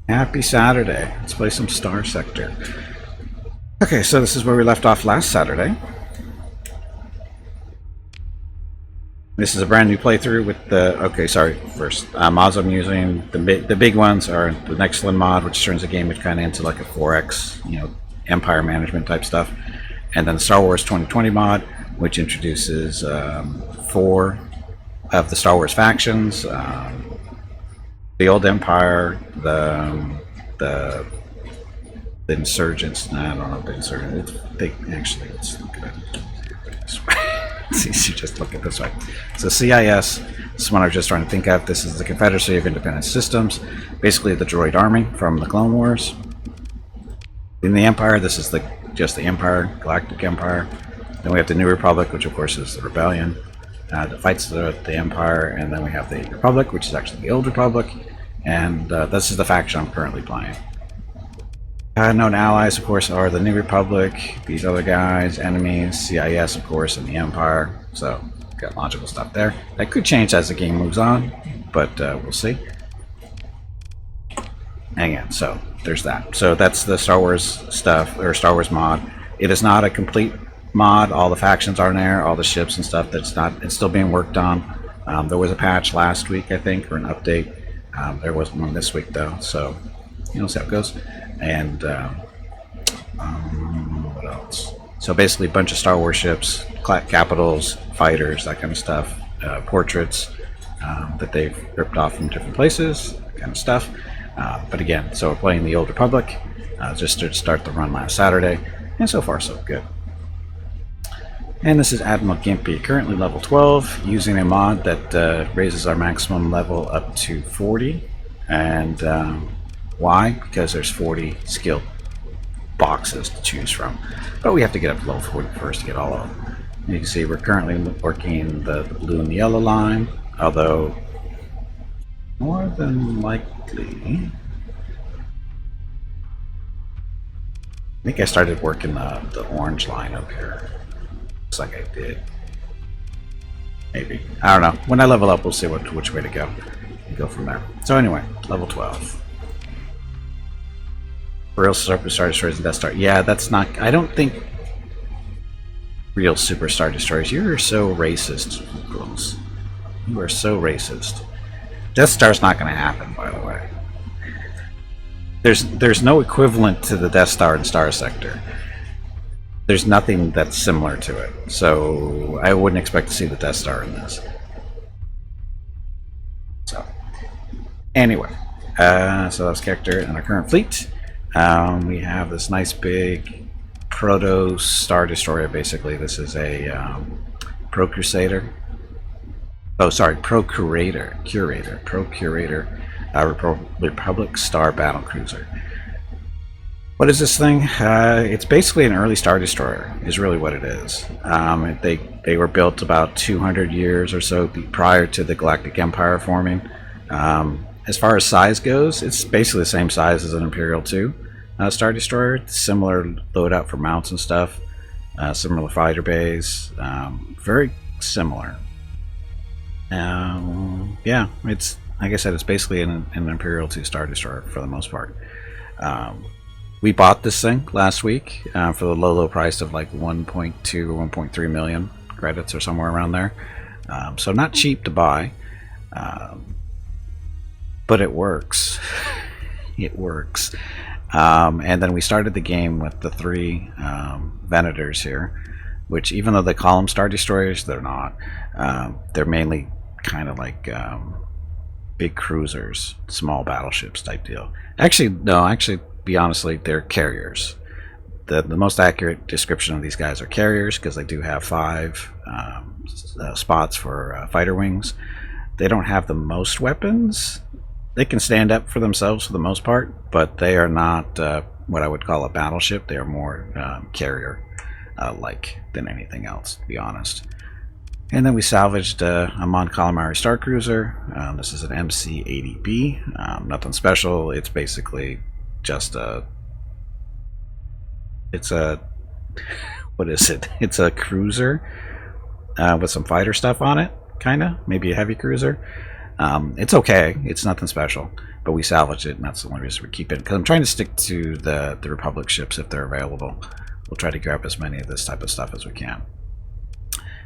Happy Saturday. Let's play some Starsector. Okay, so this is where we left off last Saturday. This is a brand new playthrough with the... Okay, sorry. First, mods I'm using, the big ones are the Nexerlin mod, which turns the game kind of into like a 4X, empire management type stuff. And then the Star Wars 2020 mod, which introduces 4 of the Star Wars factions. The old empire, the insurgents. I don't know the insurgents. Actually, let's look at it this way. It's easier just to look at it this way. So CIS, this is one I was just trying to think of. This is the Confederacy of Independent Systems, basically the droid army from the Clone Wars. In the Empire, this is just the Empire, Galactic Empire. Then we have the New Republic, which of course is the Rebellion. That fights the Empire, and then we have the Republic, which is actually the Old Republic, and this is the faction I'm currently playing. Known allies, of course, are the New Republic, these other guys, enemies, CIS, of course, and the Empire. So, got logical stuff there. That could change as the game moves on, but we'll see. Again, so there's that. So that's the Star Wars stuff, or Star Wars mod. It is not a complete mod. All the factions are in there, all the ships and stuff. It's still being worked on. There was a patch last week, I think, or an update. There wasn't one this week though, so see how it goes. And what else? So basically a bunch of Star Wars ships, capitals, fighters, that kind of stuff, portraits that they've ripped off from different places, that kind of stuff. But again, so we're playing the Old Republic, just to start the run last Saturday, and so far so good. And this is Admiral Gimpy, currently level 12, using a mod that raises our maximum level up to 40. And why? Because there's 40 skill boxes to choose from. But we have to get up to level 40 first to get all of them. You can see we're currently working the blue and the yellow line, although more than likely... I think I started working the orange line up here. Looks like I did. Maybe. I don't know. When I level up, we'll see which way to go. And go from there. So anyway, level 12. Real Super Star Destroyers and Death Star. Yeah, that's not... I don't think... Real Super Star Destroyers. You are so racist, girls. You are so racist. Death Star's not going to happen, by the way. There's no equivalent to the Death Star in Starsector. There's nothing that's similar to it, so I wouldn't expect to see the Death Star in this. So, anyway, so that's character in our current fleet. We have this nice big proto Star Destroyer. Basically, this is a Pro Crusader. Oh, sorry, Pro Curator, Republic Star Battle Cruiser. What is this thing? It's basically an early Star Destroyer, is really what it is. They were built about 200 years or so prior to the Galactic Empire forming. As far as size goes, it's basically the same size as an Imperial 2 Star Destroyer. Similar loadout for mounts and stuff. Similar fighter bays. Very similar. Yeah, it's, like I said, it's basically an Imperial 2 Star Destroyer for the most part. We bought this thing last week for the low price of like 1.2 or 1.3 million credits or somewhere around there. So not cheap to buy, but it works. It works. And then we started the game with the 3 Venators here, which even though they call them Star Destroyers, they're not. They're mainly kind of like big cruisers, small battleships type deal. Actually, no, be honestly, they're carriers. The most accurate description of these guys are carriers, because they do have 5 spots for fighter wings. They don't have the most weapons. They can stand up for themselves for the most part, but they are not what I would call a battleship. They are more carrier like than anything else, to be honest. And then we salvaged a Mon Calamari Star Cruiser. This is an MC-80B. Nothing special. It's basically just what is it? It's a cruiser with some fighter stuff on it, kinda, maybe a heavy cruiser. It's okay. It's nothing special, but we salvage it, and that's the only reason we keep it. Because I'm trying to stick to the Republic ships if they're available. We'll try to grab as many of this type of stuff as we can.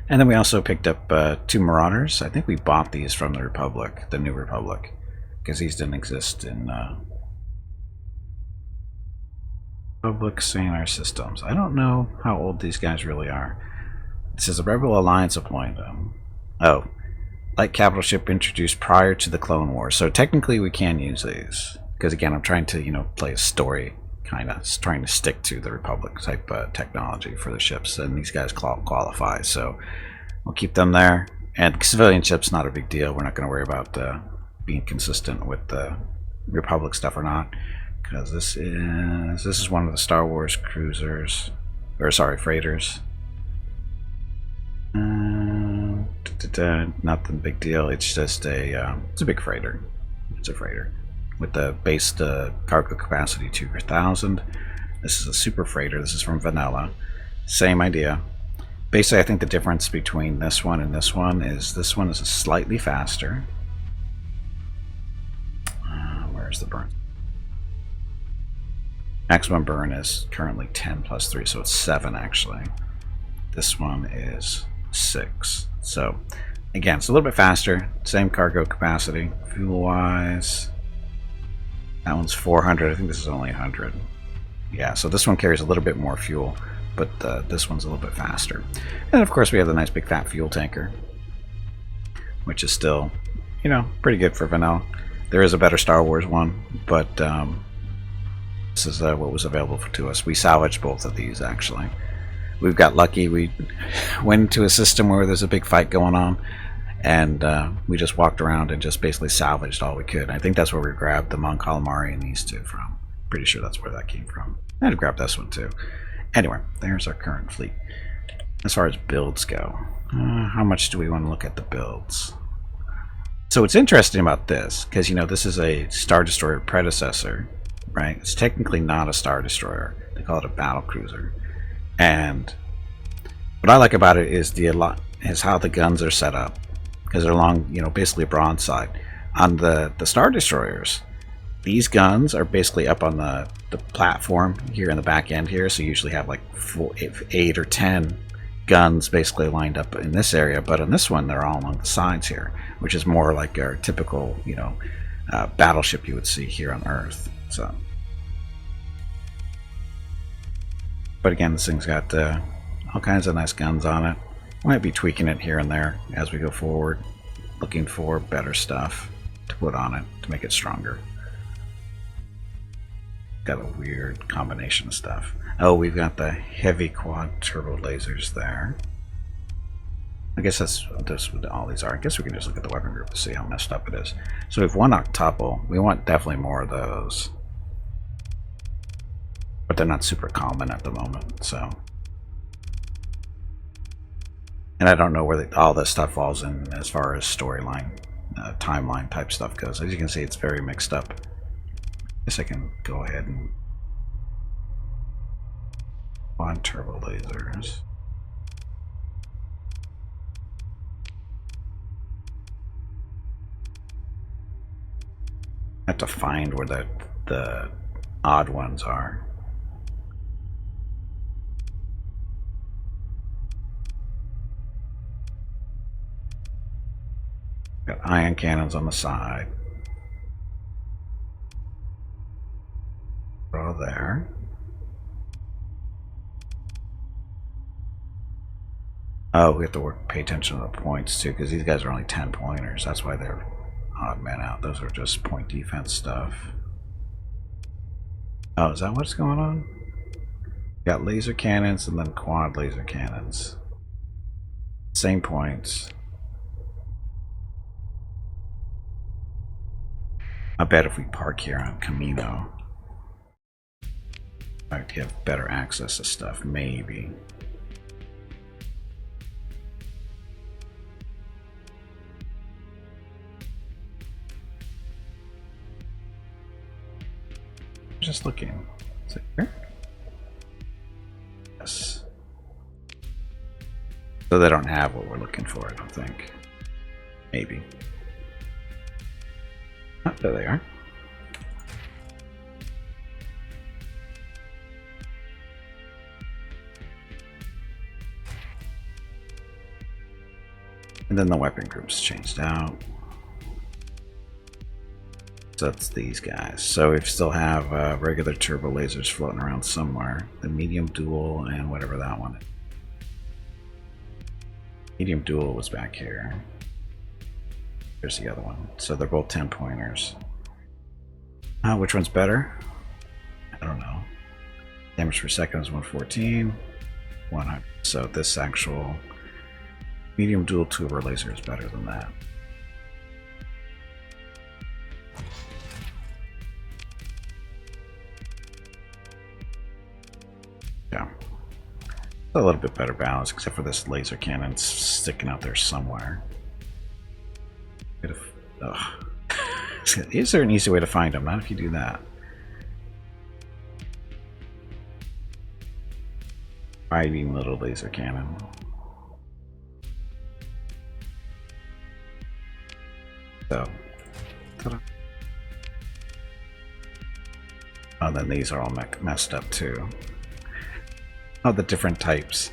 And then we also picked up 2 Marauders. I think we bought these from the Republic, the New Republic, because these didn't exist in Republic Sonar Systems. I don't know how old these guys really are. This is a Rebel Alliance appointment. Oh, light capital ship introduced prior to the Clone Wars. So technically we can use these. Because again, I'm trying to, play a story, kind of trying to stick to the Republic type technology for the ships. And these guys qualify, so we'll keep them there. And civilian ships, not a big deal. We're not going to worry about being consistent with the Republic stuff or not. Because this is one of the Star Wars cruisers, or sorry, freighters. Nothing big deal. It's just it's a big freighter. It's a freighter with the base cargo capacity 2,000. This is a super freighter. This is from Vanilla. Same idea. Basically, I think the difference between this one and this one is slightly faster. Where's the burn? Maximum burn is currently 10 plus 3, so it's 7 actually. This one is 6. So again, it's a little bit faster, same cargo capacity. Fuel wise, that one's 400. I think this is only 100. Yeah, so this one carries a little bit more fuel, but this one's a little bit faster. And of course we have the nice big fat fuel tanker, which is still, pretty good for vanilla. There is a better Star Wars one, but this is what was available to us. We salvaged both of these actually. We've got lucky. We went into a system where there's a big fight going on, and we just walked around and just basically salvaged all we could. I think that's where we grabbed the Mon Calamari and these 2 from. Pretty sure that's where that came from. I'd grab this one too. Anyway, there's our current fleet. As far as builds go, how much do we want to look at the builds? So what's interesting about this, because this is a Star Destroyer predecessor, right? It's technically not a Star Destroyer. They call it a battle cruiser. And what I like about it is how the guns are set up, because they're long, basically broadside. On the Star Destroyers, these guns are basically up on the platform here in the back end here, so you usually have like 8 or 10 guns basically lined up in this area, but on this one they're all along the sides here, which is more like our typical, battleship you would see here on Earth. So. But again, this thing's got all kinds of nice guns on it. We might be tweaking it here and there as we go forward, looking for better stuff to put on it to make it stronger. Got a weird combination of stuff. Oh, we've got the heavy quad turbo lasers there. I guess that's what all these are. I guess we can just look at the weapon group to see how messed up it is. So we have 1 octuple. We want definitely more of those. But they're not super common at the moment, so. And I don't know where all this stuff falls in as far as storyline, timeline type stuff goes. As you can see, it's very mixed up. I guess I can go ahead and on turbo lasers. I have to find where the odd ones are. Got ion cannons on the side. Throw there. Oh, we have to pay attention to the points too, because these guys are only 10 pointers. That's why they're odd man out. Those are just point defense stuff. Oh, is that what's going on? Got laser cannons and then quad laser cannons. Same points. I bet if we park here on Camino, I'd get better access to stuff, maybe. Just looking. Is it here? Yes. So they don't have what we're looking for, I don't think. Maybe. There they are. And then the weapon group's changed out. So that's these guys. So we still have regular turbo lasers floating around somewhere. The medium dual and whatever that one is. Medium dual was back here. There's the other one. So they're both 10 pointers. Which one's better? I don't know. Damage per second is 114. 100. So this actual medium dual turbo laser is better than that. Yeah. A little bit better balance, except for this laser cannon sticking out there somewhere. Is there an easy way to find them? Not if you do that. Fighting little laser cannon. So, oh, then these are all messed up too. Oh, the different types.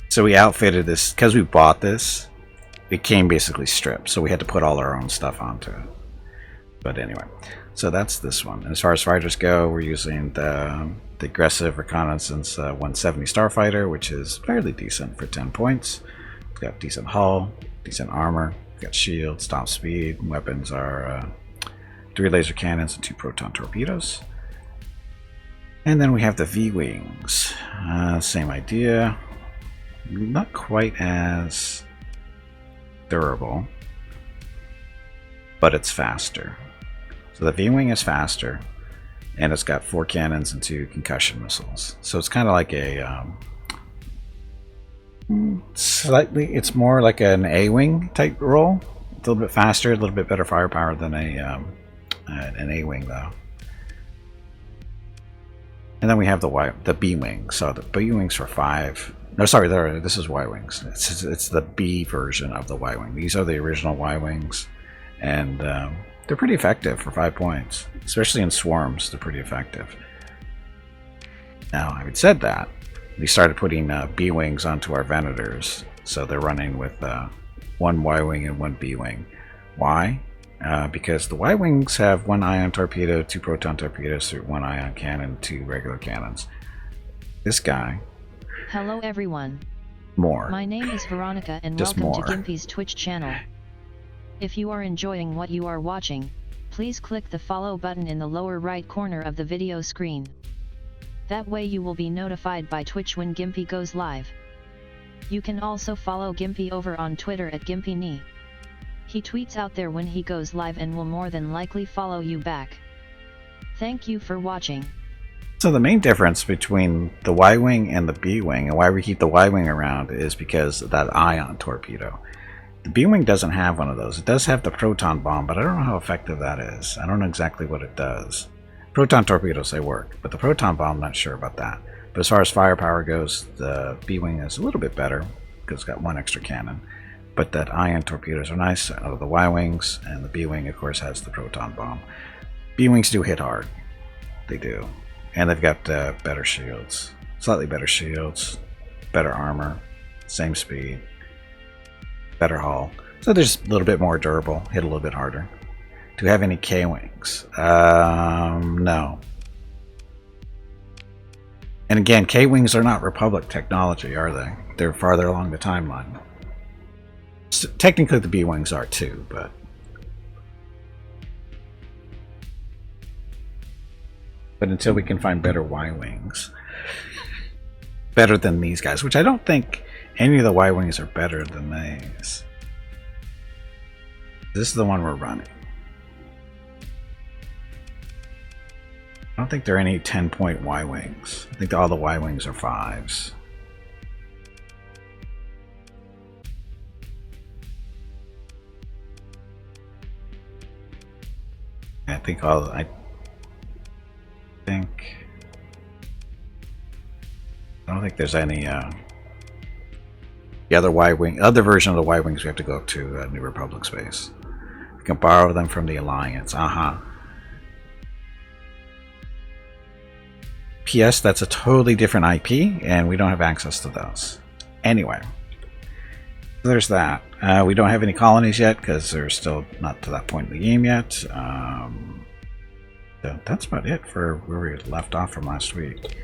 So we outfitted this because we bought this. It came basically stripped, so we had to put all our own stuff onto it. But anyway, so that's this one. And as far as fighters go, we're using the aggressive reconnaissance 170 Starfighter, which is fairly decent for 10 points. It's got decent hull, decent armor, it's got shield, stop speed. Weapons are 3 laser cannons and 2 proton torpedoes. And then we have the V-Wings. Same idea. Not quite as durable, but it's faster. So the V-Wing is faster, and it's got 4 cannons and 2 concussion missiles. So it's kind of like a it's more like an A-Wing type role. A little bit faster, a little bit better firepower than an A-Wing though. And then we have the B-Wing. So the B-Wings for 5. No, sorry, this is Y-Wings. It's the B version of the Y-Wing. These are the original Y-Wings. And they're pretty effective for 5 points. Especially in swarms, they're pretty effective. Now, having said that, we started putting B-Wings onto our Venators. So they're running with 1 Y-Wing and 1 B-Wing. Why? Because the Y-Wings have 1 ion torpedo, 2 proton torpedoes, 1 ion cannon, 2 regular cannons. This guy... Hello everyone. More. My name is Veronica and Just welcome more. to Gimpy's Twitch channel. If you are enjoying what you are watching, please click the follow button in the lower right corner of the video screen. That way you will be notified by Twitch when Gimpy goes live. You can also follow Gimpy over on Twitter at GimpyKnee. He tweets out there when he goes live and will more than likely follow you back. Thank you for watching. So the main difference between the Y-Wing and the B-Wing, and why we keep the Y-Wing around, is because of that ion torpedo. The B-Wing doesn't have one of those. It does have the proton bomb, but I don't know how effective that is. I don't know exactly what it does. Proton torpedoes, they work, but the proton bomb, I'm not sure about that. But as far as firepower goes, the B-Wing is a little bit better, because it's got 1 extra cannon. But that ion torpedoes are nice out of the Y-Wings, and the B-Wing, of course, has the proton bomb. B-Wings do hit hard. They do. And they've got better shields. Slightly better shields, better armor, same speed, better hull. So they're just a little bit more durable, hit a little bit harder. Do we have any K-Wings? No. And again, K-Wings are not Republic technology, are they? They're farther along the timeline. So technically the B-Wings are too, but... But until we can find better Y-Wings, better than these guys, which I don't think any of the Y-Wings are better than these. This is the one we're running. I don't think there are any 10-point Y-Wings. I think all the Y-Wings are 5s. I don't think there's any the other Y-Wing, other version of the Y-Wings we have to go up to New Republic space. We can borrow them from the Alliance. P.S. That's a totally different IP, and we don't have access to those. Anyway, there's that. We don't have any colonies yet because they're still not to that point in the game yet. So that's about it for where we left off from last week.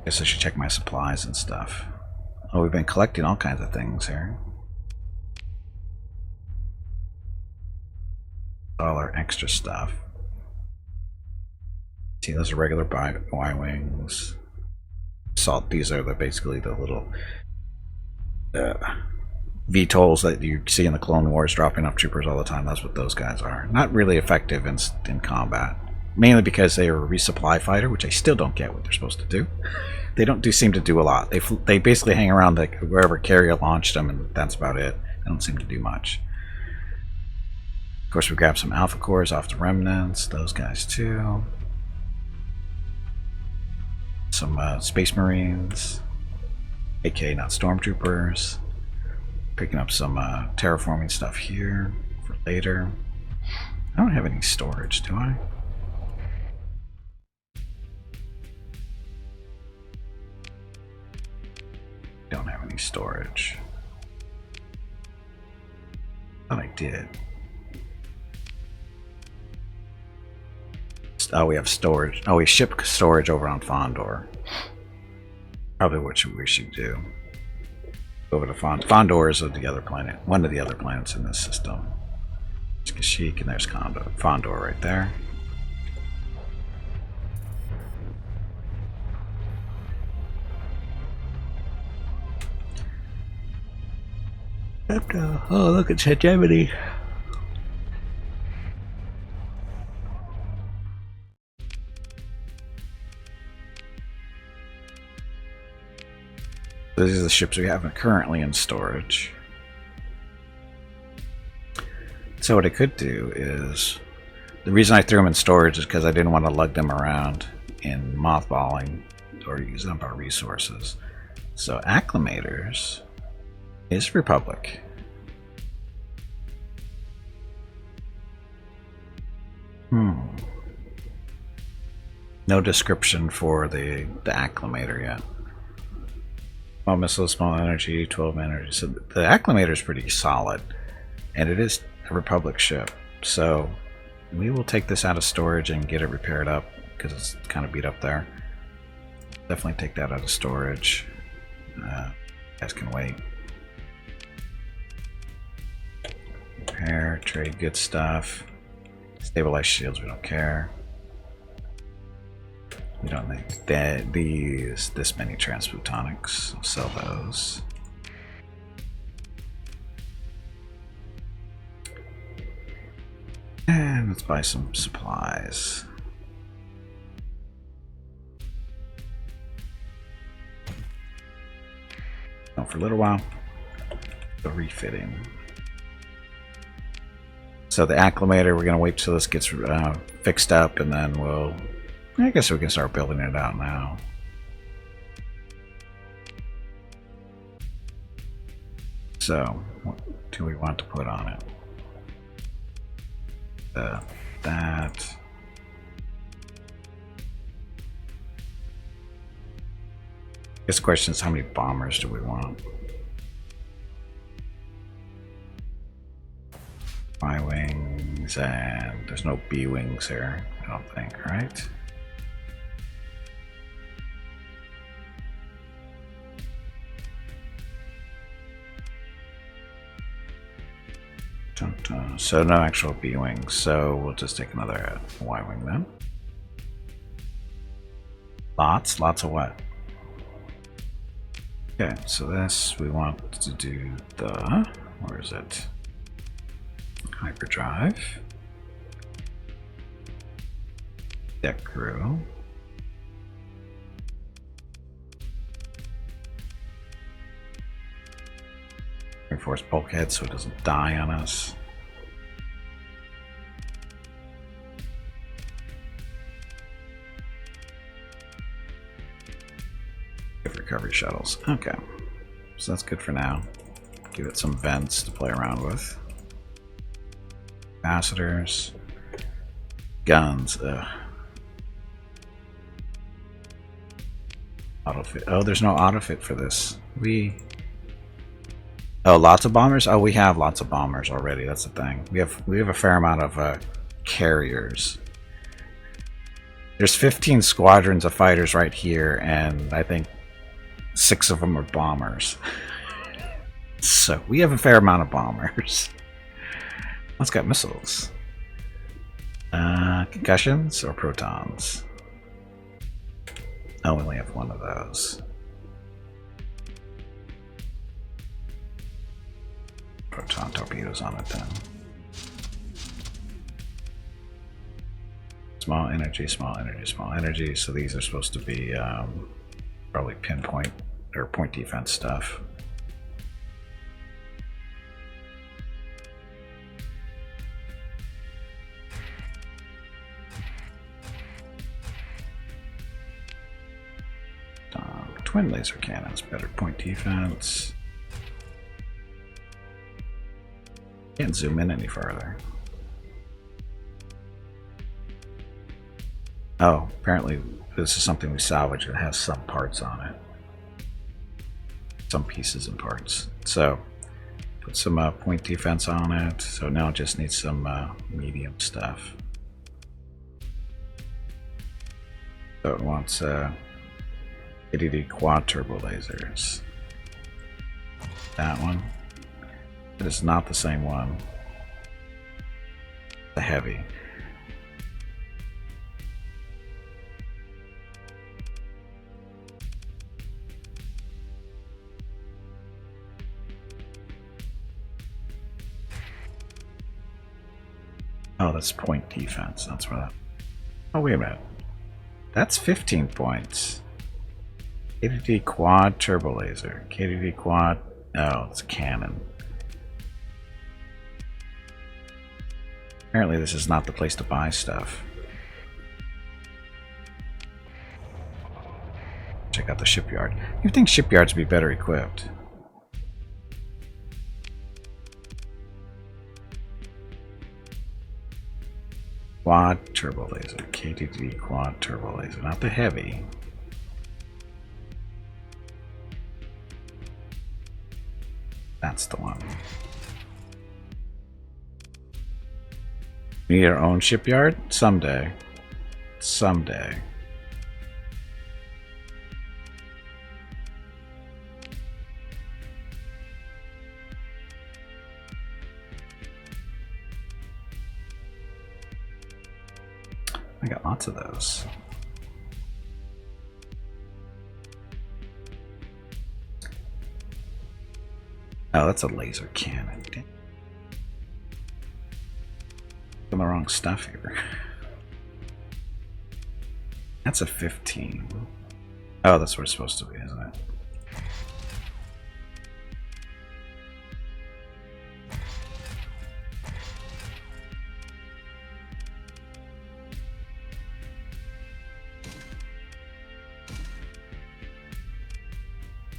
Guess I should check my supplies and stuff. Oh, we've been collecting all kinds of things here. All our extra stuff. See, those are regular Y-wings. Salt. These are basically the little VTOLs that you see in the Clone Wars dropping off troopers all the time. That's what those guys are. Not really effective in combat. Mainly because they are a resupply fighter, which I still don't get what they're supposed to do. They don't seem to do a lot. They basically hang around wherever carrier launched them, and that's about it. They don't seem to do much. Of course, we grabbed some Alpha Cores off the remnants. Those guys too. Some Space Marines. AK, not Stormtroopers. Picking up some terraforming stuff here for later. I don't have any storage, do I? Don't have any storage. Thought I did. Oh, we have storage. Oh, we ship storage over on Fondor. Probably what we should do. Over to Fondor is the other planet. One of the other planets in this system. There's Kashyyyk and there's Fondor right there. Oh, look, it's hegemony. These are the ships we have currently in storage. So what I could do is... The reason I threw them in storage is because I didn't want to lug them around in mothballing or using up our resources. So Acclimators is Republic. No description for the Acclimator yet. Small missile, small energy, 12 energy. So the Acclimator is pretty solid, and it is a Republic ship. So we will take this out of storage and get it repaired up because it's kind of beat up there. Definitely take that out of storage. You guys can wait. Repair, trade good stuff. Stabilize shields, we don't care. We don't need this many transplutonics. I'll sell those. And let's buy some supplies. Oh, for a little while. The refitting. So the Acclimator, we're going to wait till this gets fixed up, and then we'll... I guess we can start building it out now. So, what do we want to put on it? That. I guess the question is, how many bombers do we want? Y-wings, and there's no B-wings here, I don't think, right? So no actual B-wings, so we'll just take another Y-wing then. Lots of what? Okay, so this we want to do the, where is it? Hyperdrive. Deck crew. Reinforce bulkhead so it doesn't die on us. Give recovery shuttles. Okay. So that's good for now. Give it some vents to play around with. capacitors. Guns. Autofit. Oh, there's no autofit for this. Oh, lots of bombers? Oh, we have lots of bombers already. That's the thing. We have a fair amount of carriers. There's 15 squadrons of fighters right here, and I think 6 of them are bombers. So we have a fair amount of bombers. Let's get missiles. Concussions or protons? Oh, we only have one of those. Proton torpedoes on it then. Small energy, small energy, small energy. So these are supposed to be probably pinpoint or point defense stuff. Twin laser cannons, better point defense. Can't zoom in any further. Oh, apparently this is something we salvage. It has some parts on it. Some pieces and parts. So, put some point defense on it. So now it just needs some medium stuff. So it wants ADD quad turbo lasers. That one. It is not the same one. The heavy. Oh, that's point defense. That's where that. Oh, wait a minute. That's 15 points. KDD quad turbo laser. KDD quad. Oh, it's a cannon. Apparently, this is not the place to buy stuff. Check out the shipyard. You'd think shipyards would be better equipped. Quad turbo laser. KDD quad turbo laser. Not the heavy. That's the one. We need our own shipyard? Someday. Someday. I got lots of those. Oh, that's a laser cannon. The wrong stuff here. That's a 15. Oh, that's what it's supposed to be, isn't it?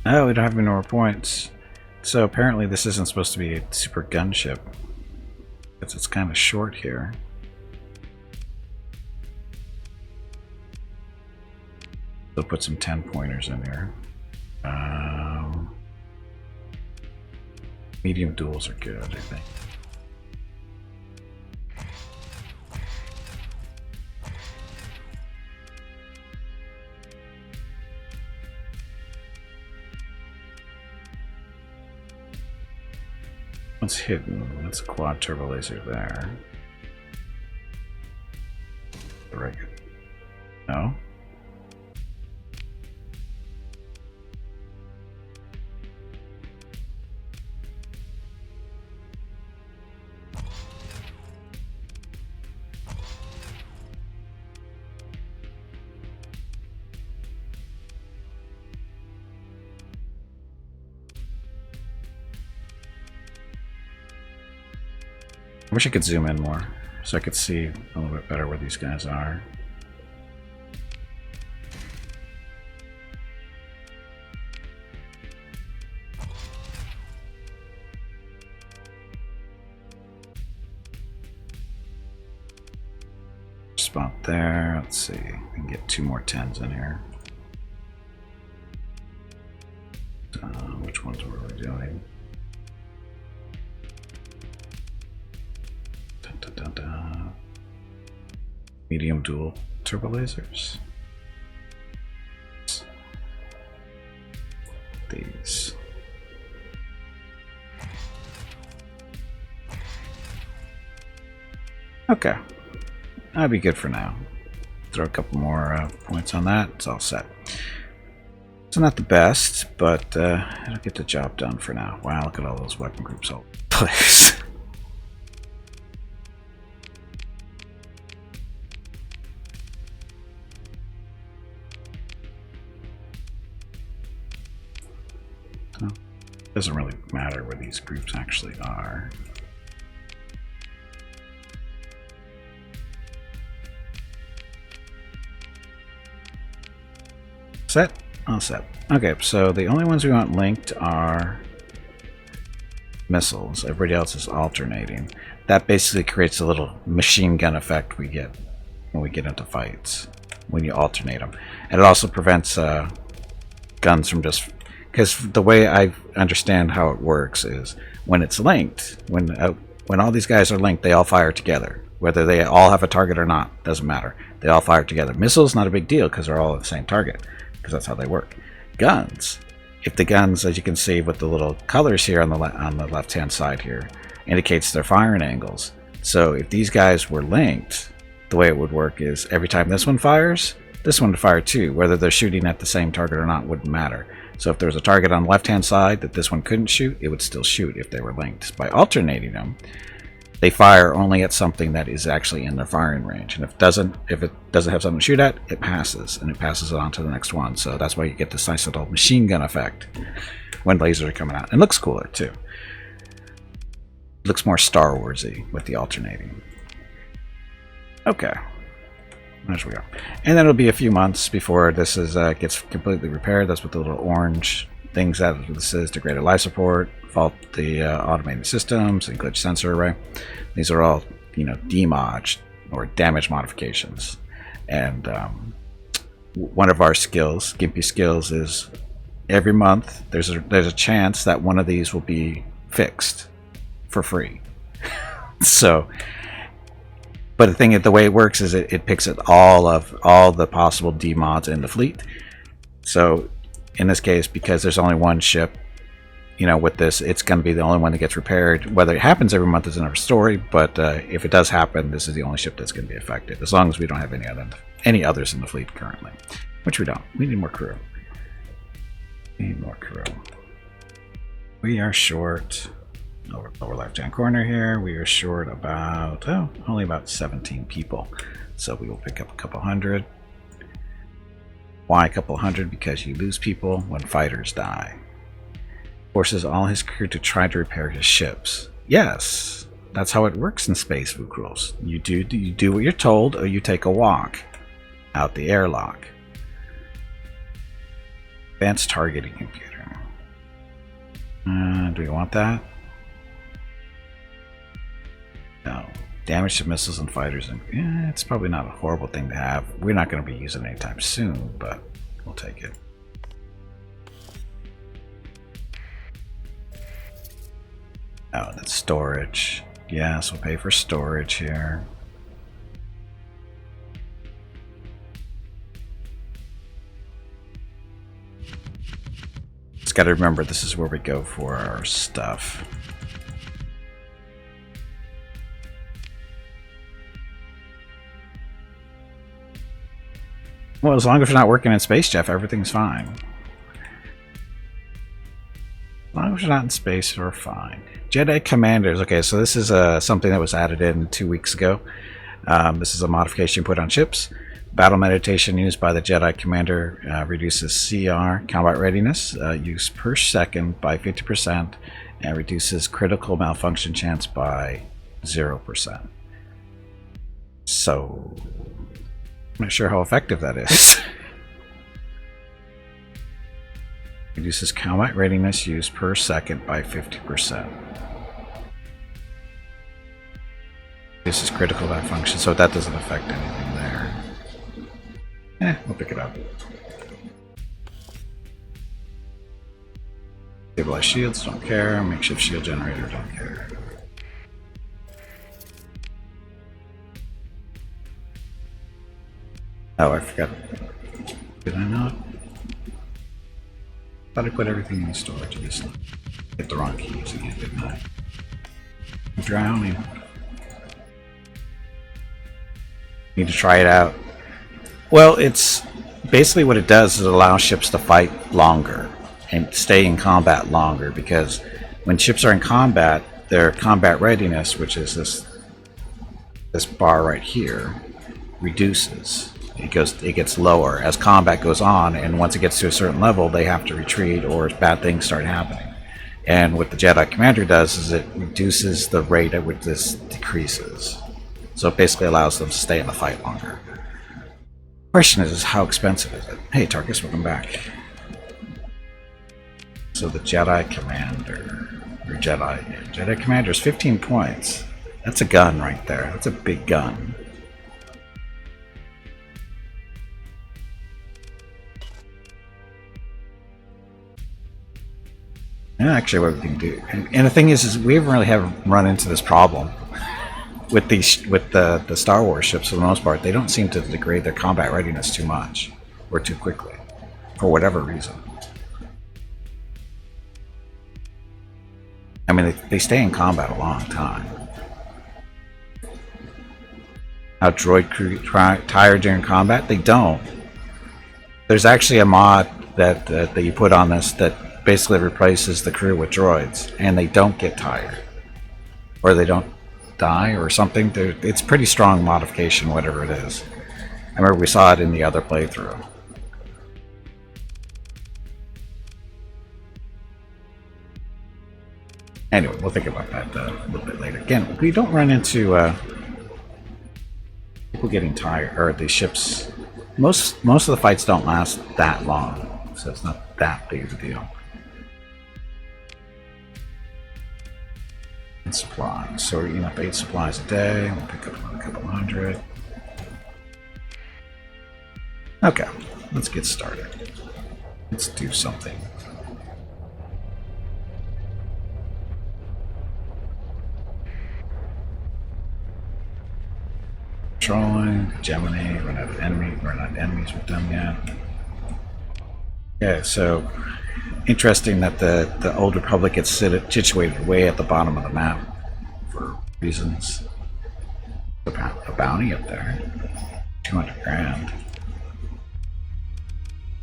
Oh, we don't have any more points. So apparently this isn't supposed to be a super gunship. It's kind of short here. They'll put some 10-pointers in here. Medium duels are good, I think. What's hidden? That's a quad turbo laser there. No? I wish I could zoom in more so I could see a little bit better where these guys are. spot there. Let's see. We can get 2 more 10s in here. Which ones were we doing? Dun, dun, dun, dun. Medium dual turbo lasers. These. Okay, that'd be good for now. Throw a couple more points on that. It's all set. It's not the best, but it'll get the job done for now. Wow, look at all those weapon groups all over the place. So, doesn't really matter where these groups actually are. Set? All set. Okay, so the only ones we want linked are missiles. Everybody else is alternating. That basically creates a little machine gun effect we get when we get into fights, when you alternate them. And it also prevents guns from just... Because the way I understand how it works is when it's linked, when all these guys are linked, they all fire together. Whether they all have a target or not, doesn't matter. They all fire together. Missiles, not a big deal because they're all the same target. Because that's how they work. Guns, if the guns, as you can see with the little colors here on the left hand side here, indicates their firing angles. So if these guys were linked, the way it would work is every time this one fires, this one would fire too. Whether they're shooting at the same target or not wouldn't matter. So if there was a target on the left hand side that this one couldn't shoot, it would still shoot if they were linked. By alternating them, they fire only at something that is actually in their firing range, and if it doesn't have something to shoot at, it passes, and it passes it on to the next one. So that's why you get this nice little machine gun effect when lasers are coming out. And it looks cooler too. It looks more Star Warsy with the alternating. Okay, there we go. And then it'll be a few months before this gets completely repaired. That's what the little orange things that this is: degraded life support, fault the automated systems, and glitch sensor array. These are all, demod or damage modifications. And one of our skills, Gimpy skills, is every month there's a chance that one of these will be fixed for free. So, but the way it works is it picks at all the possible demods in the fleet. So in this case, because there's only one ship, with this, it's going to be the only one that gets repaired. Whether it happens every month is another story, but if it does happen, this is the only ship that's going to be affected, as long as we don't have any others in the fleet currently, which we don't. We need more crew. We are short, lower left-hand corner here, we are short only about 17 people. So we will pick up a couple hundred. Why a couple hundred? Because you lose people when fighters die. Forces all his crew to try to repair his ships. Yes, that's how it works in space, Vukrils. You do what you're told, or you take a walk out the airlock. Advanced targeting computer. Do we want that? No. Damage to missiles and fighters. It's probably not a horrible thing to have. We're not going to be using it anytime soon, but we'll take it. Oh, that's storage. Yes, we'll pay for storage here. Just got to remember, this is where we go for our stuff. Well, as long as you're not working in space, Jeff, everything's fine. As long as you're not in space, we're fine. Jedi Commanders. Okay, so this is something that was added in 2 weeks ago. This is a modification put on ships. Battle meditation used by the Jedi Commander reduces CR, combat readiness, use per second by 50%, and reduces critical malfunction chance by 0%. So, I'm not sure how effective that is. Reduces combat readiness use per second by 50%. This is critical malfunction, so that doesn't affect anything there. We'll pick it up. Stabilize shields, don't care. Makeshift shield generator, don't care. Oh, I forgot. Did I not? Thought I put everything in storage. I just hit the wrong keys again, didn't I? I'm drowning. Need to try it out. Well, it's basically what it does is it allows ships to fight longer and stay in combat longer, because when ships are in combat, their combat readiness, which is this bar right here, reduces. It gets lower as combat goes on, and once it gets to a certain level, they have to retreat or bad things start happening. And what the Jedi Commander does is it reduces the rate at which this decreases. So it basically allows them to stay in the fight longer. Question is how expensive is it? Hey Tarkus, welcome back. So the Jedi Commander, or Jedi Commander is 15 points. That's a gun right there. That's a big gun. And actually what we can do, and the thing is we haven't really run into this problem with the Star Wars ships for the most part. They don't seem to degrade their combat readiness too much or too quickly, for whatever reason. I mean, they stay in combat a long time. How droid crew tired during combat? They don't. There's actually a mod that you put on this that basically replaces the crew with droids, and they don't get tired, or they don't die or something. It's pretty strong modification, whatever it is. I remember we saw it in the other playthrough. Anyway, we'll think about that a little bit later. Again, we don't run into people getting tired, or the ships. Most of the fights don't last that long, so it's not that big of a deal. And supplies. So we're eating up 8 supplies a day. We'll pick up another couple hundred. Okay, let's get started. Let's do something. Controlling, Gemini, we're not enemies with them yet. Yeah, so interesting that the Old Republic gets situated way at the bottom of the map for reasons. A bounty up there, 200 grand.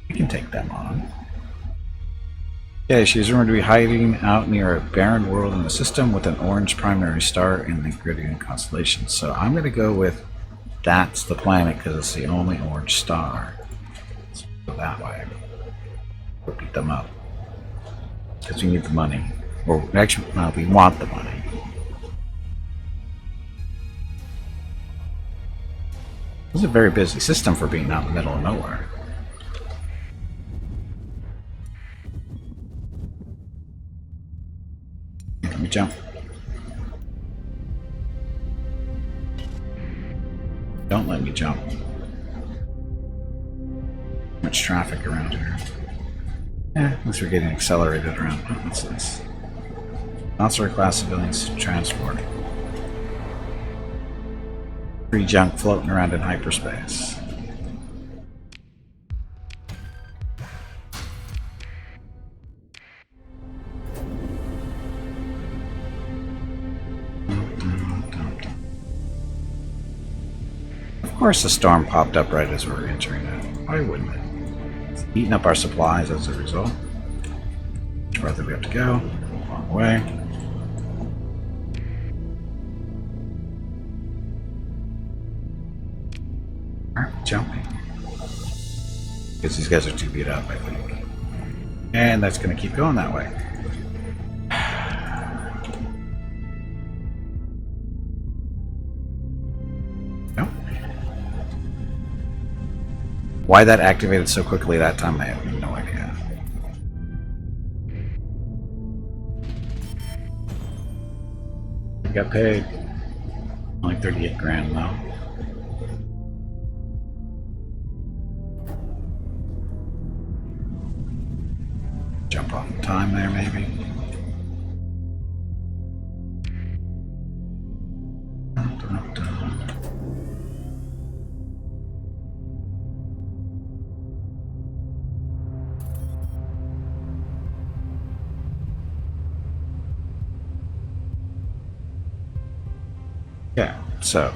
We can take them on. Yeah, she's rumored to be hiding out near a barren world in the system with an orange primary star in the Gridian constellation. So I'm going to go with that's the planet because it's the only orange star. Let's go that way. We'll beat them up. Because we need the money. Or actually, no, we want the money. This is a very busy system for being out in the middle of nowhere. Let me jump. Don't let me jump. Much traffic around here. At least we're getting accelerated around. What's this? Monster class civilians transport. Free junk floating around in hyperspace. Of course the storm popped up right as we were entering it. Why wouldn't it? It's eating up our supplies as a result. Which further we have to go? A long way. Alright, jumping. Because these guys are too beat up, I think. And that's going to keep going that way. Why that activated so quickly that time, I have no idea. We got paid. Only 38 grand though. Jump off in time there, maybe. Dun, dun, dun. Yeah, so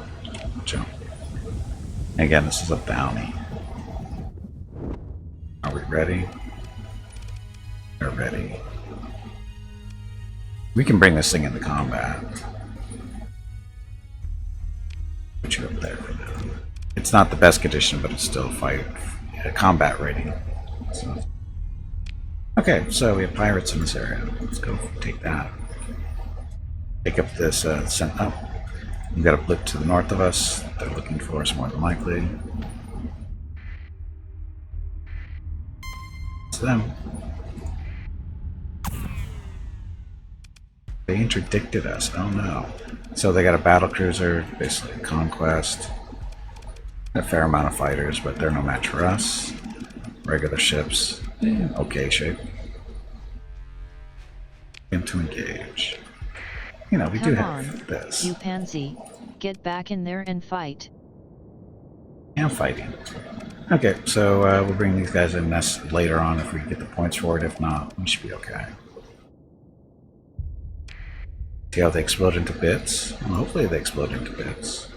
jump. Again, this is a bounty. Are we ready? We're ready. We can bring this thing into combat. Put you up there for now. It's not the best condition, but it's still combat ready. So. Okay, so we have pirates in this area. Let's go take that. Pick up this scent up. We've got a blip to the north of us. They're looking for us more than likely. It's them. They interdicted us. Oh no. So they got a battle cruiser, basically a conquest. A fair amount of fighters, but they're no match for us. Regular ships. Okay shape. Him to engage. You know, we do have this. You pansy, get back in there and fight. And fighting. Okay, so we'll bring these guys in later on if we get the points for it. If not, we should be okay. See how they explode into bits? Well, hopefully they explode into bits.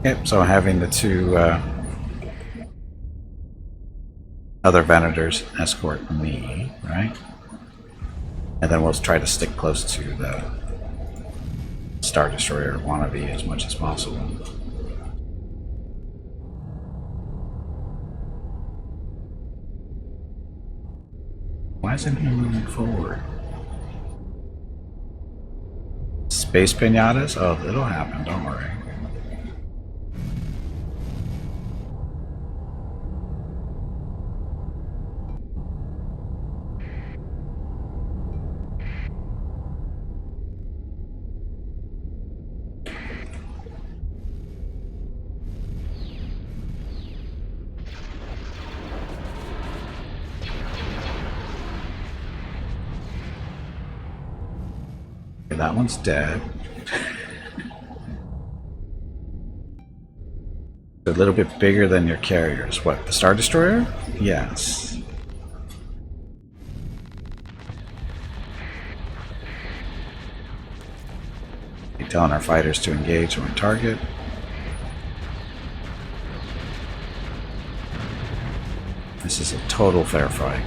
Yep, so having the two other Venators escort me, right? And then we'll try to stick close to the Star Destroyer wannabe as much as possible. Why isn't he moving forward? Space pinatas? Oh, it'll happen, don't worry. That one's dead. A little bit bigger than your carriers. What, the Star Destroyer? Yes. You're telling our fighters to engage on target. This is a total fair fight.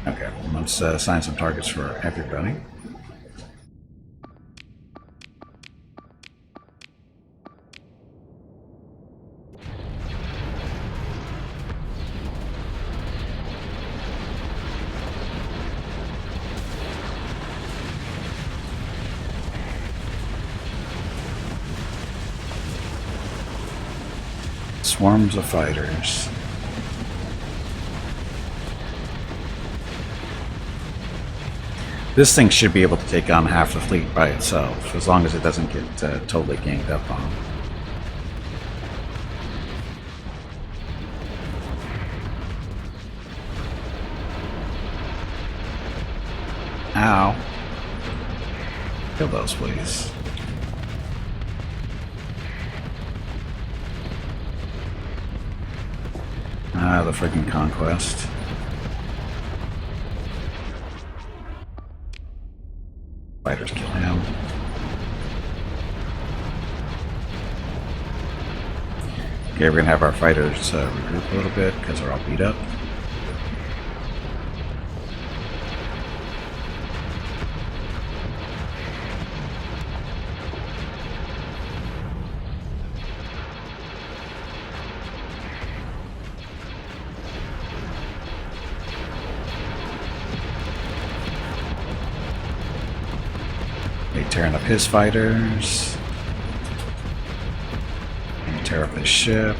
Okay, let's assign some targets for everybody. Swarms of fighters. This thing should be able to take on half the fleet by itself, as long as it doesn't get totally ganged up on. Ow. Kill those, please. Ah, the freaking conquest. Fighters kill him. Okay, we're gonna have our fighters regroup a little bit because they're all beat up. Tearing up his fighters. And tear up his ship.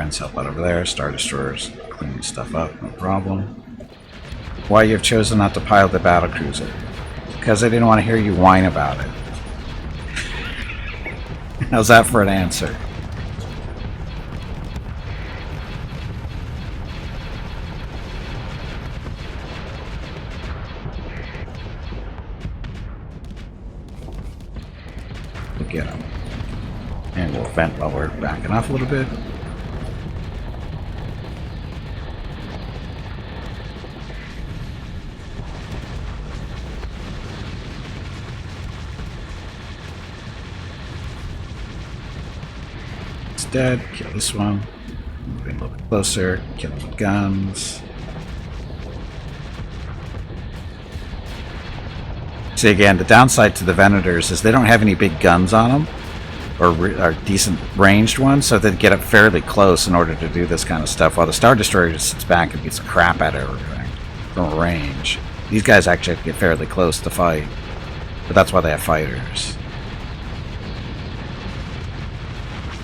friends help out over there. Star Destroyers cleaning stuff up, no problem. Why you have chosen not to pilot the battlecruiser? Because I didn't want to hear you whine about it. How's that for an answer? We'll get him. And we'll vent while we're backing off a little bit. Dead. Kill this one. Moving a little bit closer. Kill him with guns. See, again, the downside to the Venators is they don't have any big guns on them, or decent ranged ones, so they get up fairly close in order to do this kind of stuff, while the Star Destroyer just sits back and beats the crap out of everything from range. These guys actually have to get fairly close to fight, but that's why they have fighters.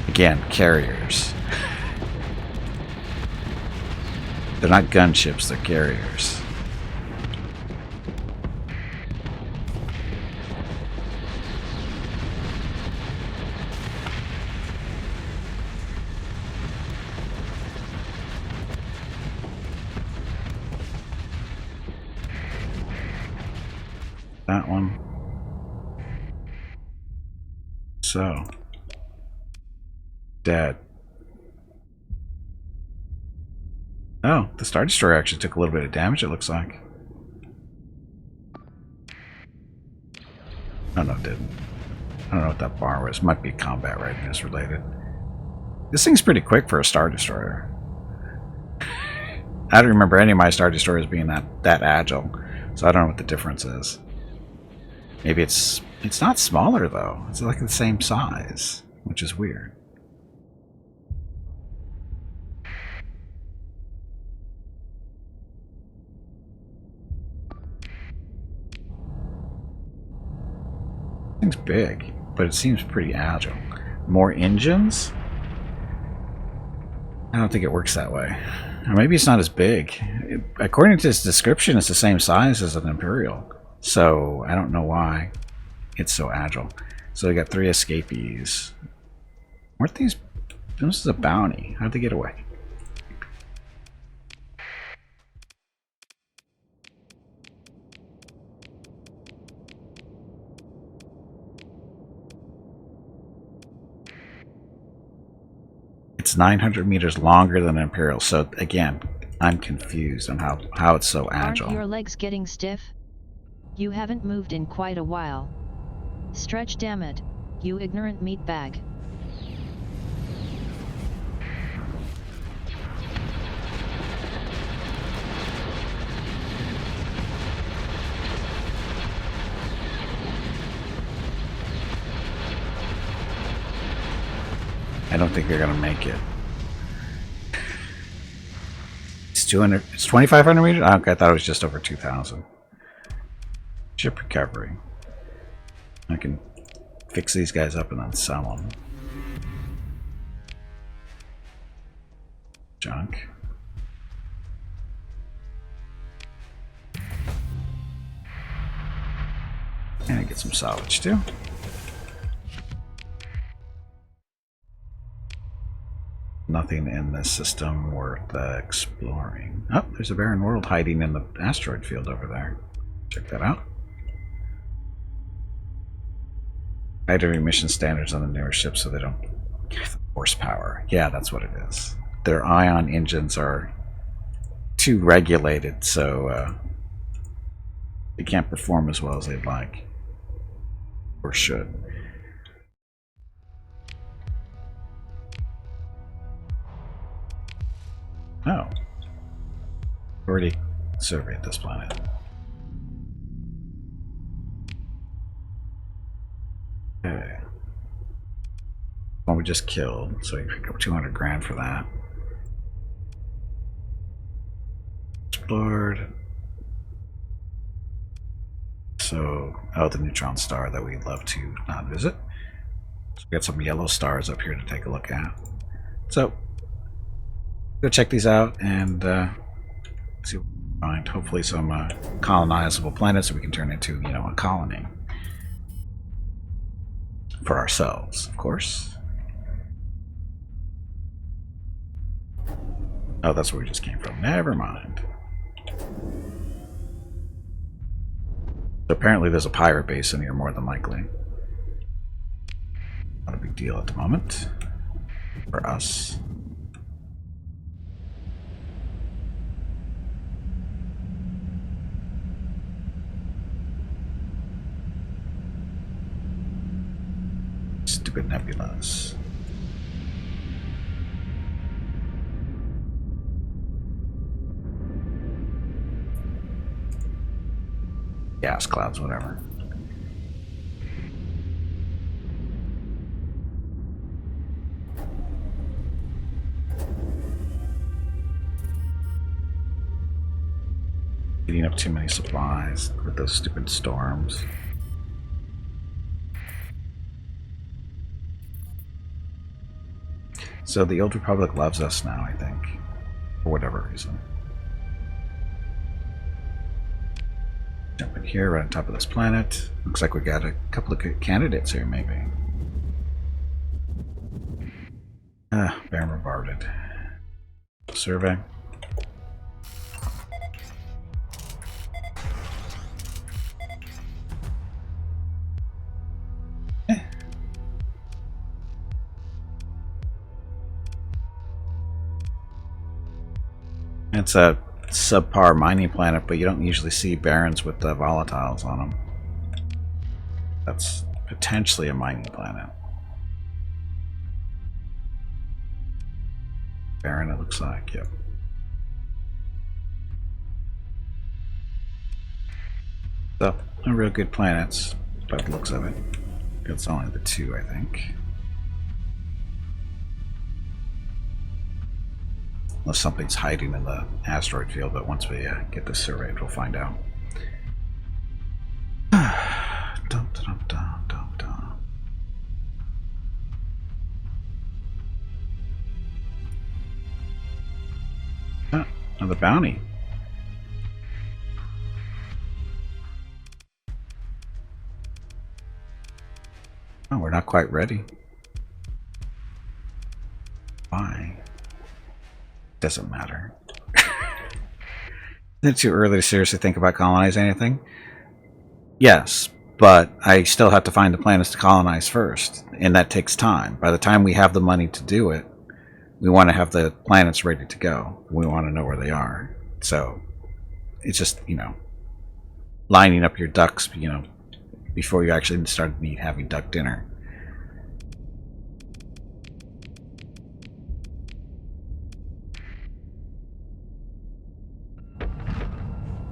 Again, carriers. They're not gunships, they're carriers. That one. So. Dead. Oh, the Star Destroyer actually took a little bit of damage, it looks like. Oh no, it didn't. I don't know what that bar was. Might be combat readiness related. This thing's pretty quick for a Star Destroyer. I don't remember any of my Star Destroyers being that agile, so I don't know what the difference is. Maybe it's not smaller though. It's like the same size, which is weird. Thing's big, but it seems pretty agile. More engines? I don't think it works that way. Or maybe it's not as big. According to its description, it's the same size as an Imperial. So I don't know why it's so agile. So we got 3 escapees. Weren't these... This is a bounty. How'd they get away? It's 900 meters longer than an Imperial, so again, I'm confused on how it's so agile. Aren't your legs getting stiff? You haven't moved in quite a while. Stretch, damn it, you ignorant meatbag. I don't think they're gonna make it. It's 200. It's 2,500 meters. Okay, I thought it was just over 2,000. Ship recovery. I can fix these guys up and then sell them. Junk. And get some salvage too. Nothing in this system worth exploring. Oh, there's a barren world hiding in the asteroid field over there. Check that out. Higher emission standards on the newer ships so they don't get the horsepower. Yeah, that's what it is. Their ion engines are too regulated, so they can't perform as well as they'd like. Or should. Oh. Already surveyed this planet. Okay. One we just killed, so you pick up 200 grand for that. Explored. So, oh, the neutron star that we'd love to not visit. So we got some yellow stars up here to take a look at. So, Go check these out and see what we can find. Hopefully some colonizable planets that we can turn into, you know, a colony. For ourselves, of course. Oh, that's where we just came from. Never mind. Apparently there's a pirate base in here, more than likely. Not a big deal at the moment. For us. Stupid nebulas. Gas clouds, whatever. Eating up too many supplies with those stupid storms. So the Old Republic loves us now, I think. For whatever reason. Jump in here, right on top of this planet. Looks like we got a couple of good candidates here, maybe. Baron bombarded. Survey. It's a subpar mining planet, but you don't usually see barons with the volatiles on them. That's potentially a mining planet. Baron, it looks like, yep. So, no real good planets, by the looks of it. It's only the two, I think. Unless something's hiding in the asteroid field, but once we get this surveyed, we'll find out. Dum, dum, dum, dum, dum. Ah, another bounty. Oh, we're not quite ready. Why? Doesn't matter. Isn't it too early to seriously think about colonizing anything? Yes, but I still have to find the planets to colonize first, and that takes time. By the time we have the money to do it, we want to have the planets ready to go. We want to know where they are. So it's just, you know, lining up your ducks, you know, before you actually start having duck dinner.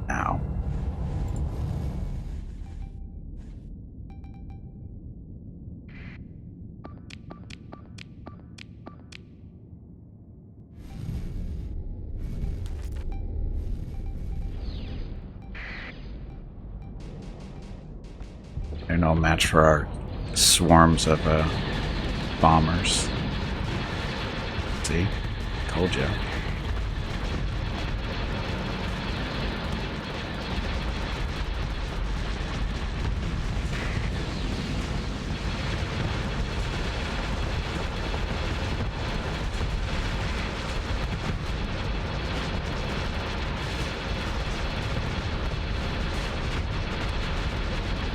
Ow. They're no match for our swarms of bombers. See? Told you.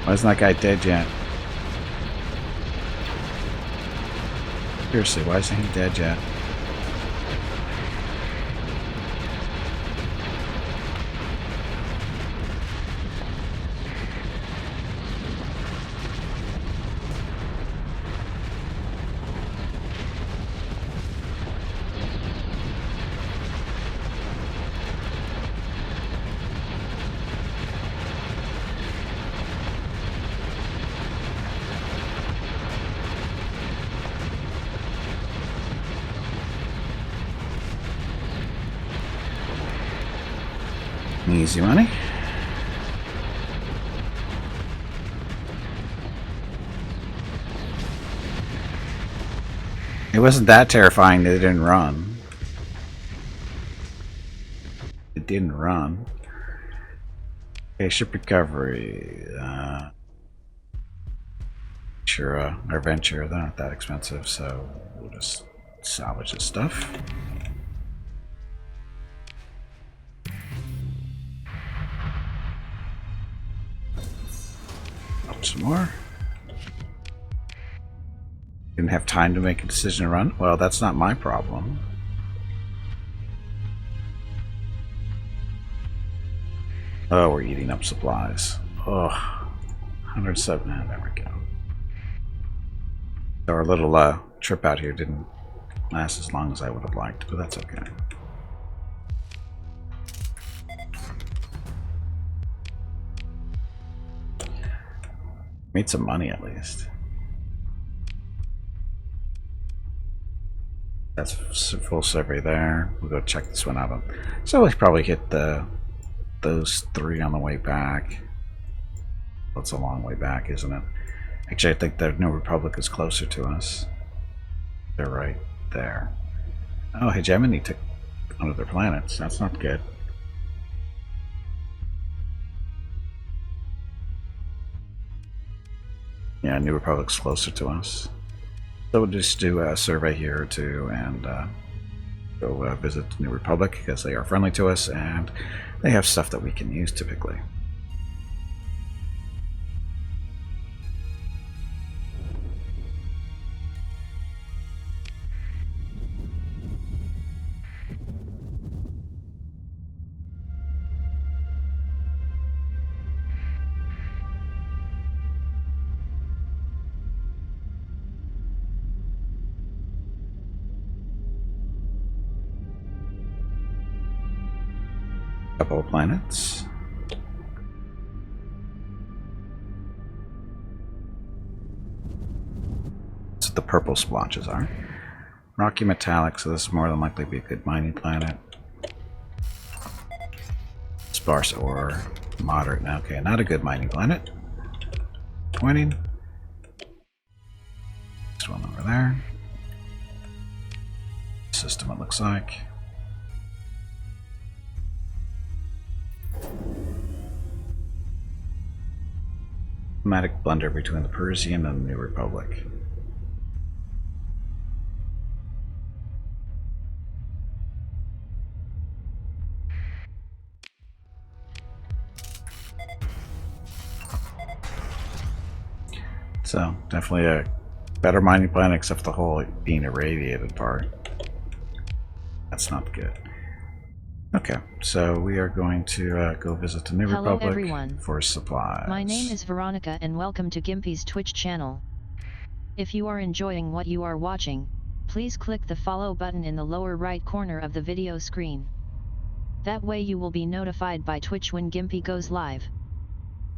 Why isn't that guy dead yet? Seriously, why isn't he dead yet? Easy money. It wasn't that terrifying that they didn't run. it didn't run. Okay, ship recovery. Sure, our venture, they're not that expensive, so we'll just salvage this stuff. Up some more. Didn't have time to make a decision to run? Well, that's not my problem. Oh, we're eating up supplies. Oh, 107. There we go. So our little trip out here didn't last as long as I would have liked, but that's okay. Made some money at least. That's full survey there. We'll go check this one out. So we'll probably hit those 3 on the way back. That's a long way back, isn't it? Actually, I think the New Republic is closer to us. They're right there. Oh, Hegemony took one of their planets. That's not good. Yeah, New Republic's closer to us. So we'll just do a survey here or two and go visit the New Republic because they are friendly to us and they have stuff that we can use typically. Couple of planets. That's what the purple splotches are. Rocky metallic, so this is more than likely to be a good mining planet. Sparse ore, moderate. Okay, not a good mining planet. Pointing. Next one over there. System, it looks like. Thematic blunder between the Persian and the New Republic. So, definitely a better mining planet except for the whole being irradiated part. That's not good. Okay, so we are going to go visit the New Republic everyone. For supplies. My name is Veronica and welcome to Gimpy's Twitch channel. If you are enjoying what you are watching, please click the follow button in the lower right corner of the video screen. That way you will be notified by Twitch when Gimpy goes live.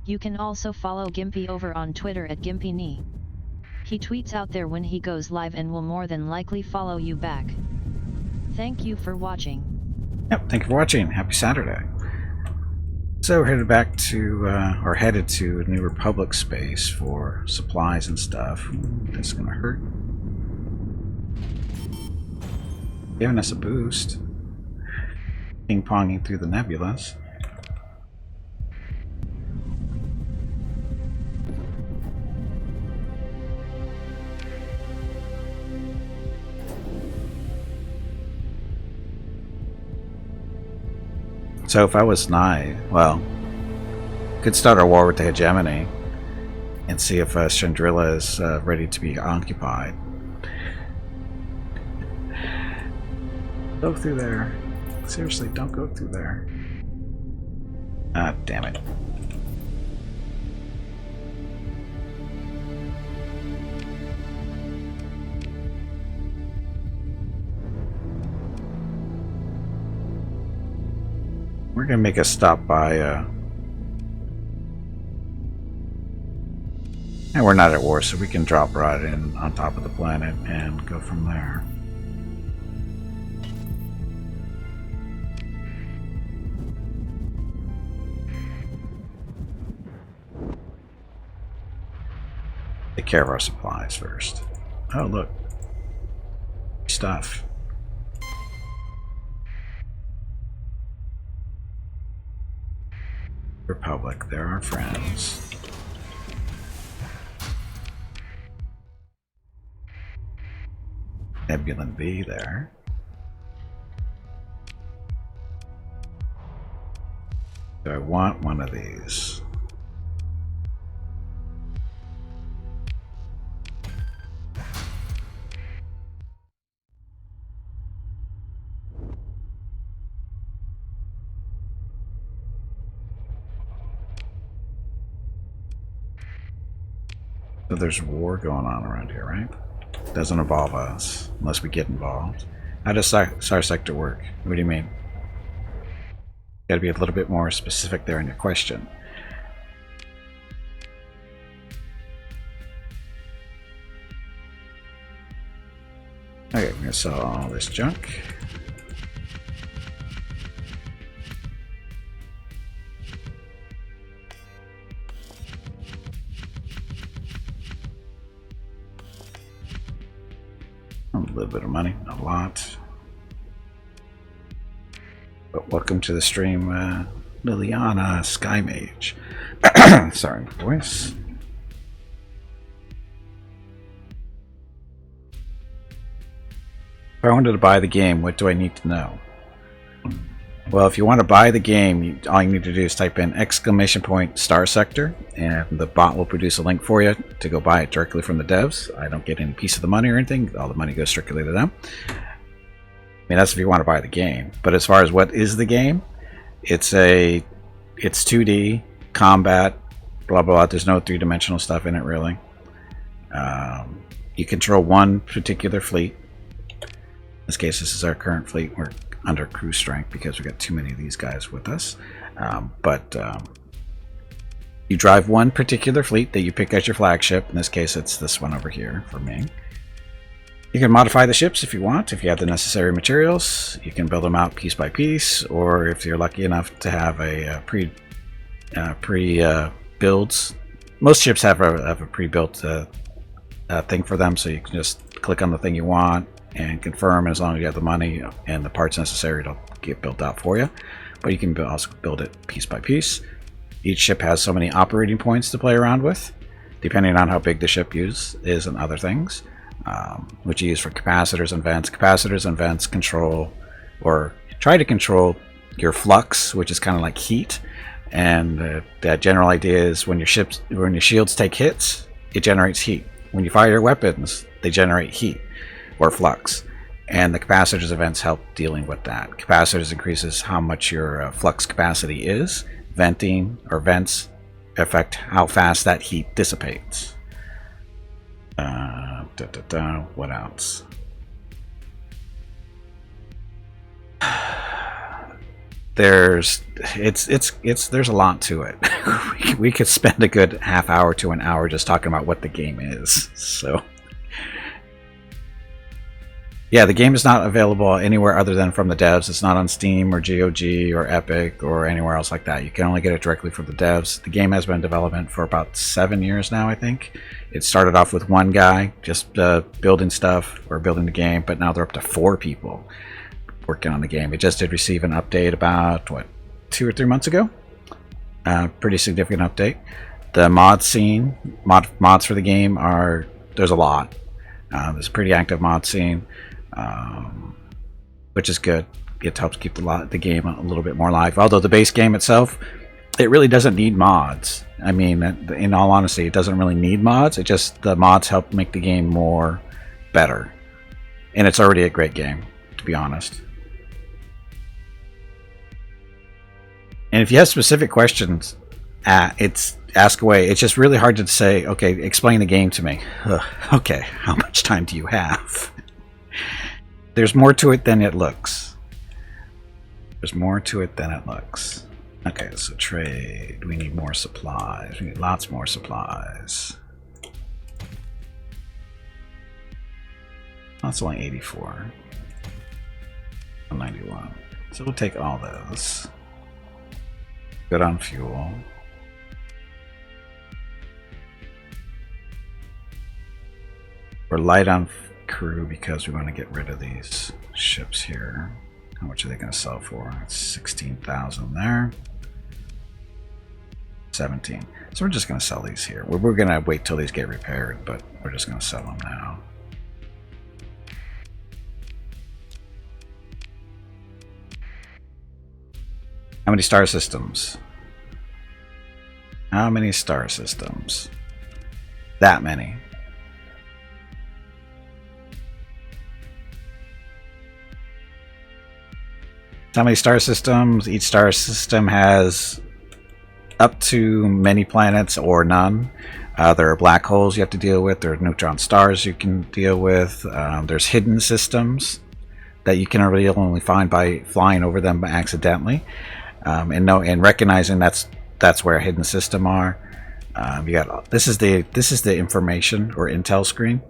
You can also follow Gimpy over on Twitter at GimpyKnee. He tweets out there when he goes live and will more than likely follow you back. Thank you for watching. Yep, thank you for watching. Happy Saturday. So we're headed back to, or headed to New Republic space for supplies and stuff. This is gonna hurt. Giving us a boost. Ping-ponging through the nebulas. So if I was Nye, well, could start a war with the Hegemony and see if Chandrila is ready to be occupied. Go through there. Seriously, don't go through there. Ah, damn it. We're gonna make a stop by and we're not at war, so we can drop right in on top of the planet and go from there. Take care of our supplies first. Oh look, stuff. Republic, they're our friends. Nebulon B there. Do I want one of these? So there's war going on around here, right? Doesn't involve us, unless we get involved. How does Starsector work? What do you mean? Got to be a little bit more specific there in your question. Okay, we're gonna sell all this junk. A little bit of money, not a lot. But welcome to the stream, Liliana Sky Mage. Sorry, my voice. If I wanted to buy the game, what do I need to know? Well, if you want to buy the game, all you need to do is type in !Starsector, and the bot will produce a link for you to go buy it directly from the devs. I don't get any piece of the money or anything. All the money goes strictly to them. I mean, that's if you want to buy the game. But as far as what is the game, it's 2D, combat, blah, blah. There's no three-dimensional stuff in it, really. You control one particular fleet. In this case, this is our current fleet. We're under crew strength because we got too many of these guys with us. You drive one particular fleet that you pick as your flagship. In this case, it's this one over here for me. You can modify the ships if you want, if you have the necessary materials. You can build them out piece by piece, or if you're lucky enough to have a pre-builds. Most ships have a pre-built thing for them, so you can just click on the thing you want and confirm, as long as you have the money and the parts necessary, it'll get built out for you. But you can also build it piece by piece. Each ship has so many operating points to play around with, depending on how big the ship is and other things, which you use for capacitors and vents. Capacitors and vents control, or try to control, your flux, which is kind of like heat. And the general idea is when your shields take hits, it generates heat. When you fire your weapons, they generate heat or flux, and the capacitors events help dealing with that. Capacitors increases how much your flux capacity is. Venting or vents affect how fast that heat dissipates. What else? There's a lot to it. we could spend a good half hour to an hour just talking about what the game is. So yeah, the game is not available anywhere other than from the devs. It's not on Steam or GOG or Epic or anywhere else like that. You can only get it directly from the devs. The game has been in development for about 7 years now, I think. It started off with one guy just building stuff or building the game, but now they're up to 4 people working on the game. It just did receive an update about, 2 or 3 months ago? Pretty significant update. The mod scene, mods for the game there's a lot. There's a pretty active mod scene. Which is good. It helps keep the game a little bit more live. Although the base game itself, it really doesn't need mods. I mean, in all honesty, it doesn't really need mods. It just, the mods help make the game more better. And it's already a great game, to be honest. And if you have specific questions, it's ask away. It's just really hard to say, okay, explain the game to me. Okay, how much time do you have? There's more to it than it looks. There's more to it than it looks. Okay, so trade. We need more supplies. We need lots more supplies. That's only 84. 91. So we'll take all those. Good on fuel. We're light on crew because we want to get rid of these ships here. How much are they going to sell for? It's 16,000 there. 17. So we're just going to sell these here. We're going to wait till these get repaired, but we're just going to sell them now. How many star systems? How many star systems? That many. How many star systems? Each star system has up to many planets or none. There are black holes you have to deal with. There are neutron stars you can deal with. There's hidden systems that you can really only find by flying over them accidentally, and recognizing that's where a hidden system are. You got this is the information or intel screen,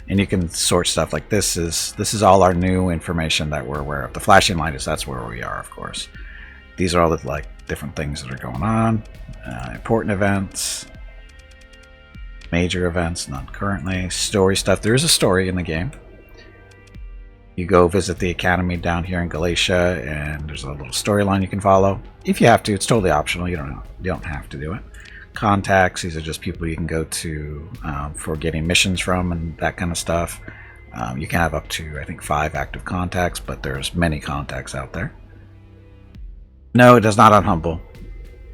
and you can sort stuff like this is all our new information that we're aware of. The flashing light that's where we are, of course. These are all the like different things that are going on. Important events, major events, none currently. Story stuff. There is a story in the game. You go visit the academy down here in Galatia, and there's a little storyline you can follow. If you have to, it's totally optional. You don't have to do it. Contacts. These are just people you can go to for getting missions from and that kind of stuff. You can have up to, I think, 5 active contacts, but there's many contacts out there. No, it does not on Humble.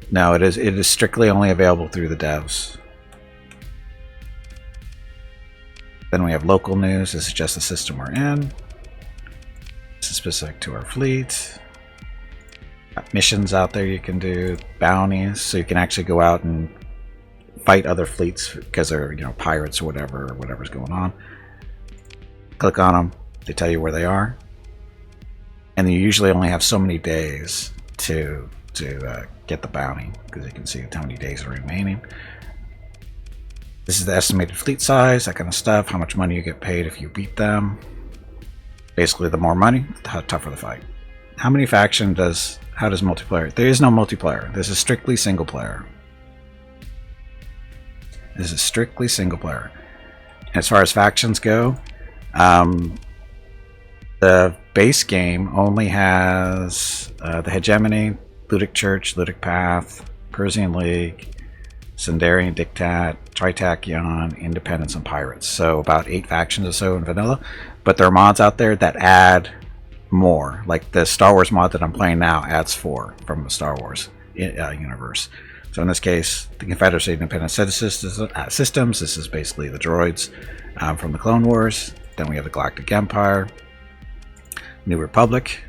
No, it is strictly only available through the devs. Then we have local news. This is just the system we're in. This is specific to our fleet. Got missions out there you can do, bounties, so you can actually go out and fight other fleets because they're pirates or whatever's going on. Click on them. They tell you where they are, and you usually only have so many days to get the bounty, because you can see how many days are remaining. This is the estimated fleet size, that kind of stuff, how much money you get paid if you beat them. Basically, the more money, the tougher the fight. How many faction how does multiplayer? There is no multiplayer. This is strictly single player. This is strictly single player. As far as factions go, the base game only has the Hegemony, Ludic Church, Ludic Path, Persian League, Sundarian Diktat, Tritachyon, Independence, and Pirates. So about 8 factions or so in vanilla. But there are mods out there that add more. Like the Star Wars mod that I'm playing now adds 4 from the Star Wars universe. So in this case, the Confederacy Independent Systems. This is basically the droids from the Clone Wars. Then we have the Galactic Empire, New Republic,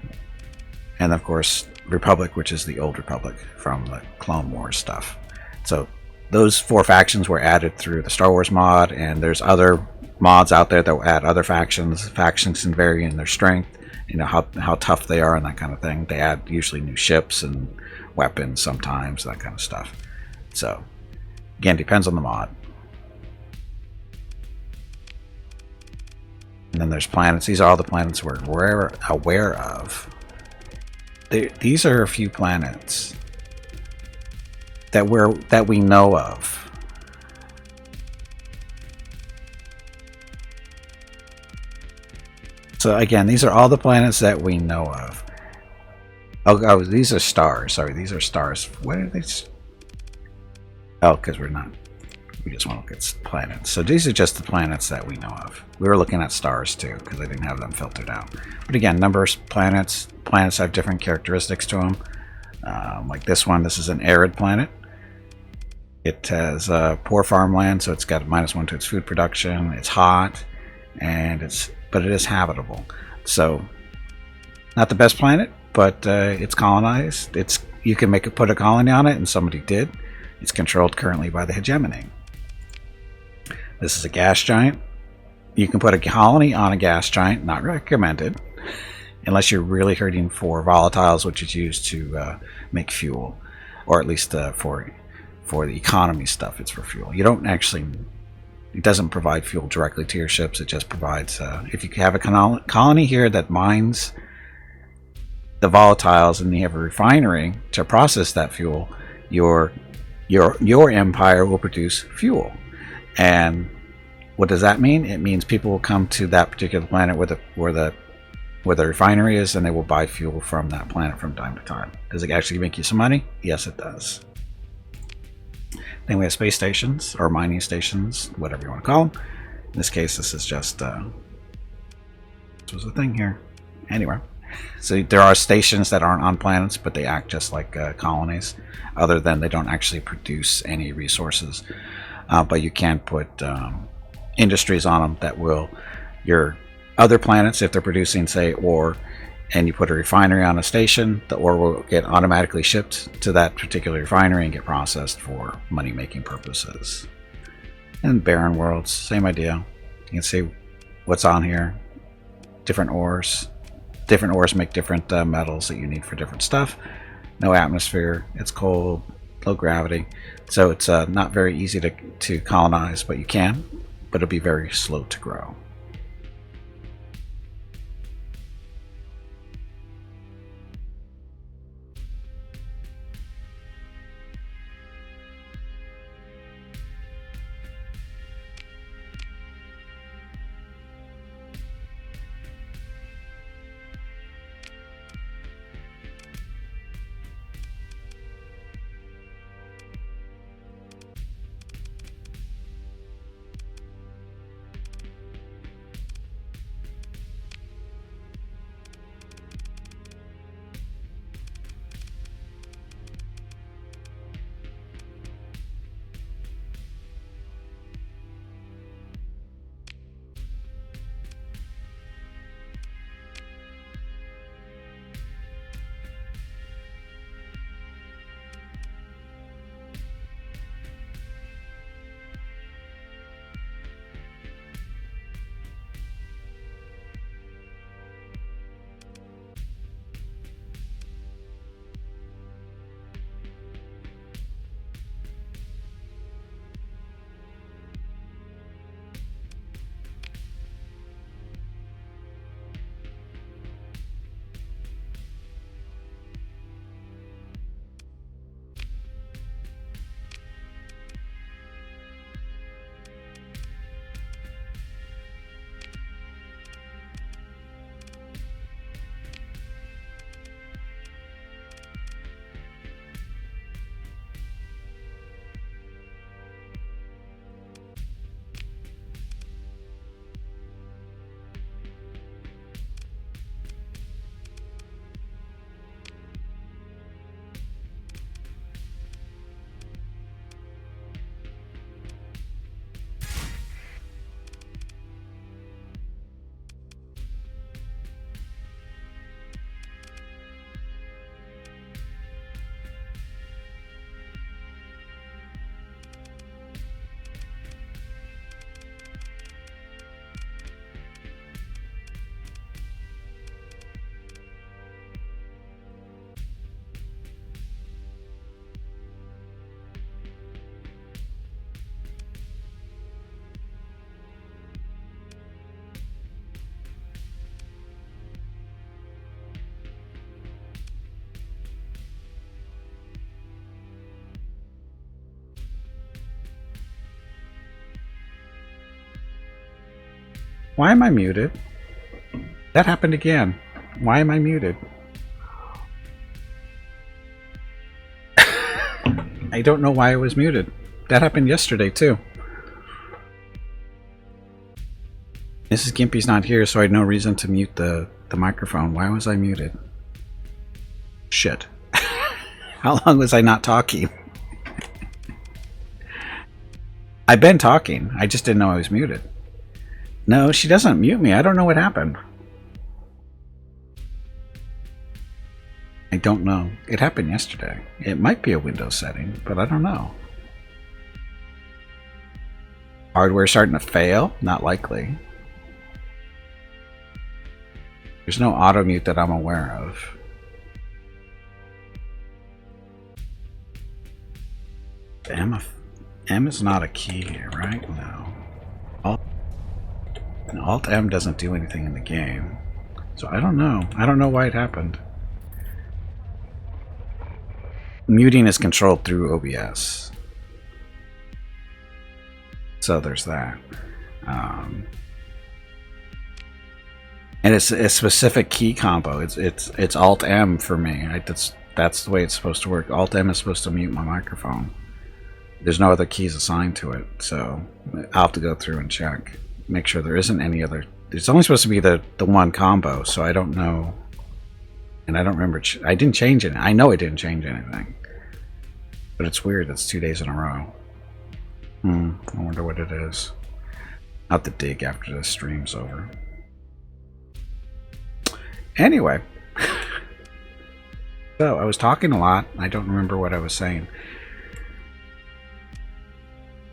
and of course Republic, which is the Old Republic from the Clone Wars stuff. So those 4 factions were added through the Star Wars mod, and there's other mods out there that will add other factions. Factions can vary in their strength, how tough they are and that kind of thing. They add usually new ships and weapons sometimes, that kind of stuff. So again, depends on the mod. And then there's planets. These are all the planets we're aware of. These are a few planets that we know of. So again, these are all the planets that we know of. Oh, these are stars. Sorry, these are stars. What are they? Oh, because we just want to look at planets. So these are just the planets that we know of. We were looking at stars too, because I didn't have them filtered out. But again, numbers, planets have different characteristics to them. Like this one, this is an arid planet. It has poor farmland, so it's got a -1 to its food production. It's hot, but it is habitable. So not the best planet, but it's colonized. You can put a colony on it, and somebody did. It's controlled currently by the Hegemony. This is a gas giant. You can put a colony on a gas giant, not recommended, unless you're really hurting for volatiles, which is used to make fuel, or at least for the economy stuff. It's for fuel. You don't actually. It doesn't provide fuel directly to your ships. It just provides. If you have a colony here that mines the volatiles, and you have a refinery to process that fuel, your empire will produce fuel. And what does that mean? It means people will come to that particular planet where the refinery is, and they will buy fuel from that planet from time to time. Does it actually make you some money? Yes, it does. Then we have space stations, or mining stations, whatever you want to call them. In this case, this is just, this was a thing here. Anyway, so there are stations that aren't on planets, but they act just like colonies, other than they don't actually produce any resources. But you can put industries on them that will, your other planets, if they're producing, say, ore, and you put a refinery on a station, the ore will get automatically shipped to that particular refinery and get processed for money-making purposes. And barren worlds, same idea. You can see what's on here. Different ores. Different ores make different metals that you need for different stuff. No atmosphere. It's cold. Low gravity. So it's not very easy to colonize, but you can. But it'll be very slow to grow. Why am I muted? That happened again. Why am I muted? I don't know why I was muted. That happened yesterday too. Mrs. Gimpy's not here, so I had no reason to mute the microphone. Why was I muted? Shit. How long was I not talking? I've been talking. I just didn't know I was muted. No, she doesn't mute me. I don't know what happened. I don't know. It happened yesterday. It might be a Windows setting, but I don't know. Hardware starting to fail? Not likely. There's no auto mute that I'm aware of. M is not a key here, right? No. Alt M doesn't do anything in the game. So I don't know. I don't know why it happened. Muting is controlled through OBS. So there's that. And it's a specific key combo. It's Alt M for me. That's the way it's supposed to work. Alt M is supposed to mute my microphone. There's no other keys assigned to it, so I'll have to go through and check. Make sure there isn't any other. It's only supposed to be the one combo, so I don't know. And I don't remember. I didn't change it. I know I didn't change anything. But it's weird. It's 2 days in a row. I wonder what it is. I'll have to dig after the stream's over. Anyway. So, I was talking a lot. I don't remember what I was saying.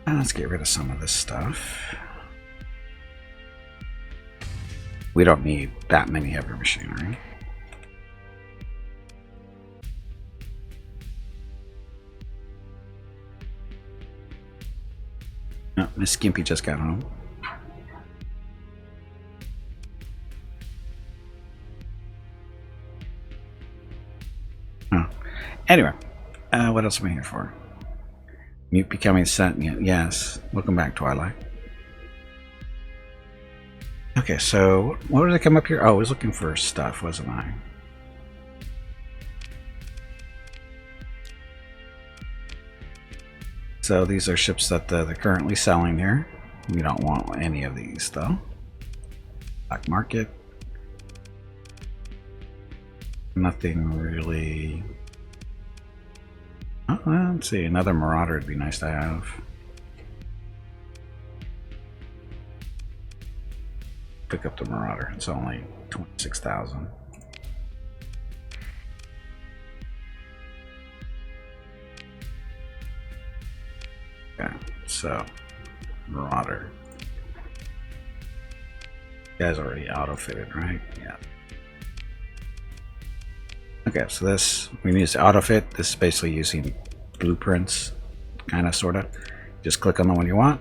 Let's get rid of some of this stuff. We don't need that many heavy machinery. Oh, Miss Skimpy just got home. Oh. Anyway, what else am I here for? Mute becoming sentient. Yes. Welcome back, Twilight. Okay, so what did I come up here? Oh, I was looking for stuff, wasn't I? So these are ships that they're currently selling here. We don't want any of these, though. Black market. Nothing really. Oh, well, let's see. Another Marauder would be nice to have. Pick up the Marauder. It's only 26,000. Okay, so Marauder. You guys already auto-fitted, right? Yeah. Okay, so this, we use auto-fit. This is basically using blueprints, kind of, sort of. Just click on the one you want.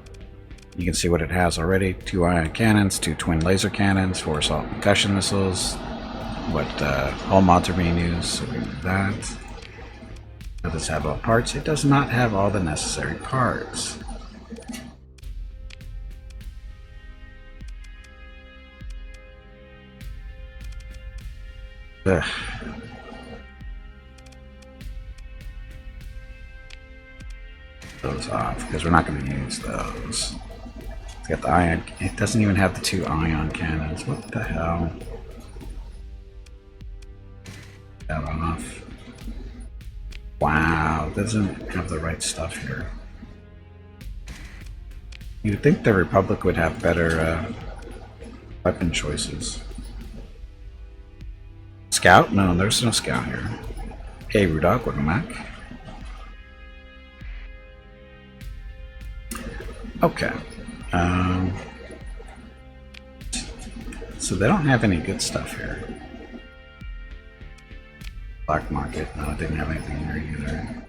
You can see what it has already. 2 ion cannons, 2 twin laser cannons, 4 assault concussion missiles. What all mods are being used, so we do that. Does this have all parts? It does not have all the necessary parts. Ugh. Those off because we're not going to use those. It's got the ion. It doesn't even have the 2 ion cannons. What the hell? That off. Wow, doesn't have the right stuff here. You'd think the Republic would have better weapon choices. Scout? No, there's no scout here. Okay, Rudok, welcome back. Okay. So they don't have any good stuff here. Black market. No, it didn't have anything here either.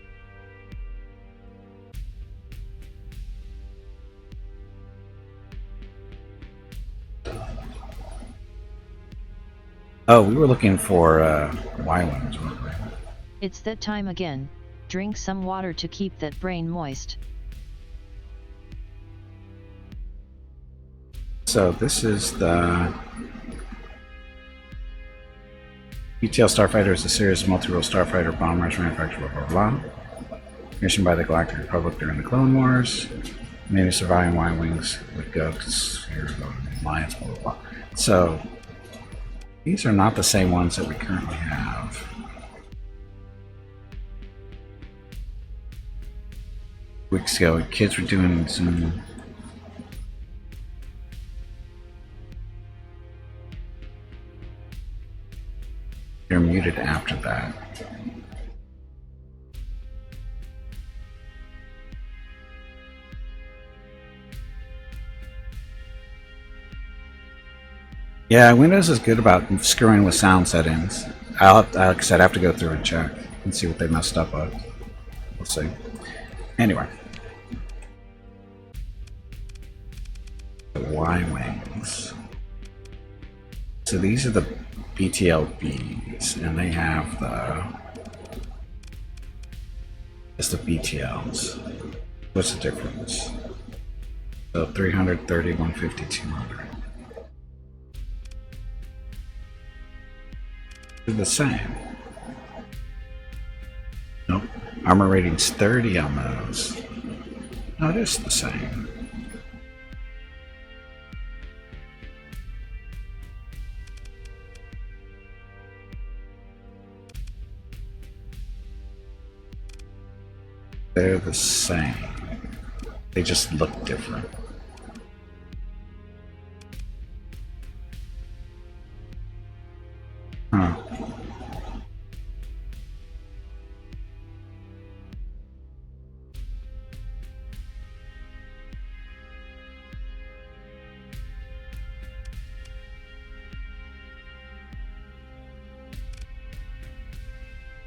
Oh, we were looking for Y-Wings, weren't we? It's that time again. Drink some water to keep that brain moist. So this is the BTL Starfighter is a series of multi-role Starfighter bombers manufactured blah blah blah. Commissioned by the Galactic Republic during the Clone Wars. Many surviving Y-Wings would go to Alliance, blah blah blah. So these are not the same ones that we currently have. Weeks ago, kids were doing some. They're muted after that. Yeah, Windows is good about screwing with sound settings. Like I said, I have to go through and check and see what they messed up with. We'll see. Anyway. The Y-Wings. So these are the BTLBs, and they have just the BTLs. What's the difference? So 330, 150, 200. They're the same. Nope. Armor rating's 30 on those. Oh, it is the same. They're the same. They just look different. Huh.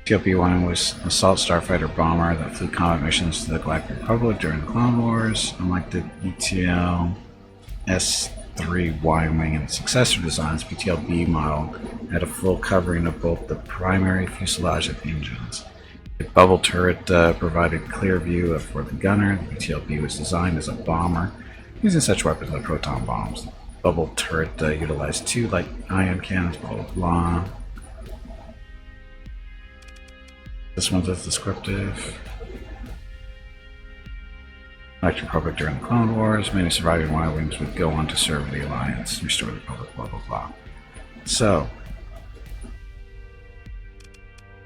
TLP-1 was an assault starfighter bomber that flew combat missions to the Galactic Republic during the Clone Wars. Unlike the BTL S3 Y-wing and successor designs, BTL-B model had a full covering of both the primary fuselage and engines. The bubble turret provided clear view for the gunner. The BTL-B was designed as a bomber, using such weapons like proton bombs. The bubble turret utilized 2 light ion cannons, blah blah blah. This one's as descriptive. Galactic Republic during the Clone Wars. Many surviving Y-wings would go on to serve the Alliance, restore the Republic, blah blah blah. So,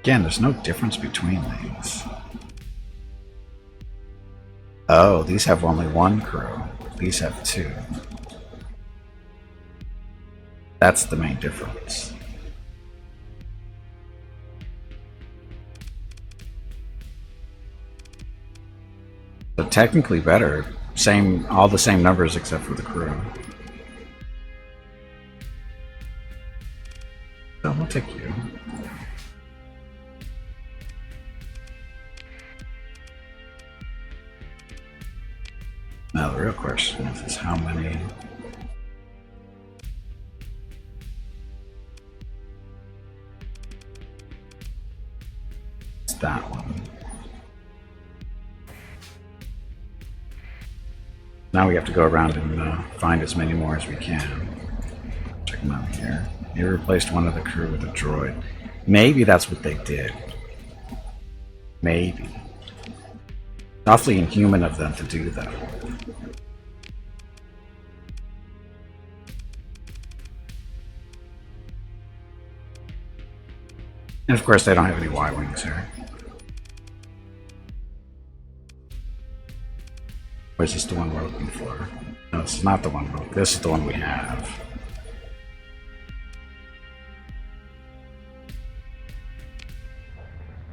again, there's no difference between these. Oh, these have only 1 crew. These have 2. That's the main difference. So technically better. All the same numbers except for the crew. So we'll take you. Now the real question is how many. It's that one. Now we have to go around and find as many more as we can. Check them out here. They replaced one of the crew with a droid. Maybe that's what they did. Maybe. It's awfully inhuman of them to do that. And of course they don't have any Y-wings here. Or is this the one we're looking for? No, this is not the one. This is the one we have.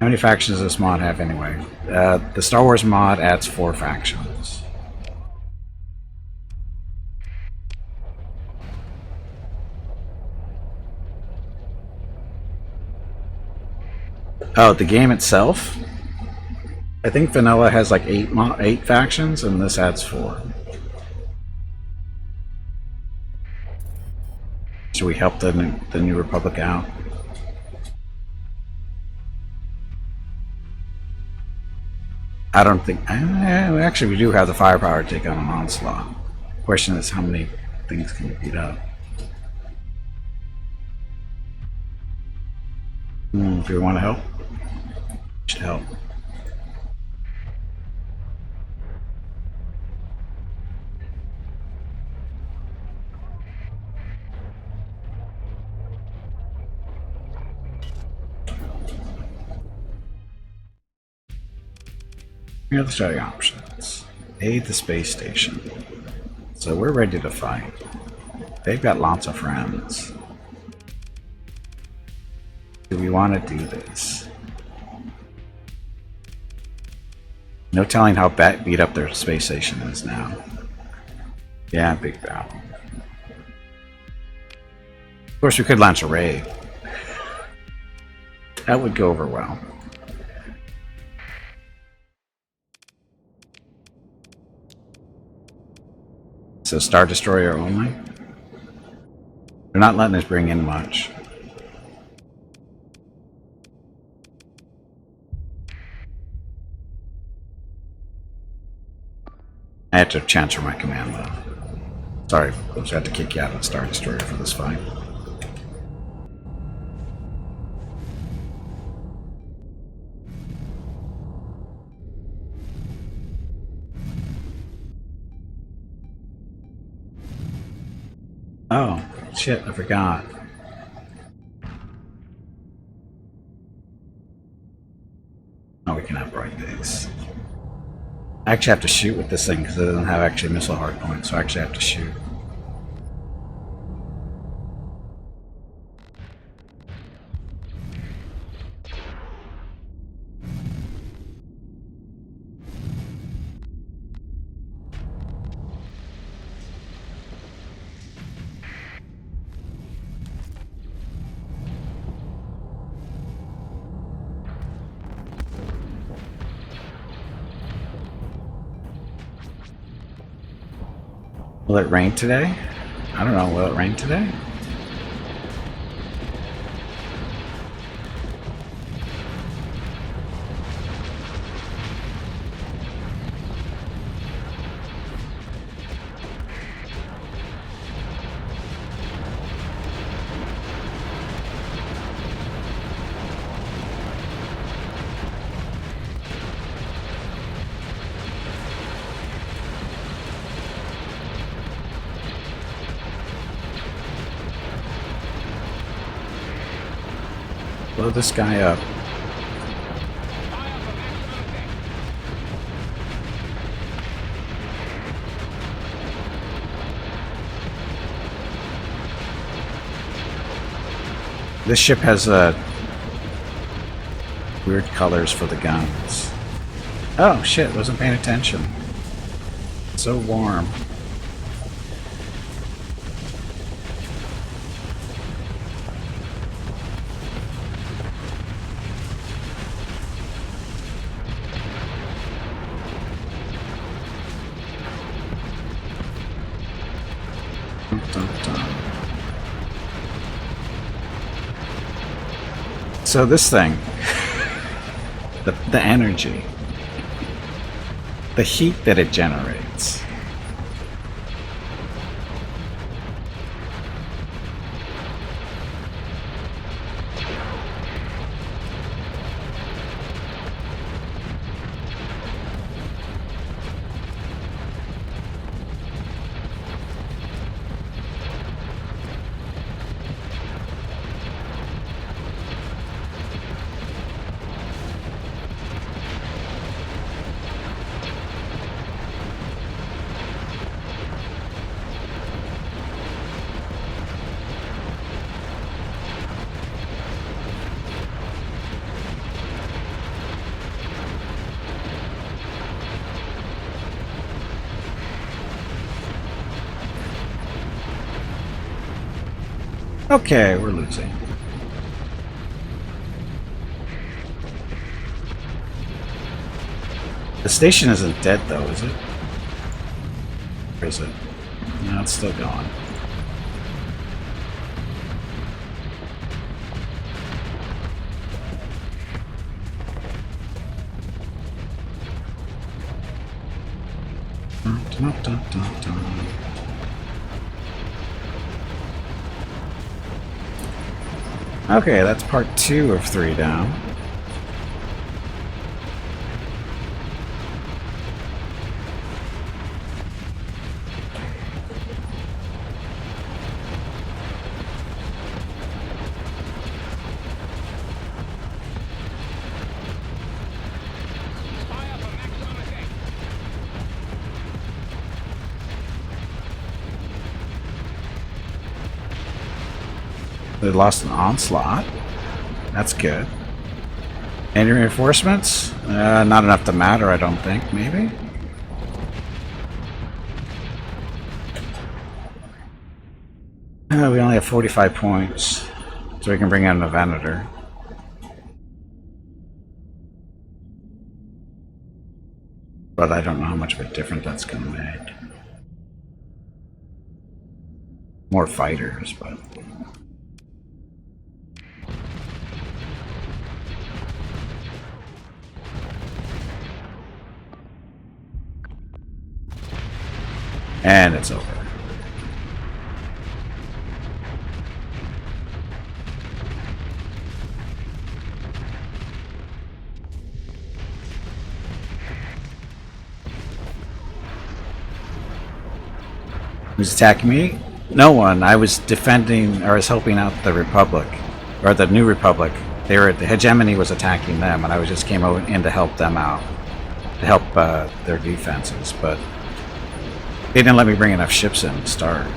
How many factions does this mod have anyway? The Star Wars mod adds 4 factions. Oh, the game itself? I think vanilla has like 8 factions, and this adds 4. Should we help the New Republic out? I don't think. Actually, we do have the firepower to take on an onslaught. Question is, how many things can we beat up? Do we want to help? We should help. Here are the starting options. Aid the space station. So we're ready to fight. They've got lots of friends. Do we want to do this? No telling how beat up their space station is now. Yeah, big battle. Of course, we could launch a raid. That would go over well. So Star Destroyer only? They're not letting us bring in much. I had to transfer my command though. Sorry, folks, I had to kick you out of the Star Destroyer for this fight. Oh, shit, I forgot. Oh, we can upgrade these. I actually have to shoot with this thing because it doesn't have actually missile hardpoints, so I actually have to shoot. Will it rain today? I don't know. Will it rain today? Blow this guy up. This ship has weird colors for the guns. Oh shit, wasn't paying attention. It's so warm. So this thing, the energy, the heat that it generates. Okay, we're losing. The station isn't dead though, is it? Or is it? No, it's still going. Dun, dun, dun, dun. Okay, that's part 2 of 3 down. They lost an onslaught. That's good. Any reinforcements? Not enough to matter, I don't think. Maybe? We only have 45 points. So we can bring in a Venator. But I don't know how much of a difference that's going to make. More fighters, but... And it's over. Who's attacking me? No one. I was defending, or I was helping out the Republic, or the New Republic. They were, the hegemony was attacking them, and I was just came in to help them out, to help their defenses. But they didn't let me bring enough ships in to start.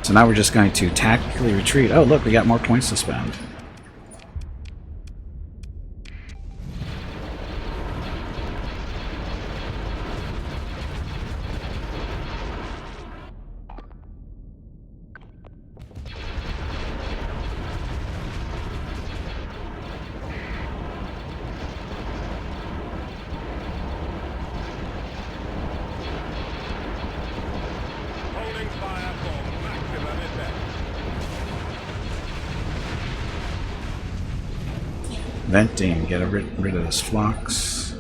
So now we're just going to tactically retreat. Oh, look, we got more points to spend. Venting, get rid of this flux.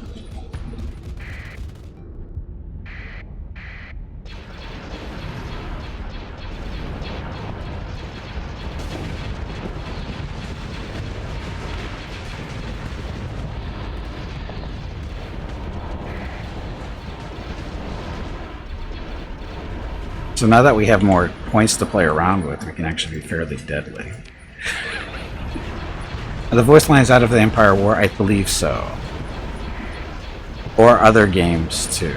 So now that we have more points to play around with, we can actually be fairly deadly. Are the voice lines out of the Empire War? I believe so. Or other games too.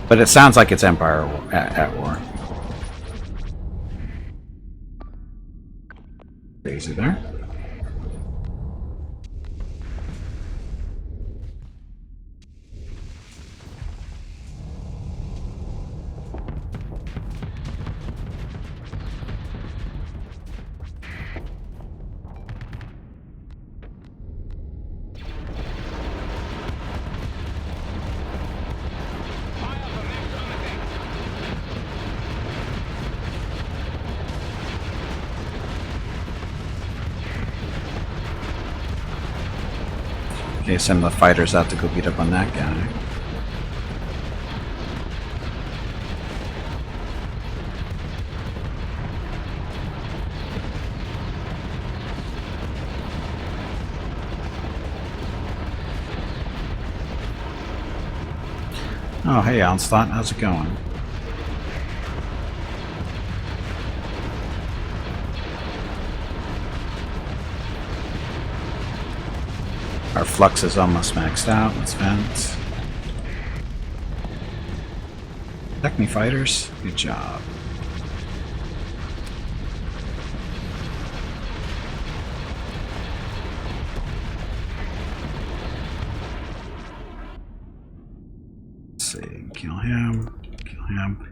But it sounds like it's Empire at war. Crazy there. Okay, send the fighters out to go beat up on that guy. Oh, hey Onslaught, how's it going? Our flux is almost maxed out. Let's vent. Attack me, fighters. Good job. Let's see. Kill him. Kill him.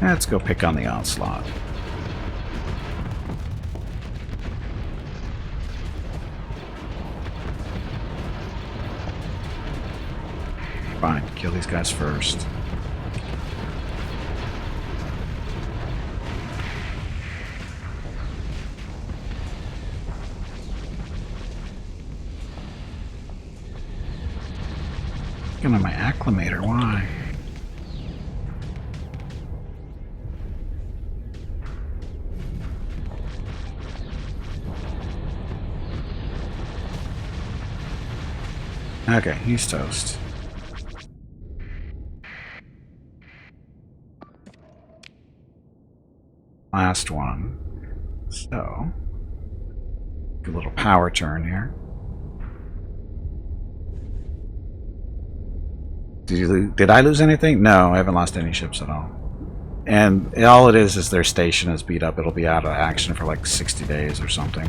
Let's go pick on the Onslaught. Fine, kill these guys first. Looking at my acclimator, why? Okay, he's toast. Last one. So, a little power turn here. Did I lose anything? No, I haven't lost any ships at all. And all it is their station is beat up. It'll be out of action for like 60 days or something.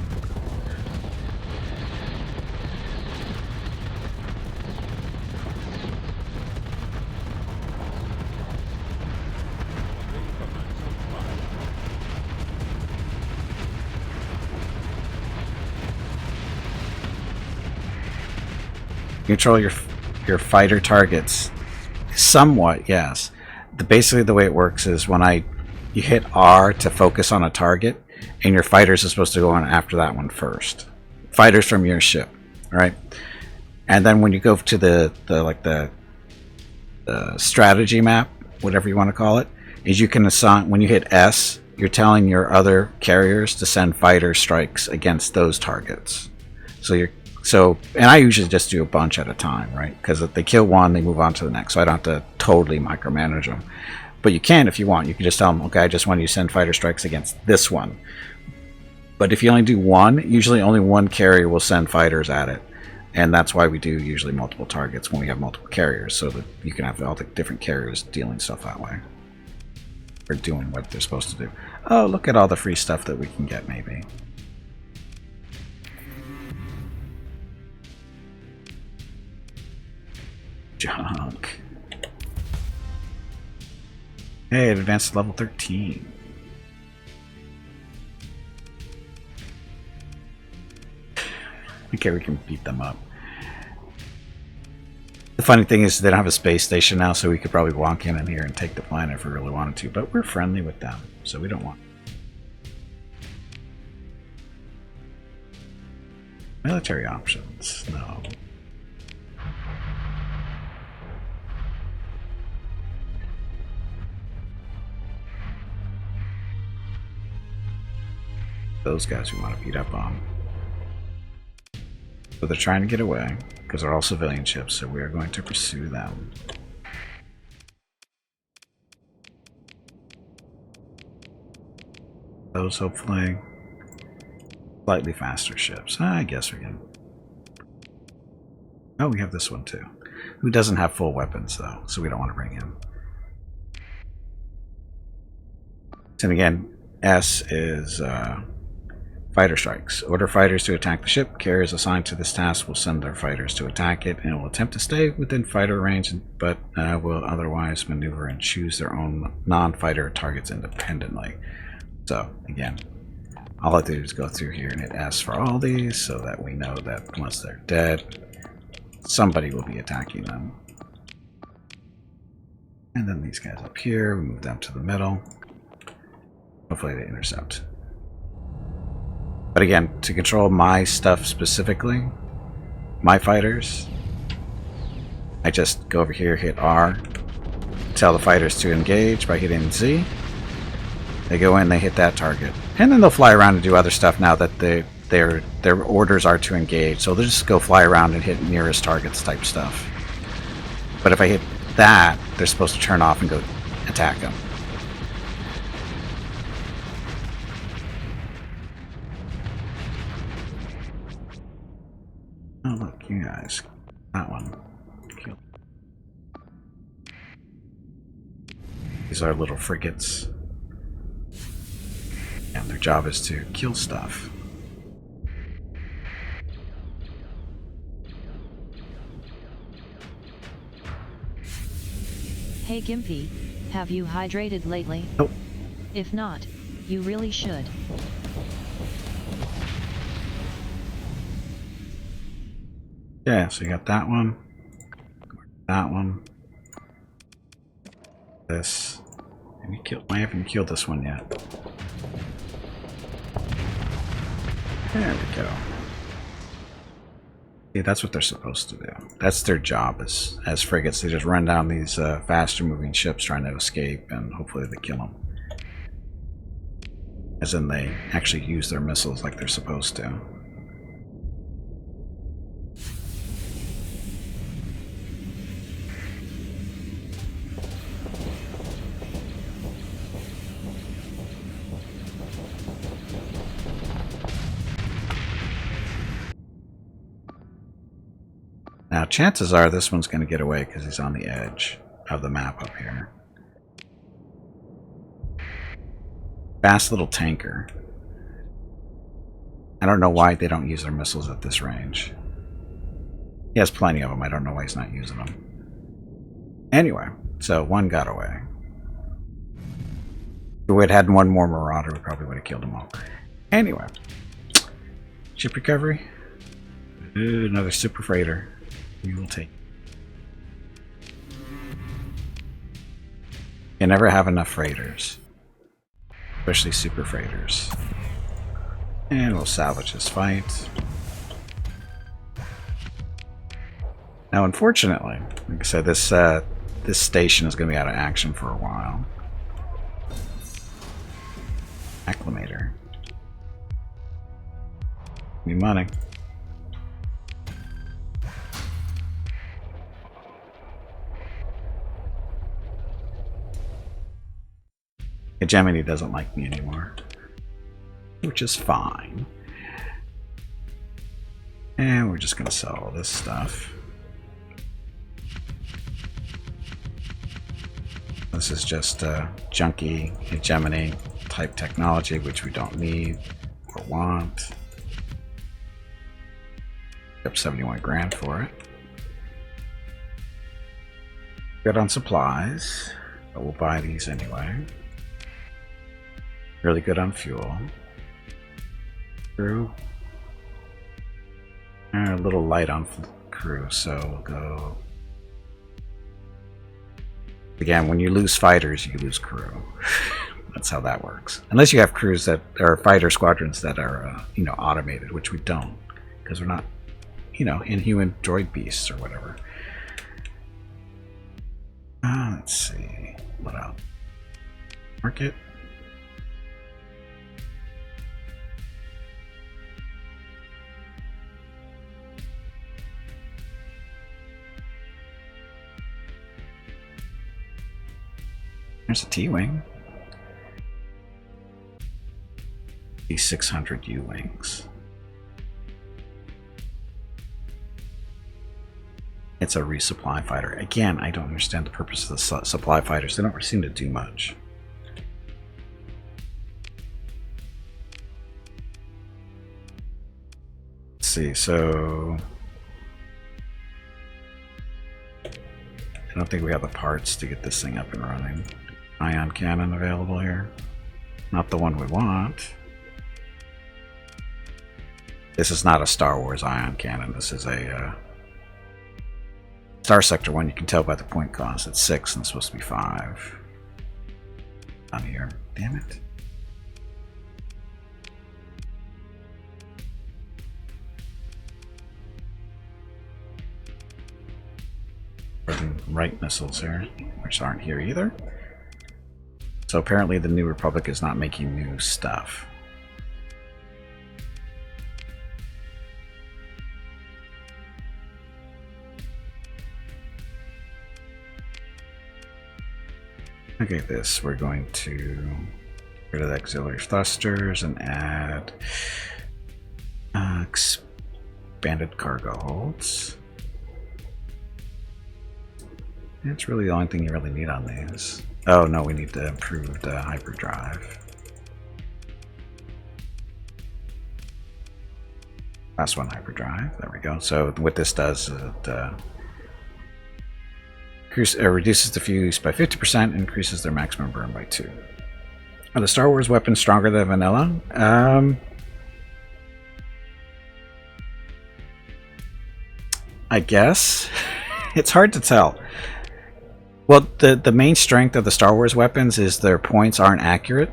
Control your fighter targets. Somewhat, yes. Basically the way it works is when you hit R to focus on a target, and your fighters are supposed to go on after that one first. Fighters from your ship, right? And then when you go to the strategy map, whatever you want to call it, is you can assign, when you hit S, you're telling your other carriers to send fighter strikes against those targets. And I usually just do a bunch at a time, right? Because if they kill one, they move on to the next, so I don't have to totally micromanage them. But you can, if you want, you can just tell them, okay, I just want you to send fighter strikes against this one. But if you only do one, usually only one carrier will send fighters at it. And that's why we do usually multiple targets when we have multiple carriers, so that you can have all the different carriers dealing stuff that way. Or doing what they're supposed to do. Oh, look at all the free stuff that we can get, maybe. Junk. Hey, it advanced to level 13. Okay, we can beat them up. The funny thing is they don't have a space station now, so we could probably walk in here and take the planet if we really wanted to, but we're friendly with them, so we don't want. Military options, no. Those guys we want to beat up on. So they're trying to get away, because they're all civilian ships, so we are going to pursue them. Those, hopefully, slightly faster ships. I guess we can. Oh, we have this one too. Who doesn't have full weapons, though, so we don't want to bring him. And again, S is fighter strikes. Order fighters to attack the ship. Carriers assigned to this task will send their fighters to attack it, and it will attempt to stay within fighter range, but will otherwise maneuver and choose their own non-fighter targets independently. So, again, all I do is go through here and hit S for all these, so that we know that once they're dead, somebody will be attacking them. And then these guys up here, we move them to the middle. Hopefully they intercept. But again, to control my stuff specifically, my fighters, I just go over here, hit R, tell the fighters to engage by hitting Z. They go in, they hit that target. And then they'll fly around and do other stuff now that their orders are to engage. So they'll just go fly around and hit nearest targets type stuff. But if I hit that, they're supposed to turn off and go attack them. Oh look, you guys. That one. Kill. These are little frigates. And their job is to kill stuff. Hey Gimpy, have you hydrated lately? Nope. If not, you really should. Yeah, so you got that one, this, and you killed. I haven't killed this one yet. There we go. See, that's what they're supposed to do. That's their job as frigates. They just run down these faster moving ships trying to escape, and hopefully they kill them. As in, they actually use their missiles like they're supposed to. Now, chances are this one's going to get away because he's on the edge of the map up here. Fast little tanker. I don't know why they don't use their missiles at this range. He has plenty of them. I don't know why he's not using them. Anyway, so one got away. If we had had one more Marauder, we probably would have killed them all. Anyway, ship recovery. Ooh, another super freighter. We will take. You never have enough freighters, especially super freighters. And we'll salvage this fight. Now, unfortunately, like I said, this station is going to be out of action for a while. Acclimator. Need money. Hegemony doesn't like me anymore, which is fine. And we're just going to sell all this stuff. This is just junky hegemony type technology, which we don't need or want. Up 71 grand for it. Good on supplies, but we'll buy these anyway. Really good on fuel. Crew. A little light on crew, so we'll go. Again, when you lose fighters, you lose crew. That's how that works. Unless you have crews that are fighter squadrons that are, automated, which we don't, because we're not, inhuman droid beasts or whatever. Let's see. What else? Market. There's a T-Wing. These 600 U-Wings. It's a resupply fighter. Again, I don't understand the purpose of the supply fighters. They don't seem to do much. Let's see, so... I don't think we have the parts to get this thing up and running. Ion cannon available here. Not the one we want. This is not a Star Wars ion cannon. This is a Starsector one. You can tell by the point cost. It's 6 and it's supposed to be 5. On here. Damn it. Right missiles here, which aren't here either. So apparently the New Republic is not making new stuff. Look at this. We're going to get rid of the auxiliary thrusters and add expanded cargo holds. That's really the only thing you really need on these. Oh no, we need the improved hyperdrive. Last one, hyperdrive. There we go. So what this does is it reduces the fuse by 50%, increases their maximum burn by 2. Are the Star Wars weapons stronger than vanilla? I guess. It's hard to tell. Well, the main strength of the Star Wars weapons is their points aren't accurate.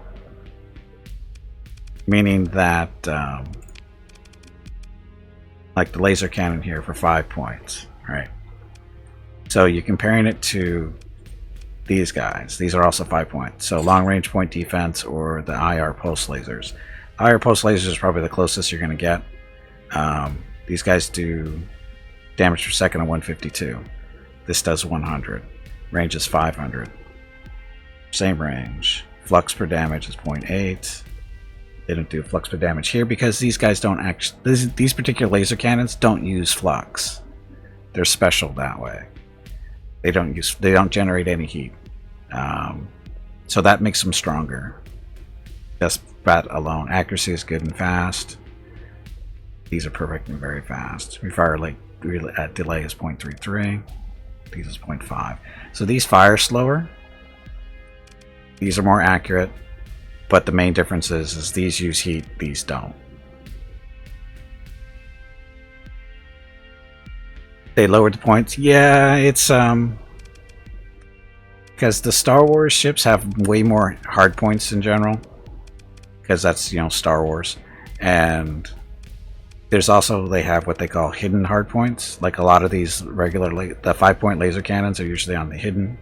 Meaning that, like the laser cannon here for 5 points, right? So you're comparing it to these guys. These are also 5 points. So long range point defense or the IR pulse lasers. IR pulse lasers is probably the closest you're going to get. These guys do damage per second of 152. This does 100. Range is 500. Same range. Flux per damage is 0.8. They don't do flux per damage here because these guys don't actually. These particular laser cannons don't use flux. They're special that way. They don't generate any heat. So that makes them stronger. Just that alone. Accuracy is good and fast. These are perfect and very fast. Refire rate delay is 0.33. These is 0.5. So these fire slower. These are more accurate. But the main difference is these use heat, these don't. They lowered the points. Yeah, it's because the Star Wars ships have way more hard points in general. Because that's, Star Wars. And there's also, they have what they call hidden hardpoints. Like a lot of these regular, the 5-point laser cannons are usually on the hidden.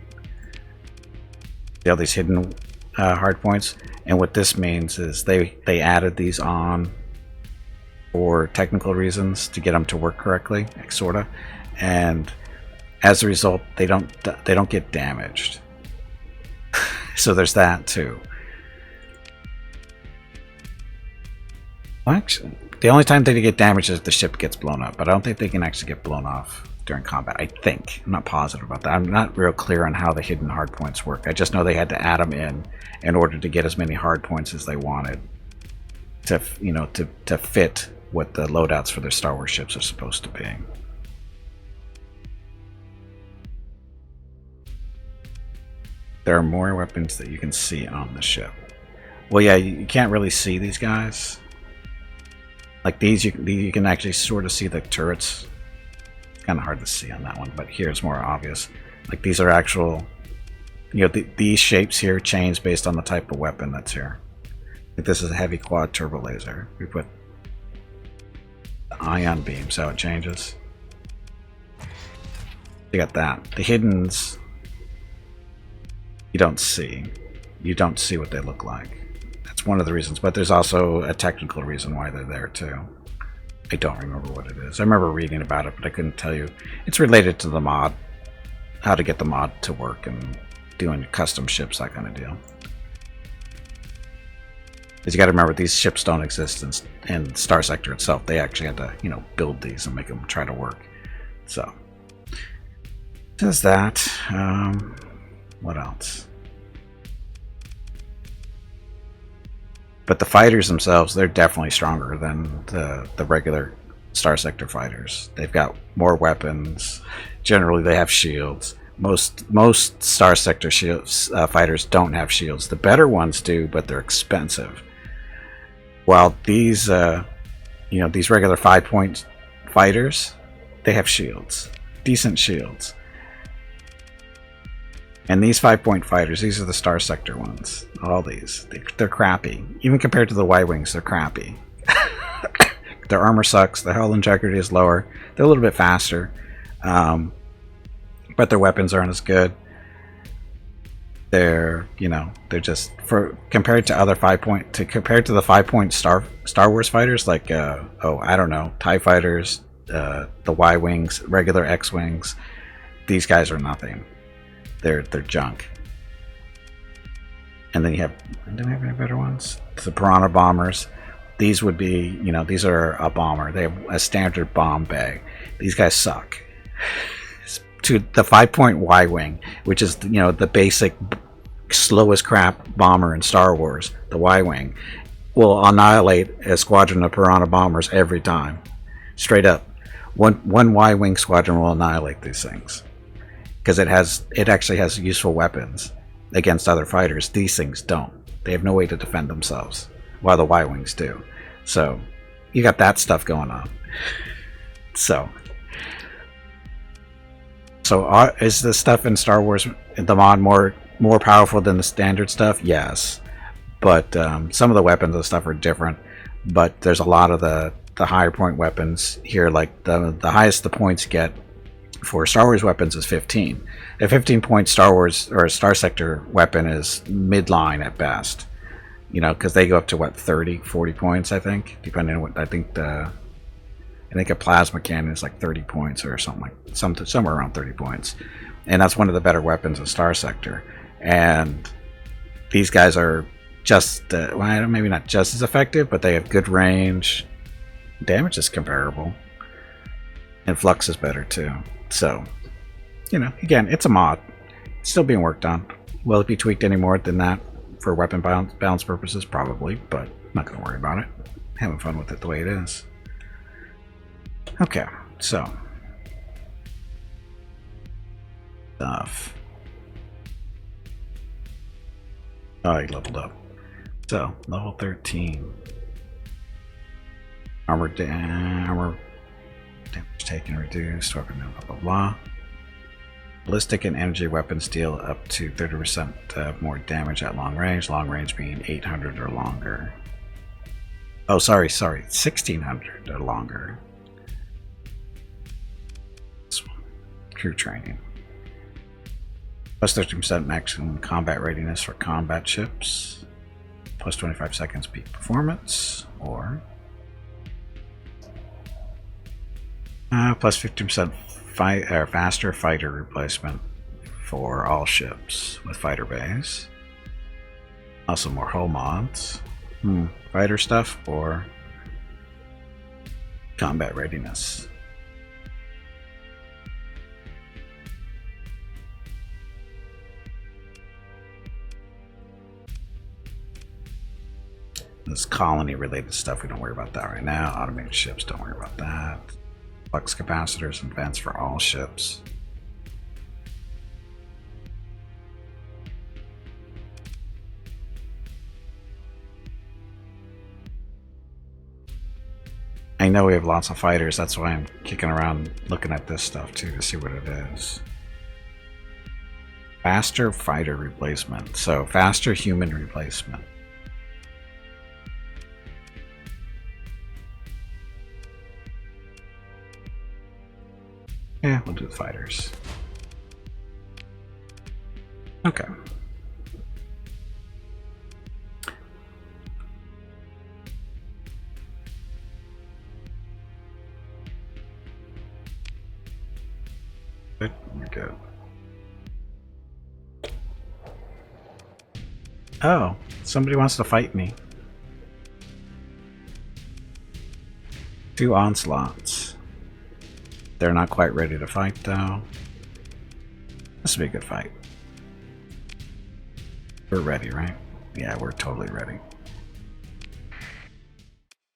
They have these hidden hardpoints. And what this means is they added these on for technical reasons to get them to work correctly, sorta. And as a result, they don't get damaged. So there's that too. Well, actually, the only time they get damaged is if the ship gets blown up, but I don't think they can actually get blown off during combat. I think. I'm not positive about that. I'm not real clear on how the hidden hardpoints work. I just know they had to add them in order to get as many hardpoints as they wanted to, you know, to fit what the loadouts for their Star Wars ships are supposed to be. There are more weapons that you can see on the ship. Well, yeah, you can't really see these guys. Like these, you can actually sort of see the turrets. It's kind of hard to see on that one, but here it's more obvious. Like these are actual, you know, these shapes here change based on the type of weapon that's here. Like this is a heavy quad turbo laser. We put the ion beam, so it changes. You got that. The hiddens, you don't see. You don't see what they look like. That's one of the reasons, but there's also a technical reason why they're there too. I don't remember what it is. I remember reading about it, but I couldn't tell you. It's related to the mod, how to get the mod to work and doing custom ships, that kind of deal. Because you got to remember, these ships don't exist in Starsector itself. They actually had to, you know, build these and make them try to work. So there's that. What else? But the fighters themselves, they're definitely stronger than the regular Starsector fighters. They've got more weapons. Generally, they have shields. Most Starsector shields, fighters don't have shields. The better ones do, but they're expensive. While these, you know, these regular 5-point fighters, they have shields, decent shields. And these 5-point fighters, these are the Starsector ones. All these, they're crappy. Even compared to the Y-Wings, they're crappy. Their armor sucks. Their hull integrity is lower. They're a little bit faster, but their weapons aren't as good. They're, you know, they're just, for compared to other 5-point, compared to the 5-point Star Wars fighters, like oh, I don't know, TIE fighters, the Y-Wings, regular X-Wings. These guys are nothing. They're junk. And then you have, do we have any better ones? The Piranha Bombers. These would be, you know, these are a bomber. They have a standard bomb bay. These guys suck. To the 5-point Y-Wing, which is, you know, the basic slowest crap bomber in Star Wars, the Y-Wing, will annihilate a squadron of Piranha Bombers every time. Straight up. One Y-Wing squadron will annihilate these things. Because it actually has useful weapons against other fighters. These things don't. They have no way to defend themselves, while the Y-Wings do. So you got that stuff going on. So is the stuff in Star Wars, the mod, more powerful than the standard stuff? Yes, but some of the weapons and stuff are different. But there's a lot of the higher point weapons here. Like the highest the points get for Star Wars weapons is 15. A 15-point Star Wars or Starsector weapon is midline at best. You know, because they go up to what, 30, 40 points, I think, depending on what I think a plasma cannon is like 30 points or something, like somewhere around 30 points, and that's one of the better weapons in Starsector. And these guys are just well, maybe not just as effective, but they have good range. Damage is comparable, and flux is better too. So, you know, again, it's a mod. It's still being worked on. Will it be tweaked any more than that for weapon balance purposes? Probably, but I'm not going to worry about it. Having fun with it the way it is. Okay, so stuff. Oh, he leveled up. So, level 13. Armor damage taken reduced, weapon blah blah blah. Ballistic and energy weapons deal up to 30% more damage at long range being 800 or longer. Oh, sorry, 1600 or longer. Crew training. Plus 13% maximum combat readiness for combat ships. Plus 25 seconds peak performance. Or plus 15% faster fighter replacement for all ships with fighter bays. Also more hull mods. Fighter stuff or combat readiness. This colony related stuff, we don't worry about that right now. Automated ships, don't worry about that. Flux capacitors and vents for all ships. I know we have lots of fighters, that's why I'm kicking around looking at this stuff too to see what it is. Faster fighter replacement. So faster human replacement. Yeah, we'll do the fighters. Okay. Good, we're good. Oh, somebody wants to fight me. 2 onslaughts. They're not quite ready to fight though. This will be a good fight. We're ready, right? Yeah, we're totally ready.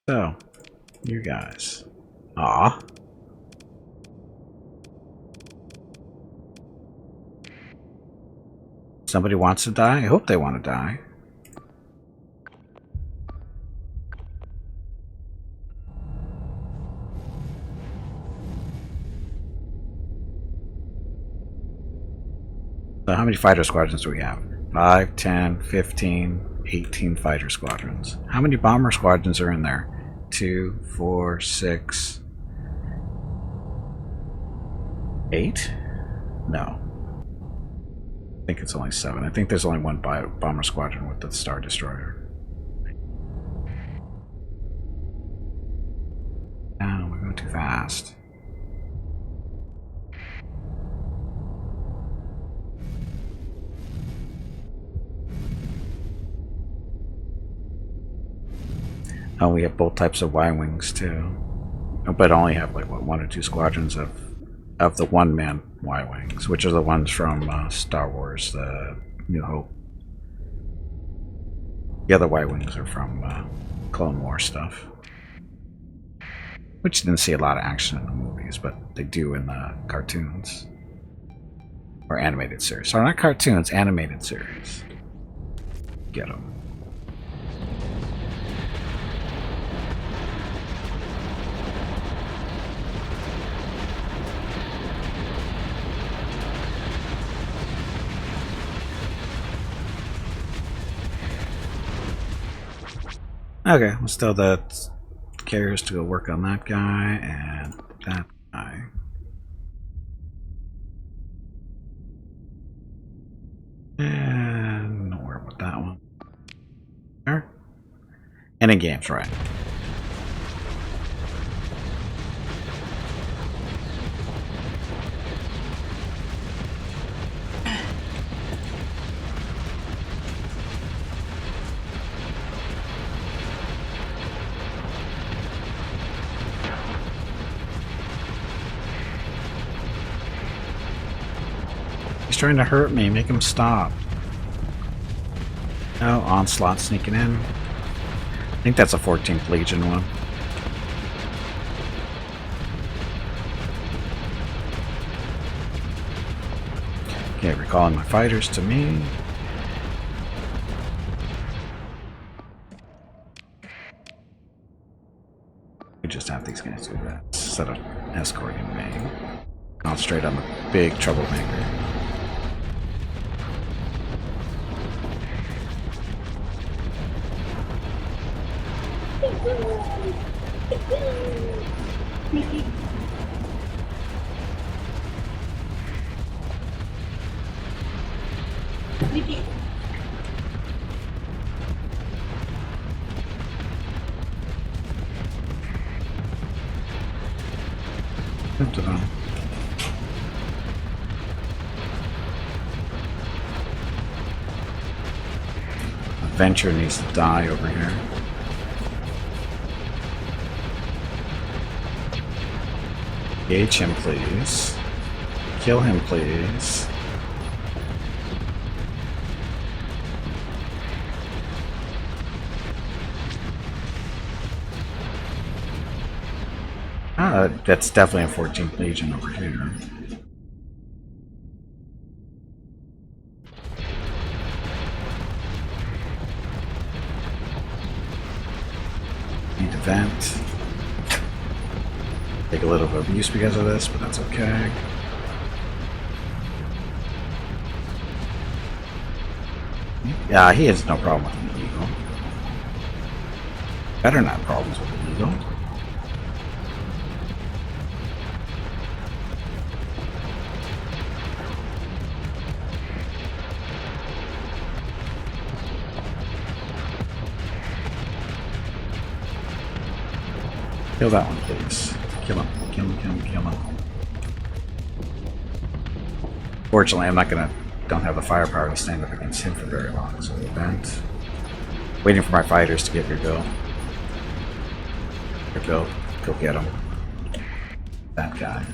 So, you guys. Aw. Somebody wants to die? I hope they want to die. So how many fighter squadrons do we have? 5, 10, 15, 18 fighter squadrons. How many bomber squadrons are in there? 2, 4, 6, 8? No. I think it's only 7. I think there's only one bomber squadron with the Star Destroyer. No, we're going too fast. Oh, we have both types of Y-Wings too. But only have like what, 1 or 2 squadrons of the one-man Y-Wings, which are the ones from Star Wars, the New Hope. The other Y-Wings are from Clone War stuff. Which didn't see a lot of action in the movies, but they do in the cartoons. Or animated series. Sorry, not cartoons, animated series. Get them. Okay, let's tell the carriers to go work on that guy and that guy. And don't worry about that one. There. And in games, right. He's trying to hurt me. Make him stop. Oh, Onslaught sneaking in. I think that's a 14th Legion one. Okay, recalling my fighters to me. We just have these guys do that instead of escorting me. Concentrate on the big troublemaker. Ta-da. Adventure needs to die over here. Engage him, please. Kill him, please. That's definitely a 14th Legion over here. Need to vent. Take a little bit of abuse because of this, but that's okay. Yeah, he has no problem with the Eagle. Better not have problems with the Eagle. Kill that one, please. Kill him. Kill him, kill him, kill him. Fortunately, don't have the firepower to stand up against him for very long, so we'll vent. Waiting for my fighters to get rebuilt. Rebuilt. Go get him. That guy.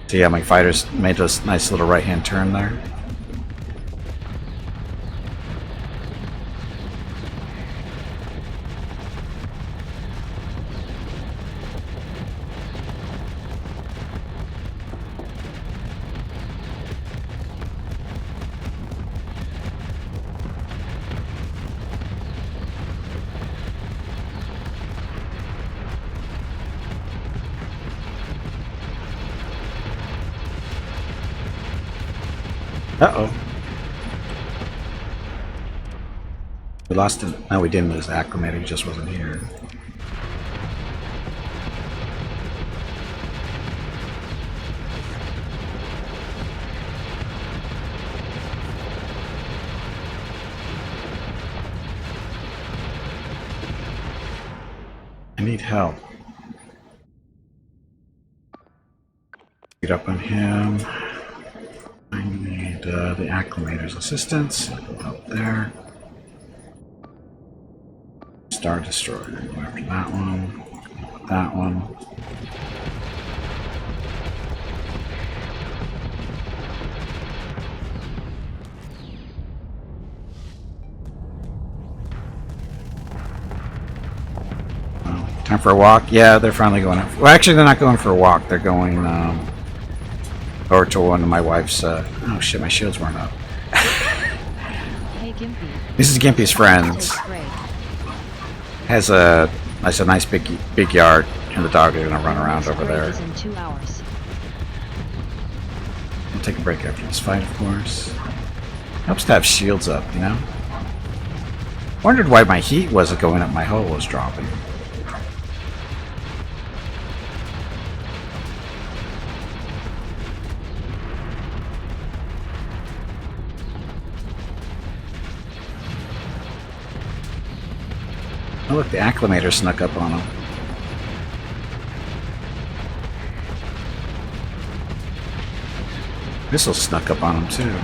So yeah, my fighters made this nice little right-hand turn there. Uh-oh. We lost him. No, we didn't lose Acclimate, he just wasn't here. I need help. Get up on him. I need the Acclimator's assistance. I'll go out there. Star Destroyer. Go after that one. That one. Oh, time for a walk? Yeah, they're finally going out. Well, actually, they're not going for a walk. They're going over to one of my wife's. Oh shit, my shields weren't up. Hey, Gimpy. This is Gimpy's friends. Has a nice big yard, and the dog is gonna run around over there. In 2 hours. We'll take a break after this fight, of course. Helps to have shields up, you know. Wondered why my heat wasn't going up. My hull was dropping. Oh look, the Acclimator snuck up on him. This'll snuck up on him too.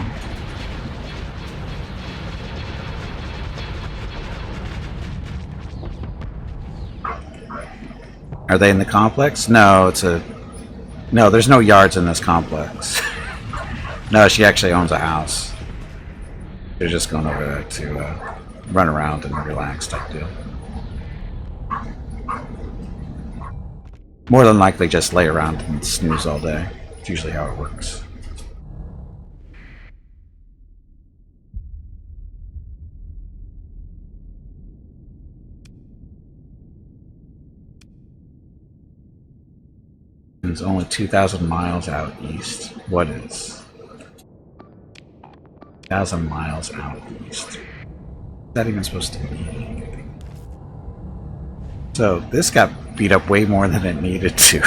Are they in the complex? No, no, there's no yards in this complex. No, she actually owns a house. They're just going over there to run around and relax type deal. More than likely just lay around and snooze all day. It's usually how it works. It's only 2,000 miles out east. What is? 1,000 miles out east. What's that even supposed to mean? So this got beat up way more than it needed to.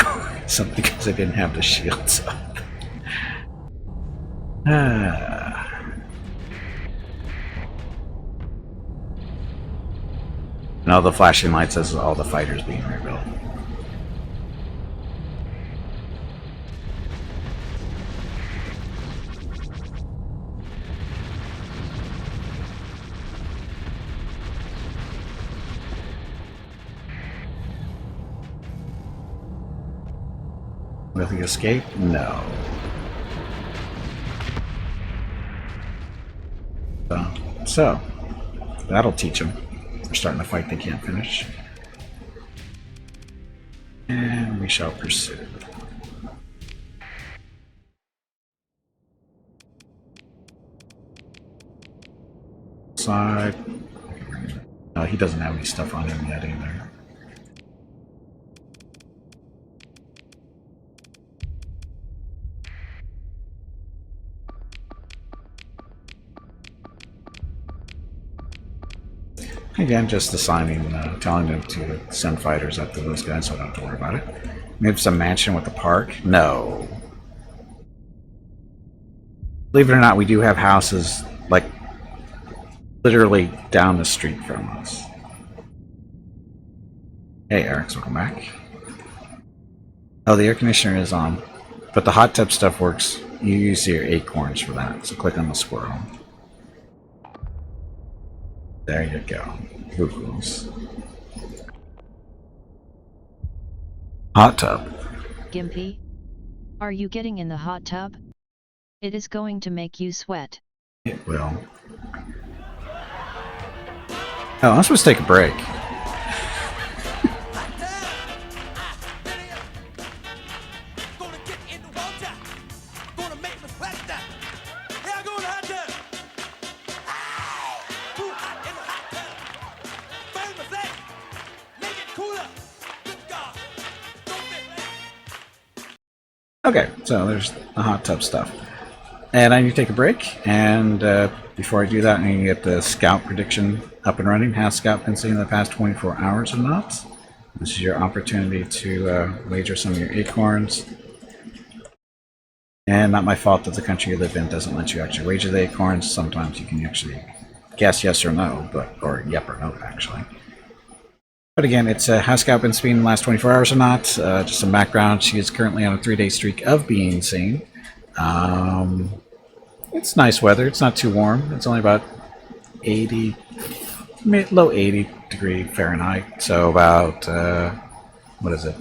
Something because I didn't have the shields up. And all the flashing lights says all the fighters being rebuilt. Will he escape? No. So, that'll teach them. They're starting a fight they can't finish. And we shall pursue. Side. No, he doesn't have any stuff on him yet either. Again, just assigning, telling them to send fighters up to those guys, so I don't have to worry about it. We have some mansion with the park. No. Believe it or not, we do have houses, like, literally down the street from us. Hey, Eric, welcome back. Oh, the air conditioner is on, but the hot tub stuff works. You use your acorns for that, so click on the squirrel. There you go. Googles. Hot tub. Gimpy? Are you getting in the hot tub? It is going to make you sweat. It will. Oh, I'm supposed to take a break. Okay, so there's the hot tub stuff. And I need to take a break, and before I do that, I need to get the scout prediction up and running. Has scout been seen in the past 24 hours or not? This is your opportunity to wager some of your acorns. And not my fault that the country you live in doesn't let you actually wager the acorns. Sometimes you can actually guess yes or no, or yep or no, actually. But again, it's has Scout been seen in the last 24 hours or not? Just some background. She is currently on a 3-day streak of being seen. It's nice weather. It's not too warm. It's only about 80, low 80 degree Fahrenheit. So about, what is it?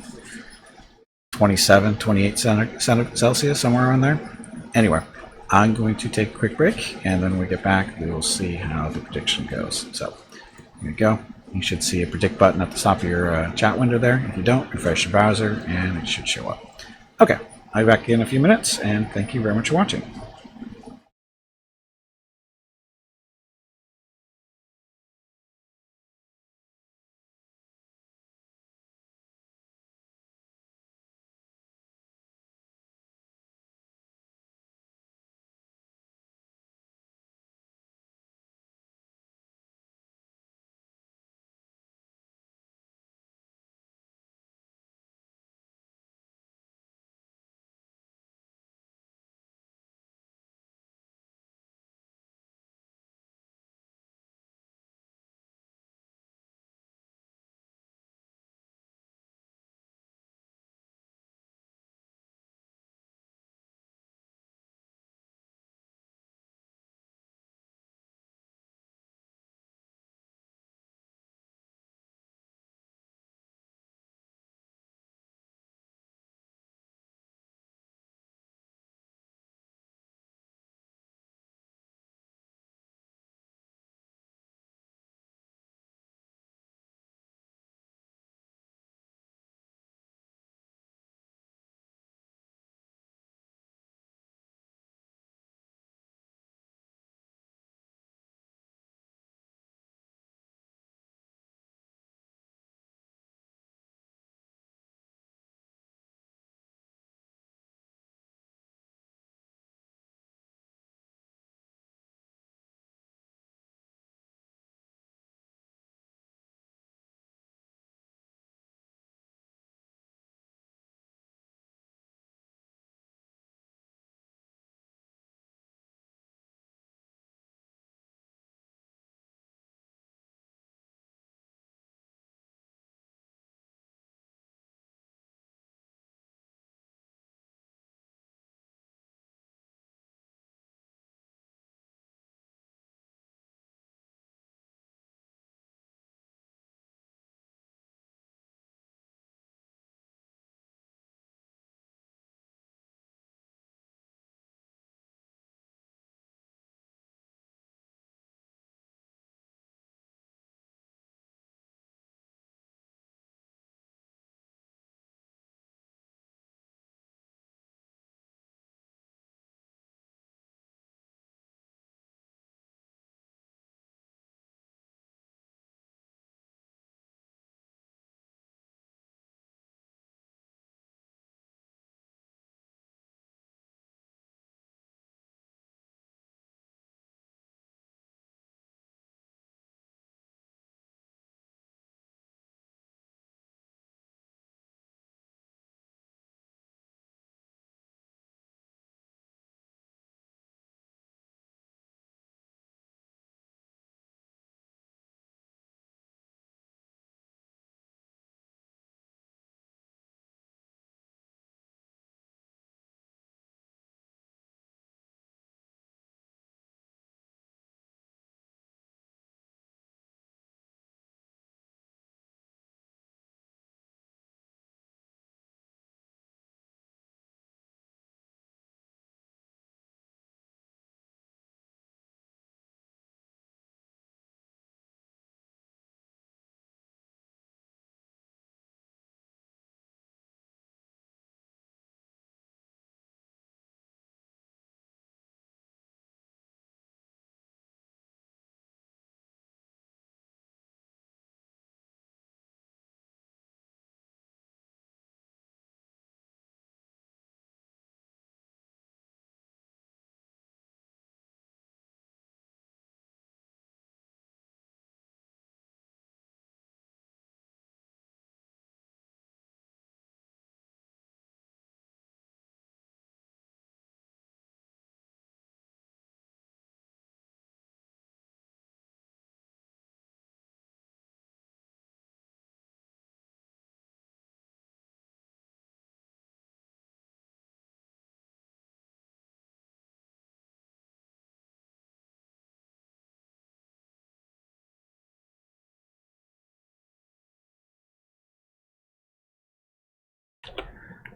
27, 28 Celsius, somewhere around there. Anyway, I'm going to take a quick break, and then when we get back, we will see how the prediction goes. So, here we go. You should see a predict button at the top of your chat window there. If you don't, refresh your browser, and it should show up. Okay, I'll be back in a few minutes, and thank you very much for watching.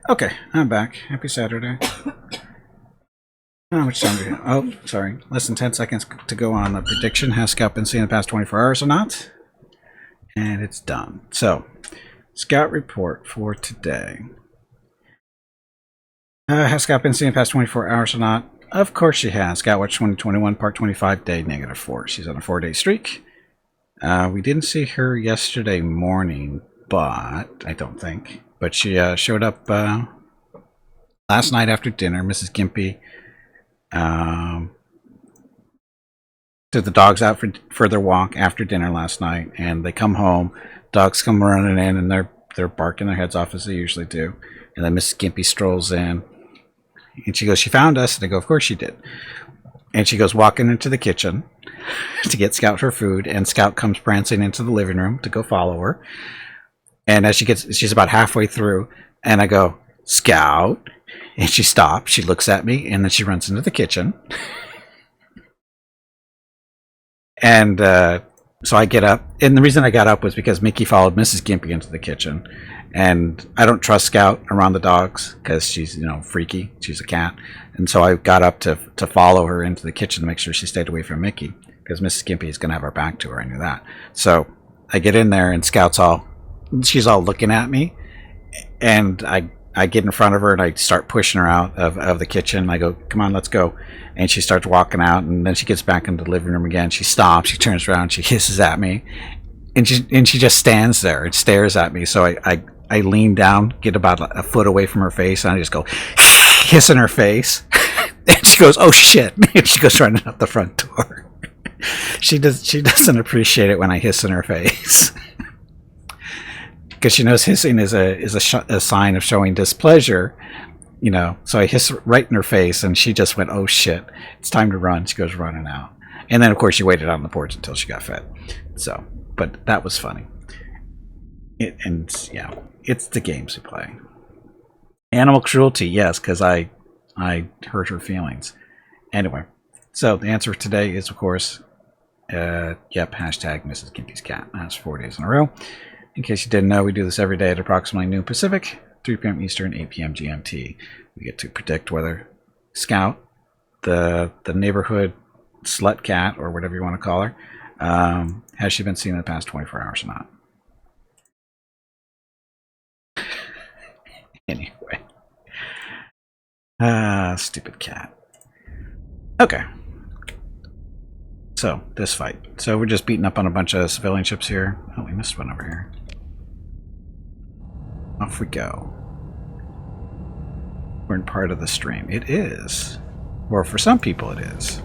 Okay, I'm back. Happy Saturday. How much time do we have? Oh, sorry. Less than 10 seconds to go on the prediction. Has Scout been seen in the past 24 hours or not? And it's done. So, Scout report for today. Has Scout been seen in the past 24 hours or not? Of course she has. Scout Watch 2021, Part 25, Day -4. She's on a 4-day streak. We didn't see her yesterday morning, but I don't think. But she showed up last night after dinner. Mrs. Gimpy took the dogs out for their walk after dinner last night, and they come home. Dogs come running in, and they're barking their heads off as they usually do. And then Mrs. Gimpy strolls in, and she goes, "She found us." And I go, "Of course she did." And she goes walking into the kitchen to get Scout her food, and Scout comes prancing into the living room to go follow her. And as she's about halfway through, and I go, "Scout," and she stops. She looks at me, and then she runs into the kitchen. And so I get up, and the reason I got up was because Mickey followed Mrs. Gimpy into the kitchen, and I don't trust Scout around the dogs because she's freaky. She's a cat, and so I got up to follow her into the kitchen to make sure she stayed away from Mickey because Mrs. Gimpy is going to have her back to her. I knew that. So I get in there, and she's all looking at me, and I get in front of her and I start pushing her out of the kitchen. I go, "Come on, let's go." And she starts walking out, and then she gets back into the living room again. She stops, she turns around, she hisses at me, and she just stands there and stares at me. So I lean down, get about a foot away from her face, and I just go hiss in her face. And she goes, "Oh shit!" And she goes running out the front door. She doesn't appreciate it when I hiss in her face. Because she knows hissing is a sign of showing displeasure, So I hiss right in her face, and she just went, "Oh shit, it's time to run." She goes running out, and then of course she waited on the porch until she got fed. So, but that was funny. It's the games we play. Animal cruelty, yes, because I hurt her feelings. Anyway, so the answer today is of course, hashtag Mrs. Gimpy's cat. That's 4 days in a row. In case you didn't know, we do this every day at approximately noon Pacific, 3 p.m. Eastern, 8 p.m. GMT. We get to predict whether Scout, the neighborhood slut cat, or whatever you want to call her, has she been seen in the past 24 hours or not. Anyway. Stupid cat. Okay. So, this fight. So we're just beating up on a bunch of civilian ships here. Oh, we missed one over here. Off we go. We're in part of the stream. It is. Or for some people it is.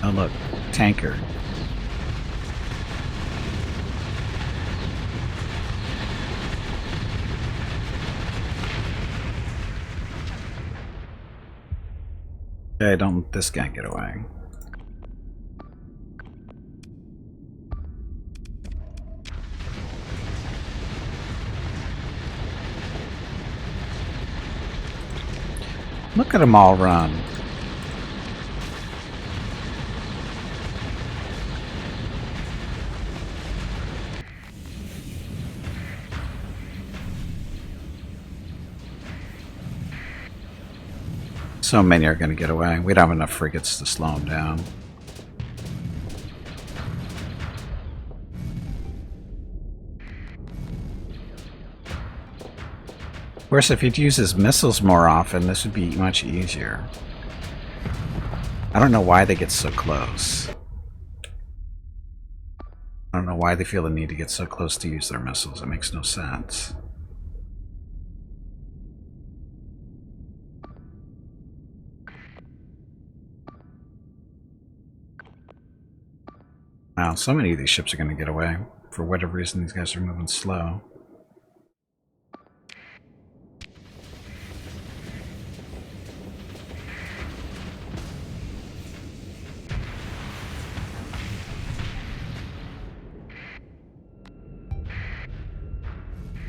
Oh look, tanker. Okay, don't let this guy get away. Look at them all run. So many are going to get away. We don't have enough frigates to slow them down. Of course, if he'd use his missiles more often, this would be much easier. I don't know why they get so close. I don't know why they feel the need to get so close to use their missiles. It makes no sense. Wow, so many of these ships are going to get away. For whatever reason, these guys are moving slow.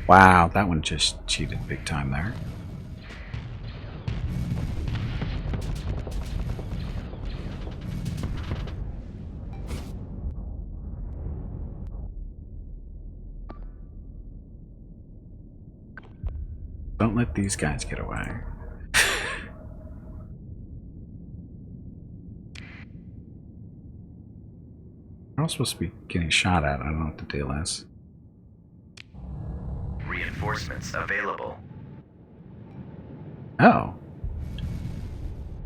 Wow, that one just cheated big time there. Don't let these guys get away. We're all supposed to be getting shot at. I don't know what the deal is. Reinforcements available. Oh.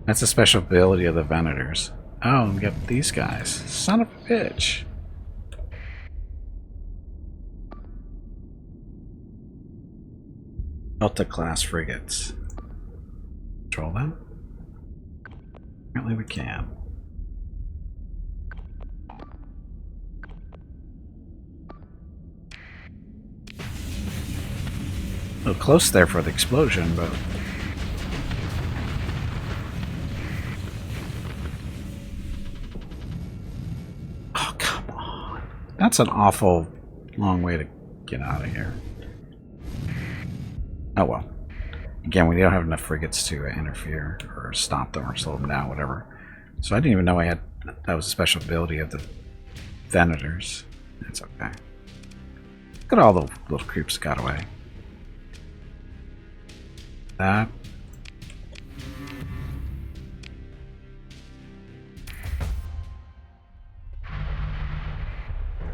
That's a special ability of the Venators. Oh, we got these guys. Son of a bitch. Delta-class frigates. Control them? Apparently we can. A little close there for the explosion, but... Oh, come on. That's an awful long way to get out of here. Oh well. Again, we don't have enough frigates to interfere or stop them or slow them down, whatever. So I didn't even know I had... That was a special ability of the Venators. It's okay. Look at all the little creeps that got away. That.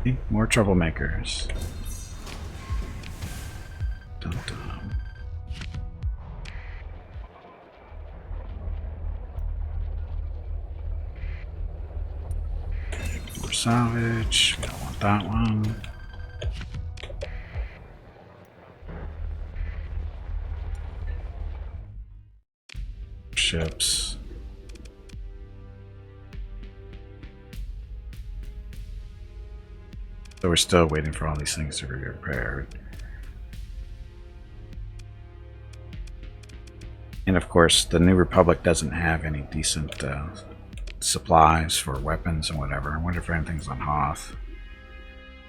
See? More troublemakers. Dun dun. More salvage. We don't want that one. Ships. So we're still waiting for all these things to be repaired. And of course, the New Republic doesn't have any decent supplies for weapons and whatever. I wonder if anything's on Hoth.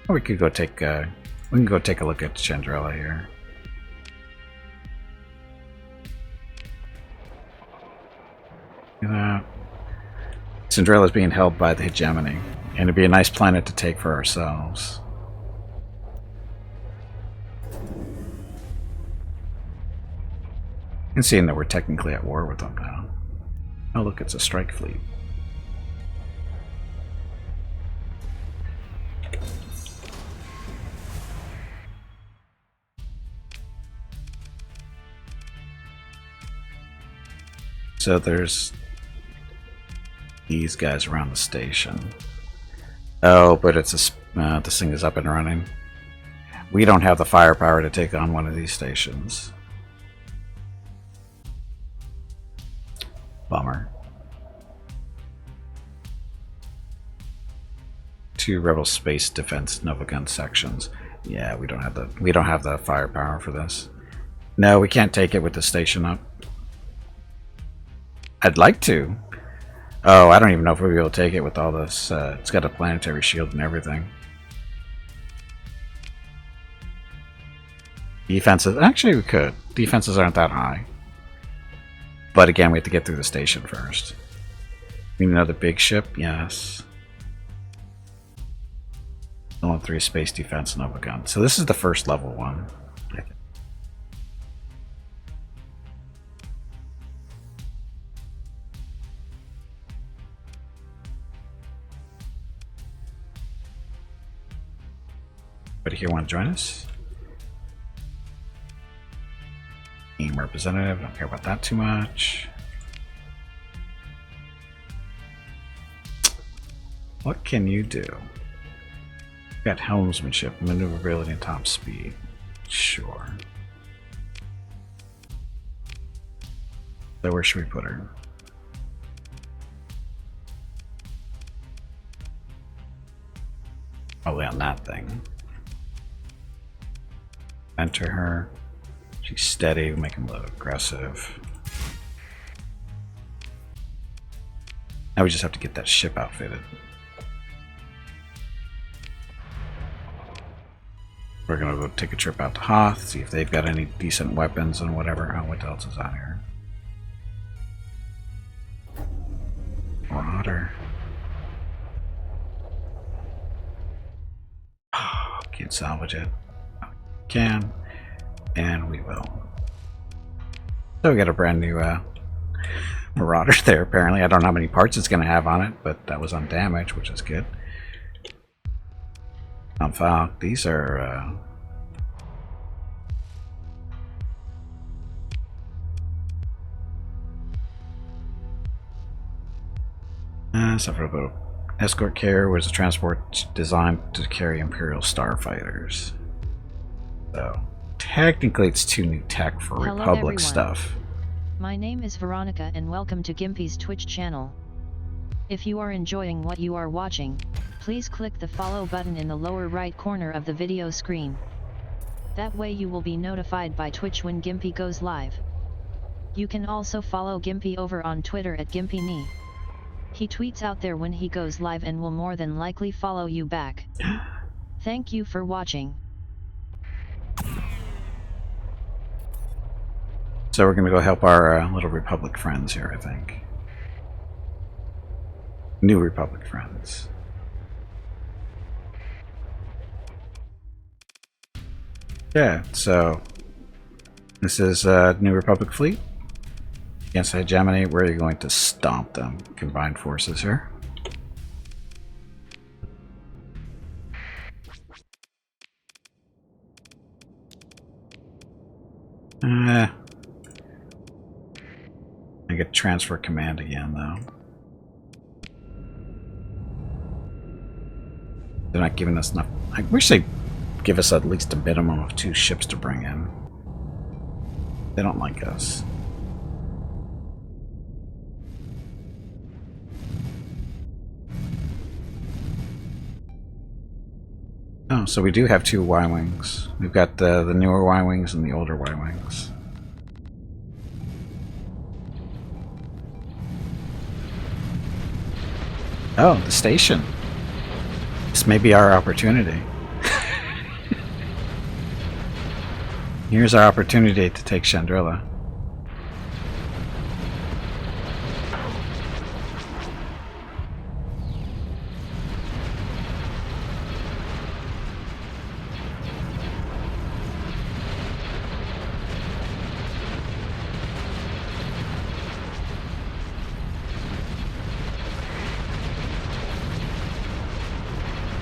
Or we could go take we can go take a look at Chandrilla here. Look at that. Chandrilla is being held by the hegemony, and it'd be a nice planet to take for ourselves. And seeing that we're technically at war with them now. Oh look, it's a strike fleet. So there's these guys around the station. Oh, but it's a this thing is up and running. We don't have the firepower to take on one of these stations. Bummer. 2 Rebel Space Defense Nova Gun sections. Yeah, we don't have the firepower for this. No, we can't take it with the station up. I'd like to. Oh, I don't even know if we'll be able to take it with all this. It's got a planetary shield and everything. Defenses. Actually, we could. Defenses aren't that high. But again, we have to get through the station first. We need another big ship? Yes. Level 3 Space Defense Nova Gun. So this is the first level one. Anybody here want to join us? Team representative, don't care about that too much. What can you do? Got helmsmanship, maneuverability, and top speed. Sure. So where should we put her? Probably on that thing. Enter her. She's steady, make him a little aggressive. Now we just have to get that ship outfitted. We're gonna go take a trip out to Hoth, see if they've got any decent weapons and whatever. Oh, what else is out here? Marauder. Oh, can't salvage it. Can. And we will. So we got a brand new Marauder there, apparently. I don't know how many parts it's going to have on it, but that was undamaged, which is good. Found. These are... suffered a bit of escort carrier was a transport designed to carry Imperial Starfighters. So, technically it's too new tech for Hello Republic everyone. stuff. My name is Veronica and welcome to Gimpy's Twitch channel. If you are enjoying what you are watching, please click the follow button in the lower right corner of the video screen. That way you will be notified by Twitch when Gimpy goes live. You can also follow Gimpy over on Twitter at GimpyKnee. He tweets out there when he goes live and will more than likely follow you back. Thank you for watching. So we're going to go help our little Republic friends here, I think. New Republic friends. Yeah, so this is New Republic fleet. Against Hegemony, we're going to stomp them. Combined forces here. I get transfer command again, though. They're not giving us enough. I wish they'd give us at least a minimum of 2 ships to bring in. They don't like us. Oh, so we do have 2 Y-Wings. We've got the newer Y-Wings and the older Y-Wings. Oh, the station. This may be our opportunity. Here's our opportunity to take Chandrila.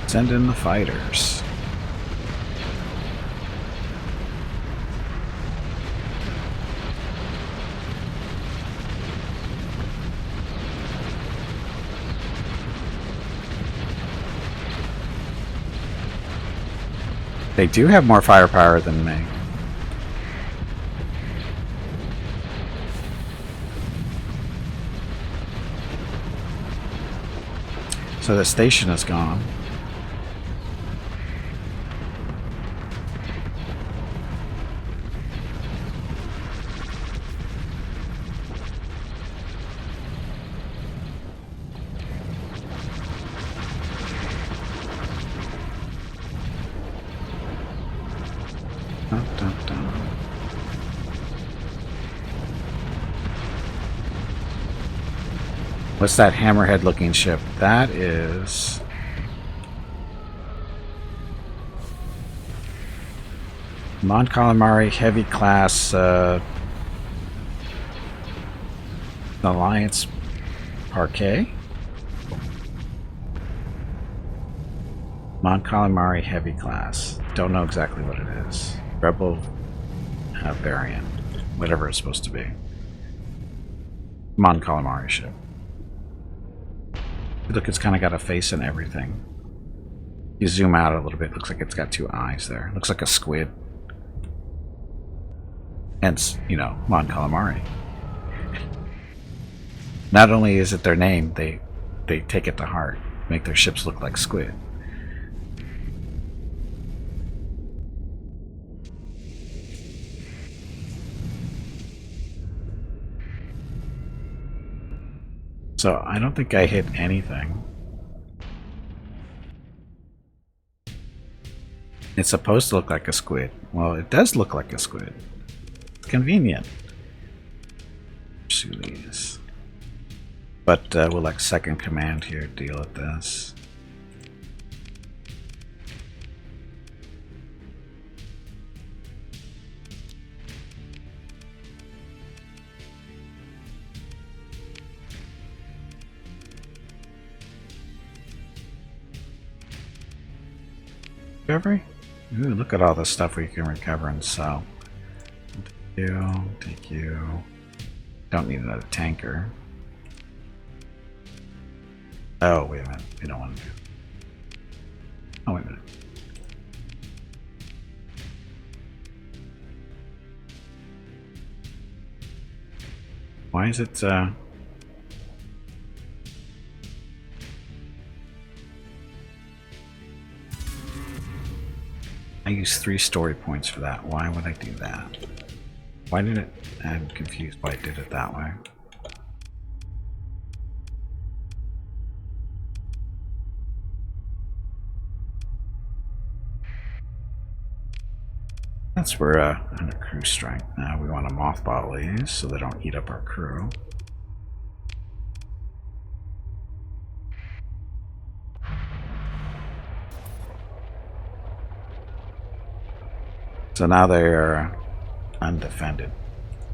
Send in the fighters. They do have more firepower than me. So the station is gone. What's that hammerhead looking ship? That is... Mon Calamari Heavy Class Alliance Parquet? Mon Calamari Heavy Class. Don't know exactly what it is. Rebel variant. Whatever it's supposed to be. Mon Calamari ship. Look, it's kind of got a face and everything. You zoom out a little bit, looks like it's got 2 eyes there. Looks like a squid. Hence, you know, Mon Calamari. Not only is it their name, they take it to heart. Make their ships look like squid. So, I don't think I hit anything. It's supposed to look like a squid. Well, it does look like a squid. It's convenient. Pursue these. But we'll like second command here deal with this. recovery? Ooh, look at all the stuff we can recover and sell. Take you. Don't need another tanker. Oh, wait a minute. We don't want to do. Oh, wait a minute. Why is it, I used 3 story points for that. Why would I do that? Why did it... I'm confused why it did it that way. That's where, under crew strength. Now we want to mothball these so they don't eat up our crew. So now they are undefended,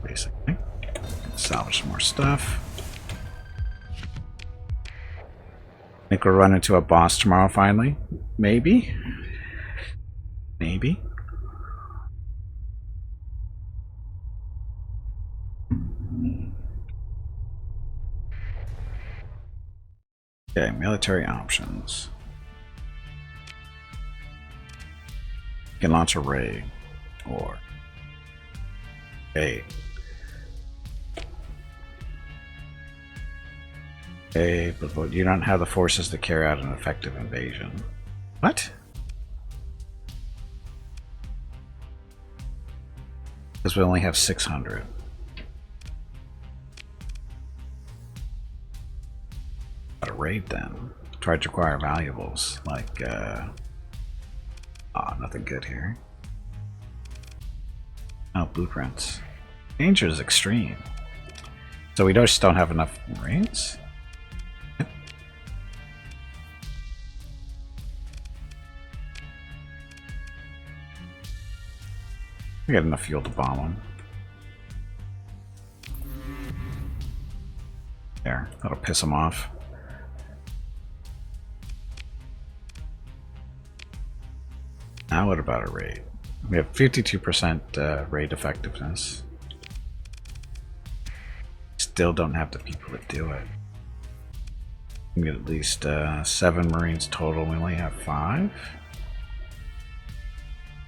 basically. Salvage some more stuff. Think we'll run into a boss tomorrow finally? Maybe? Maybe? Okay, military options. You can launch a raid. Or okay, but you don't have the forces to carry out an effective invasion. What? Because we only have 600. Got a raid then. Try to acquire valuables like nothing good here. Oh, blueprints. Danger is extreme. So we just don't have enough raids? We got enough fuel to bomb them. There, that'll piss them off. Now what about a raid? We have 52% raid effectiveness. Still don't have the people to do it. We get at least 7 Marines total. We only have 5.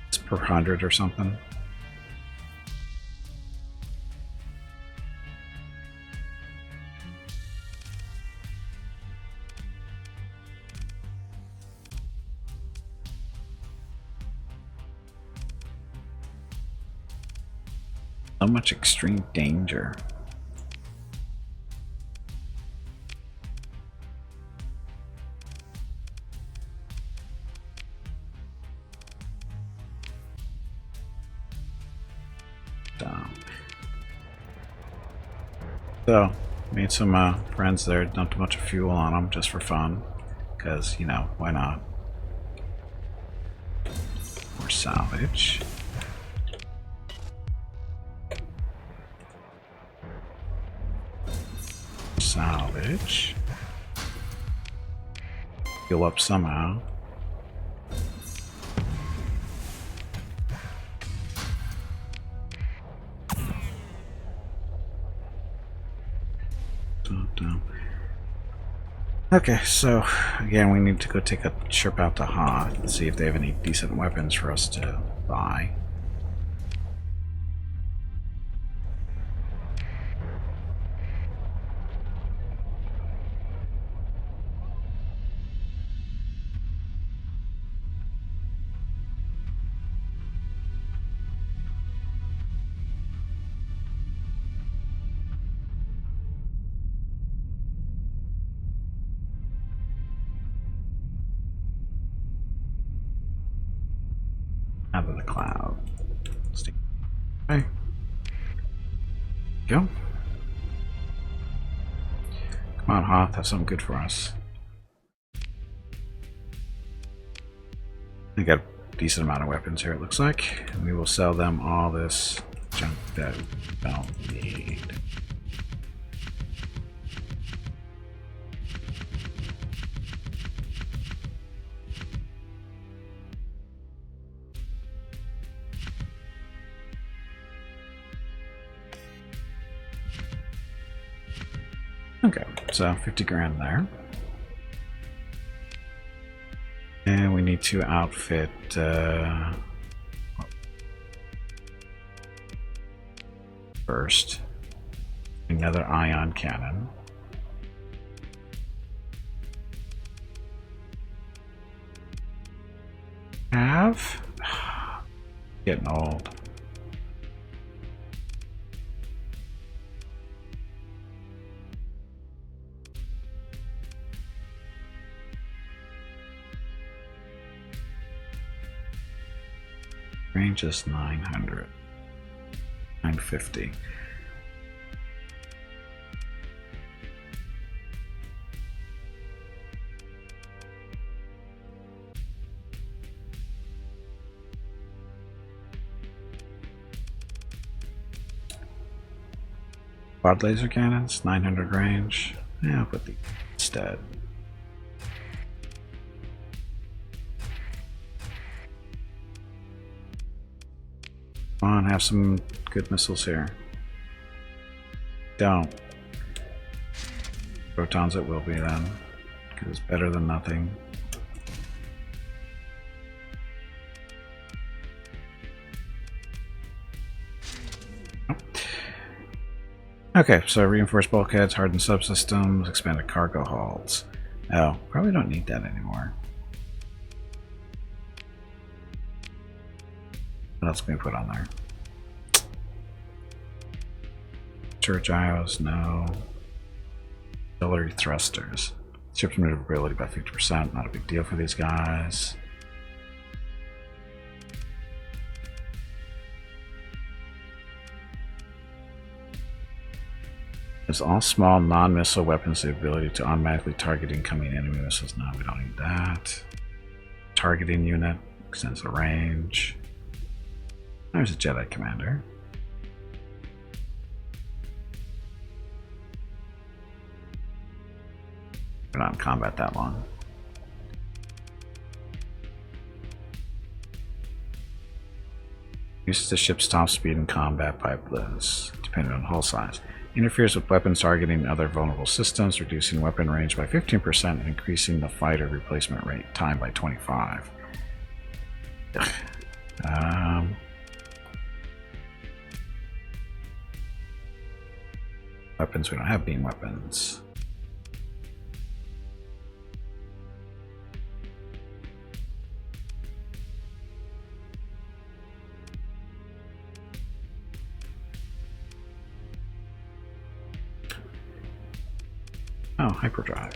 It's per 100 or something. So much extreme danger. So, made some friends there, dumped a bunch of fuel on them just for fun. Because, you know, why not? More salvage. Salvage. Heal up somehow. Okay, so again, we need to go take a trip out to Hoth and see if they have any decent weapons for us to buy. Out of the cloud. Okay. Go. Come on, Hoth, have something good for us. We got a decent amount of weapons here, it looks like. And we will sell them all this junk that we don't need. Okay, so 50 grand there. And we need to outfit first another ion cannon. Have getting old. Range is 900. 950. Quad laser cannons, 900 range. Yeah, I'll put the instead. Come on, have some good missiles here. Don't. Protons it will be then, because it's better than nothing. Okay, so reinforced bulkheads, hardened subsystems, expanded cargo hulls. Oh, probably don't need that anymore. What else can we put on there? Church IOs, no. Auxiliary thrusters. Ship's maneuverability by 50%, not a big deal for these guys. There's all small non-missile weapons the ability to automatically target incoming enemy missiles. No, we don't need that. Targeting unit extends the range. There's a Jedi commander. We're not in combat that long. Uses the ship's top speed in combat by bliss, depending on hull size. Interferes with weapons targeting other vulnerable systems, reducing weapon range by 15% and increasing the fighter replacement rate time by 25. Weapons, we don't have beam weapons. Oh, hyperdrive.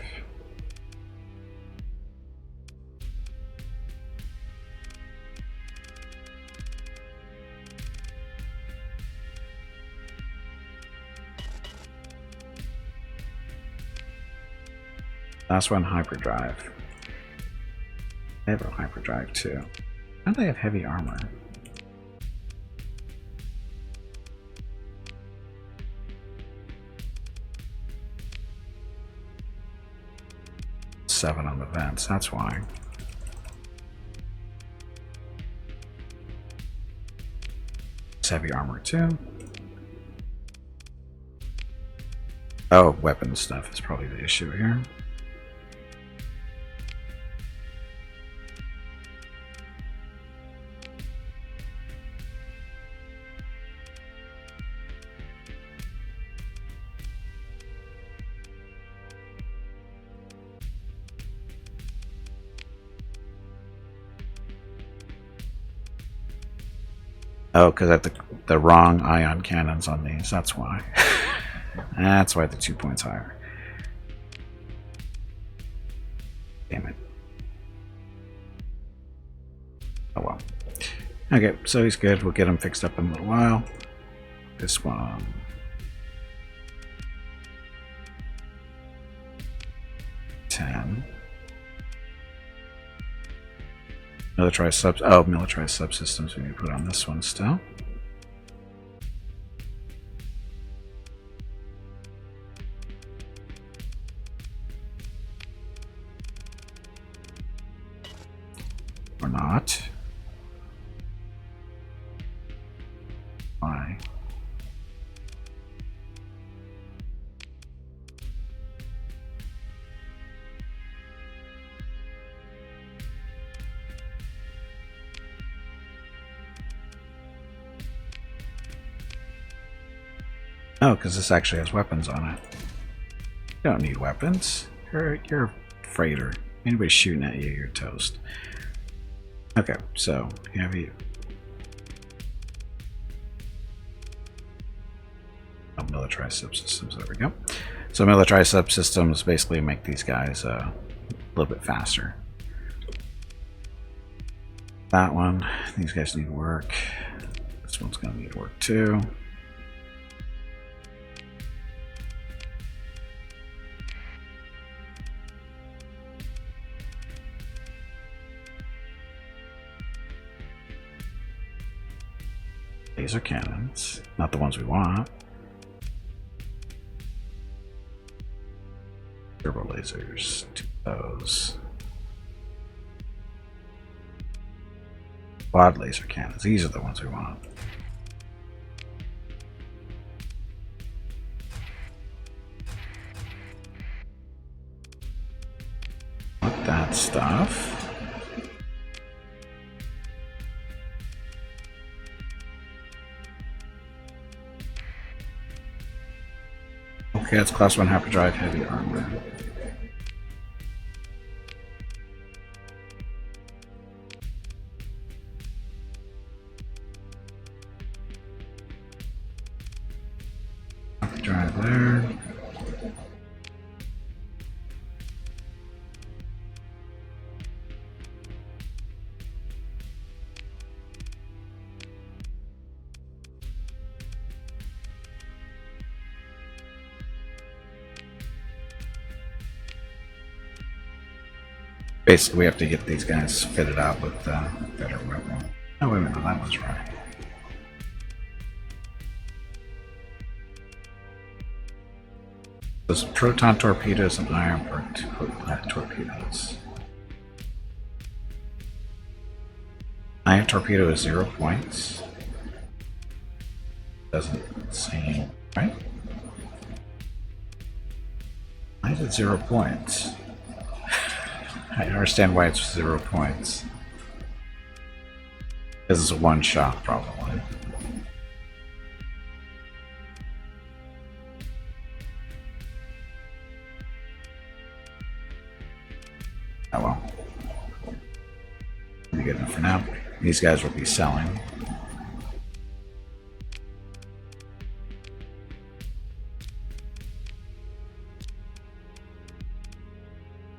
Last one, hyperdrive. They have a hyperdrive too. How do they have heavy armor? Seven on the vents, that's why. It's heavy armor too. Oh, weapon stuff is probably the issue here. Oh, because I have the wrong ion cannons on these, that's why. That's why the 2 points higher. Damn it. Oh well. Okay, so he's good. We'll get him fixed up in a little while. This one. Militarized subsystems we need to put on this one still. Or not. Why? Oh, because this actually has weapons on it. You don't need weapons. You're a freighter. Anybody shooting at you, you're toast. Okay, so have you. Oh, militarized subsystems. There we go. So militarized subsystems basically make these guys a little bit faster. That one, these guys need work. This one's going to need work too. Laser cannons, not the ones we want. Turbo lasers, to those. Quad laser cannons, these are the ones we want. Want that stuff. Okay, it's class 1 hyperdrive heavy armor. Hyperdrive there. Basically, we have to get these guys fitted out with better weapon. Oh, wait a minute, that was right. Those proton torpedoes and iron torpedoes. Iron torpedo is 0 points. Doesn't seem right. Why is it 0 points? I understand why it's 0 points. This is a one shot, probably. Oh well. Pretty good enough for now. These guys will be selling.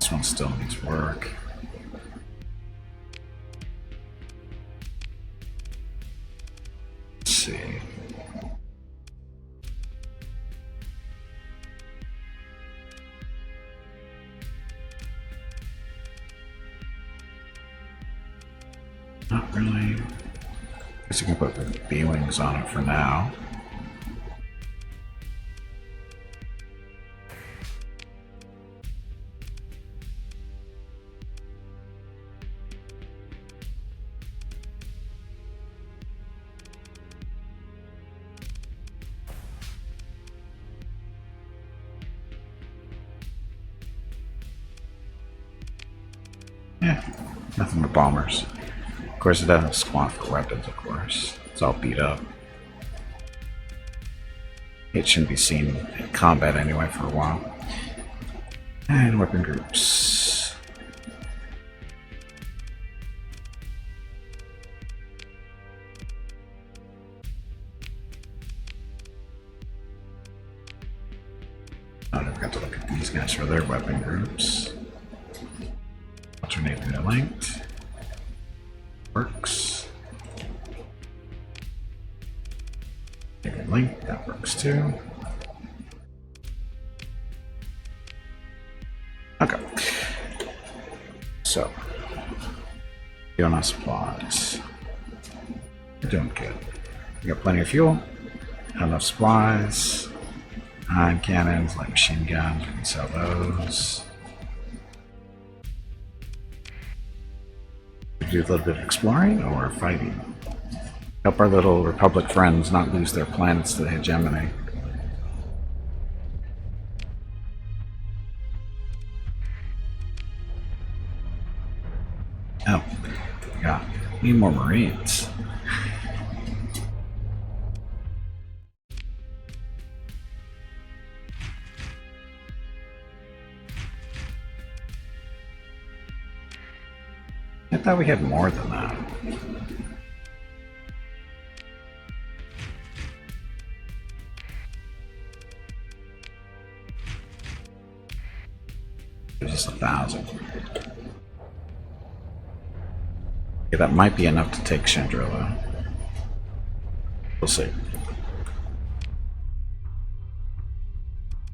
This one still needs work. Let's see. Not really. Guess you can put the B-wings on it for now. Yeah, nothing but bombers. Of course, it doesn't spawn for weapons, of course. It's all beat up. It shouldn't be seen in combat anyway for a while. And weapon groups. Oh, I've got to look at these guys for their weapon groups. Alternating the length. Works. Take a link, that works too. Okay. So, fuel on supplies. We're doing good. We got plenty of fuel, enough supplies, ion cannons, like machine guns, we can sell those. Do a little bit of exploring or fighting. Help our little Republic friends not lose their planets to the hegemony. Oh, yeah. Need more Marines. I thought we had more than that. It's just 1,000. Yeah, that might be enough to take Chandrilla. We'll see.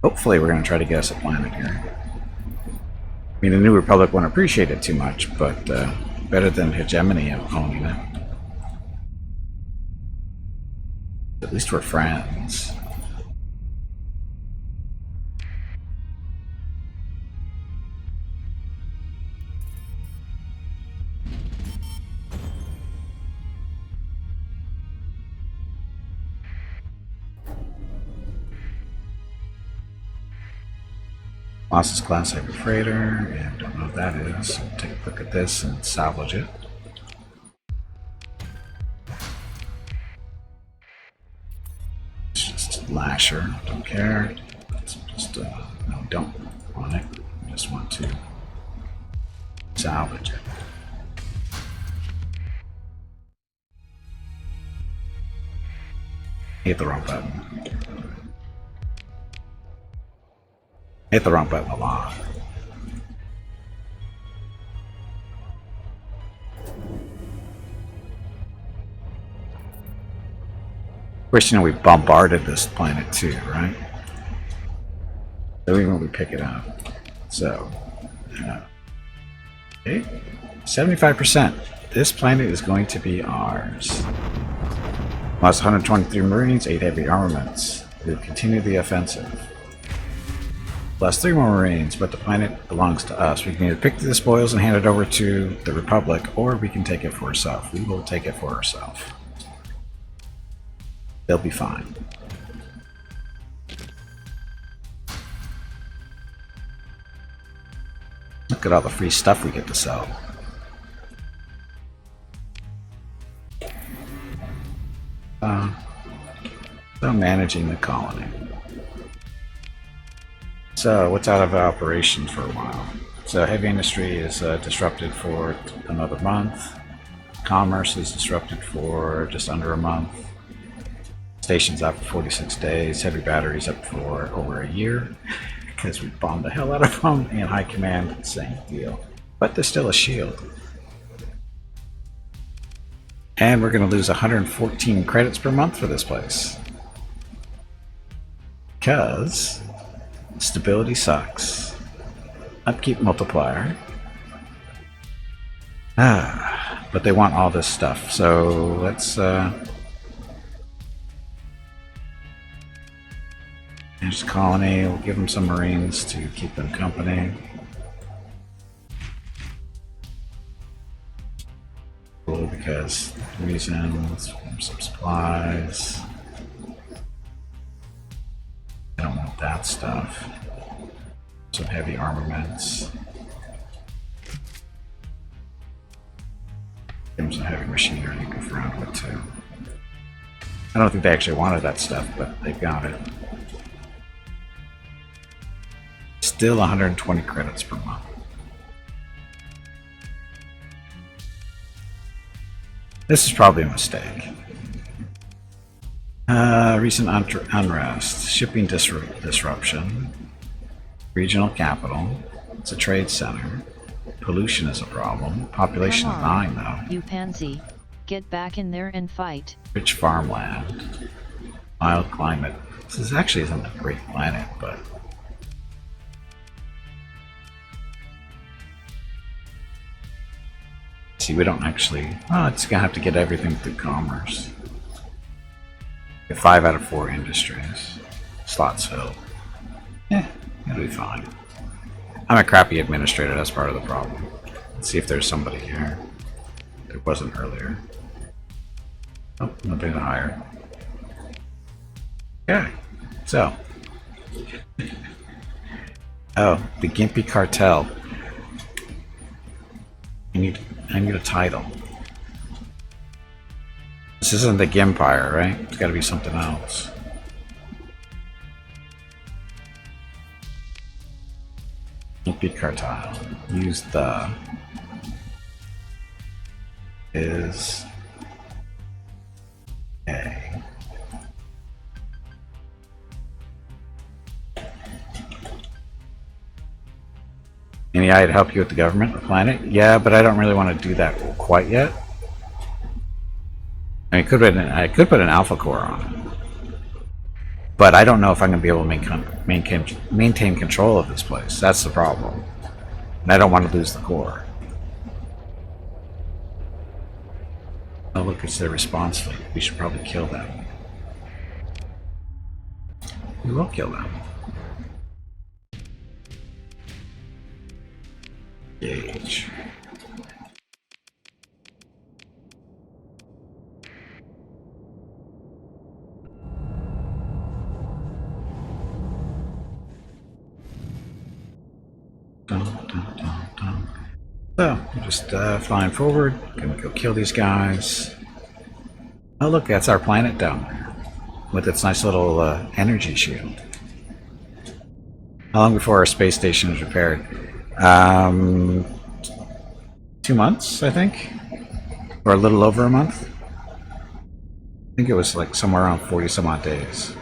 Hopefully we're going to try to get us a planet here. I mean, the New Republic won't appreciate it too much, but better than Hegemony owning it. At least we're friends. Colossus class Hyper Freighter, and don't know what that is. We'll take a look at this and salvage it. It's just Lasher, don't care. It's just, no, don't want it. I just want to salvage it. Hit the wrong button. Hit the wrong button a lot. Of course, you know, we bombarded this planet too, right? So even when we pick it up. So, okay, 75%. This planet is going to be ours. Lost 123 Marines, 8 heavy armaments. We'll continue the offensive. Plus 3 more Marines, but the planet belongs to us. We can either pick the spoils and hand it over to the Republic, or we can take it for ourselves. We will take it for ourselves. They'll be fine. Look at all the free stuff we get to sell. So managing the colony. So, what's out of operation for a while? So, heavy industry is disrupted for another month. Commerce is disrupted for just under a month. Station's up for 46 days. Heavy batteries up for over a year because we bombed the hell out of them. And High Command, same deal. But there's still a shield. And we're going to lose 114 credits per month for this place. Because stability sucks. Upkeep multiplier. But they want all this stuff. So let's manage the colony. We'll give them some Marines to keep them company. Cool, because reasons, some supplies. I don't want that stuff. Some heavy armaments. Give them some heavy machinery to goof around with too. I don't think they actually wanted that stuff, but they got it. Still 120 credits per month. This is probably a mistake. Recent unrest, shipping disruption, regional capital, it's a trade center, pollution is a problem, population of 9 though. You pansy, get back in there and fight. Rich farmland, mild climate. This actually isn't a great planet, but see, we don't actually. Oh, it's gonna have to get everything through commerce. Get 5 out of 4 industries. Slots filled. It'll be fine. I'm a crappy administrator, that's part of the problem. Let's see if there's somebody here. There wasn't earlier. Oh, nobody to hire. Okay, so. Oh, the Gimpy Cartel. I need a title. This isn't the Gimpire, right? It's gotta be something else. Gimpy Cartel. Use the is A. Any idea to help you with the government or planet? Yeah, but I don't really want to do that quite yet. I mean, I could put an alpha core on it, but I don't know if I'm going to be able to maintain control of this place. That's the problem, and I don't want to lose the core. Oh, look, it's their response fleet. We should probably kill them. We will kill them. Engage. So, just flying forward. Gonna go kill these guys. Oh, look, that's our planet down there with its nice little energy shield. How long before our space station is repaired? 2 months, I think, or a little over a month. I think it was like somewhere around 40 some odd days.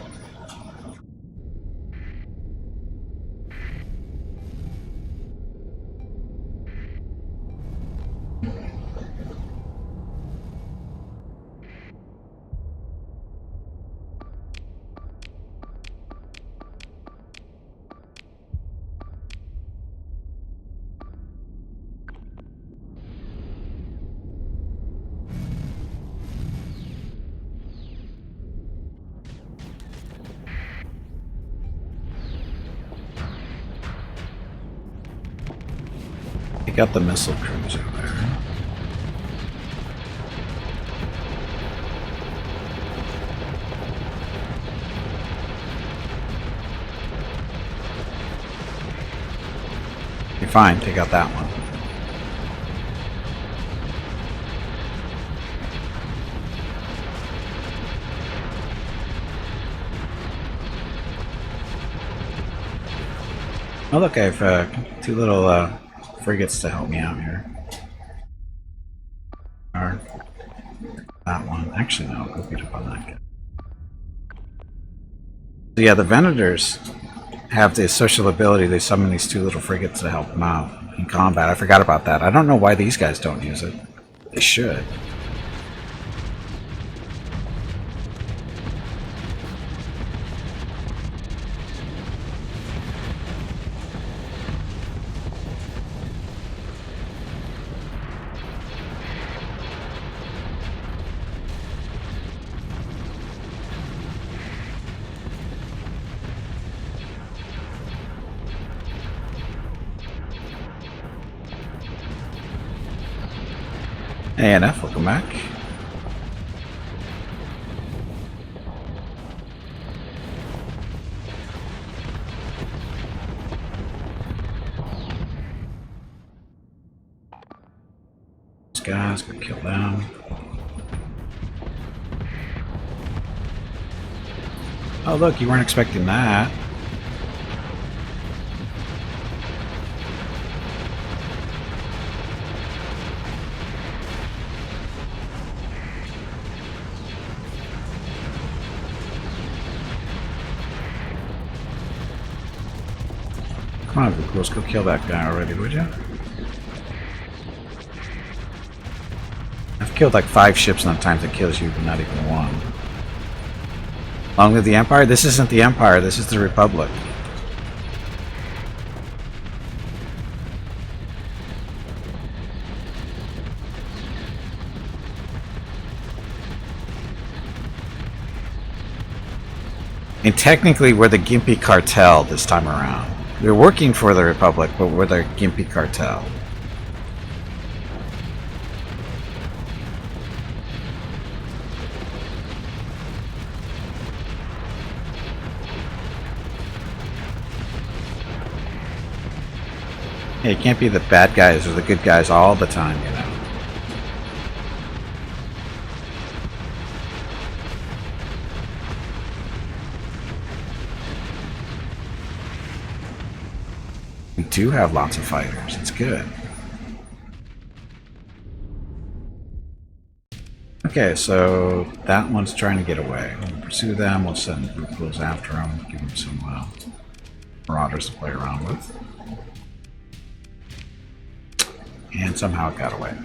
Take out the missile cruiser there. You're fine, take out that one. Oh look, I have 2 little frigates to help me out here. Or that one. Actually, no, go beat up on that guy. So yeah, the Venators have the social ability. They summon these 2 little frigates to help them out in combat. I forgot about that. I don't know why these guys don't use it. They should. ANF, welcome back. These guys, go kill them. Oh look, you weren't expecting that. Come on, let's go kill that guy already, would you? I've killed like 5 ships in the times it kills you, but not even 1. Long live the Empire? This isn't the Empire, this is the Republic. And technically we're the Gimpy Cartel this time around. We're working for the Republic, but we're the Gimpy Cartel. Yeah, you can't be the bad guys or the good guys all the time, you know. We do have lots of fighters. It's good. Okay, so that one's trying to get away. We'll pursue them. We'll send Booklers after them. Give them some marauders to play around with. And somehow it got away.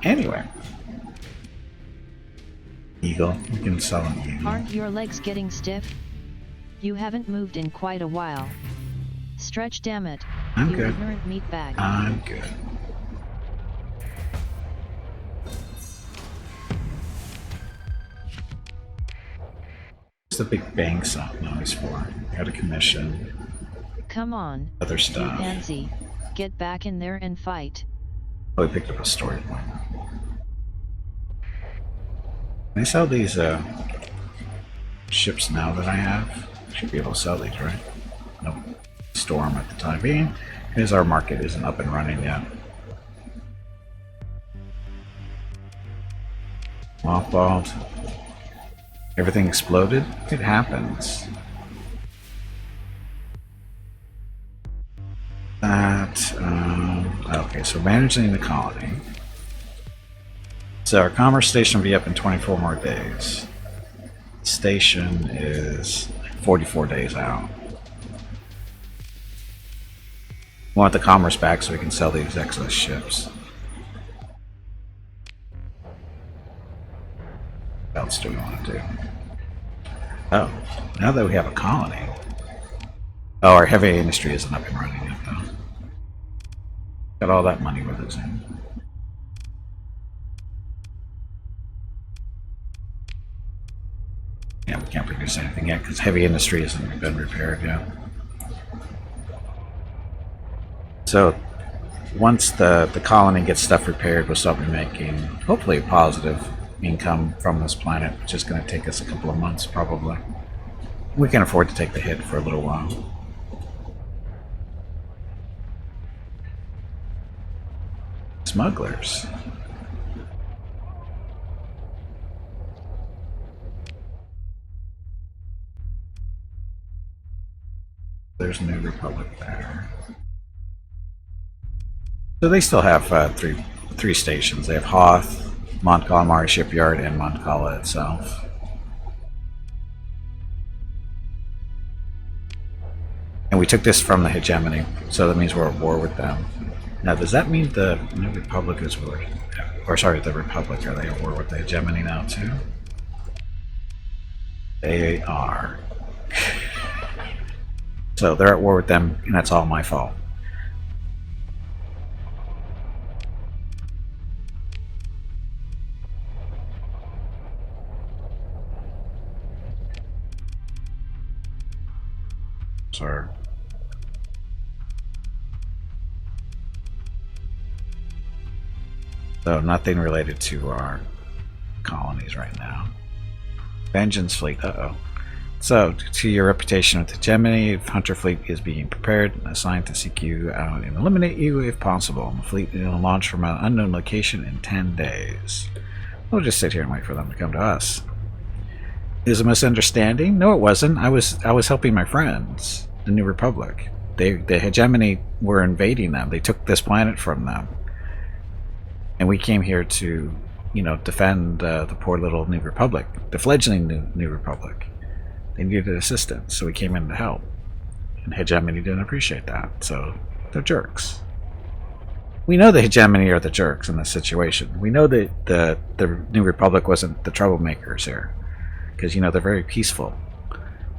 Anyway. Eagle. We can sell an eagle. Aren't your legs getting stiff? You haven't moved in quite a while. Stretch, damn it. I'm you good. Ignorant meatbag. I'm good. What's the big bang sound noise for? Got a commission. Come on. Other You stuff. pansy. Get back in there and fight. Oh, we picked up a story point. Can I sell these ships now that I have? Should be able to sell these, right? Nope. Store them at the time being, because our market isn't up and running yet. Mothballed. Everything exploded? It happens. That, okay, so managing the colony. So our commerce station will be up in 24 more days. Station is 44 days out. We want the commerce back so we can sell these excess ships. What else do we want to do? Oh, now that we have a colony. Oh, our heavy industry isn't up and running yet, though. Got all that money we're losing. Yeah, we can't produce anything yet because heavy industry hasn't been repaired yet. So once the colony gets stuff repaired, we'll start making hopefully positive income from this planet, which is going to take us a couple of months probably. We can afford to take the hit for a little while. Smugglers. There's New Republic there. So they still have three stations. They have Hoth, Mont Calamari Shipyard, and Mont Cala itself. And we took this from the hegemony, so that means we're at war with them. Now, does that mean the New Republic is war? Or sorry, the Republic, are they at war with the hegemony now too? They are. So they're at war with them, and that's all my fault. Sir. So nothing related to our colonies right now. Vengeance fleet, uh-oh. So, to your reputation with hegemony, Hunter fleet is being prepared and assigned to seek you out and eliminate you if possible. The fleet will launch from an unknown location in 10 days. We'll just sit here and wait for them to come to us. Is a misunderstanding? No, it wasn't. I was helping my friends, the New Republic. The hegemony were invading them. They took this planet from them. And we came here to, defend the poor little New Republic, the fledgling New Republic. They needed assistance, so we came in to help. And hegemony didn't appreciate that, so they're jerks. We know the hegemony are the jerks in this situation. We know that the New Republic wasn't the troublemakers here, because they're very peaceful.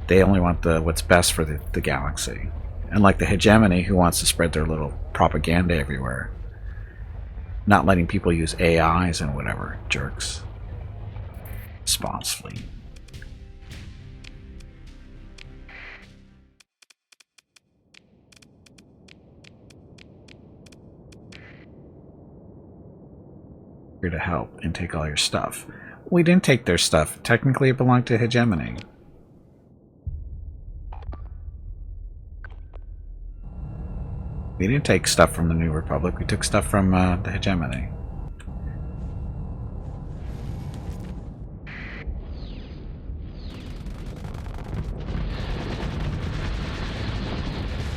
They only want what's best for the galaxy, unlike the hegemony who wants to spread their little propaganda everywhere, not letting people use AIs and whatever. Jerks. Response fleet. Here to help and take all your stuff. We didn't take their stuff. Technically it belonged to hegemony. We didn't take stuff from the New Republic. We took stuff from the hegemony.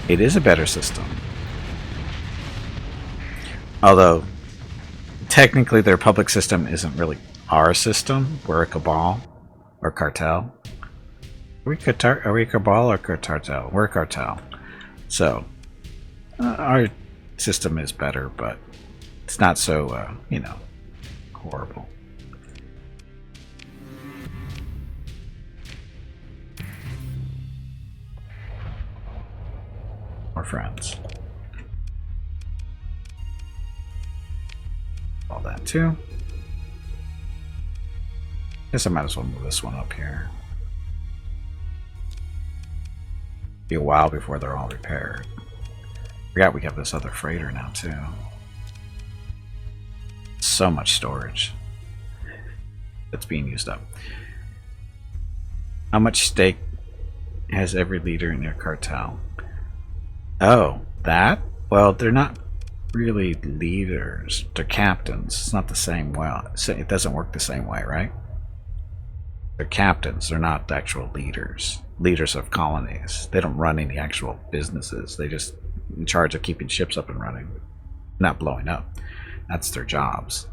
It is a better system. Although, technically their public system isn't really our system. We're a cabal or cartel. Are we cabal or cartel? We're a cartel. So our system is better, but it's not so you know, horrible. More friends. All that too. Guess I might as well move this one up here. Be a while before they're all repaired. Forgot we have this other freighter now too. So much storage that's being used up. How much stake has every leader in their cartel? Oh, that? Well, they're not really leaders. They're captains. It's not the same way. It doesn't work the same way, right? They're captains. They're not actual leaders. Leaders of colonies. They don't run any actual businesses. They're just in charge of keeping ships up and running, not blowing up. That's their jobs.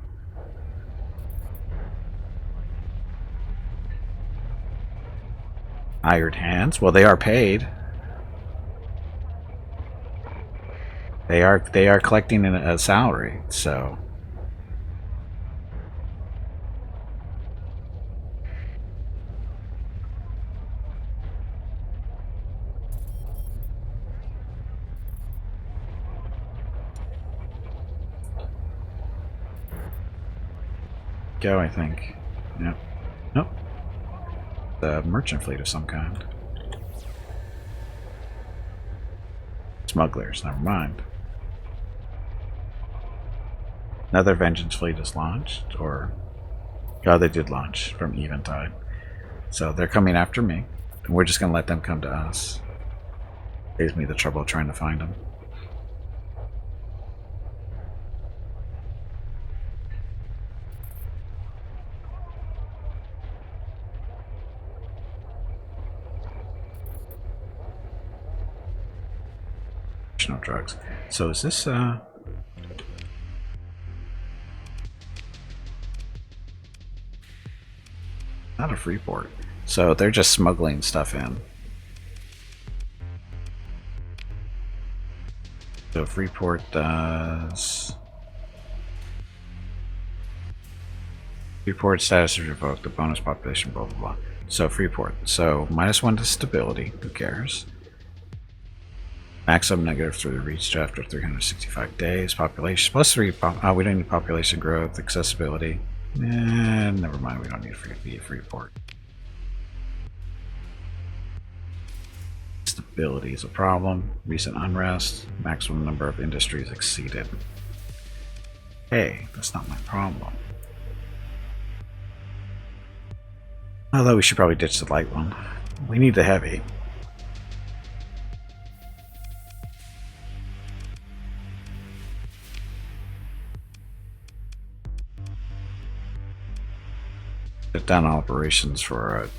Hired hands? Well, they are paid. They are collecting a salary, so go, I think. Yep. Nope. The merchant fleet of some kind. Smugglers, never mind. Another vengeance fleet is launched, or oh, they did launch from Eventide. So they're coming after me, and we're just gonna let them come to us. Saves me the trouble of trying to find them. No drugs. So is this not a free port? So they're just smuggling stuff in. So Freeport does. Freeport status is revoked. The bonus population, blah blah blah. So Freeport. So -1 to stability. Who cares? Maximum negative through the reach after 365 days. Population +3. We don't need population growth. Accessibility. Never mind. We don't need Freeport. Stability is a problem. Recent unrest. Maximum number of industries exceeded. Hey, that's not my problem. Although we should probably ditch the light one. We need the heavy. Shut down operations for a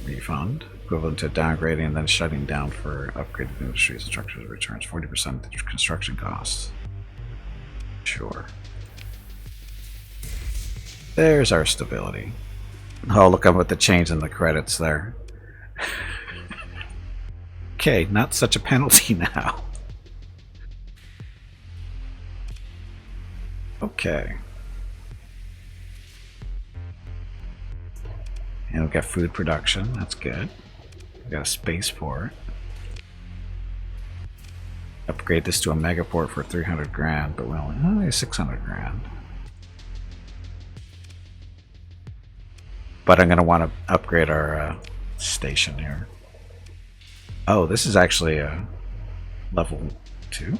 refund, equivalent to downgrading and then shutting down for upgraded industries and structures returns 40% of construction costs. Sure. There's our stability. Oh, look up at the change in the credits there. Okay, not such a penalty now. Okay. And we've got food production, that's good. We've got a spaceport. Upgrade this to a megaport for 300 grand, but we only 600 grand. But I'm going to want to upgrade our station here. Oh, this is actually a level 2?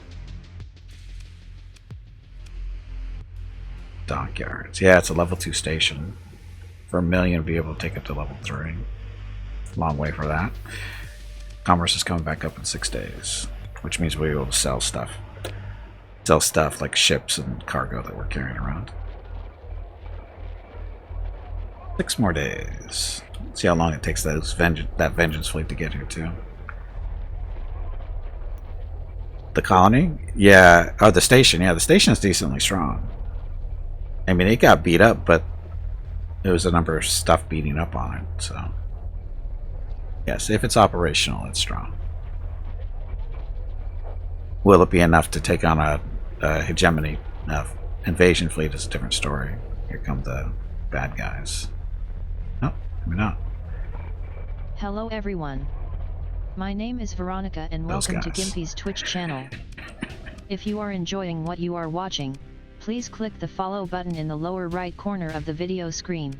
Dockyards. Yeah, it's a level 2 station. For $1 million, be able to take it to level 3. Long way for that. Commerce is coming back up in 6 days, which means we'll be able to sell stuff. Sell stuff like ships and cargo that we're carrying around. 6 more days. See how long it takes that vengeance fleet to get here too. The colony? Yeah. Oh, the station. Yeah, the station is decently strong. I mean, it got beat up, but There was a number of stuff beating up on it, so yes, if it's operational, it's strong. Will it be enough to take on a hegemony invasion fleet is a different story. Here come the bad guys. No, maybe not. Hello everyone. My name is Veronica and welcome to Gimpy's Twitch channel. If you are enjoying what you are watching, please click the follow button in the lower right corner of the video screen.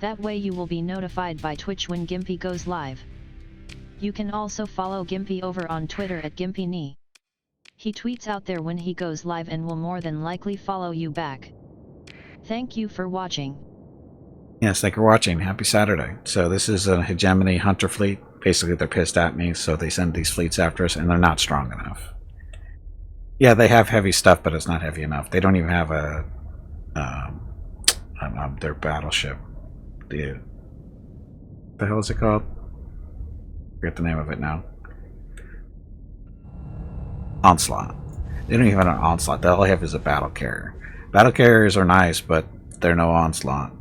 That way you will be notified by Twitch when Gimpy goes live. You can also follow Gimpy over on Twitter at GimpyKnee. He tweets out there when he goes live and will more than likely follow you back. Thank you for watching. Yes, thank you for watching. Happy Saturday. So this is a hegemony hunter fleet. Basically, they're pissed at me, so they send these fleets after us, and they're not strong enough. Yeah, they have heavy stuff, but it's not heavy enough. They don't even have their battleship. The hell is it called? I forget the name of it now. Onslaught. They don't even have an Onslaught. All they have is a battle carrier. Battle carriers are nice, but they're no Onslaught.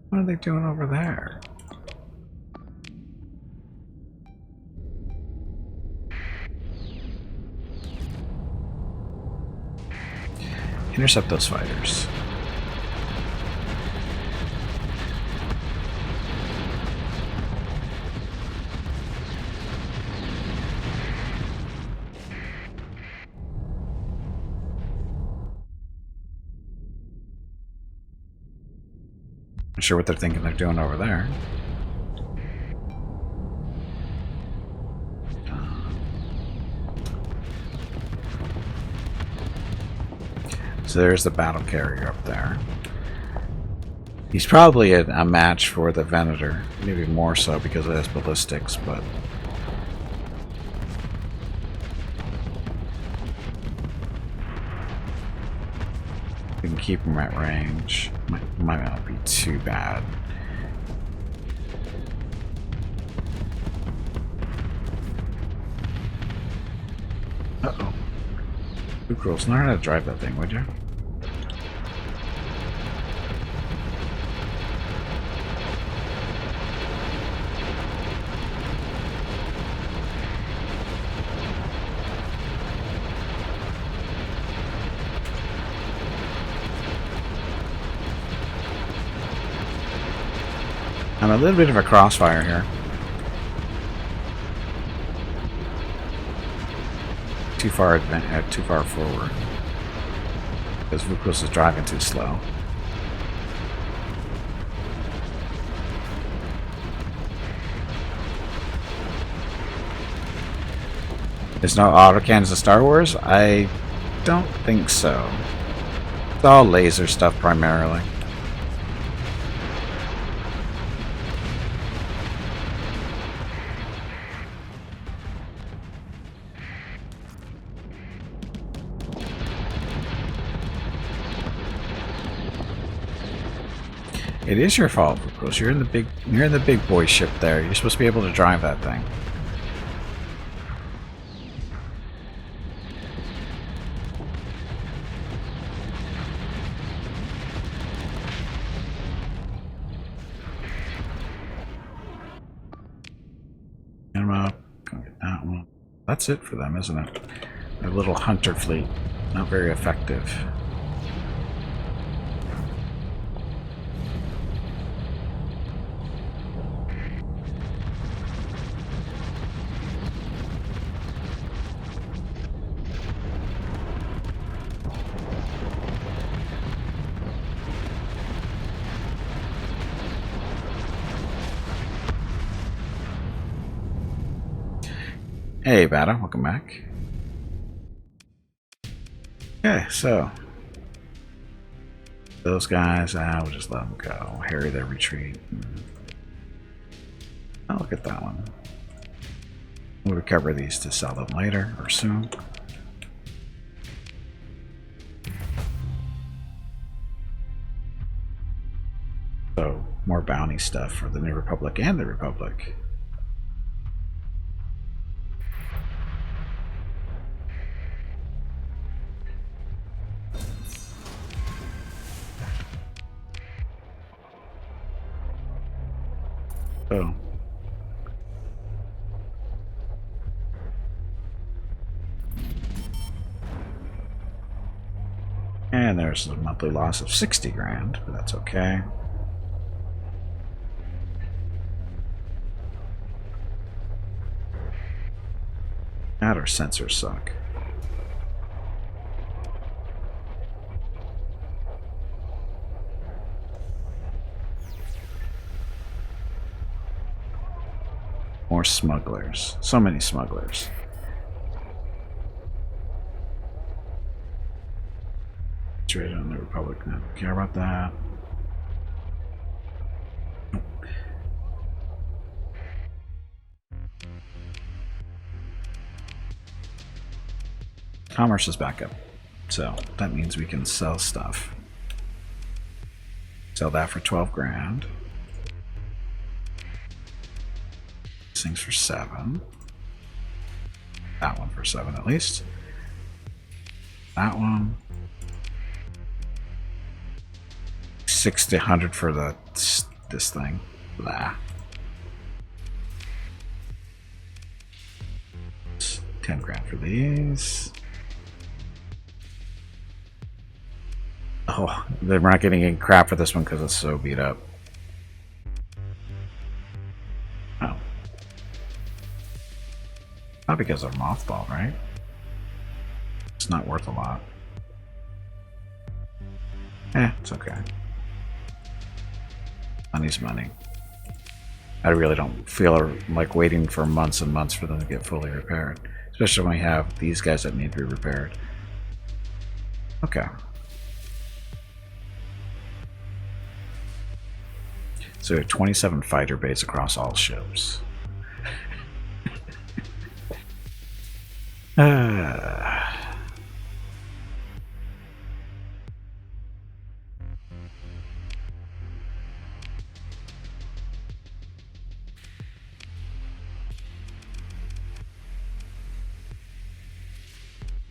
What are they doing over there? Intercept those fighters. Not sure what they're thinking they're doing over there. So there's the battle carrier up there. He's probably a match for the Venator, maybe more so because it has ballistics, but we can keep him at range. Might not be too bad. Uh-oh. Who girls, learn how to drive that thing, would you? I'm a little bit of a crossfire here. Too far forward. Because Vukos is driving too slow. There's no autocannons in Star Wars? I don't think so. It's all laser stuff primarily. It is your fault, because you're in the big boy ship there. You're supposed to be able to drive that thing. Get 'em up. Go get that one. That's it for them, isn't it? Their little hunter fleet. Not very effective. Hey, Bada, welcome back. Okay, so those guys, we'll just let them go. Harry their retreat. I'll look at that one. We'll recover these to sell them later or soon. So, more bounty stuff for the New Republic and the Republic. So, and there's a monthly loss of 60 grand, but that's okay. That our sensors suck. More smugglers. So many smugglers. Trade on the Republic. I don't care about that. Commerce is back up, so that means we can sell stuff. Sell that for 12 grand. These things for 7. That one for 7 at least. That one. 60, 100 for this thing. Blah. 10 grand for these. Oh, we're not getting any crap for this one because it's so beat up. Oh. Not because they're mothballed, right? It's not worth a lot. It's okay. Money's money. I really don't feel like waiting for months and months for them to get fully repaired. Especially when we have these guys that need to be repaired. Okay. So 27 fighter bays across all ships.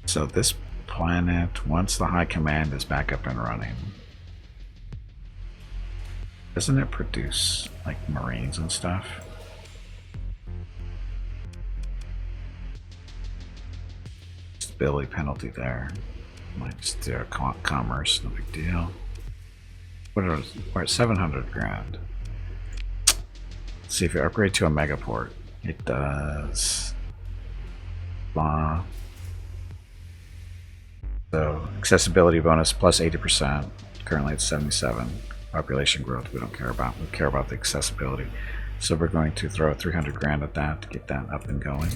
So this planet, once the High Command is back up and running, doesn't it produce like Marines and stuff? Stability penalty there. Might just do our commerce, no big deal. We're at 700 grand. Let's see if you upgrade to a megaport. It does. Blah. So accessibility bonus plus 80%. Currently it's 77. Population growth we don't care about. We care about the accessibility. So we're going to throw 300 grand at that to get that up and going.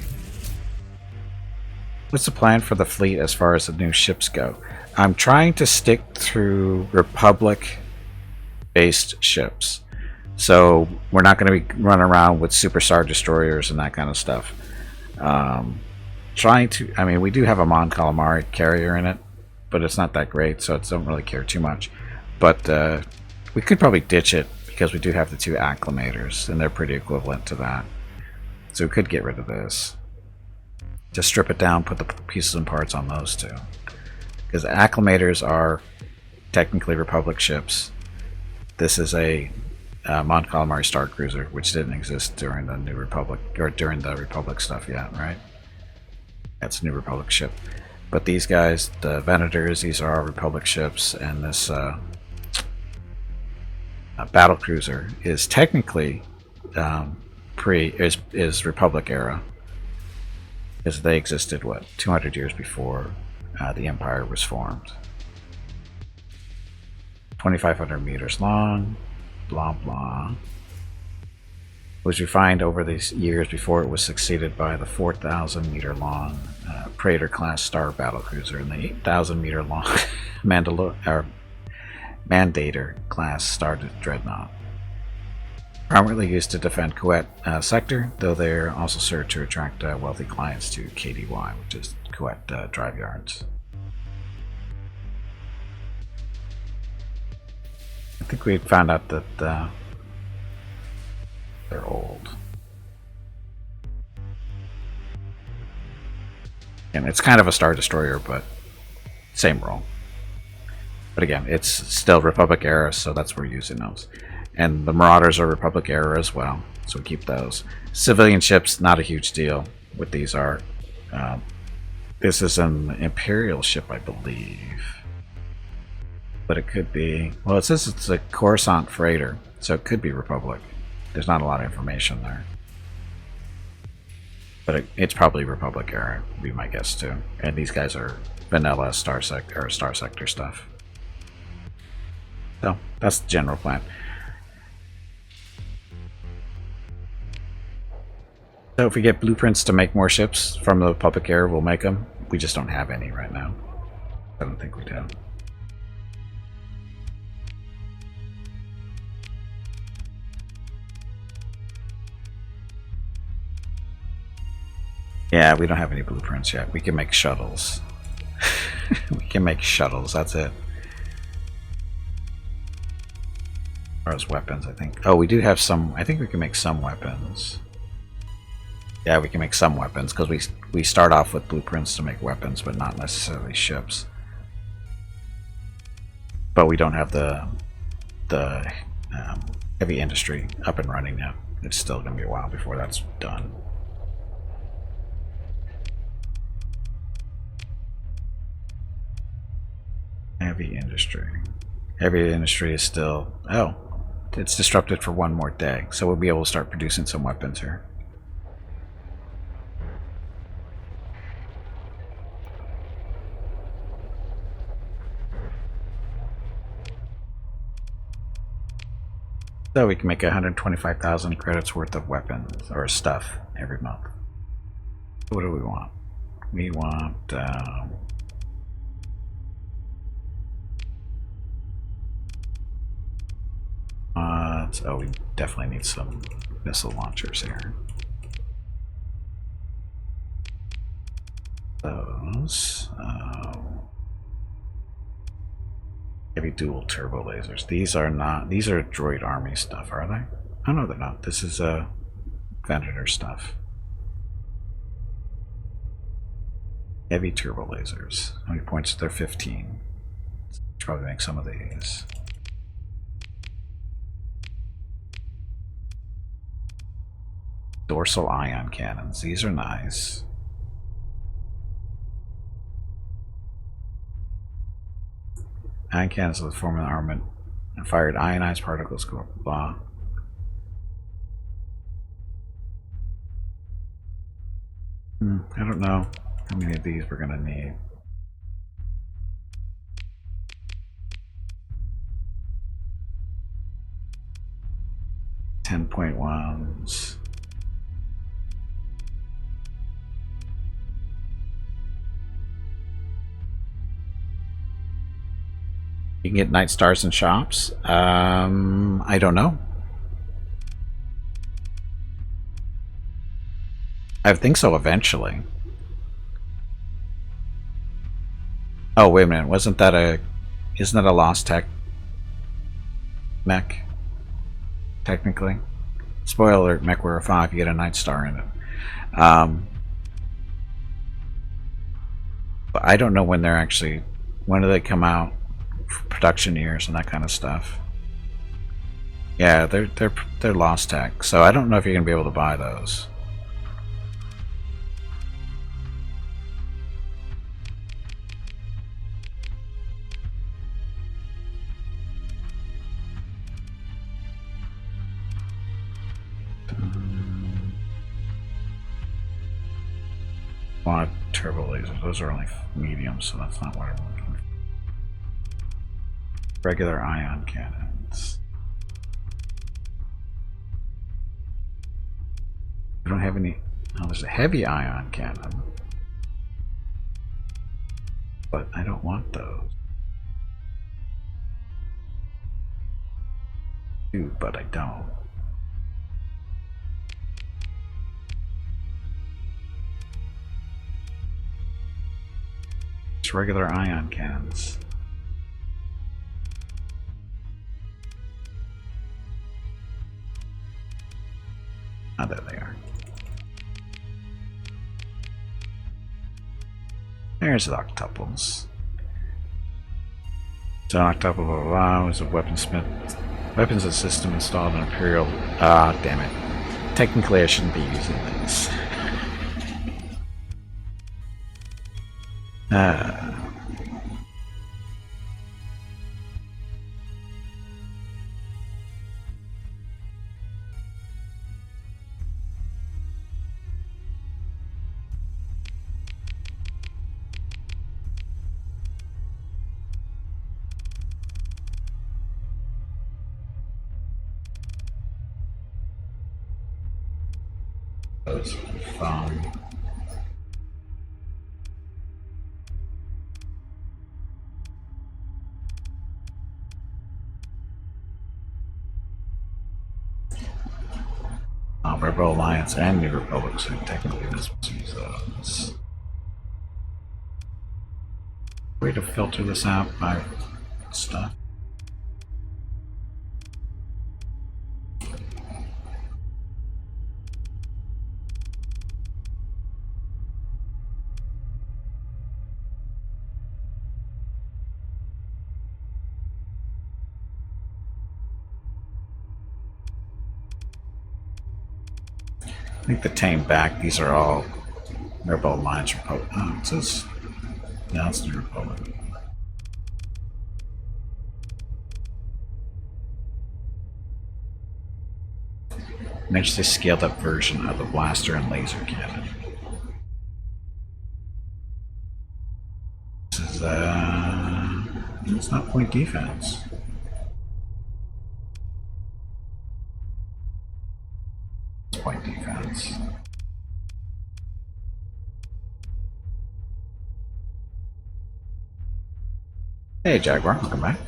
What's the plan for the fleet as far as the new ships go? I'm trying to stick through Republic-based ships. So we're not going to be running around with super star destroyers and that kind of stuff. Trying to, I mean, we do have a Mon Calamari carrier in it, but it's not that great, so I don't really care too much. But we could probably ditch it because we do have the 2 acclimators, and they're pretty equivalent to that. So we could get rid of this. Just strip it down, put the pieces and parts on those 2. Because acclimators are technically Republic ships. This is a Mon Calamari Star Cruiser, which didn't exist during the New Republic, or during the Republic stuff yet, right? That's a New Republic ship. But these guys, the Venators, these are our Republic ships, and this battle cruiser is technically is Republic era, because they existed 200 years before the Empire was formed. 2,500 meters long, blah blah. was refined over these years before it was succeeded by the 4,000-meter long Praetor-class star battlecruiser and the 8,000-meter long Mandator-class star dreadnought. Primarily used to defend Kuwait sector, though they're also served to attract wealthy clients to KDY, which is Kuwait drive yards. I think we found out that they're old. And it's kind of a Star Destroyer, but same role. But again, it's still Republic era, so that's where we're using those. And the Marauders are Republic era as well, so we keep those. Civilian ships, not a huge deal. What these are. This is an Imperial ship, I believe. But it could be... Well, it says it's a Coruscant freighter, so it could be Republic. There's not a lot of information there. But it's probably Republic era, would be my guess too. And these guys are vanilla Starsector stuff. So, that's the general plan. So if we get blueprints to make more ships from the Republic era, we'll make them. We just don't have any right now. I don't think we do. Yeah, we don't have any blueprints yet. We can make shuttles. We can make shuttles, that's it. Or as weapons, I think. Oh, we do have some... I think we can make some weapons. Yeah, we can make some weapons, because we start off with blueprints to make weapons, but not necessarily ships. But we don't have the heavy industry up and running yet. It's still going to be a while before that's done. Heavy industry. Heavy industry is still... Oh, it's disrupted for one more day, so we'll be able to start producing some weapons here. So we can make 125,000 credits worth of weapons or stuff every month. What do we want? We want... oh, we definitely need some missile launchers here. Those. Heavy dual turbo lasers. These are not. These are droid army stuff, are they? Oh no, they're not. This is Venator stuff. Heavy turbo lasers. How many points? They're 15. Should probably make some of these. Dorsal ion cannons. These are nice. Ion cannons with form of armament and fired ionized particles. Blah. I don't know how many of these we're gonna need. .1s. You can get Night Stars in shops. I don't know. I think so eventually. Oh, wait a minute. Wasn't that a... Isn't that a Lost Tech mech? Technically. Spoiler alert, Mech Warrior 5, you get a Night Star in it. But I don't know when they're actually... When do they come out? Production years and that kind of stuff. Yeah, they're Lost Tech, so I don't know if you're gonna be able to buy those. Quad turbo lasers. Those are only mediums, so that's not what I'm looking for. Regular ion cannons. We don't have any. Oh, there's a heavy ion cannon. But I don't want those. I do, but I don't. Just regular ion cannons. Ah, there they are. There's the octuples. So octuple blah, blah, blah, was a weaponsmith. Weapons and system installed in Imperial. Ah, damn it. Technically, I shouldn't be using this. Those fun. Rebel Alliance and New Republic, so technically this was use those. Way to filter this out by stuff. I think the tame back, these are all Rebel Alliance Republic. Oh, it says, now it's New Republic. Makes this scaled up version of the blaster and laser cannon. This is, it's not point defense. Point defense. Hey Jaguar, welcome back.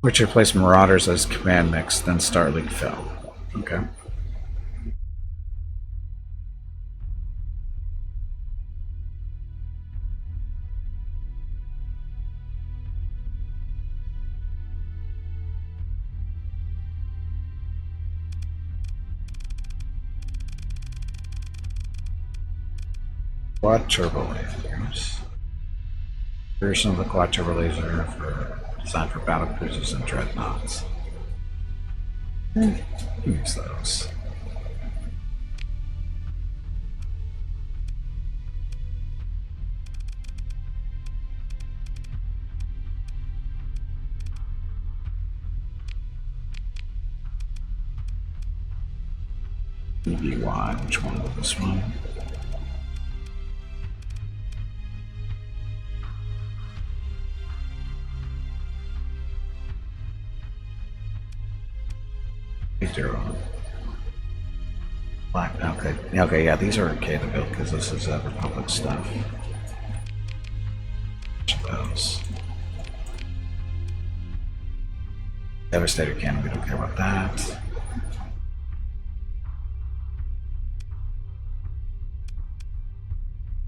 Which replaced Marauders as command mix, then Starleague fell. Okay. Quad turbo lasers. Version of the quad turbo laser for designed for battle cruisers and dreadnoughts. Use those. EBY, which one was this one? Black, okay, yeah, these are okay to build because this is Republic stuff. Those. Devastator cannon, we don't care about that.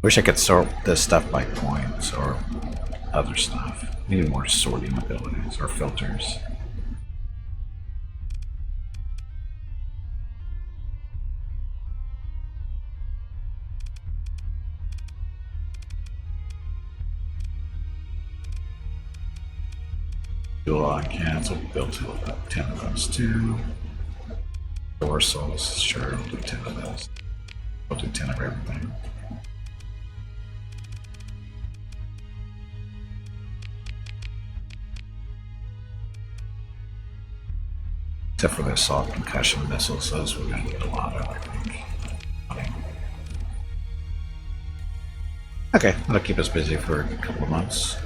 Wish I could sort this stuff by points or other stuff. Maybe more sorting abilities or filters. Dual on cancel, build to about 10 of those too. Dorsals, sure, we'll do 10 of those. We'll do 10 of everything. Except for the assault concussion missiles, those we're going to get a lot of, I think. Okay, that'll keep us busy for a couple of months.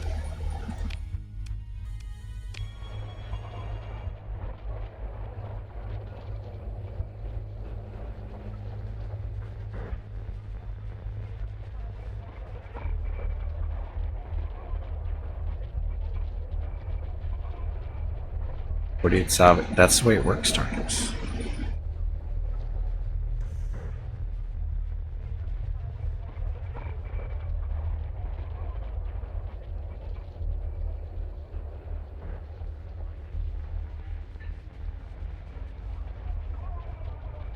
48 salvage. That's the way it works, targets.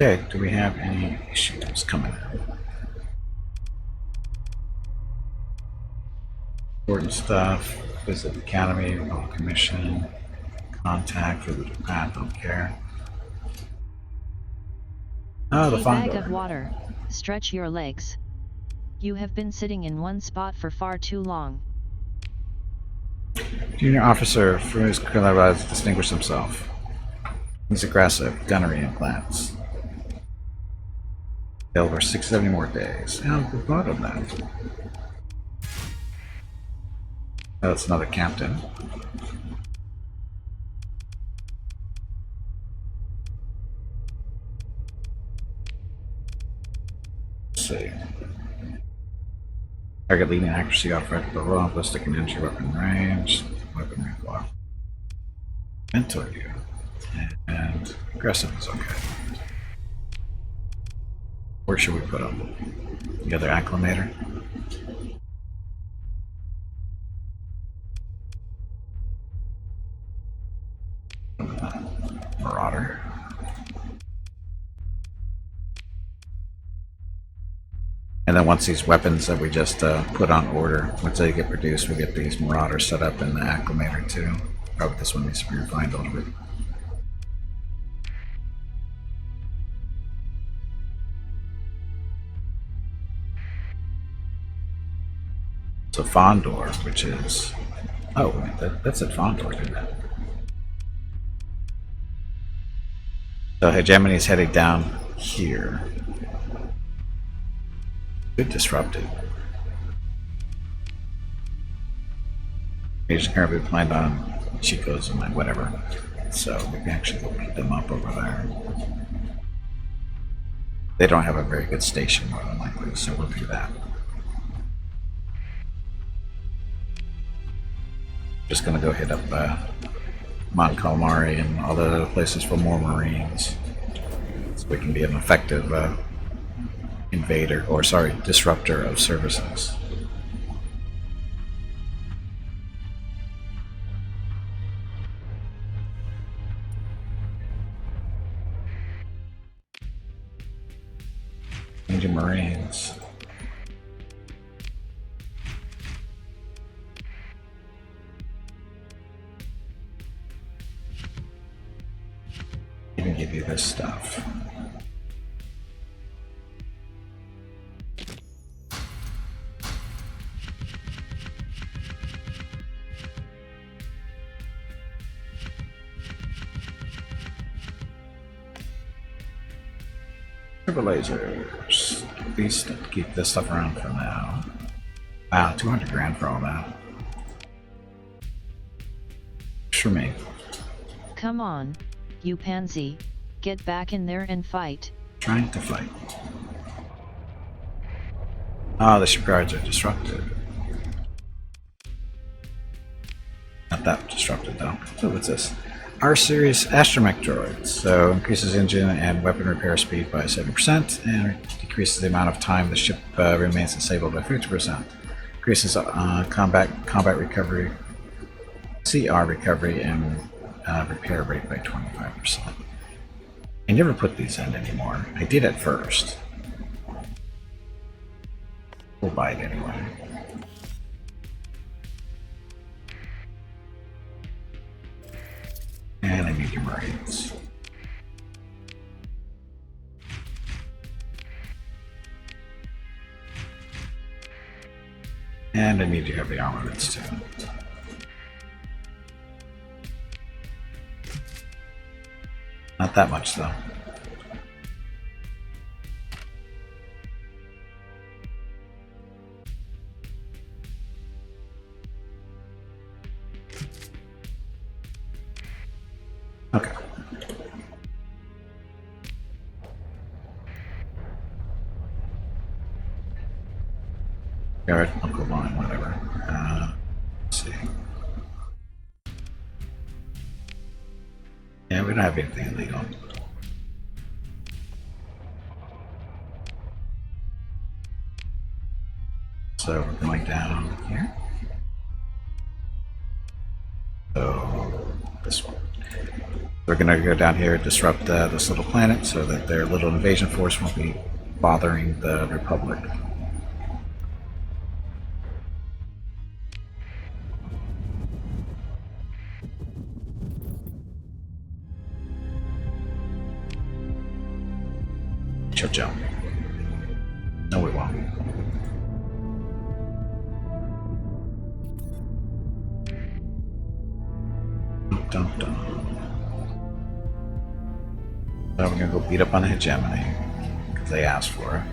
Okay, do we have any issues coming in? Important stuff. Visit the academy, roll commission, contact for the path, don't care. Oh, the A fun bag door. of water. Stretch your legs. You have been sitting in one spot for far too long. Junior officer from his has distinguished himself. He's aggressive, gunnery implants. Over 670 more days. How good thought of that? Oh, that's another captain. Let's see. Target leading accuracy off right the raw, ballistic and entry weapon range, weapon recoil. Mentor view. And aggressive is okay. Where should we put them? The other acclimator? Marauder. And then once these weapons that we just put on order, once they get produced, we get these Marauders set up in the acclimator too. Probably this one needs to be refined a little bit. So Fondor, which is... Oh, wait, that's at Fondor, isn't it? So Hegemony's heading down here. Good disrupted. Agent currently planned on Chico's and whatever. So we can actually go beat them up over there. They don't have a very good station more than likely, so we'll do that. Just gonna go hit up Mont Calamari and all the other places for more Marines. So we can be an effective invader, or sorry, disruptor of services. Changing Marines. Even give you this stuff. Lasers. At least keep this stuff around for now. Wow, 200 grand for all that. For me. Come on, you pansy. Get back in there and fight. Trying to fight. Ah, the shipyards are disrupted. Not that disrupted though. So what's this? R-Series astromech droids. So increases engine and weapon repair speed by 70% and decreases the amount of time the ship remains disabled by 50%. Increases combat recovery, CR recovery, and repair rate by 25%. I never put these in anymore. I did at first. We'll buy it anyway. And I need your Marines. And I need your heavy armaments too. Not that much though. Okay. Alright, Uncle Line, whatever. Let's see. Yeah, we don't have anything illegal. So we're going down here. So this one. We're going to go down here and disrupt this little planet so that their little invasion force won't be bothering the Republic. Chill, chill. No, we won't. Dun, dun. So we're gonna go beat up on the hegemony because they asked for it.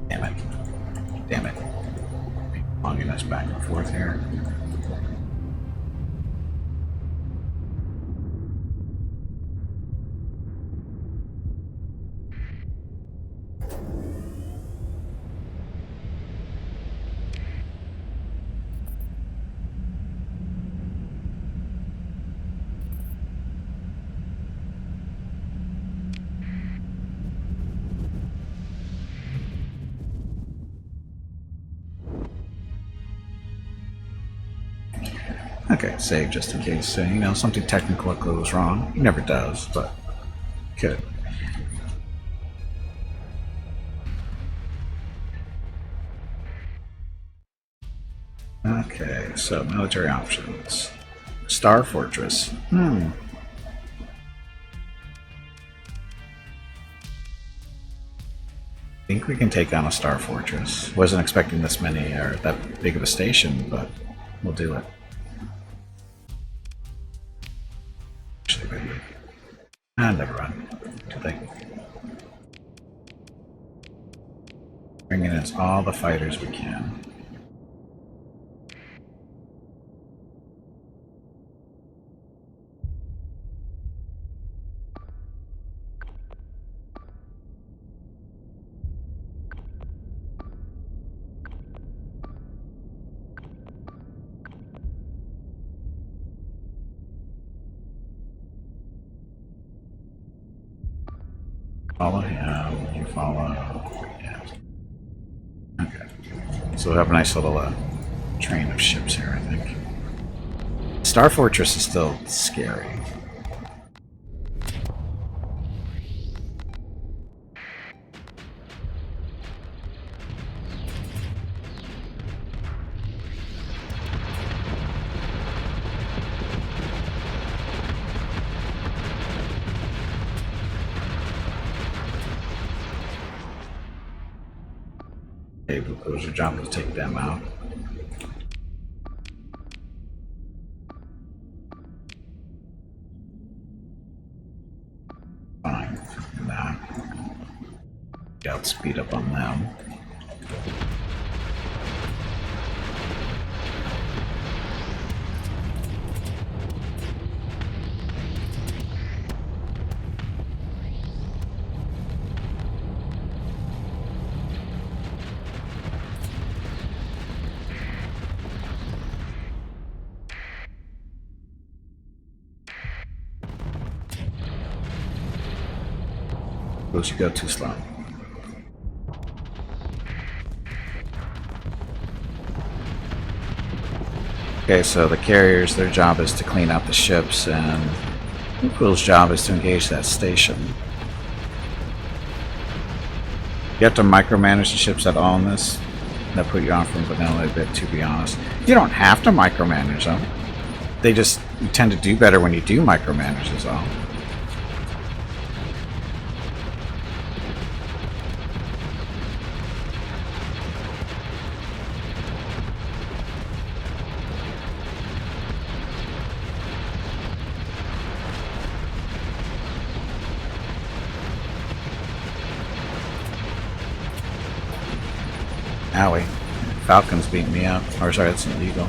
Damn it. Damn it. Longing us back and forth here. Okay, save just in case, you know, something technical goes wrong. It never does, but could. Okay, so military options. Star Fortress. I think we can take on a Star Fortress. Wasn't expecting this many or that big of a station, but we'll do it. Never mind. Too late. Bringing in all the fighters we can. Follow him, you follow. Yeah. Okay. So we'll have a nice little train of ships here, I think. Star Fortress is still scary. It was your job to take them out. Fine. Nah. Got speed up on them. Suppose you go too slow. Okay, so the carriers, their job is to clean out the ships, and Uquil's job is to engage that station. You have to micromanage the ships that own this. That put you on from vanilla a bit, to be honest. You don't have to micromanage them. They just, you tend to do better when you do micromanage as well. Owie. Falcon's beating me up. Or sorry, that's an eagle.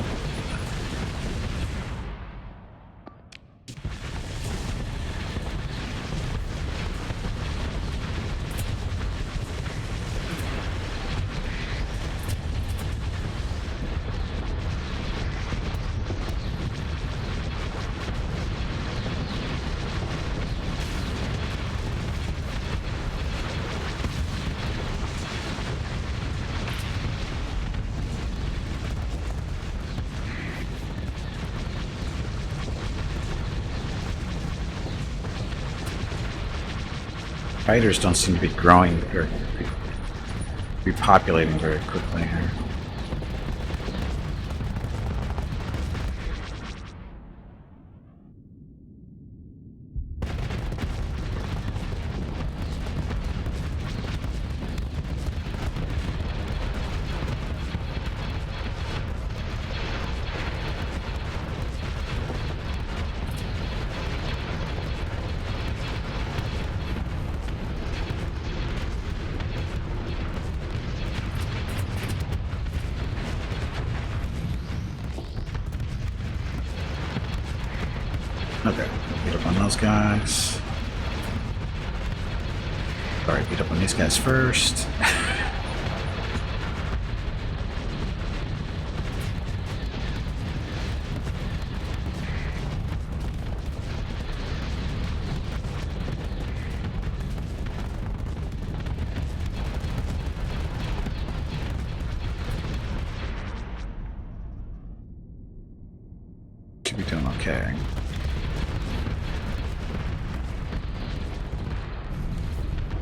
Fighters don't seem to be growing or repopulating very quickly here. Okay, beat up on those guys. Alright, beat up on these guys first. Should be doing okay.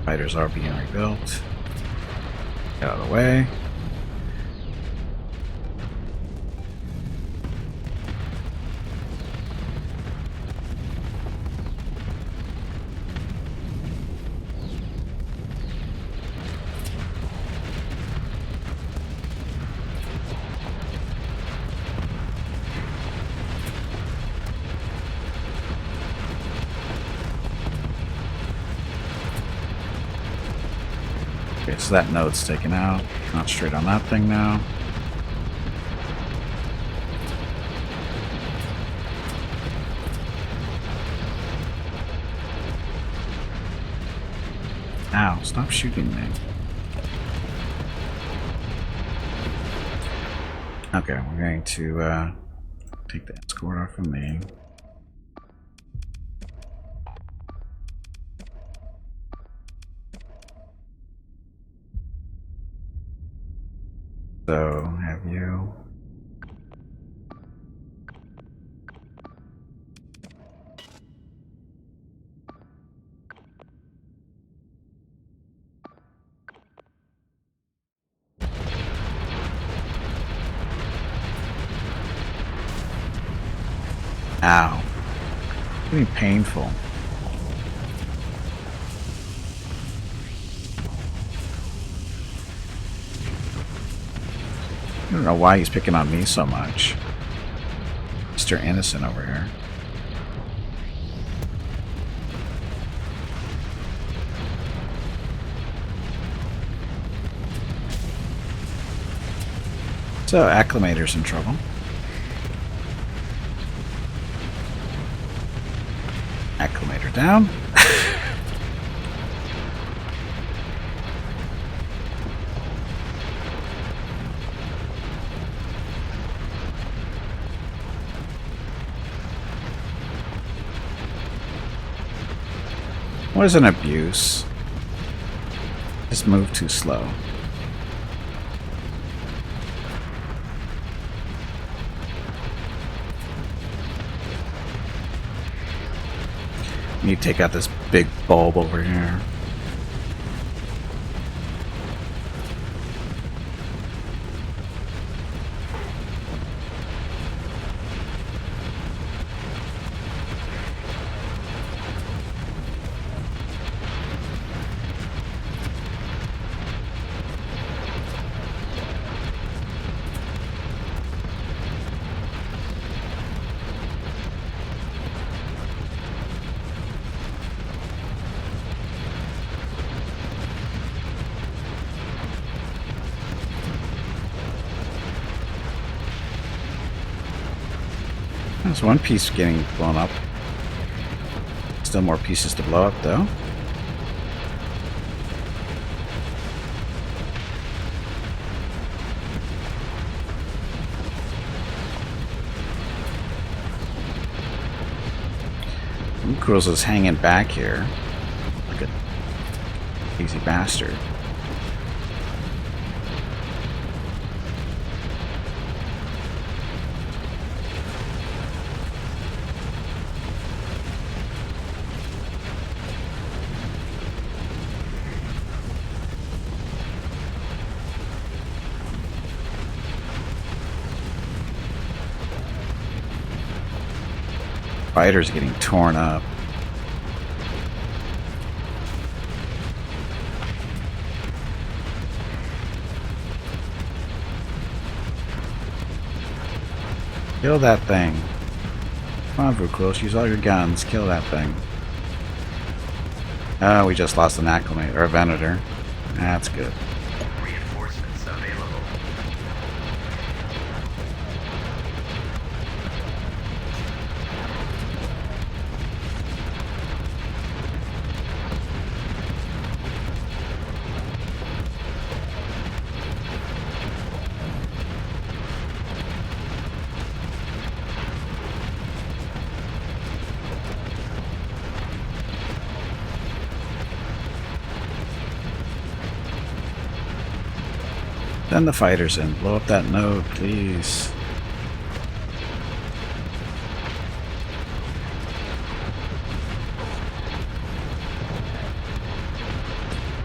Fighters are being rebuilt. Get out of the way. Okay, so that node's taken out. Not straight on that thing now. Ow, stop shooting me. Okay, we're going to take the escort off of me. So, have you... Ow. It's getting painful. I don't know why he's picking on me so much. Mr. Innocent over here. So, Acclimator's in trouble. Acclimator down. What is an abuse? Just move too slow. Need to take out this big bulb over here. There's one piece getting blown up. Still more pieces to blow up, though. Cruise is hanging back here like a easy bastard. fighters getting torn up. Kill that thing. Come on, Vuclos, use all your guns. Kill that thing. Oh, we just lost an acclimate or a Venator. That's good. Reinforcements available. Send the fighters in. Blow up that node, please.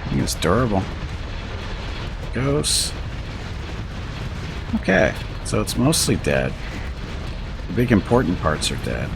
I think it's durable. Ghosts. Okay, so it's mostly dead. The big important parts are dead.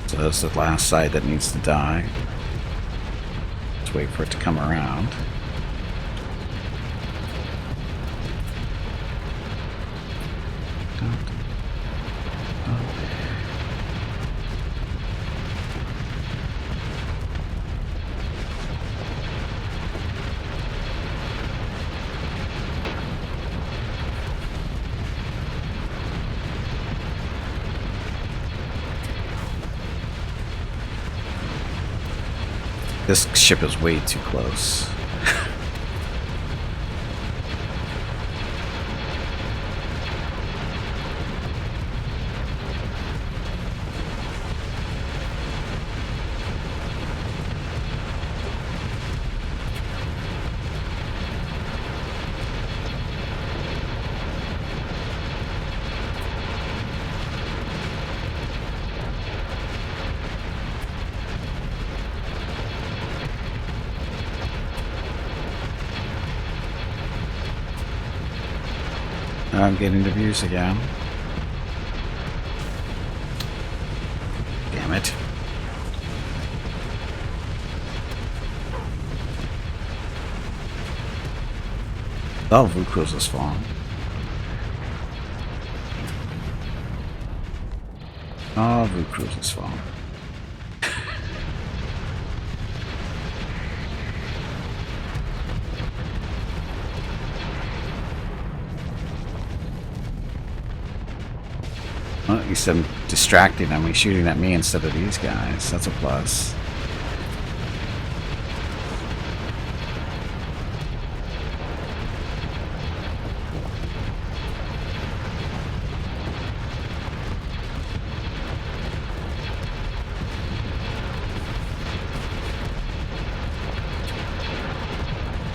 So that's the last side that needs to die. Let's wait for it to come around. This ship is way too close. I'm getting the views again. Damn it. Oh, Vuclos has fallen. Oh, Vuclos has fallen. Well, at least I'm distracting them. He's shooting at me instead of these guys. That's a plus.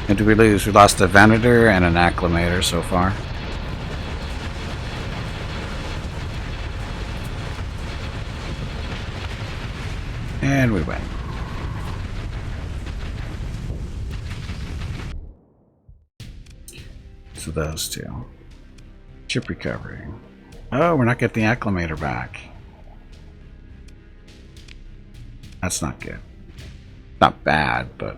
And did we lose? We lost a Venator and an Acclimator so far. And we win. So those two. Ship recovery. Oh, we're not getting the Acclimator back. That's not good. Not bad, but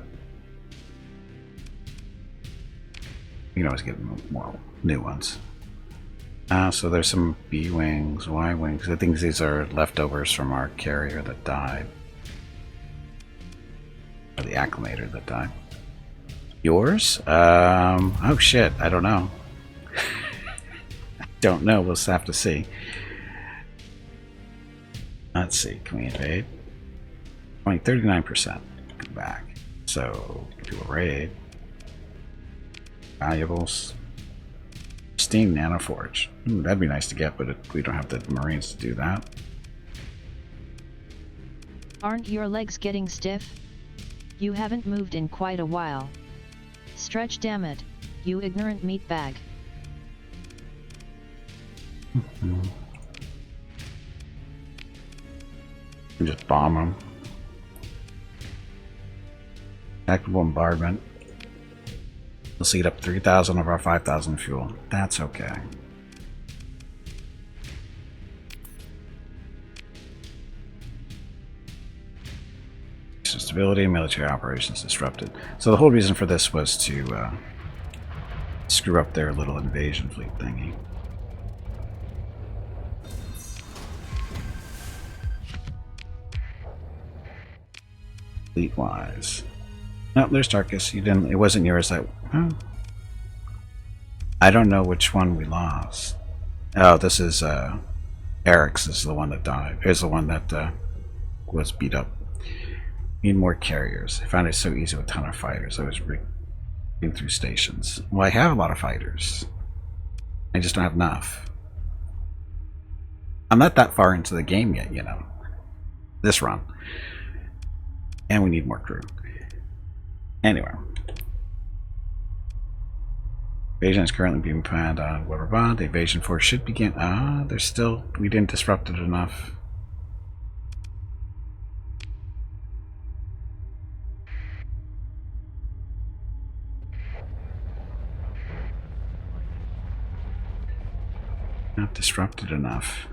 you can always get more new ones. So there's some B wings, Y wings. I think these are leftovers from our carrier that died. Or the Acclimator that died. Yours? Oh shit, I don't know. I don't know, we'll just have to see. Let's see, can we invade? Only 39%. Come back. So, do a raid. Valuables. Steam Nanoforge. Ooh, that'd be nice to get, but we don't have the Marines to do that. Aren't your legs getting stiff? You haven't moved in quite a while. Stretch, damn it, you ignorant meatbag. Just bomb them. Active bombardment. We'll eat up 3,000 of our 5,000 fuel. That's okay. Stability, military operations disrupted. So the whole reason for this was to screw up their little invasion fleet thingy. Fleet-wise. No, there's Tarkus. You didn't. It wasn't yours. That. Huh? I don't know which one we lost. Oh, this is Eric's. This is the one that died. Here's the one that was beat up. Need more carriers. I found it so easy with a ton of fighters. I was reading through stations. Well, I have a lot of fighters. I just don't have enough. I'm not that far into the game yet, you know. This run. And we need more crew. Anyway. Invasion is currently being planned on Weberbond. The invasion force should begin. There's still. We didn't disrupt it enough. Not disrupted enough.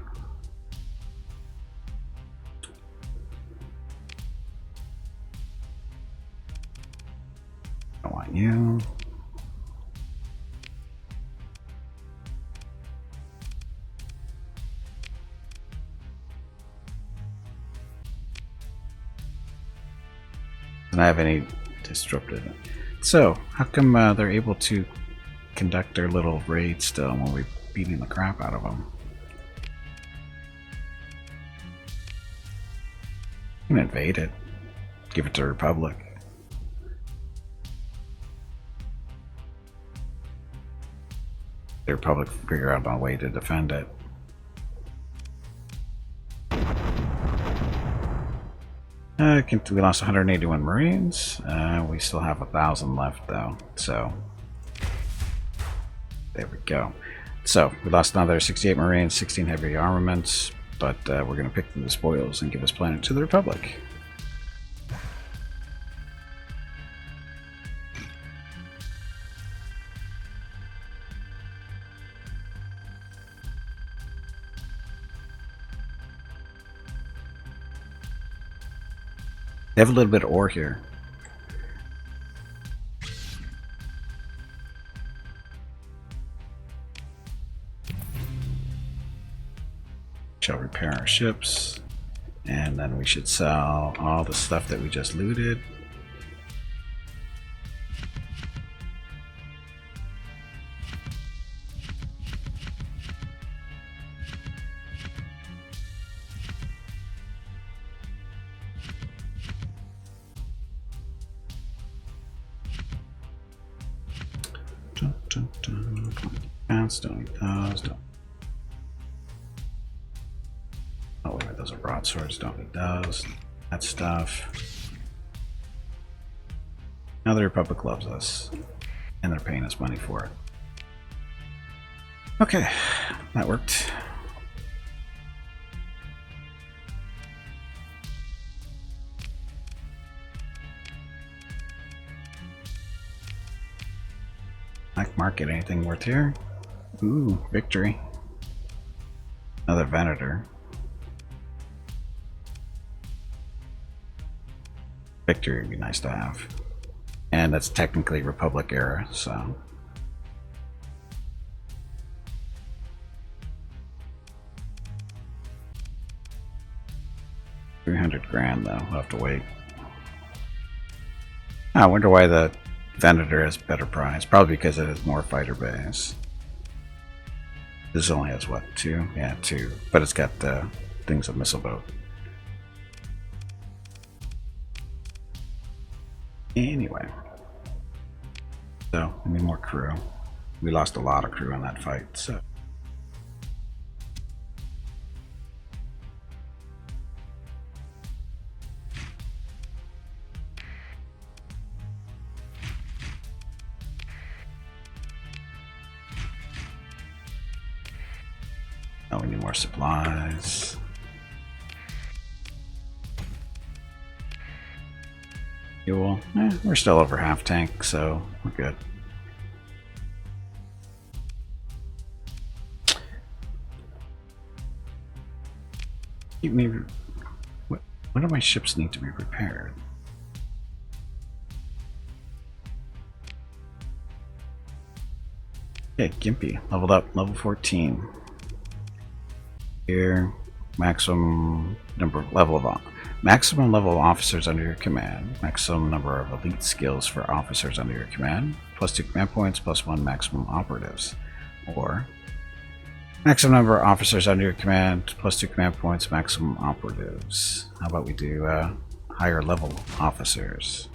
I want you. Don't have any disrupted. So, how come they're able to conduct their little raid still when we're beating the crap out of them? You can invade it. Give it to the Republic. The Republic figure out a way to defend it. We lost 181 Marines. We still have 1,000 left, though. So, there we go. So, we lost another 68 Marines, 16 heavy armaments, but we're going to pick the spoils and give this planet to the Republic. They have a little bit of ore here. Shall repair our ships, and then we should sell all the stuff that we just looted. Don't need those. Don't. Oh wait, those are broadswords. Don't need those. That stuff. Now the Republic loves us, and they're paying us money for it. Okay, that worked. Black market, anything worth here? Ooh, victory. Another Venator. Victory would be nice to have. And that's technically Republic era, so. $300 grand though, we'll have to wait. I wonder why the Venator has better price. Probably because it has more fighter bays. This only has what, 2? Yeah, 2. But it's got things of missile boat. Anyway. So, we need more crew. We lost a lot of crew in that fight, so. Oh, we need more supplies. Fuel. We're still over half tank, so we're good. Keep me. What do my ships need to be repaired? Okay, Gimpy leveled up, level 14. Here, maximum level of officers under your command. Maximum number of elite skills for officers under your command. +2 command points, +1 maximum operatives. Or maximum number of officers under your command, +2 command points, maximum operatives. How about we do higher level officers?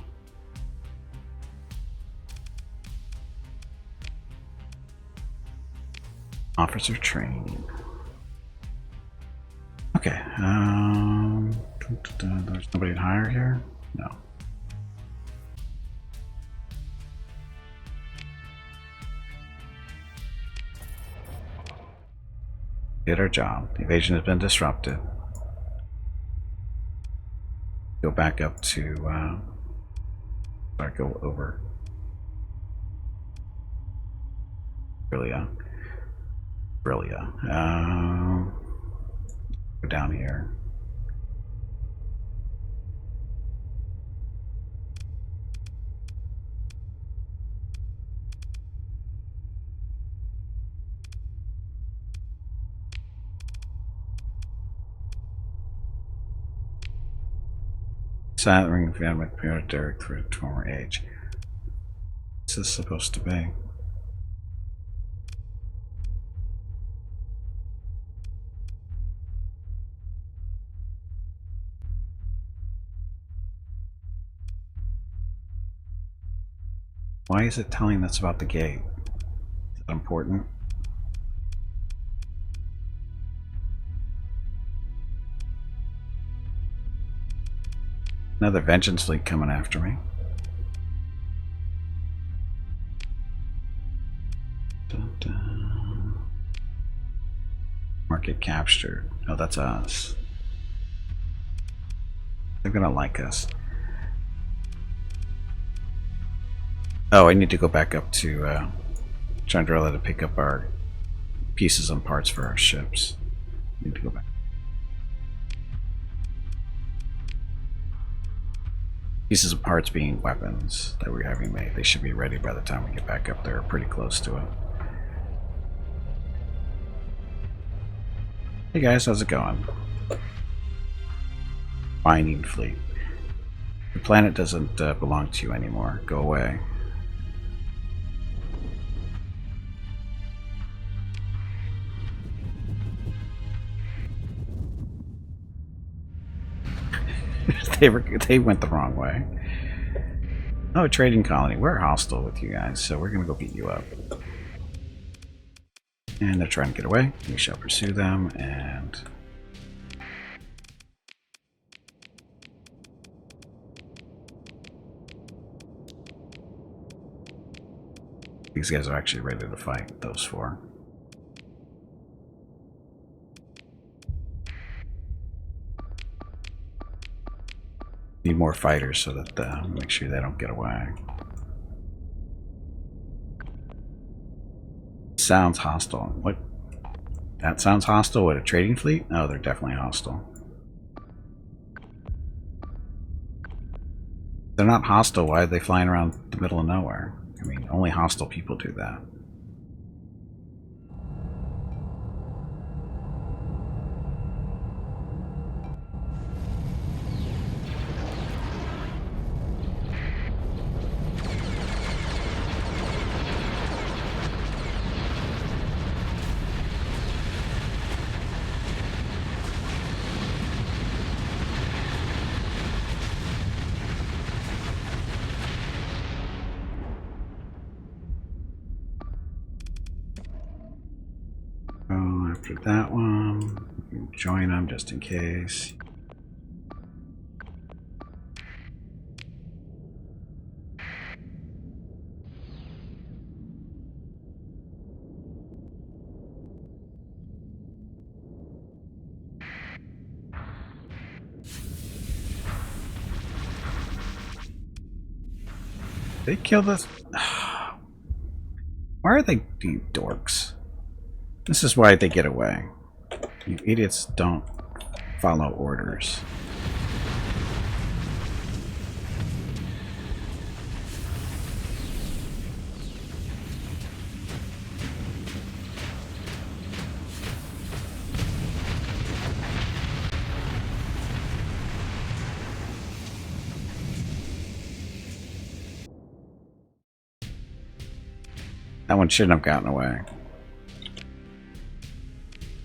Officer training. Okay, there's nobody to hire here? No. Did our job. The evasion has been disrupted. Go back up to, go over. Brillia. Go down here. Silent ring of with Derek through a former age. What's this supposed to be? Why is it telling us about the gate? Is that important? Another vengeance fleet coming after me. Dun, dun. Market captured. Oh, that's us. They're gonna like us. Oh, I need to go back up to Chandrilla to pick up our pieces and parts for our ships. Need to go back. Pieces of parts being weapons that we're having made. They should be ready by the time we get back up there. Pretty close to it. Hey guys, how's it going? Mining fleet. The planet doesn't belong to you anymore. Go away. They went the wrong way. Oh, a trading colony. We're hostile with you guys, so we're gonna go beat you up. And they're trying to get away. We shall pursue them, and these guys are actually ready to fight, those four. Need more fighters so that make sure they don't get away. Sounds hostile. What? That sounds hostile? What, a trading fleet? No, they're definitely hostile. They're not hostile. Why are they flying around the middle of nowhere? I mean, only hostile people do that. After that one, join them just in case. They kill this. Why are they dorks? This is why they get away. You idiots don't follow orders. That one shouldn't have gotten away.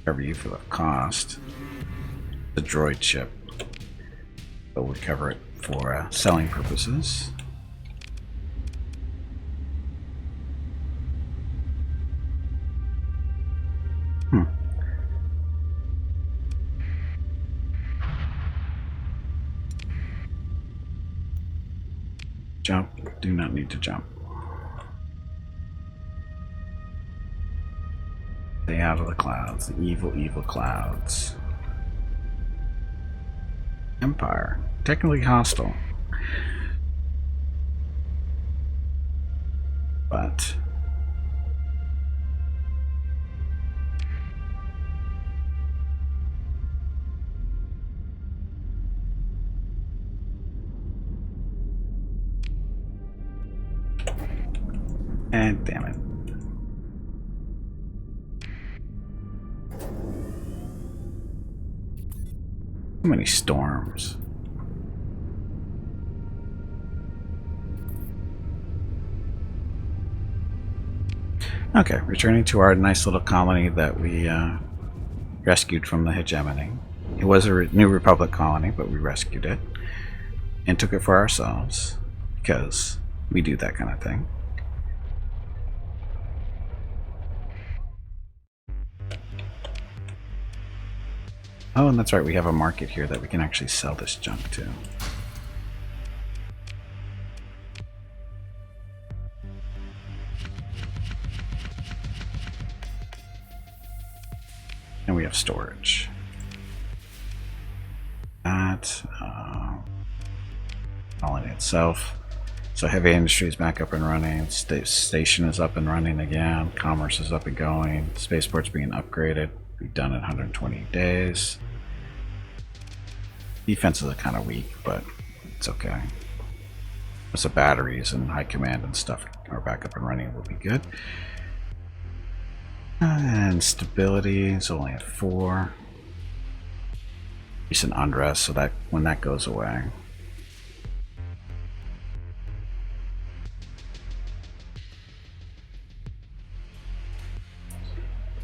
Cover you for the cost. The droid ship. But we'll cover it for selling purposes. Jump. Do not need to jump. Stay out of the clouds. The evil, evil clouds. Empire. Technically hostile. But and damn it. Too many storms. Okay, returning to our nice little colony that we rescued from the hegemony. It was a New Republic colony, but we rescued it and took it for ourselves because we do that kind of thing. Oh, and that's right, we have a market here that we can actually sell this junk to. And we have storage. That, colony itself. So heavy industry is back up and running. Station is up and running again. Commerce is up and going. Spaceport's being upgraded. Be done in 120 days. Defenses are kind of weak, but it's okay. So batteries and high command and stuff are back up and running. Will be good. And stability is only at 4. Recent unrest, so that when that goes away.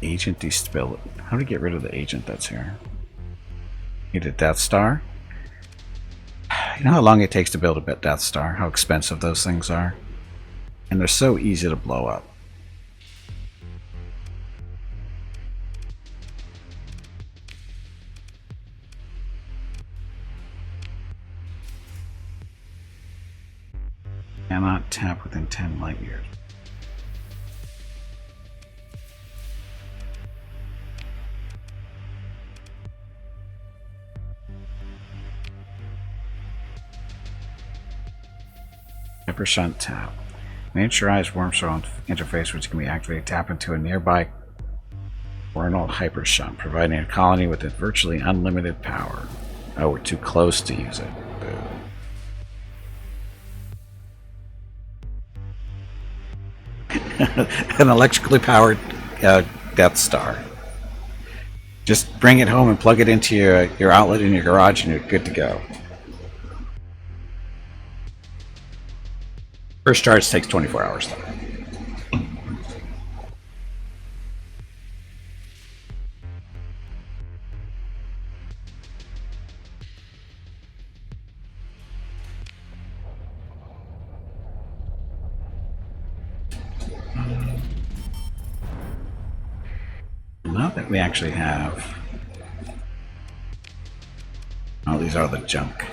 Agent destability. How to get rid of the agent that's here? Need a Death Star? You know how long it takes to build a Death Star? How expensive those things are? And they're so easy to blow up. Cannot tap within 10 light years. Hypershunt tap. Miniaturized worm shell interface which can be activated. Tap into a nearby coronal hypershunt, providing a colony with a virtually unlimited power. Oh, we're too close to use it. Boo. An electrically powered Death Star. Just bring it home and plug it into your outlet in your garage and you're good to go. First charge takes 24 hours though. Now that we actually have... Oh, these are the junk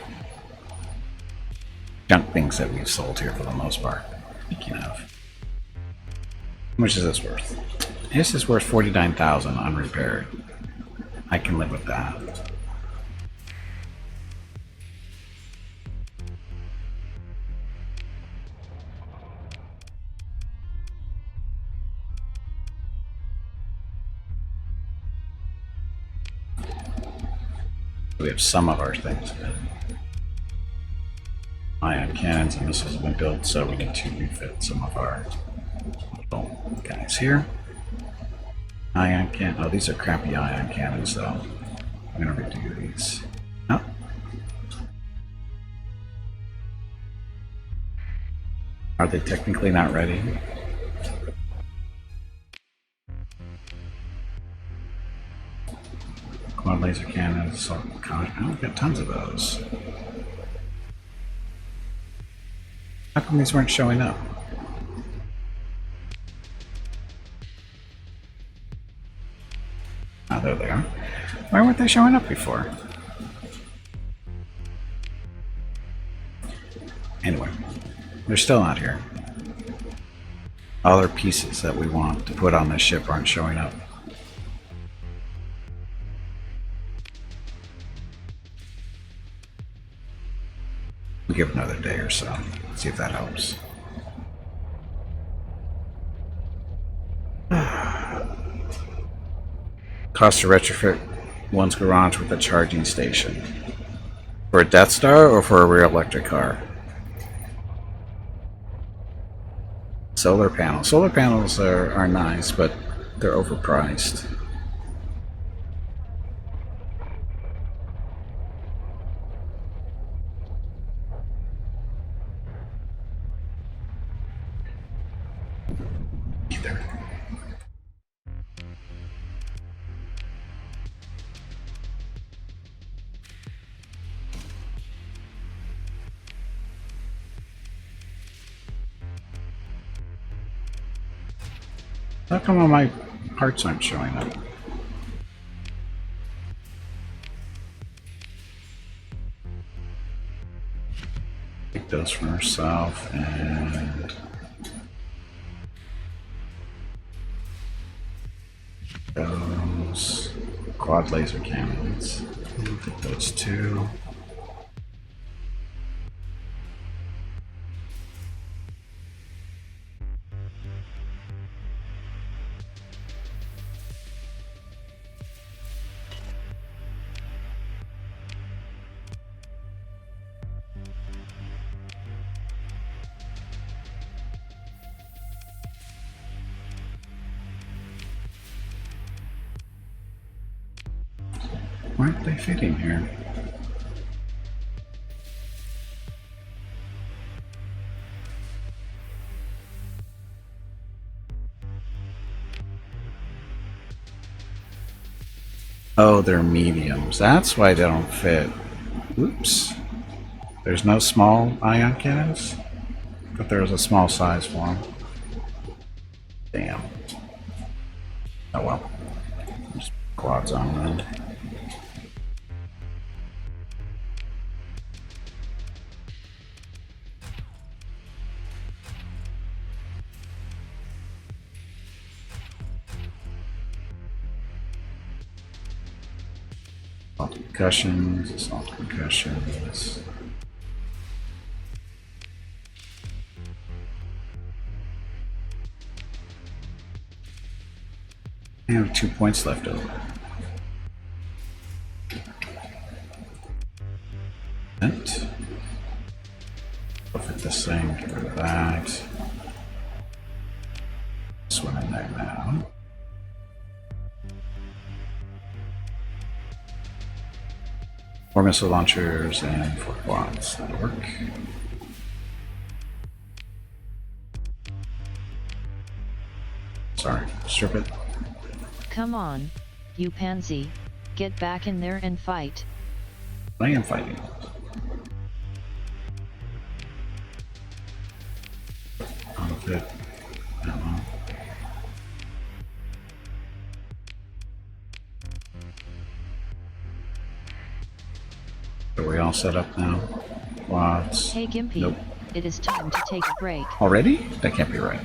things that we've sold here for the most part. Speaking of, how much is this worth? This is worth 49,000 unrepaired. I can live with that. We have some of our things. Ion cannons and missiles have been built, so we need to refit some of our little guys here. Ion cannon. Oh, these are crappy ion cannons, though. I'm gonna redo these. Oh. Are they technically not ready? Quad laser cannons, assault con. Oh, we've got tons of those. How come these weren't showing up? Ah, there they are. Why weren't they showing up before? Anyway, they're still not here. Other pieces that we want to put on this ship aren't showing up. We'll give it another day or so. See if that helps. Cost to retrofit one's garage with a charging station. For a Death Star or for a rear electric car? Solar panels. Solar panels are nice, but they're overpriced. Either. How come all my parts aren't showing up? Take those from ourselves and those quad laser cannons. I'll take those two. Why aren't they fitting here? Oh, they're mediums. That's why they don't fit. Oops. There's no small ion cannons? But there's a small size for them. Damn. Oh well. Just quads on them. Assault concussions, assault concussions. I have 2 points left over. And we'll fit this thing, get rid of that. This one in there now. Four missile launchers and 4 quads. That'll work. Sorry, strip it. Come on, you pansy, get back in there and fight. I am fighting. Out of it. I don't know. Are we all set up now? Quads. Hey Gimpy, Nope. it is time to take a break. Already? That can't be right.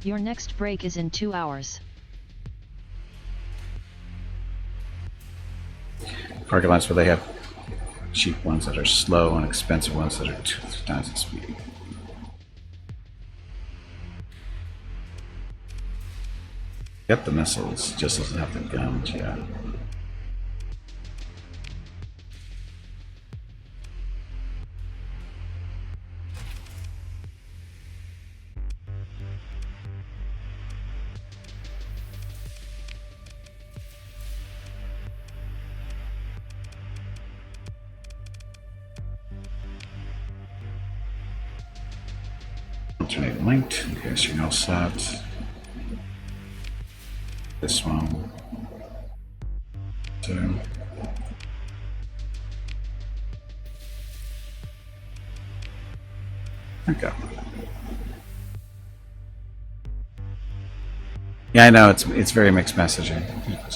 Your next break is in 2 hours. Parking lots where they have cheap ones that are slow and expensive ones that are 2 times the speed. Get the missiles, just doesn't have the guns yet. Alternate linked, in case you're all set. This one. Two. Okay. Yeah, I know, it's very mixed messaging.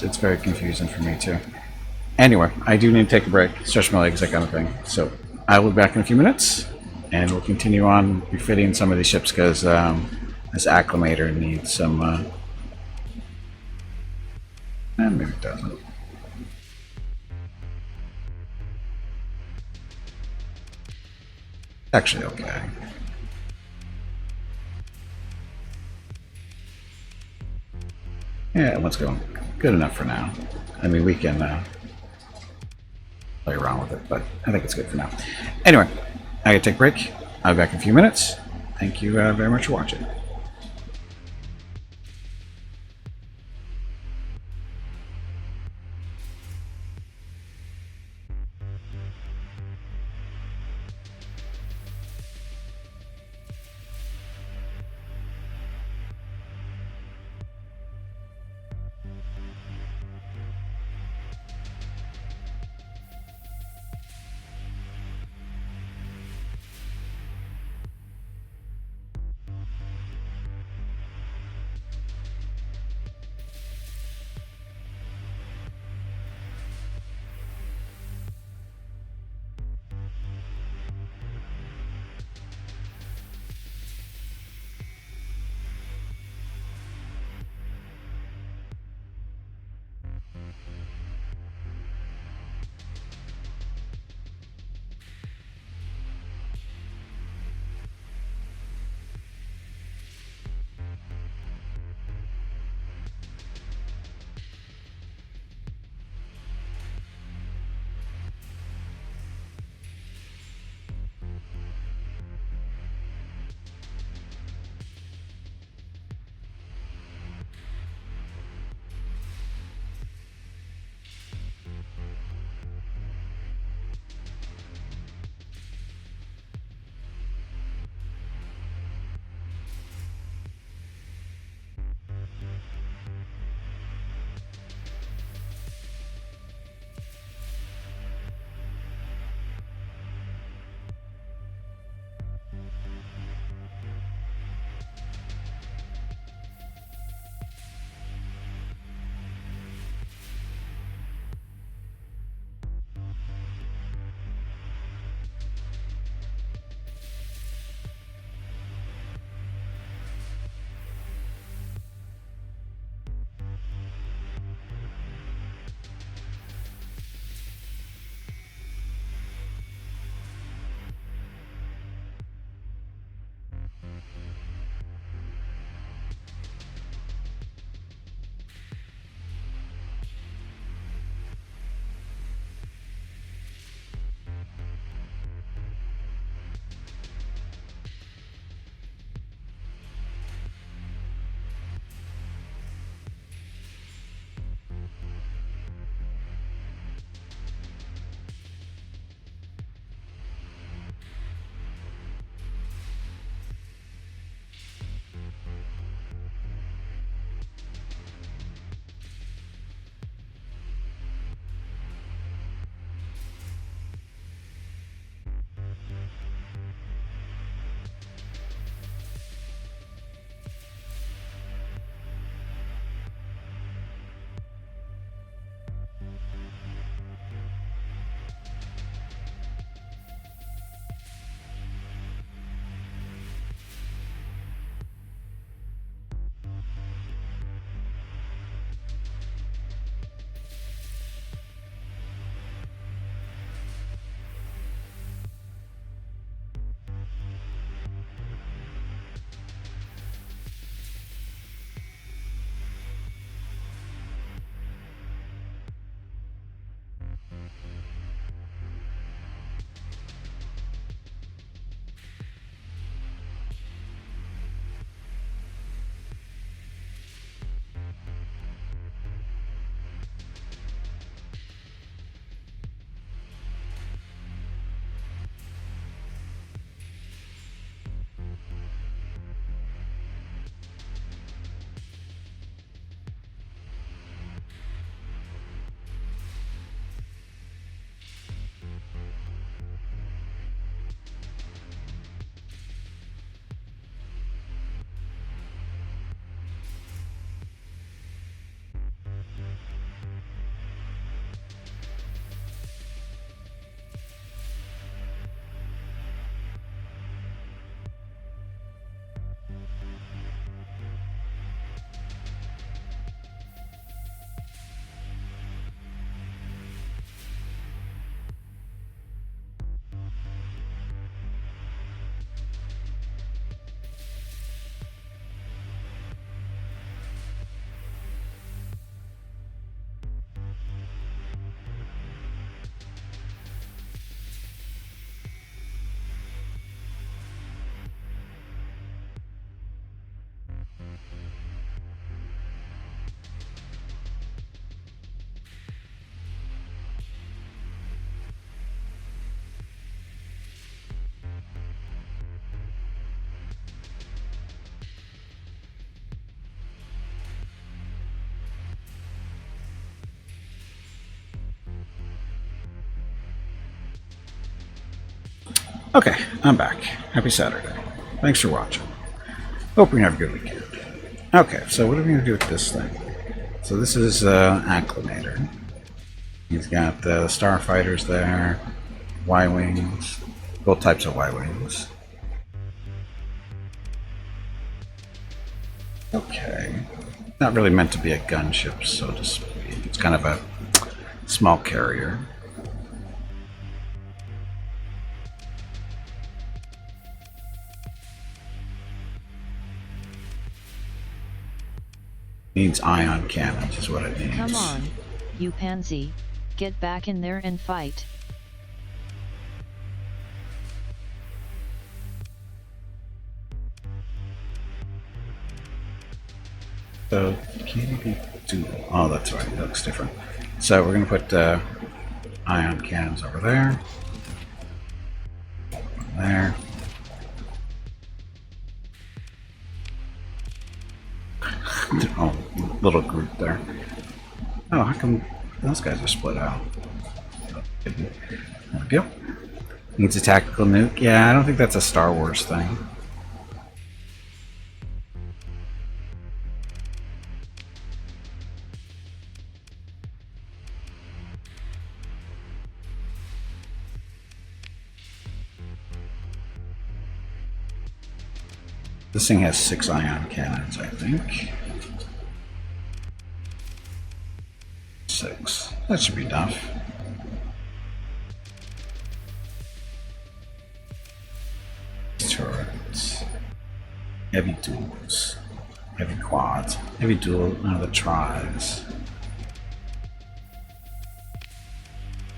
It's very confusing for me too. Anyway, I do need to take a break, stretch my legs, that kind of thing. So I will be back in a few minutes, and we'll continue on refitting some of these ships because this acclimator needs some. Maybe it doesn't. Actually, okay. Yeah, let's go. Good enough for now. I mean, we can play around with it, but I think it's good for now. Anyway, I gotta take a break. I'll be back in a few minutes. Thank you very much for watching. Okay, I'm back. Happy Saturday. Thanks for watching. Hope you have a good weekend. Okay, so what are we going to do with this thing? So this is Acclimator. He's got the Starfighters there, Y-Wings, both types of Y-Wings. Okay. Not really meant to be a gunship, so to speak. It's kind of a small carrier. Needs ion cannons is what it needs. Come on, you pansy, get back in there and fight. So, can do? Oh, that's right. That looks different. So we're going to put ion cannons over there. There. Oh, little group there. Oh, how come those guys are split out? There we go. Needs a tactical nuke. Yeah, I don't think that's a Star Wars thing. This thing has 6 ion cannons, I think. 6. That should be enough. Turrets. Heavy duels. Heavy quads. Heavy duel. No, the tries.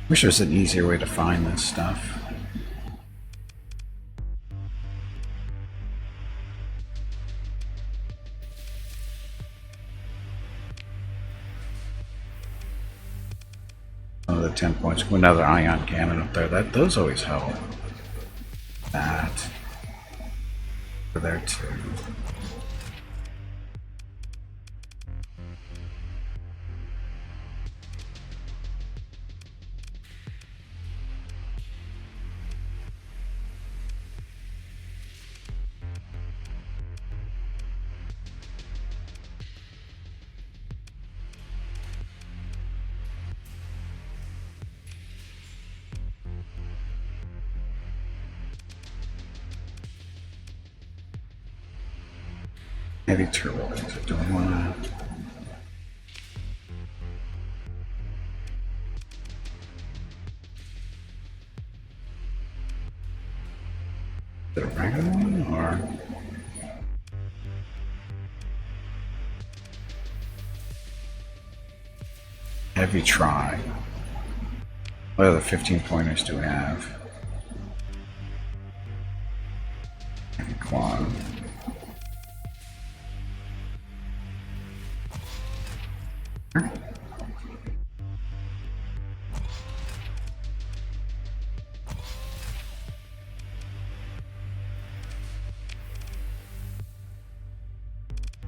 Wish there was an easier way to find this stuff. Another 10 points. Another ion cannon up there. Those always help. That. Over there too. Heavy turbo laser. Do we want to? The regular one or? Heavy try. What other 15 pointers do we have? Heavy quad.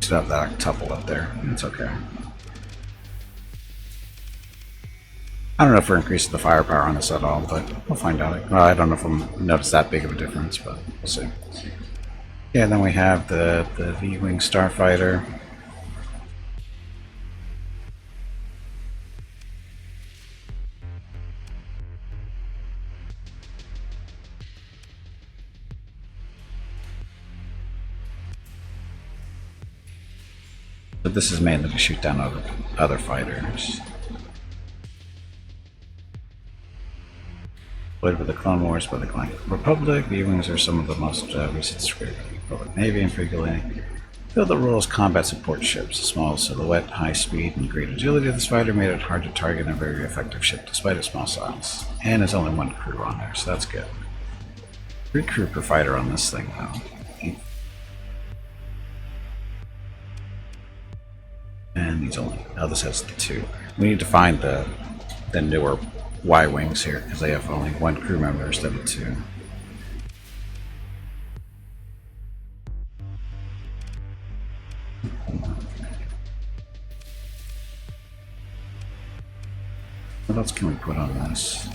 Still have that octuple up there. It's okay. I don't know if we're increasing the firepower on this at all, but we'll find out. Well, I don't know if we'll notice that big of a difference, but we'll see. Yeah, then we have the V-Wing Starfighter. But this is mainly to shoot down other fighters. Played with the Clone Wars by the Galactic Republic, V-Wings are some of the most recent script Republic Navy and frequently fill the role as combat support ships. A small silhouette, high speed, and great agility of this fighter made it hard to target and a very effective ship despite its small size. And there's only 1 crew on there, so that's good. 3 crew per fighter on this thing, though. And these only. Oh, this has 2. We need to find the newer Y-Wings here because they have only 1 crew member instead of 2. What else can we put on this?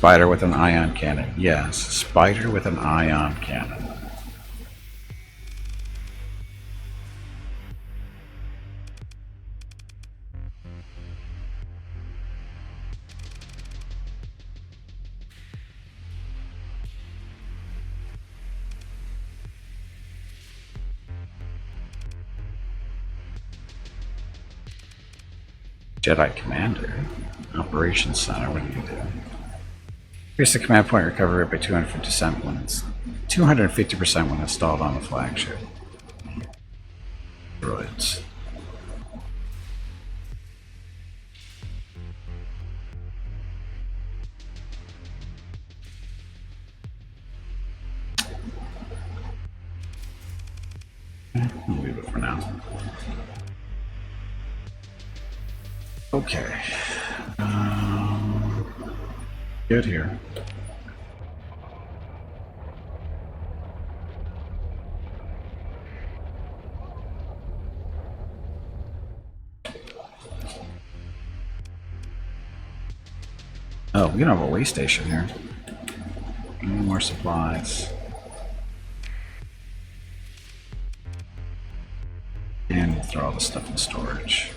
Spider with an ion cannon. Yes, spider with an ion cannon. Jedi Commander. Operations Center, what do you do? Increase the command point recovery rate by 250% when it's 250% when installed on the flagship. Droids. We'll leave it for now. Okay. Good here. Oh, we don't have a way station here. Any more supplies? And we'll throw all the stuff in storage.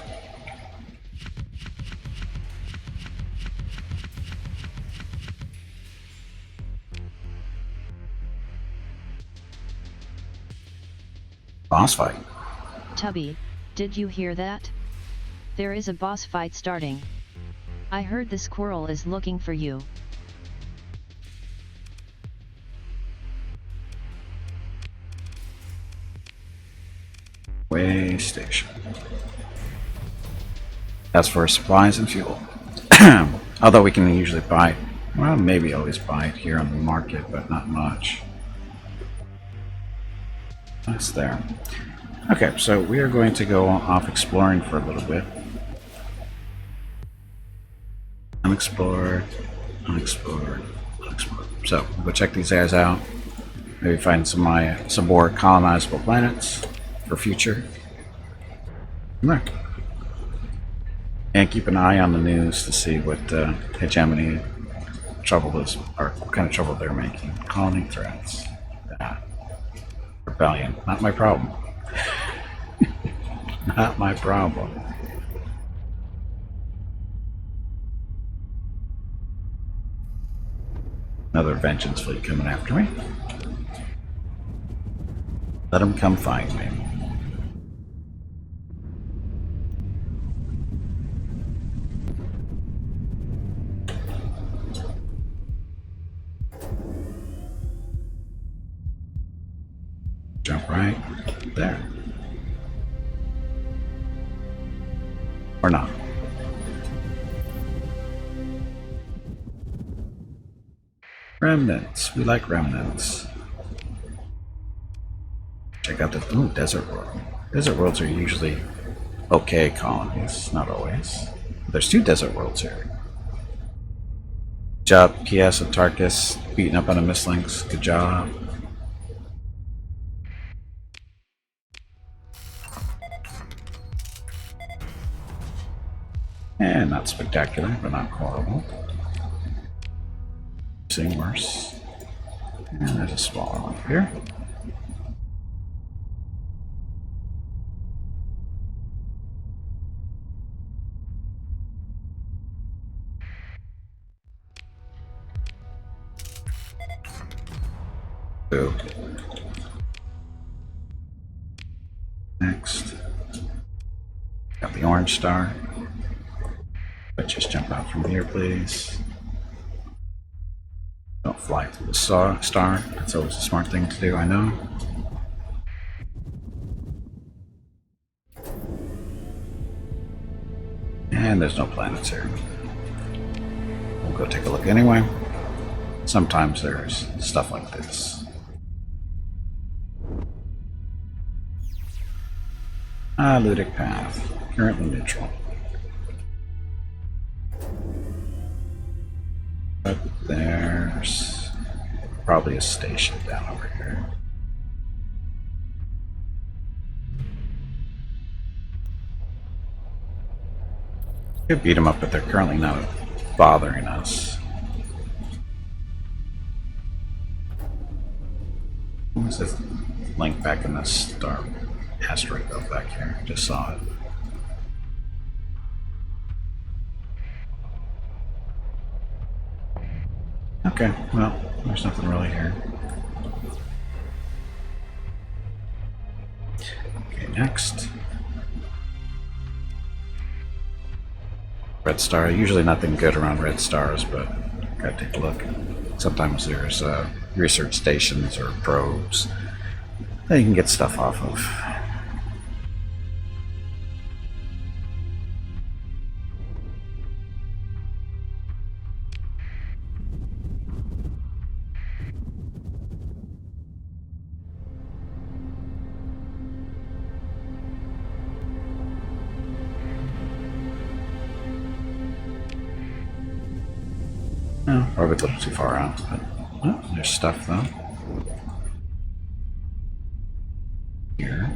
Boss fight. Tubby, did you hear that? There is a boss fight starting. I heard the squirrel is looking for you. Way station. That's for supplies and fuel. Although we can usually buy it, well, maybe always buy it here on the market, but not much. That's there. Okay, so we are going to go off exploring for a little bit. Unexplored, unexplored, unexplored. So we'll go check these guys out. Maybe find some more colonizable planets for future. There. And keep an eye on the news to see what hegemony trouble is, or what kind of trouble they're making. Colony threats. That. Rebellion. Not my problem. Not my problem. Another vengeance fleet coming after me. Let them come find me. Jump right there. Or not. Remnants. We like remnants. Check out the desert world. Desert worlds are usually okay colonies, not always. There's 2 desert worlds here. Good job, PS and Tarkus, beating up on the mislings. Good job. And not spectacular, but not horrible. Seeing worse. And there's a smaller one here. Boo. Next. Got the orange star. But just jump out from here, please. Don't fly through the star. That's always a smart thing to do, I know. And there's no planets here. We'll go take a look anyway. Sometimes there's stuff like this. Ludic path. Currently neutral. But there's probably a station down over here. Could beat them up, but they're currently not bothering us. Says link back in the star asteroid belt back here. Just saw it. Okay, well, there's nothing really here. Okay, next. Red Star. Usually nothing good around red stars, but gotta take a look. Sometimes there's research stations or probes that you can get stuff off of. Oh, probably a little too far out, but oh, there's stuff though. Here.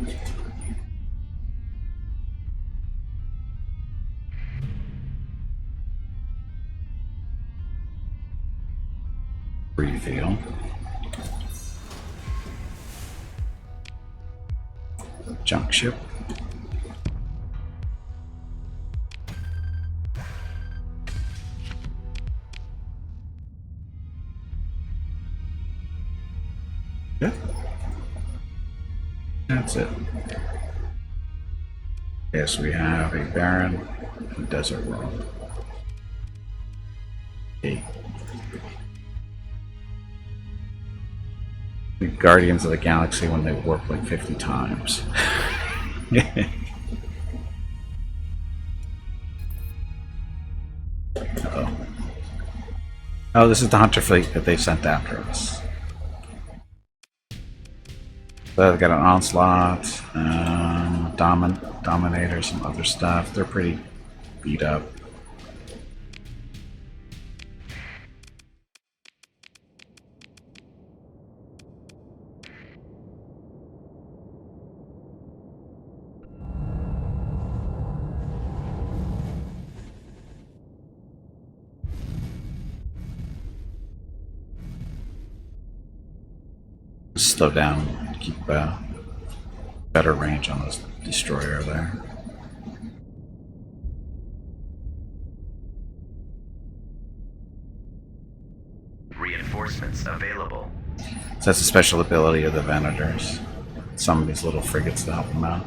Reveal. Junk ship. Yeah. That's it. Yes, we have a barren desert world. Okay. The Guardians of the Galaxy when they warp like 50 times. Uh-oh. Oh, this is the Hunter fleet that they sent after us. So they've got an Onslaught, Dominator, some other stuff. They're pretty beat up. Slow down, keep better range on this destroyer there. Reinforcements available. So that's a special ability of the Venators. Some of these little frigates to help them out.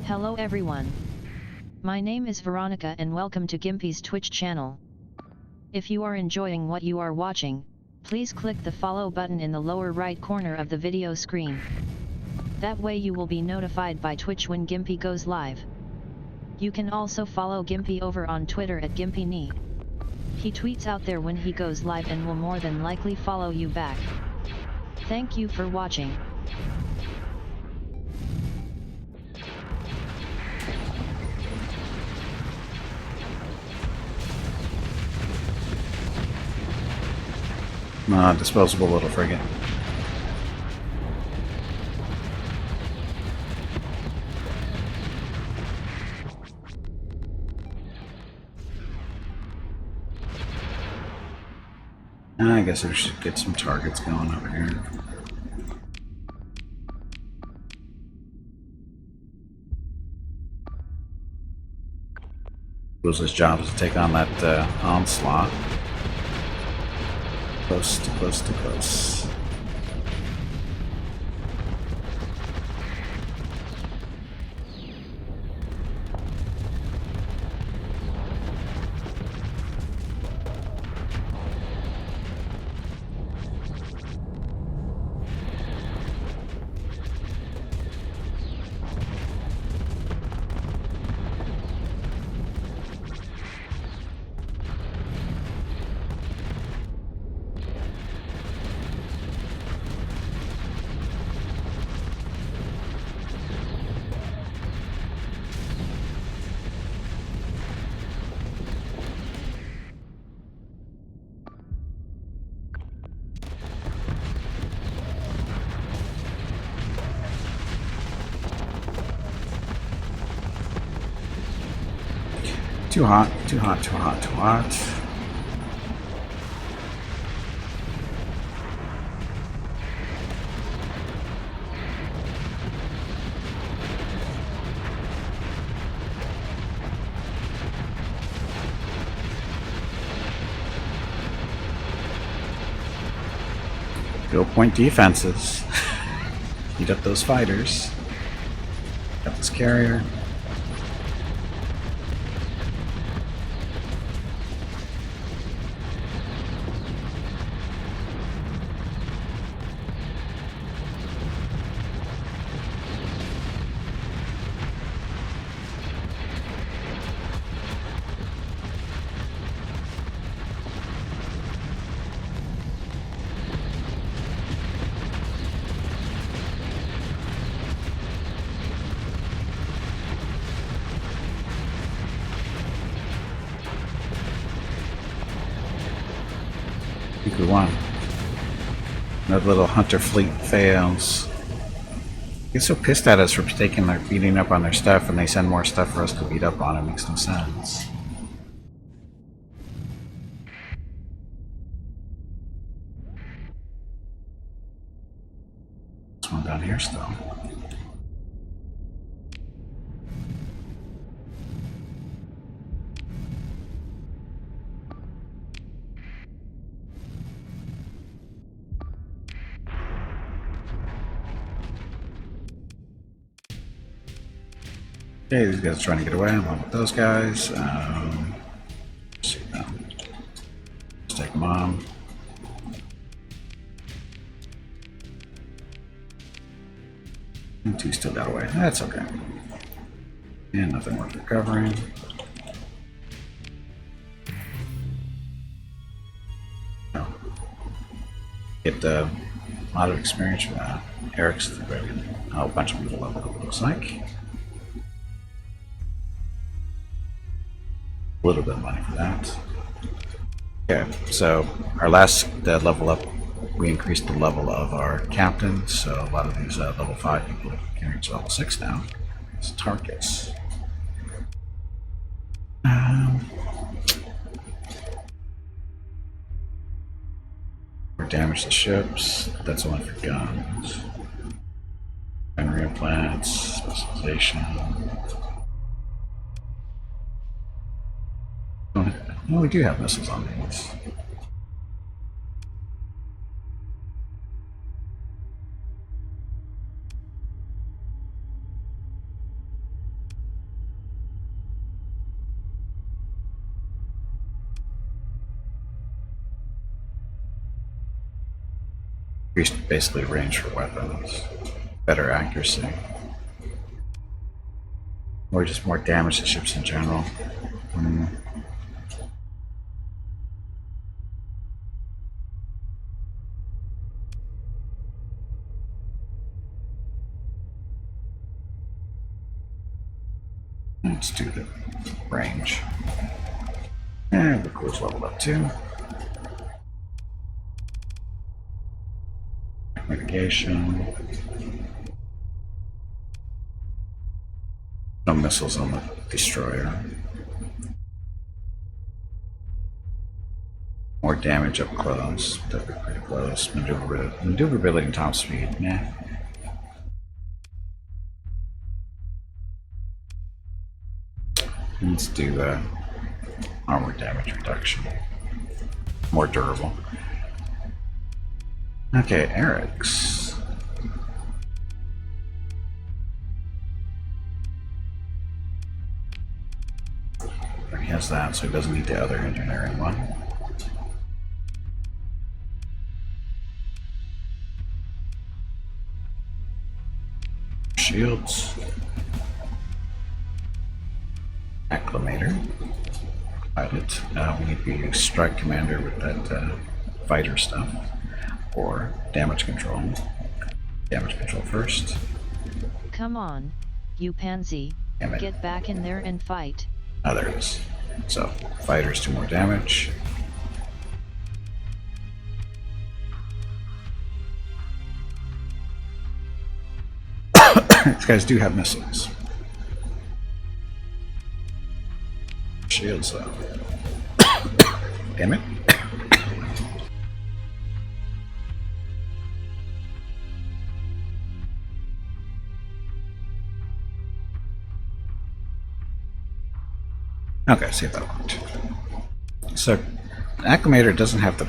Hello everyone. My name is Veronica and welcome to Gimpy's Twitch channel. If you are enjoying what you are watching, please click the follow button in the lower right corner of the video screen. That way you will be notified by Twitch when Gimpy goes live. You can also follow Gimpy over on Twitter at GimpyKnee. He tweets out there when he goes live and will more than likely follow you back. Thank you for watching. Disposable little frigate. I guess we should get some targets going over here. His job is to take on that onslaught. Close to close to close. Too hot, too hot, too hot, too hot. Go point defenses. Heat up those fighters. Got this carrier. I think we won. Another little hunter fleet fails. They get so pissed at us for beating up on their stuff, and they send more stuff for us to beat up on. It makes no sense. This one down here still. Okay, these guys are trying to get away. I'm on with those guys. Let's see now. Let's take them on. And two still got away. That's okay. And nothing worth recovering. No. Get a lot of experience for that. Eric's ready. Oh, a bunch of people level up, it looks like. A little bit of money for that. Okay, so our last level up, we increased the level of our captain, so a lot of these level 5 people can reach level 6 now. It's targets. Or damage the ships, that's only for guns. Memory implants, specialization. Well, we do have missiles on these. Increased basically range for weapons, better accuracy, or just more damage to ships in general. Let's do the range. And the crew's leveled up too. Mitigation. No missiles on the destroyer. More damage up close. That'd be pretty close. Maneuverability and top speed. Nah. Let's do armor damage reduction. More durable. Okay, Eric's. He has that, so he doesn't need the other engineering one. Shields. Acclimator. Pilot. We need to use Strike Commander with that fighter stuff. Or damage control. Damage control first. Come on, you pansy. Get back in there and fight. Oh, there it is. So, fighters do more damage. These guys do have missiles. Shields though. Damn it. Okay, see if that worked. So, the Acclimator doesn't have the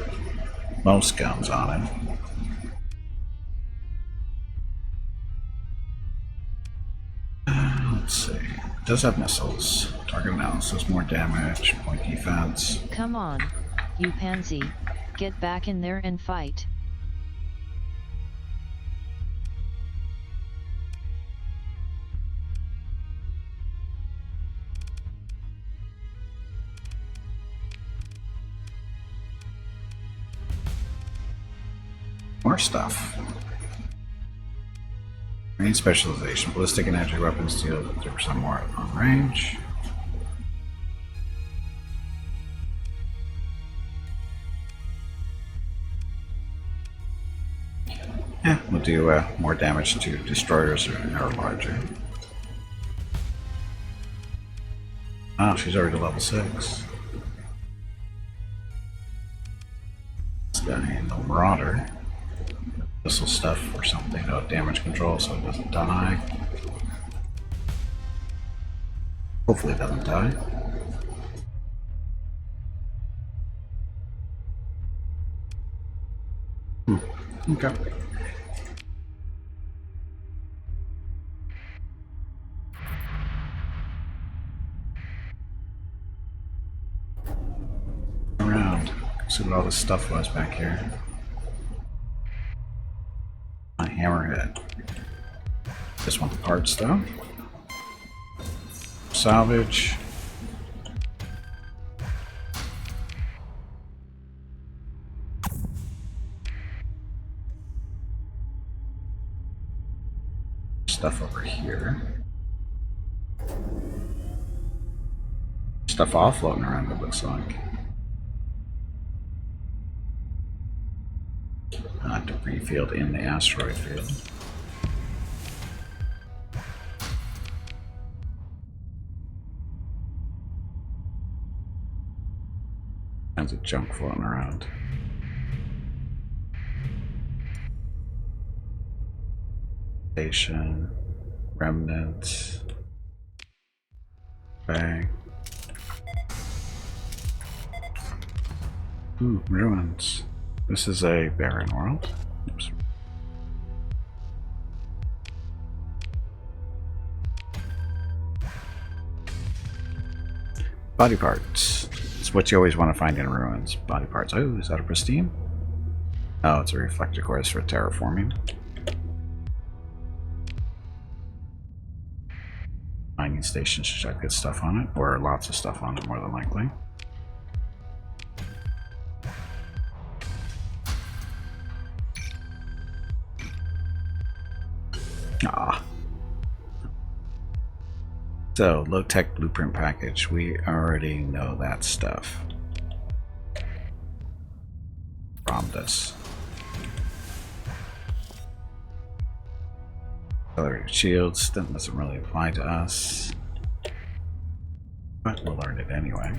most guns on it. Does have missiles. Target analysis, more damage, point defense. Come on, you pansy, get back in there and fight. More stuff. Range specialization. Ballistic and energy weapons deal 30% more on range. Yeah, we'll do more damage to destroyers or larger. Oh, she's already level 6. This guy, the Marauder. Missile stuff or something, damage control so it doesn't die. Hopefully it doesn't die. Okay. Around. See what all this stuff was back here. My hammerhead. Just want the parts though. Salvage. Stuff over here. Stuff all floating around, it looks like. Debris field in the asteroid field. Tons of junk floating around. Station, remnants, bag. Ooh, ruins. This is a barren world. Oops. Body parts. It's what you always want to find in ruins. Body parts. Oh, is that a pristine? Oh, it's a reflector course for terraforming. Mining station should have good stuff on it, or lots of stuff on it, more than likely. Ah. So, low-tech blueprint package. We already know that stuff from this. Accelerated shields, that doesn't really apply to us, but we'll learn it anyway.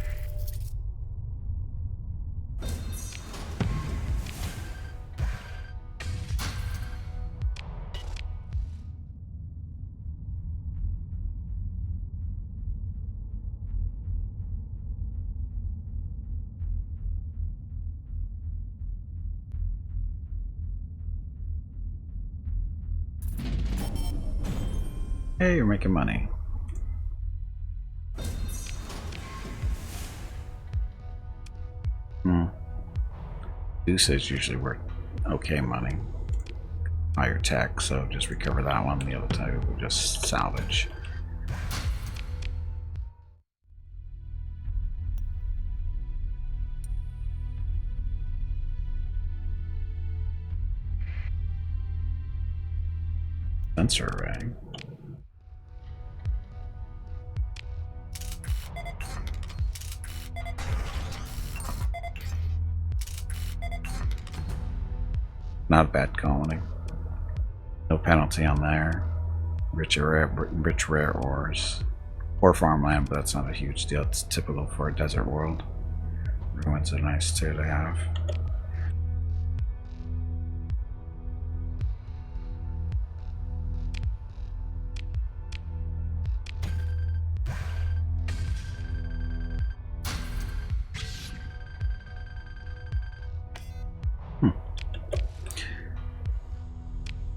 Hey, you're making money. Deuces usually worth okay money. Higher tech, so just recover that one. The other two will just salvage. Sensor array. Not a bad colony. No penalty on there. Rich rare ores. Poor farmland, but that's not a huge deal. It's typical for a desert world. Ruins are nice too to have.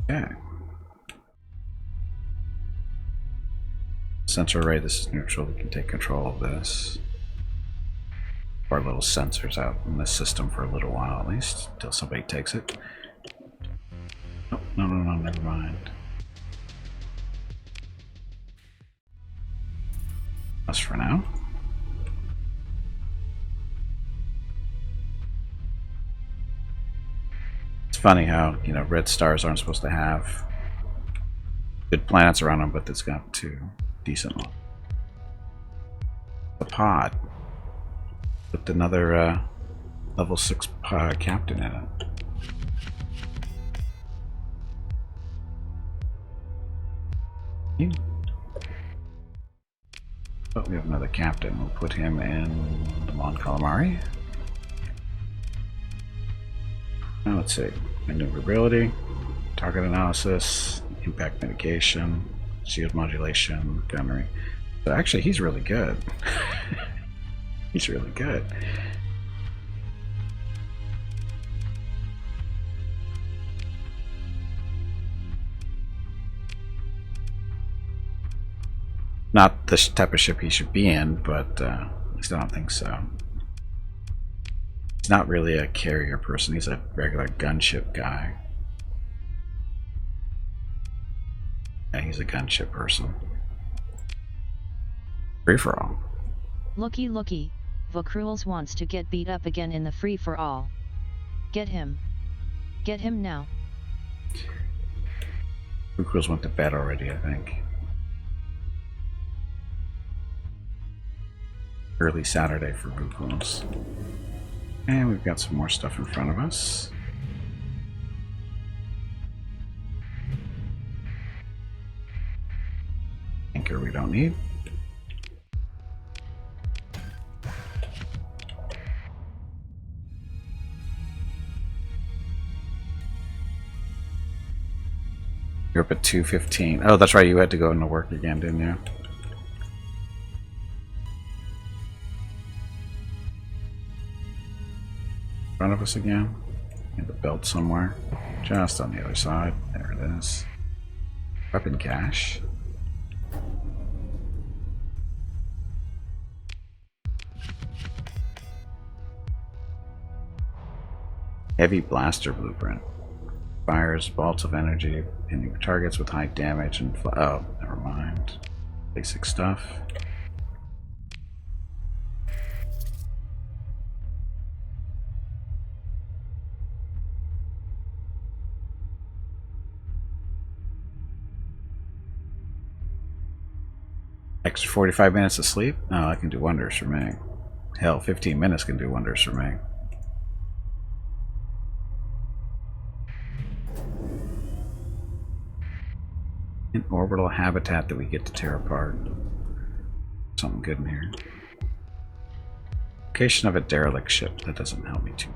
Okay. Sensor array, this is neutral. We can take control of this. Our little sensors out in the system for a little while at least, until somebody takes it. Oh, no, never mind. Us for now. It's funny how, you know, red stars aren't supposed to have good planets around them, but it's got two decent ones. The pod with another level 6 captain in it. Oh, we have another captain. We'll put him in the Mon Calamari. Now let's see. Maneuverability, target analysis, impact mitigation, shield modulation, gunnery. But actually, he's really good. He's really good. Not the type of ship he should be in, but at least I don't think so. He's not really a carrier person, he's a regular gunship guy. Yeah, he's a gunship person. Free for all. Looky looky, Vokruels wants to get beat up again in the free for all. Get him. Get him now. Vokruels went to bed already, I think. Early Saturday for Vokruels. And we've got some more stuff in front of us. Anchor we don't need. You're up at 2:15. Oh, that's right, you had to go into work again, didn't you? Front of us again. In the belt somewhere. Just on the other side. There it is. Weapon cache. Heavy blaster blueprint. Fires bolts of energy in targets with high damage and oh, never mind. Basic stuff. Extra 45 minutes of sleep? Oh, that can do wonders for me. Hell, 15 minutes can do wonders for me. An orbital habitat that we get to tear apart. Something good in here. Location of a derelict ship. That doesn't help me too.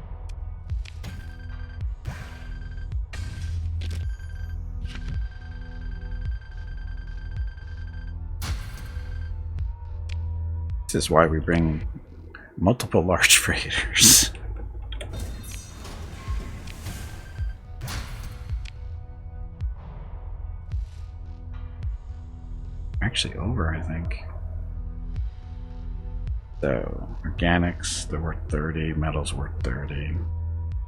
This is why we bring multiple large freighters. Actually over, I think. So, organics, they're worth 30, metals worth 30.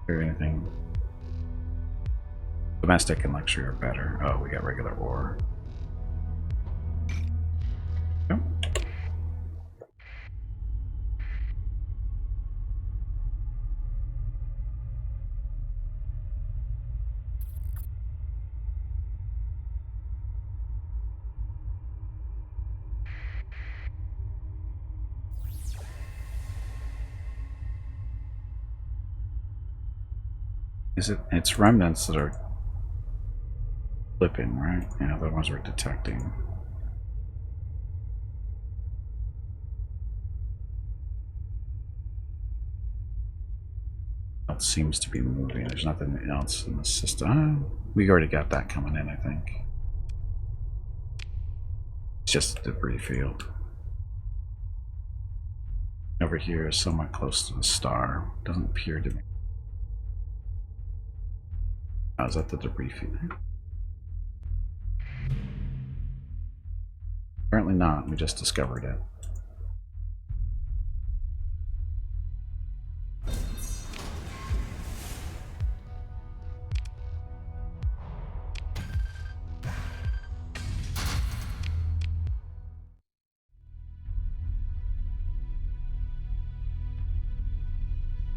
Or anything. Domestic and luxury are better. Oh, we got regular ore. Nope. Is it? It's remnants that are flipping, right? Yeah, the ones we're detecting. It seems to be moving. There's nothing else in the system. We already got that coming in, I think. It's just a debris field. Over here is somewhat close to the star. Doesn't appear to be. Oh, is that the debris field? Apparently not. We just discovered it.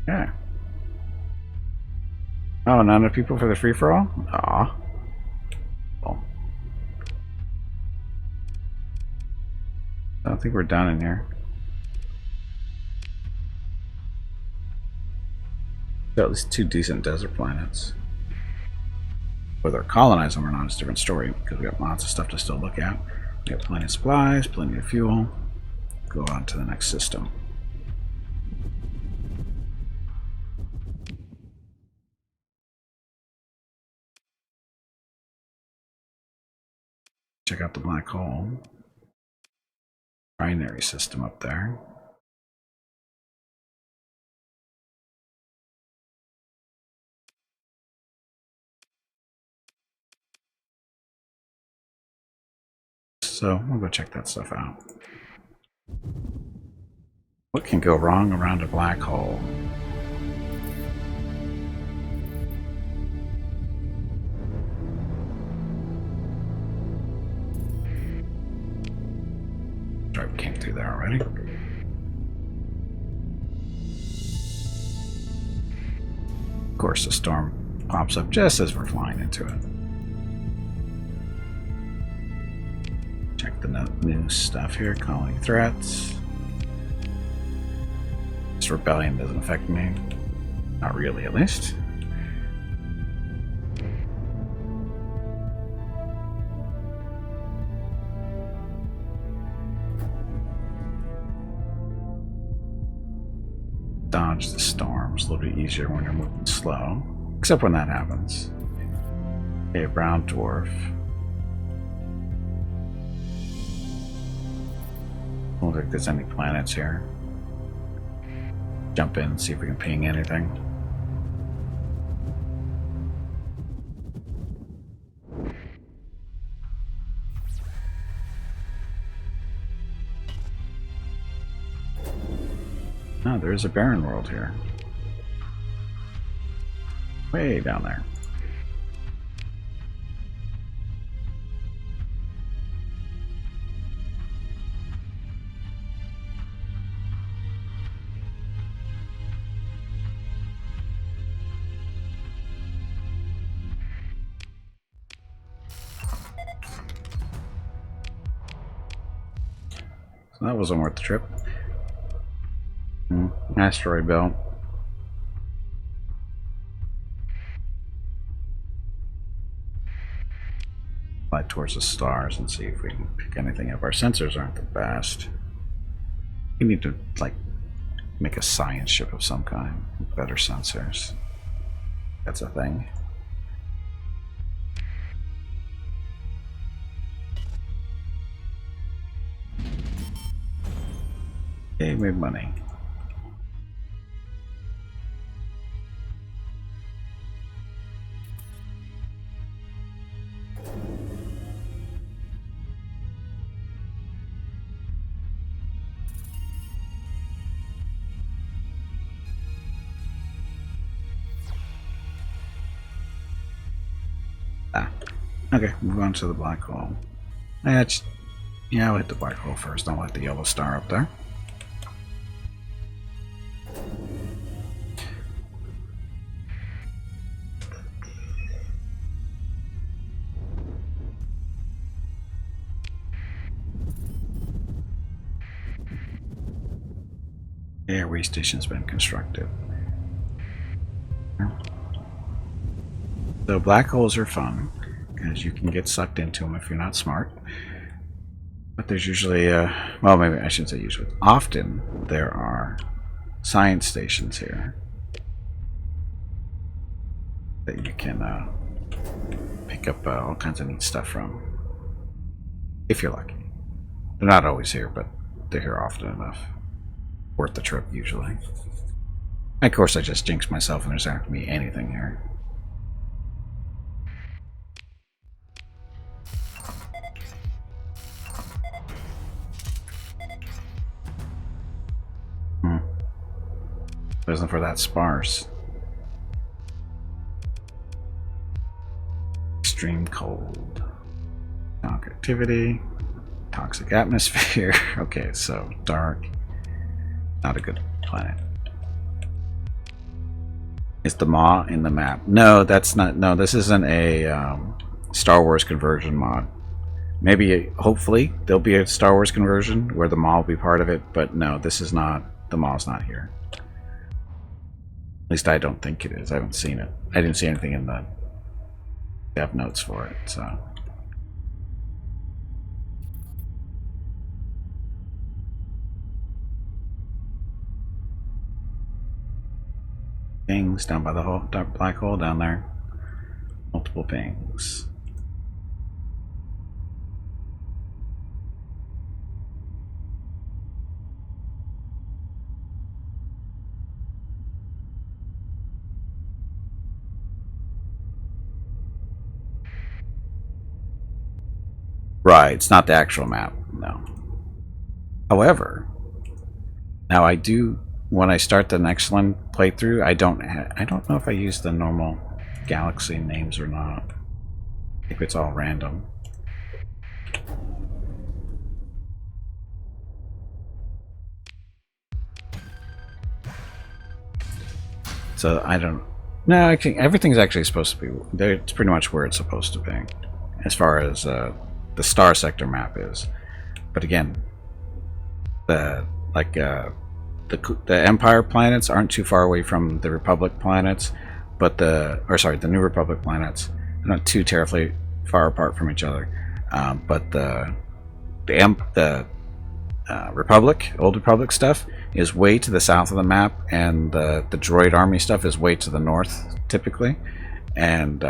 Yeah. Oh, not enough people for the free-for-all? Aw. Well, I don't think we're done in here. Got at least 2 decent desert planets. Whether colonize them or not is a different story, because we got lots of stuff to still look at. We got plenty of supplies, plenty of fuel. Go on to the next system. Check out the black hole. Binary system up there. So we'll go check that stuff out. What can go wrong around a black hole? Sorry, we came through there already. Of course, the storm pops up just as we're flying into it. Check the new stuff here. Colony threats. This rebellion doesn't affect me. Not really, at least. Dodge the storms. A little bit easier when you're moving slow. Except when that happens. Okay, brown dwarf. I don't think there's any planets here. Jump in and see if we can ping anything. Oh, there's a barren world here. Way down there. So that wasn't worth the trip. Asteroid belt. Fly towards the stars and see if we can pick anything up. Our sensors aren't the best. We need to, like, make a science ship of some kind with better sensors. That's a thing. Okay, made money. Okay, move on to the black hole. Yeah, I'll hit the black hole first. Don't let the yellow star up there. Airway station's been constructed. So black holes are fun because you can get sucked into them if you're not smart. But there's usually, well, maybe I shouldn't say usually. Often there are science stations here that you can pick up all kinds of neat stuff from, if you're lucky. They're not always here, but they're here often enough. Worth the trip, usually. And of course, I just jinxed myself and there's not going to be anything here. Wasn't for that sparse. Extreme cold. Toxic activity. Toxic atmosphere. Okay, so dark. Not a good planet. Is the Maw in the map? No, that's not. No, this isn't a Star Wars conversion mod. Maybe, hopefully, there'll be a Star Wars conversion where the Maw will be part of it, but no, this is not. The Maw's not here. At least I don't think it is. I haven't seen it. I didn't see anything in the dev notes for it, so. Pings down by the hole, dark black hole down there. Multiple pings. Right, it's not the actual map, no. However, now I do. When I start the Nexerlin playthrough, I don't know if I use the normal galaxy names or not. I think it's all random. So I don't. No, I think everything's actually supposed to be. It's pretty much where it's supposed to be, as far as the Starsector map is. But again, the Empire planets aren't too far away from the Republic planets, but the New Republic planets are not too terribly far apart from each other. But the Republic, Old Republic stuff is way to the south of the map, and the droid army stuff is way to the north, typically. And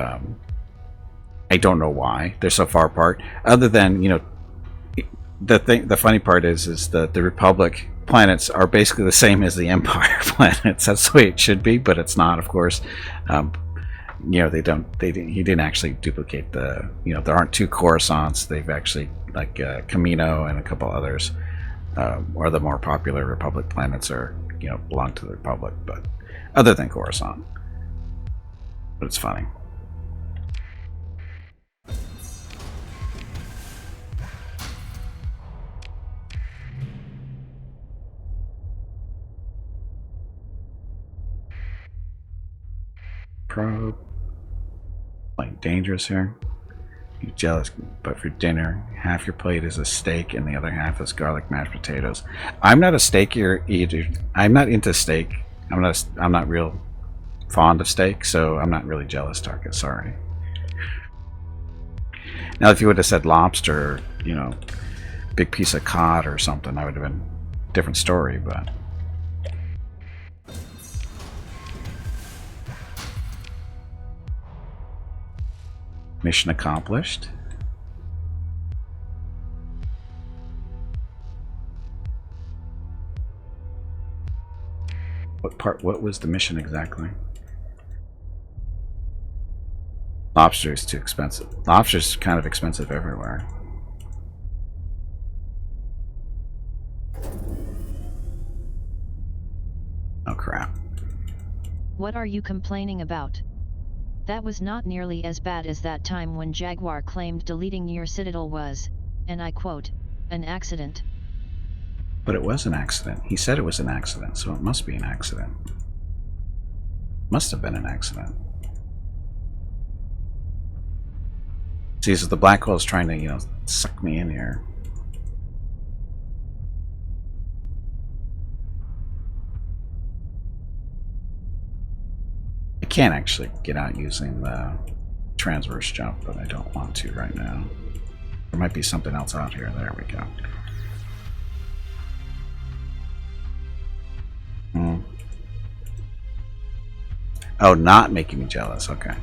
I don't know why they're so far apart. Other than, the funny part is that the Republic planets are basically the same as the Empire planets. That's the way it should be, but it's not, of course. He didn't actually duplicate there aren't two Coruscants. They've actually, like Camino and a couple others, or the more popular Republic planets are, belong to the Republic, but other than Coruscant. But it's funny. Probe. Playing dangerous here. You're jealous, but for dinner, half your plate is a steak and the other half is garlic mashed potatoes. I'm not a steak eater. I'm not into steak. I'm not real fond of steak, so I'm not really jealous, Tarkus. Sorry. Now, if you would have said lobster, big piece of cod or something, that would have been a different story, but. Mission accomplished. What was the mission exactly? Lobster is too expensive. Lobster's kind of expensive everywhere. Oh crap. What are you complaining about? That was not nearly as bad as that time when Jaguar claimed deleting your Citadel was, and I quote, an accident. But it was an accident. He said it was an accident, so it must be an accident. Must have been an accident. See, so the black hole is trying to, suck me in here. I can't actually get out using the transverse jump, but I don't want to right now. There might be something else out here. There we go. Oh, not making me jealous. Okay.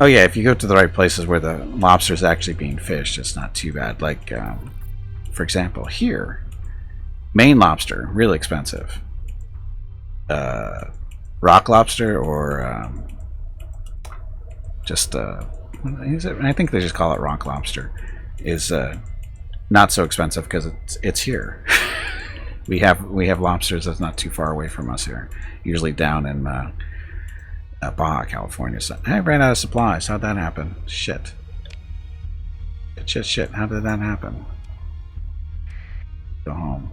Oh yeah, if you go to the right places where the lobster is actually being fished, it's not too bad. Like, for example, here, Maine lobster, really expensive. Rock lobster or just I think they just call it rock lobster, is not so expensive because it's here. we have lobsters that's not too far away from us here. Usually down in Baja California. So I ran out of supplies. How'd that happen? Shit. Shit. How did that happen? Go home.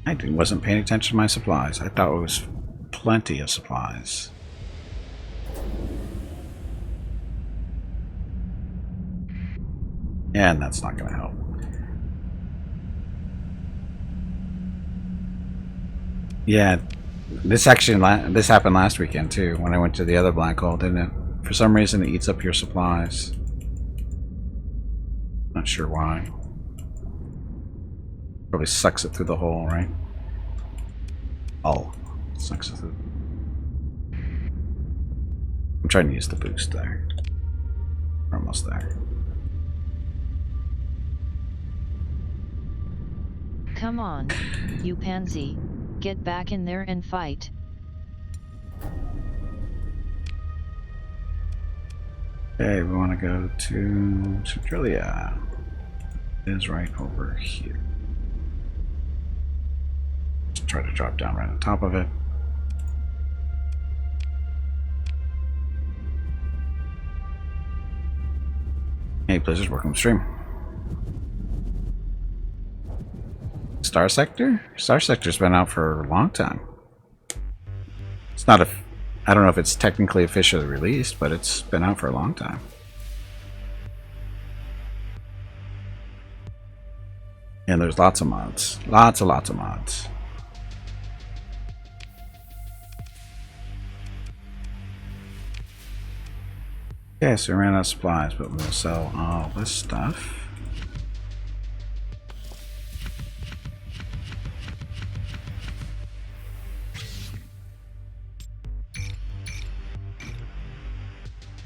I wasn't paying attention to my supplies. I thought it was plenty of supplies. And that's not going to help. Yeah, this happened last weekend too when I went to the other black hole, didn't it? For some reason it eats up your supplies. Not sure why. Probably sucks it through the hole, right? Oh, sucks it through. I'm trying to use the boost there. We're almost there. Come on, you pansy. Get back in there and fight. Okay, we want to go to Centralia. It is right over here. Let's try to drop down right on top of it. Hey, Blizzard, welcome to stream. Starsector? Starsector's been out for a long time. It's not I don't know if it's technically officially released, but it's been out for a long time. And there's lots of mods. Lots of mods. Okay, so we ran out of supplies, but we'll sell all this stuff.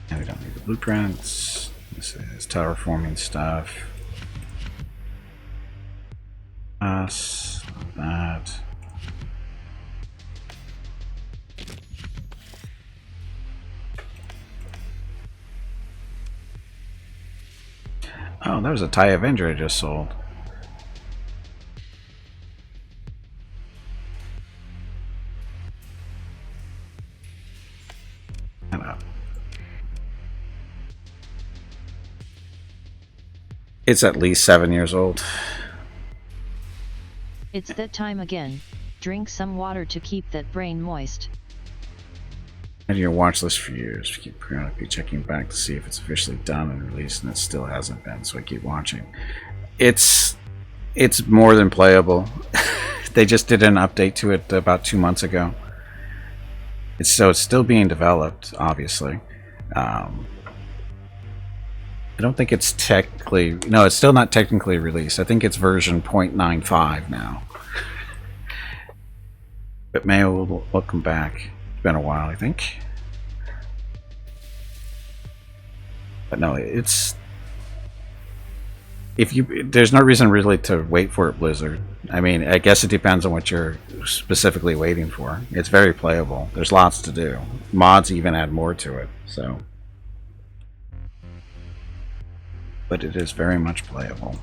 And we don't need the blueprints. This is terraforming stuff. Us, that. Oh, that was a TIE Avenger I just sold. It's at least 7 years old. It's that time again. Drink some water to keep that brain moist. Had your watch list for years. Keep periodically checking back to see if it's officially done and released, and it still hasn't been, so I keep watching. It's more than playable. They just did an update to it about 2 months ago. It's still being developed, obviously. I don't think it's technically... No, it's still not technically released. I think it's version 0.95 now. But Mayo, welcome back. It's been a while, I think. But no, it's... There's no reason really to wait for it, Blizzard. I mean, I guess it depends on what you're specifically waiting for. It's very playable. There's lots to do. Mods even add more to it, so... But it is very much playable.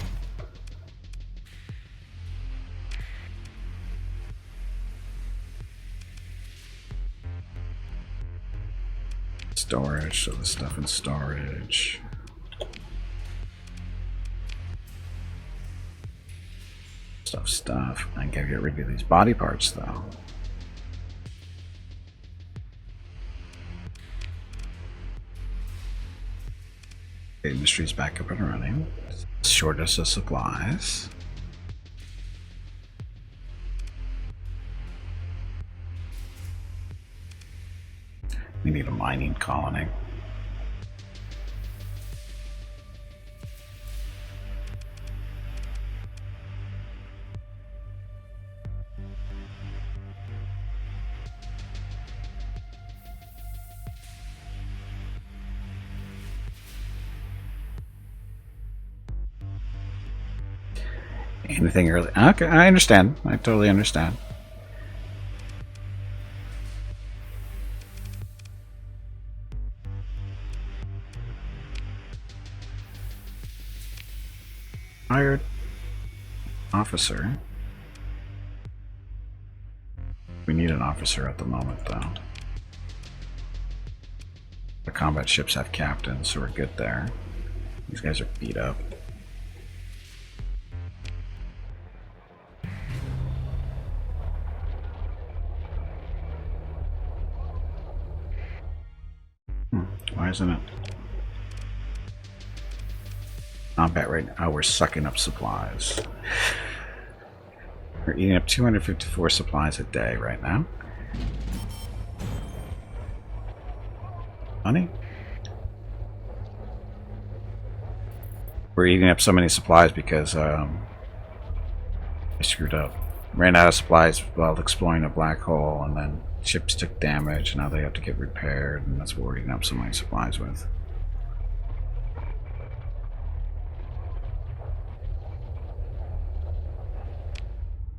Storage, so the stuff in storage. Stuff. I gotta get rid of these body parts though. Okay, industry's back up and running. Shortest of supplies. We need a mining colony. Anything early? Okay, I understand. I totally understand. Hired officer. We need an officer at the moment, though. The combat ships have captains, so we're good there. These guys are beat up. Why isn't it? Combat right now. Oh, we're sucking up supplies. We're eating up 254 supplies a day right now. Funny. We're eating up so many supplies because I screwed up. Ran out of supplies while exploring a black hole, and then ships took damage, and now they have to get repaired, and that's what we're eating up so many supplies with.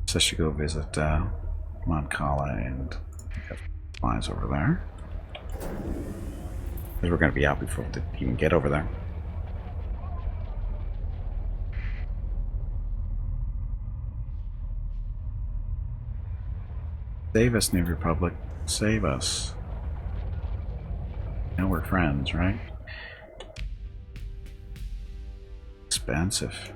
So I should go visit Moncala and pick up supplies over there. Because we're going to be out before we even get over there. Save us, New Republic. Save us. Now we're friends, right? Expensive.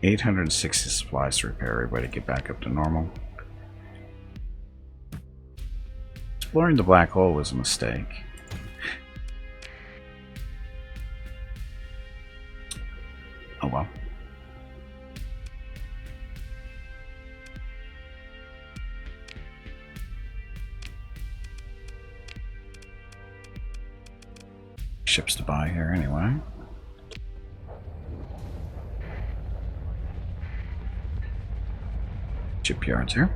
$860 supplies to repair everybody, get back up to normal. Exploring the black hole was a mistake. Oh well. Ships to buy here anyway. Shipyards here.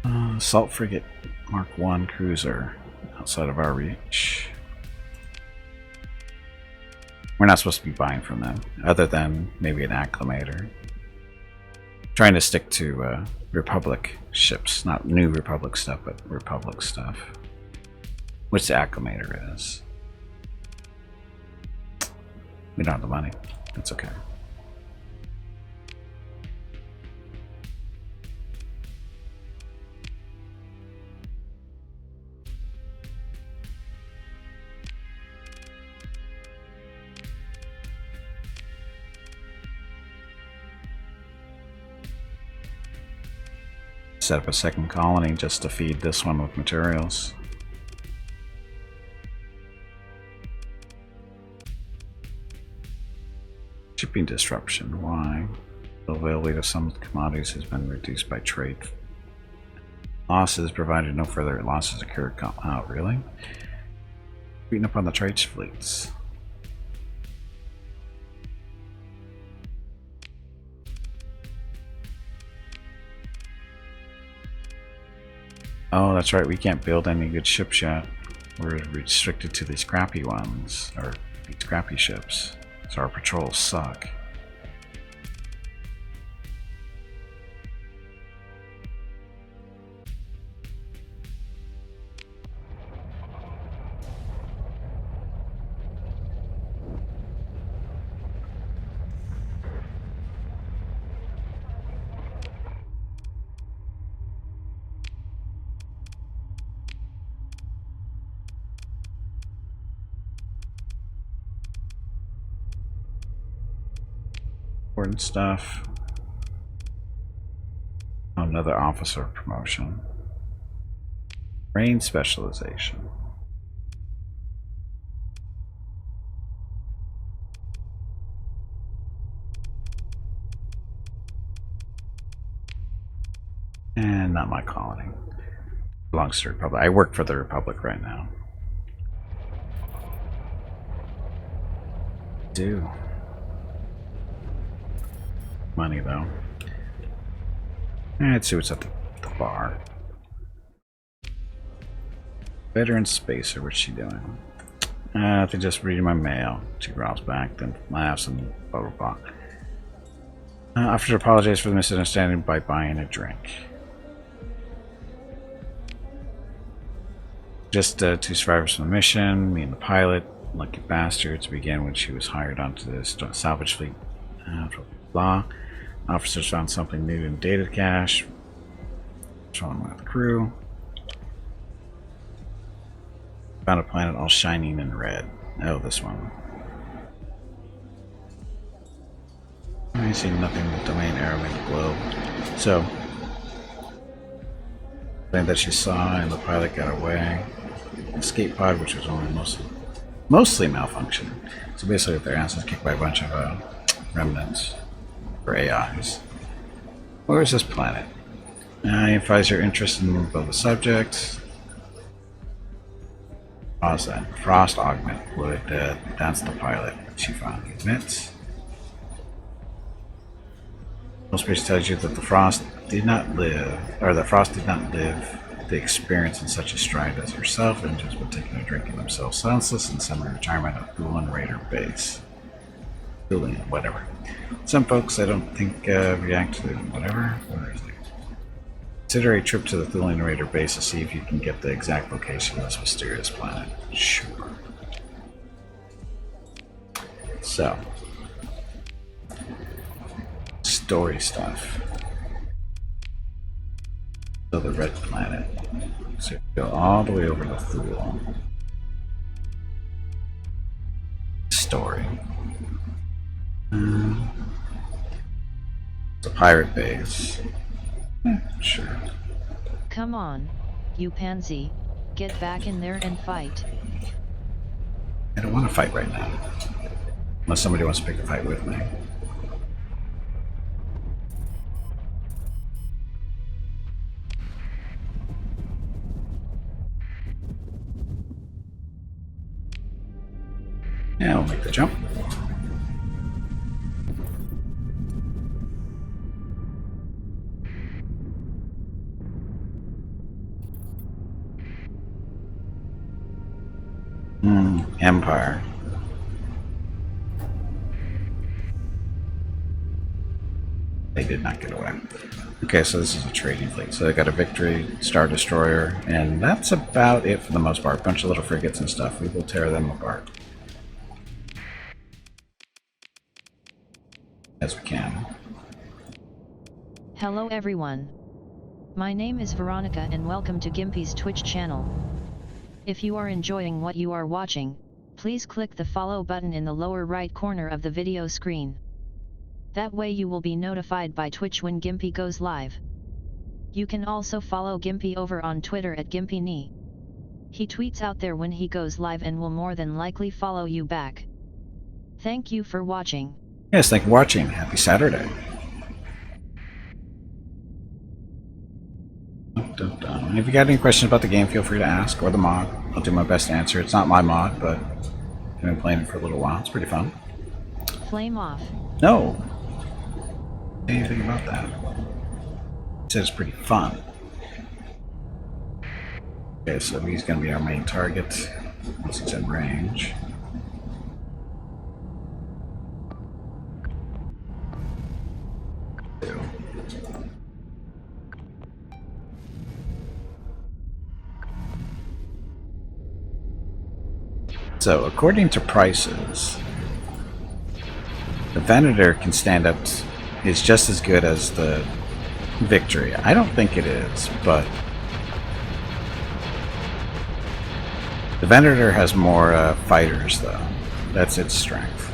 Assault frigate Mark I cruiser outside of our reach. We're not supposed to be buying from them, other than maybe an acclimator. Trying to stick to Republic ships, not New Republic stuff, but Republic stuff. Which the acclimator is. We don't have the money. That's okay. Set up a second colony just to feed this one with materials. Shipping disruption. Why? The availability of some commodities has been reduced by trade losses, provided no further losses occur. Oh, really? Beating up on the trade fleets. Oh, that's right. We can't build any good ships yet. We're restricted to these crappy ones, or these crappy ships. So our patrols suck. Important stuff. Another officer promotion. Range specialization. And not my colony. Belongs to the Republic. I work for the Republic right now. Do. Money though. Let's see what's at the bar. Veteran Spacer, what's she doing? They're just reading my mail. She growls back, then laughs and blah blah blah. Offers to apologize for the misunderstanding by buying a drink. Just two survivors from the mission, me and the pilot. Lucky bastards began when she was hired onto the salvage fleet. Blah. Officers found something new in data cache. What's with the crew? Found a planet all shining in red. Oh, this one. I see nothing with domain arrow in the globe. So, thing that she saw and the pilot got away. Escape pod, which was only mostly malfunctioning. So basically, their asses kicked by a bunch of remnants for AIs. Where is this planet? I advise your interest in both the subject. Pause that. Frost augment would that's the pilot. She finally admits. Most page tells you that the Frost did not live the experience in such a stride as herself, and just been taking a drink in themselves senseless in semi-retirement at Thulin Raider Base. Thulin, whatever. Some folks I don't think react to whatever. Where is it? Consider a trip to the Thulin Raider Base to see if you can get the exact location of this mysterious planet. Sure. So. Story stuff. So the red planet. So you go all the way over to Thule. Story. It's a pirate base. Sure. Come on, you pansy. Get back in there and fight. I don't want to fight right now. Unless somebody wants to pick a fight with me. Yeah, we'll make the jump. Empire. They did not get away. Okay, so this is a trading fleet. So they got a Victory, Star Destroyer, and that's about it for the most part. A bunch of little frigates and stuff. We will tear them apart as we can. Hello everyone. My name is Veronica and welcome to Gimpy's Twitch channel. If you are enjoying what you are watching, please click the follow button in the lower right corner of the video screen. That way you will be notified by Twitch when Gimpy goes live. You can also follow Gimpy over on Twitter at GimpyKnee. He tweets out there when he goes live and will more than likely follow you back. Thank you for watching. Yes, thank you for watching. Happy Saturday. If you got any questions about the game, feel free to ask, or the mod. I'll do my best to answer. It's not my mod, but I've been playing it for a little while. It's pretty fun. Flame off. No. Anything about that. It says it's pretty fun. Okay, so he's going to be our main target once he's in range. So, according to prices, the Venator can stand up, is just as good as the Victory. I don't think it is, but the Venator has more fighters, though. That's its strength.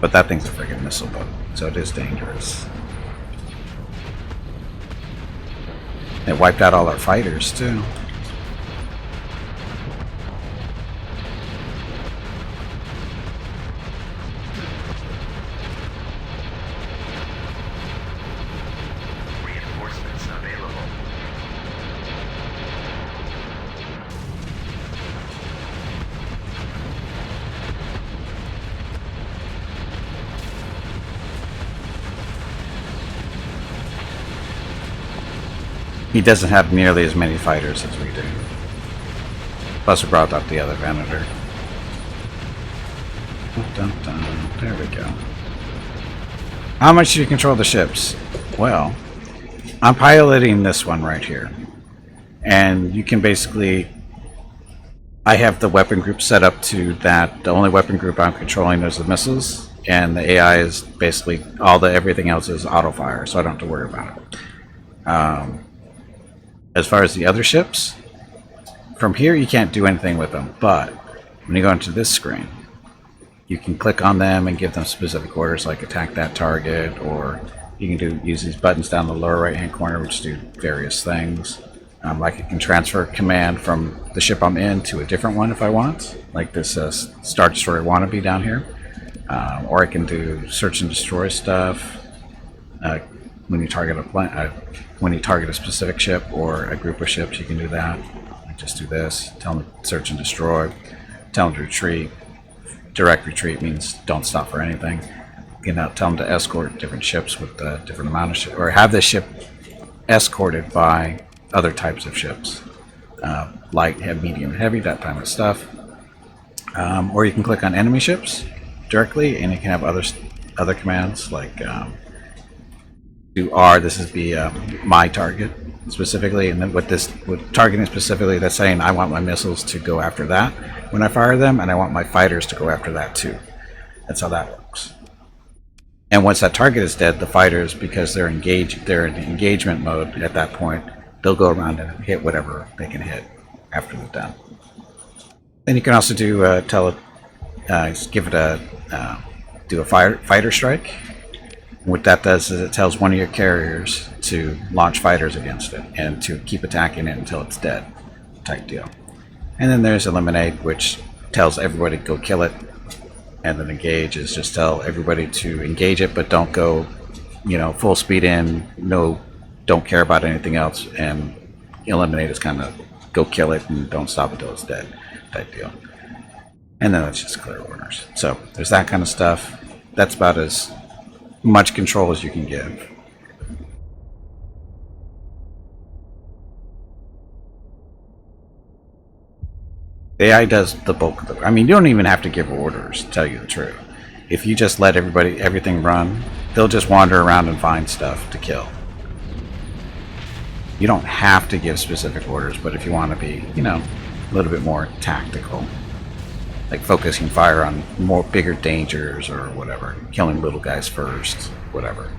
But that thing's a friggin' missile boat, so it is dangerous. It wiped out all our fighters, too. He doesn't have nearly as many fighters as we do. Plus we brought up the other Venator. Dun, dun. There we go. How much do you control the ships? Well, I'm piloting this one right here. And you can basically... I have the weapon group set up to that. The only weapon group I'm controlling is the missiles. And the AI is basically... everything else is auto fire, so I don't have to worry about it. As far as the other ships, from here you can't do anything with them. But when you go into this screen, you can click on them and give them specific orders like attack that target, or you can use these buttons down the lower right hand corner which do various things. Like I can transfer command from the ship I'm in to a different one if I want, like this Star Destroyer wannabe down here. Or I can do search and destroy stuff when you target a specific ship or a group of ships. You can do that. Just do this, tell them to search and destroy, tell them to retreat. Direct retreat means don't stop for anything. You know, tell them to escort different ships with a different amount of ships, or have the ship escorted by other types of ships, light, medium, heavy, that type of stuff. Or you can click on enemy ships directly, and you can have other commands like do R. This is my target specifically, and then with targeting specifically, that's saying I want my missiles to go after that when I fire them, and I want my fighters to go after that too. That's how that works. And once that target is dead, the fighters, because they're in engagement mode at that point, they'll go around and hit whatever they can hit after they're done. Then you can also do do a fighter strike. What that does is it tells one of your carriers to launch fighters against it and to keep attacking it until it's dead, type deal. And then there's eliminate, which tells everybody to go kill it. And then engage is just tell everybody to engage it, but don't go, full speed in. No, don't care about anything else. And eliminate is kind of go kill it and don't stop until it's dead, type deal. And then it's just clear orders. So there's that kind of stuff. That's about as much control as you can give. The AI does the bulk of it. I mean, you don't even have to give orders, to tell you the truth. If you just let everything run, they'll just wander around and find stuff to kill. You don't have to give specific orders, but if you want to be, a little bit more tactical, like focusing fire on bigger dangers or whatever, killing little guys first, whatever,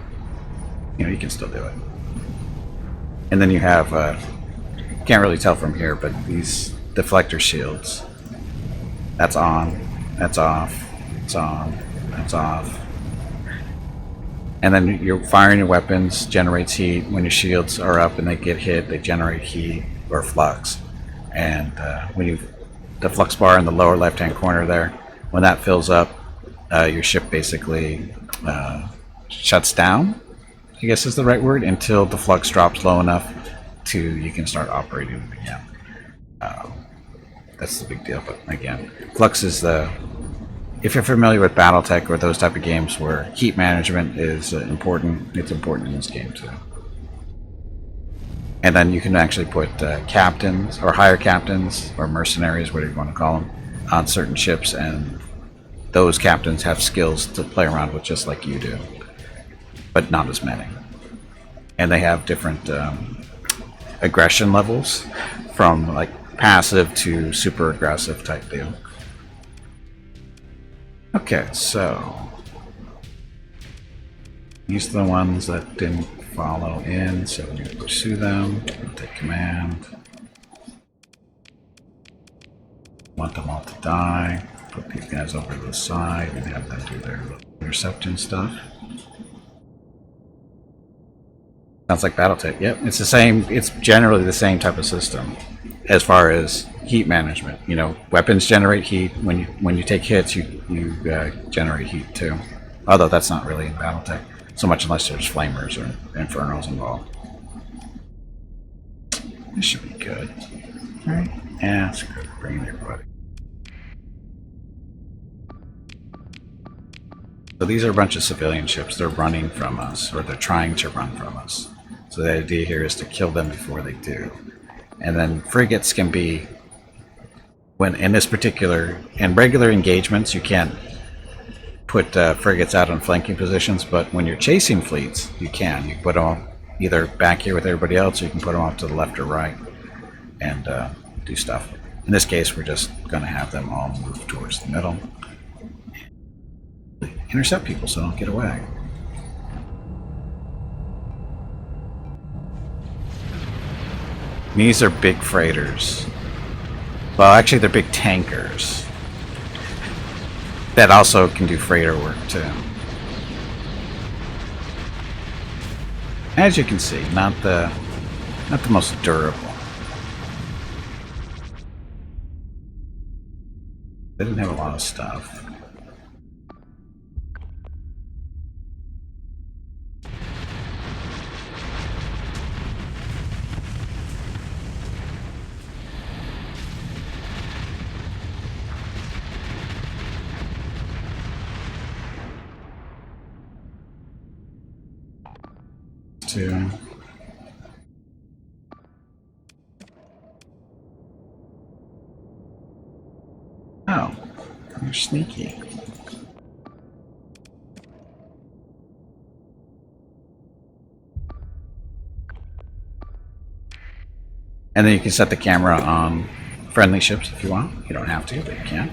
you can still do it. And then you have, can't really tell from here, but these deflector shields. That's on, that's off, it's on, that's off. And then you're firing your weapons, generates heat. When your shields are up and they get hit, they generate heat or flux. And when the flux bar in the lower left hand corner there, when that fills up, your ship basically shuts down, I guess is the right word, until the flux drops low enough you can start operating it again. That's the big deal. But again, flux is if you're familiar with BattleTech or those type of games where heat management is important, it's important in this game too. And then you can actually put captains or higher captains or mercenaries, whatever you want to call them, on certain ships, and those captains have skills to play around with just like you do, but not as many. And they have different aggression levels, from like passive to super aggressive type deal. Okay, so these are the ones that didn't follow in, so we need to pursue them. Take command. Want them all to die. Put these guys over to the side and have them do their intercepting stuff. Sounds like BattleTech. Yep, it's the same. It's generally the same type of system as far as heat management. Weapons generate heat. When you take hits, you generate heat too. Although that's not really in BattleTech so much, unless there's flamers or infernos involved. This should be good. All right. Yeah, it's good. Bring in everybody. So these are a bunch of civilian ships. They're running from us, or they're trying to run from us. So the idea here is to kill them before they do. And then frigates can be, when in this particular, in regular engagements, you can't put frigates out on flanking positions, but when you're chasing fleets, you can. You put them either back here with everybody else, or you can put them off to the left or right and do stuff. In this case, we're just going to have them all move towards the middle. Intercept people so they don't get away. These are big freighters. Well, actually, they're big tankers that also can do freighter work too. As you can see, not the most durable. They didn't have a lot of stuff. Two. Oh, you're sneaky. And then you can set the camera on friendly ships if you want. You don't have to, but you can.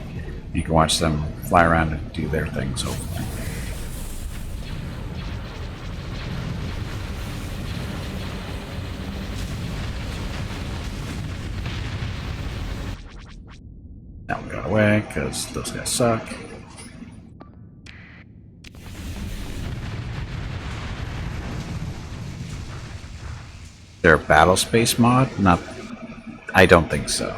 You can watch them fly around and do their things, hopefully. That one got away because those guys suck. Is there a battle space mod? Not. I don't think so.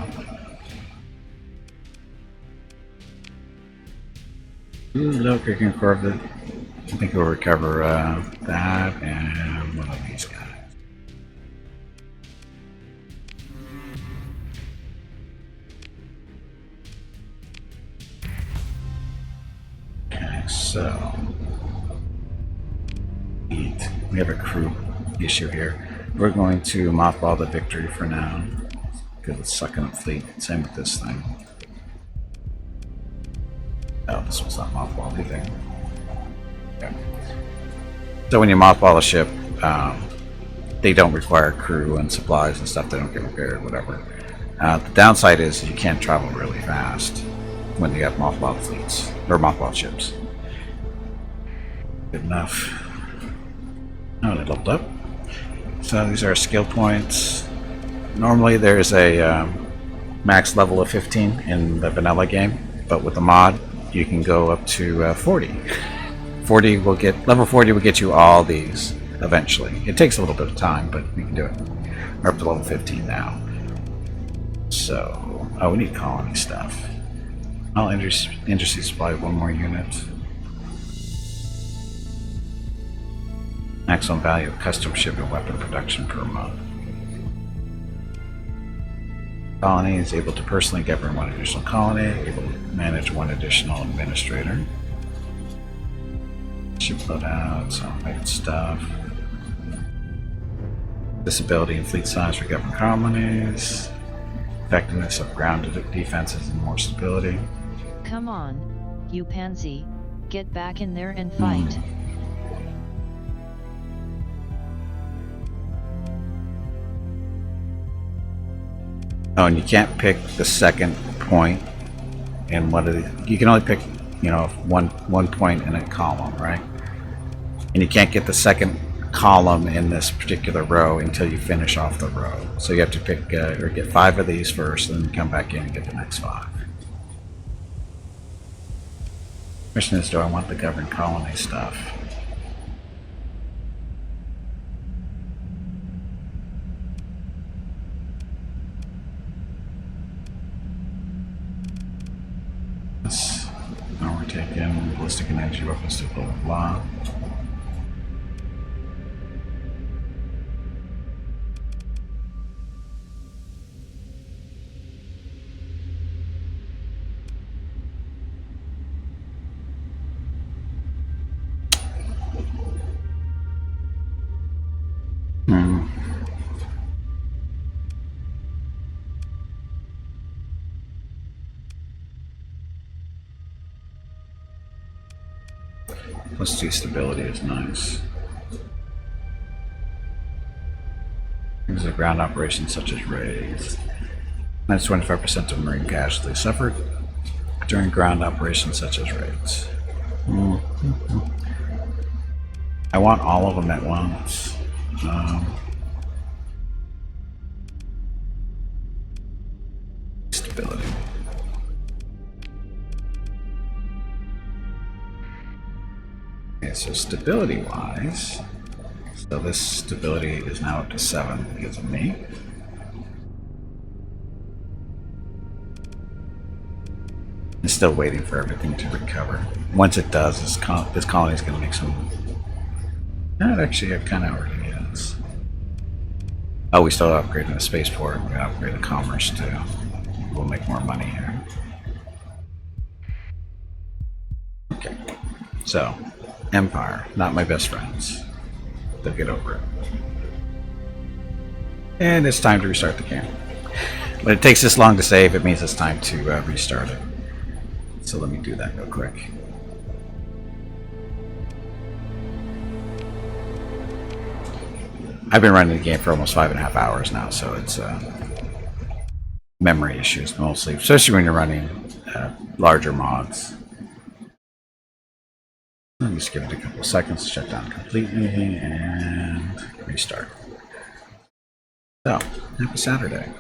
Ooh, look, I can carve it. I think we'll recover that and one of these guys. Okay, so we have a crew issue here. We're going to mothball the Victory for now because it's sucking up fleet. Same with this thing. Oh, this one's not mothballed either. Okay. So when you mothball a ship, they don't require crew and supplies and stuff. They don't get repaired, whatever. The downside is you can't travel really fast when you have mothballed fleets or mothballed ships. Good enough. Oh, they leveled up. So these are skill points. Normally there's a max level of 15 in the vanilla game, but with the mod you can go up to 40. Level 40 will get you all these eventually. It takes a little bit of time, but we can do it. We're up to level 15 now. So, oh, we need colony stuff. I'll industry supply one more unit. Maximum value of custom ship and weapon production per month. Colony is able to personally govern one additional colony, able to manage one additional administrator. Ship loadouts, all that stuff. Disability and fleet size for governed colonies. Effectiveness of ground defenses and more stability. Come on, you pansy, get back in there and fight. Oh, and you can't pick the second point in one of the. You can only pick, one point in a column, right? And you can't get the second column in this particular row until you finish off the row. So you have to pick or get 5 of these first, and then come back in and get the next 5. Question is, do I want the governed colony stuff? Now we're taking ballistic and energy weapons to blah blah blah. Plus 2 stability is nice. Things of ground operations such as raids. Minus 25% of marine casualties suffered during ground operations such as raids. I want all of them at once. Stability. Okay, so stability wise, so this stability is now up to 7 because of me. I'm still waiting for everything to recover. Once it does, this colony is going to make some. Not actually, I've kind of already is. Oh, we still upgrading the spaceport. We're going to upgrade the commerce too. We'll make more money here. Okay, so Empire, not my best friends. They'll get over it. And it's time to restart the game. When it takes this long to save, it means it's time to restart it. So let me do that real quick. I've been running the game for almost 5.5 hours now, so it's memory issues mostly, especially when you're running larger mods. Let me just give it a couple of seconds to shut down completely and restart. So, happy Saturday.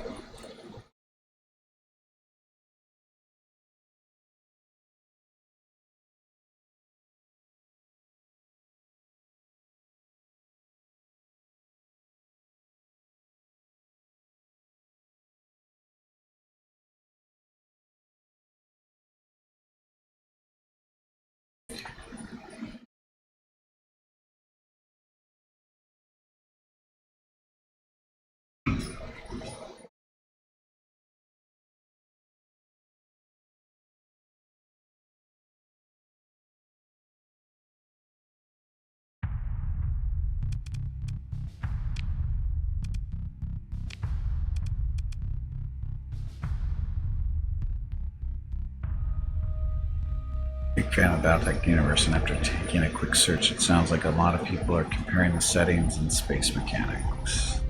Big fan of Battletech Universe, and after taking a quick search, it sounds like a lot of people are comparing the settings and space mechanics.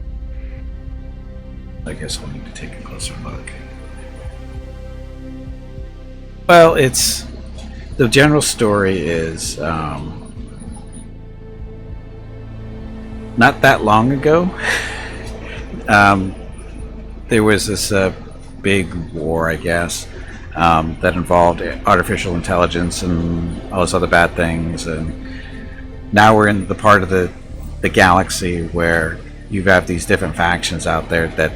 I guess we'll need to take a closer look. Well, it's the general story is not that long ago. There was this big war, I guess. That involved artificial intelligence and all those other bad things, and now we're in the part of the galaxy where you have these different factions out there that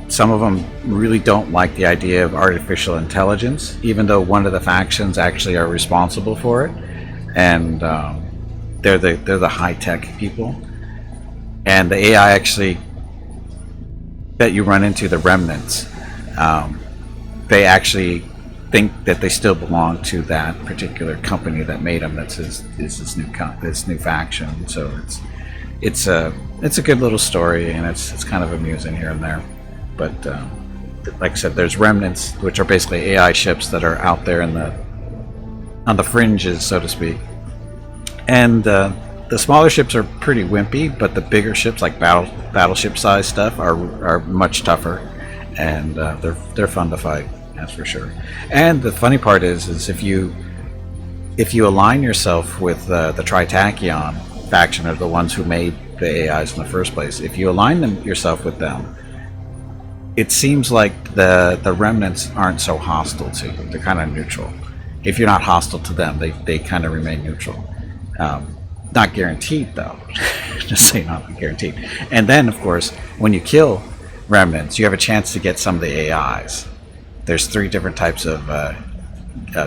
some of them really don't like the idea of artificial intelligence, even though one of the factions actually are responsible for it, and they're the high-tech people, and the AI actually that you run into, the remnants, they actually think that they still belong to that particular company that made them. That's this new faction. So it's a good little story, and it's kind of amusing here and there. But like I said, there's remnants, which are basically AI ships that are out there on the fringes, so to speak. And the smaller ships are pretty wimpy, but the bigger ships, like battleship size stuff, are much tougher, and they're fun to fight. That's for sure. And the funny part is if you align yourself with the Tritachyon faction, or the ones who made the AIs in the first place, if you align yourself with them, it seems like the remnants aren't so hostile to you. They're kind of neutral. If you're not hostile to them, they kind of remain neutral. Not guaranteed, though. Just say not guaranteed. And then, of course, when you kill remnants, you have a chance to get some of the AIs. There's 3 different types of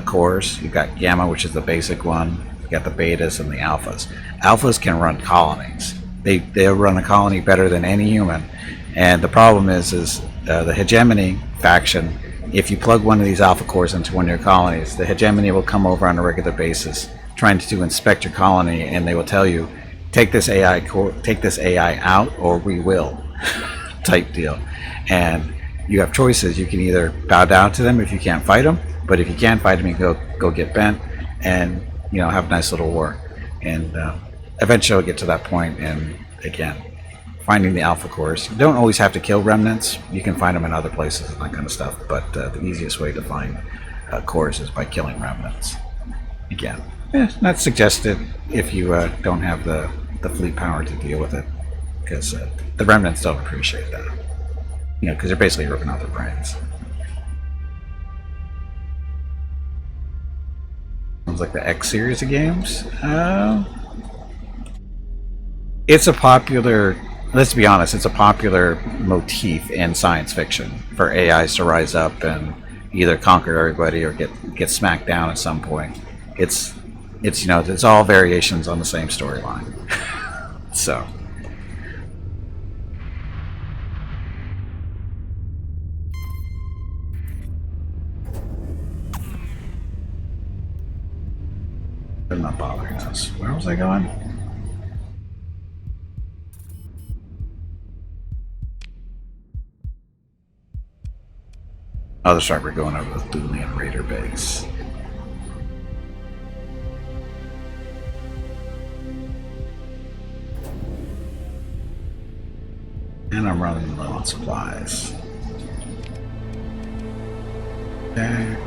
cores. You've got Gamma, which is the basic one. You got the Betas and the Alphas. Alphas can run colonies. They'll run a colony better than any human. And the problem is the Hegemony faction. If you plug one of these Alpha cores into one of your colonies, the Hegemony will come over on a regular basis, trying to inspect your colony, and they will tell you, take this AI out, or we will, type deal. And you have choices. You can either bow down to them if you can't fight them, but if you can fight them, you go get bent and have a nice little war. And eventually we'll get to that point, and again, finding the alpha cores. You don't always have to kill remnants. You can find them in other places and that kind of stuff, but the easiest way to find cores is by killing remnants. Again, not suggested if you don't have the fleet power to deal with it, because the remnants don't appreciate that. You know, because they're basically ripping out their brains. Sounds like the X series of games. It's a popular, let's be honest, it's a popular motif in science fiction for AIs to rise up and either conquer everybody or get smacked down at some point. It's you know, it's all variations on the same storyline. So. They're not bothering us. Where was I going? Oh, that's right, we're going over the Thulian Raider base. And I'm running low on supplies. Okay.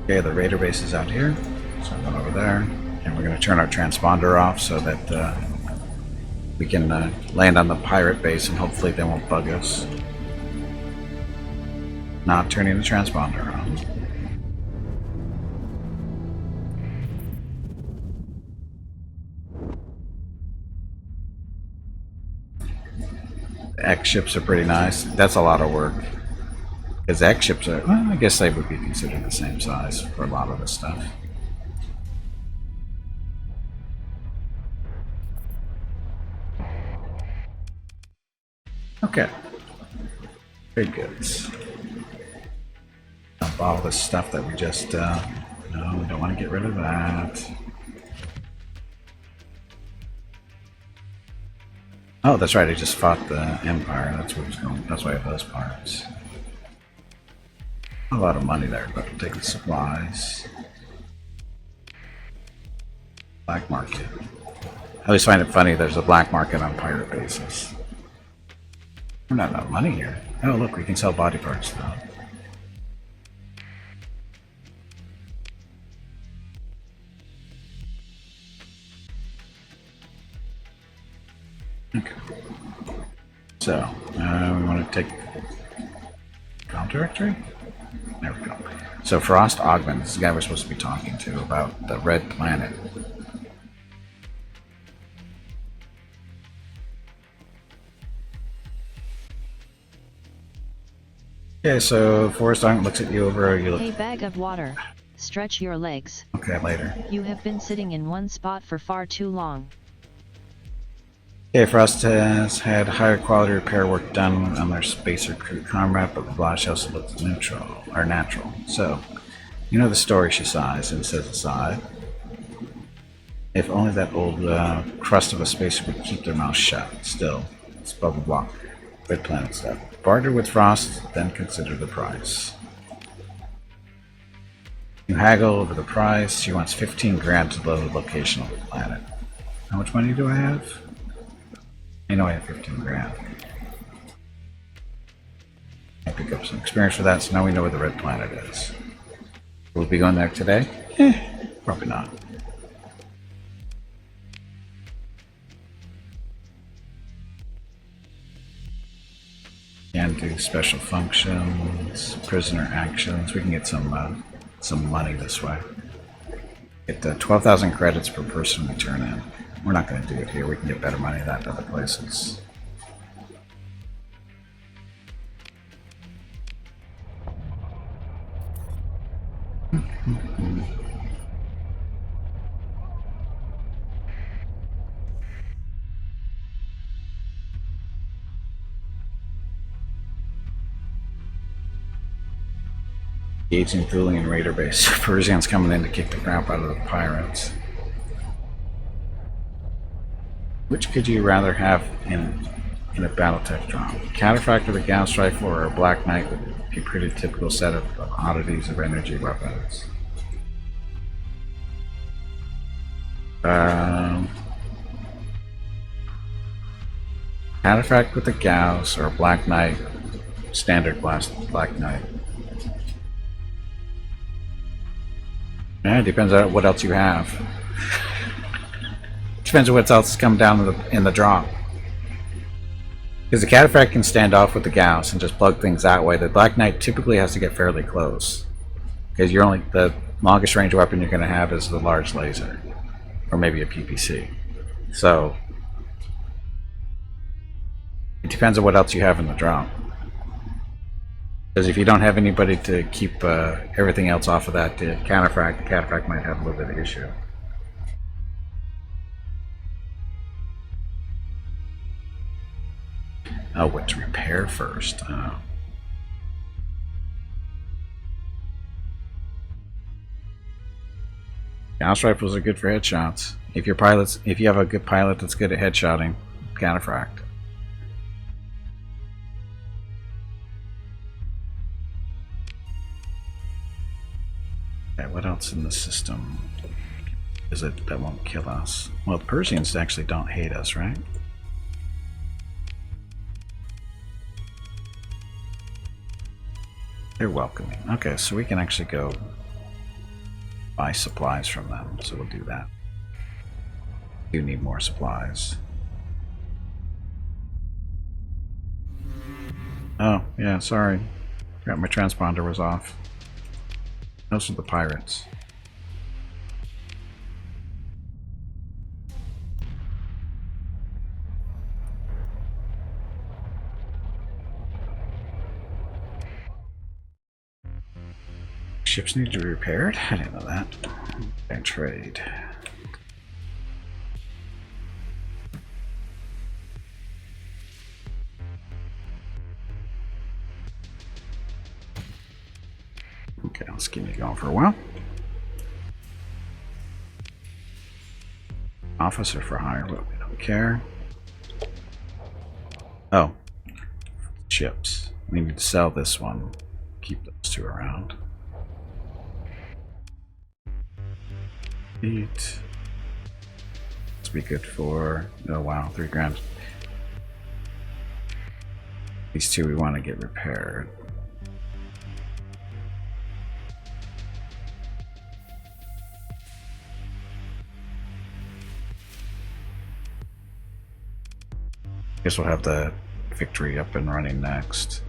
Okay, the Raider base is out here. So I'm going over there. And we're going to turn our transponder off so that we can land on the pirate base and hopefully they won't bug us. Not turning the transponder on. The X ships are pretty nice. That's a lot of work. Because X ships are, well, I guess they would be considered the same size for a lot of this stuff. Okay. Very good. Dump all this stuff that we just, no, we don't want to get rid of that. Oh, that's right, I just fought the Empire. That's where it's going. That's why I have those parts. A lot of money there, but we'll take the supplies. Black market. I always find it funny there's a black market on pirate bases. We're not enough money here. Oh, look, we can sell body parts though. Okay. So, we want to take comp directory? There we go. So Frost Augment, this is the guy we're supposed to be talking to about the red planet. Okay, so Forrest Augment looks at you over, you look... Hey, bag of water. Stretch your legs. Okay, later. You have been sitting in one spot for far too long. Okay, Frost has had higher quality repair work done on their spacer crew comrade, but the Blush also looks neutral, or natural. So, you know the story, she sighs and says aside. If only that old crust of a spacer would keep their mouth shut. Still, it's blah blah blah. Red planet stuff. Barter with Frost, then consider the price. You haggle over the price. She wants 15 grand to load the location of the planet. How much money do I have? I know I have 15 grand. I pick up some experience for that, so now we know where the red planet is. Will we be going there today? Probably not. Can do special functions, prisoner actions. We can get some money this way. Get 12,000 credits per person we turn in. We're not going to do it here. We can get better money than that other places. Engaging Thulian Raider base. Persian's coming in to kick the crap out of the pirates. Which could you rather have in in a Battletech drop. Counterfactor the Gauss Rifle or a Black Knight would be a pretty typical set of oddities of energy weapons. Counterfact with the Gauss or a Black Knight, standard Black Knight. Yeah, it depends on what else you have. Depends on what else come down in the drop. Because the Cataphract can stand off with the Gauss and just plug things that way. The Black Knight typically has to get fairly close. Because the longest range weapon you're going to have is the large laser. Or maybe a PPC. So, it depends on what else you have in the drop. Because if you don't have anybody to keep everything else off of that Cataphract, the Cataphract might have a little bit of issue. Oh, what to repair first? Gauss rifles are good for headshots. If you have a good pilot that's good at headshotting, Cataphract. Okay, what else in the system is it that won't kill us? Well, the Persians actually don't hate us, right? They're welcoming. Okay, so we can actually go buy supplies from them, so we'll do that. We do need more supplies. Oh, yeah, sorry. Forgot my transponder was off. Those are the pirates. Ships need to be repaired? I didn't know that. And trade. Okay, let's keep it going for a while. Officer for hire, but we don't care. Oh. Ships. We need to sell this one. Keep those two around. This be good for, oh wow, 3 grand. These two we want to get repaired. Guess we'll have the Victory up and running next.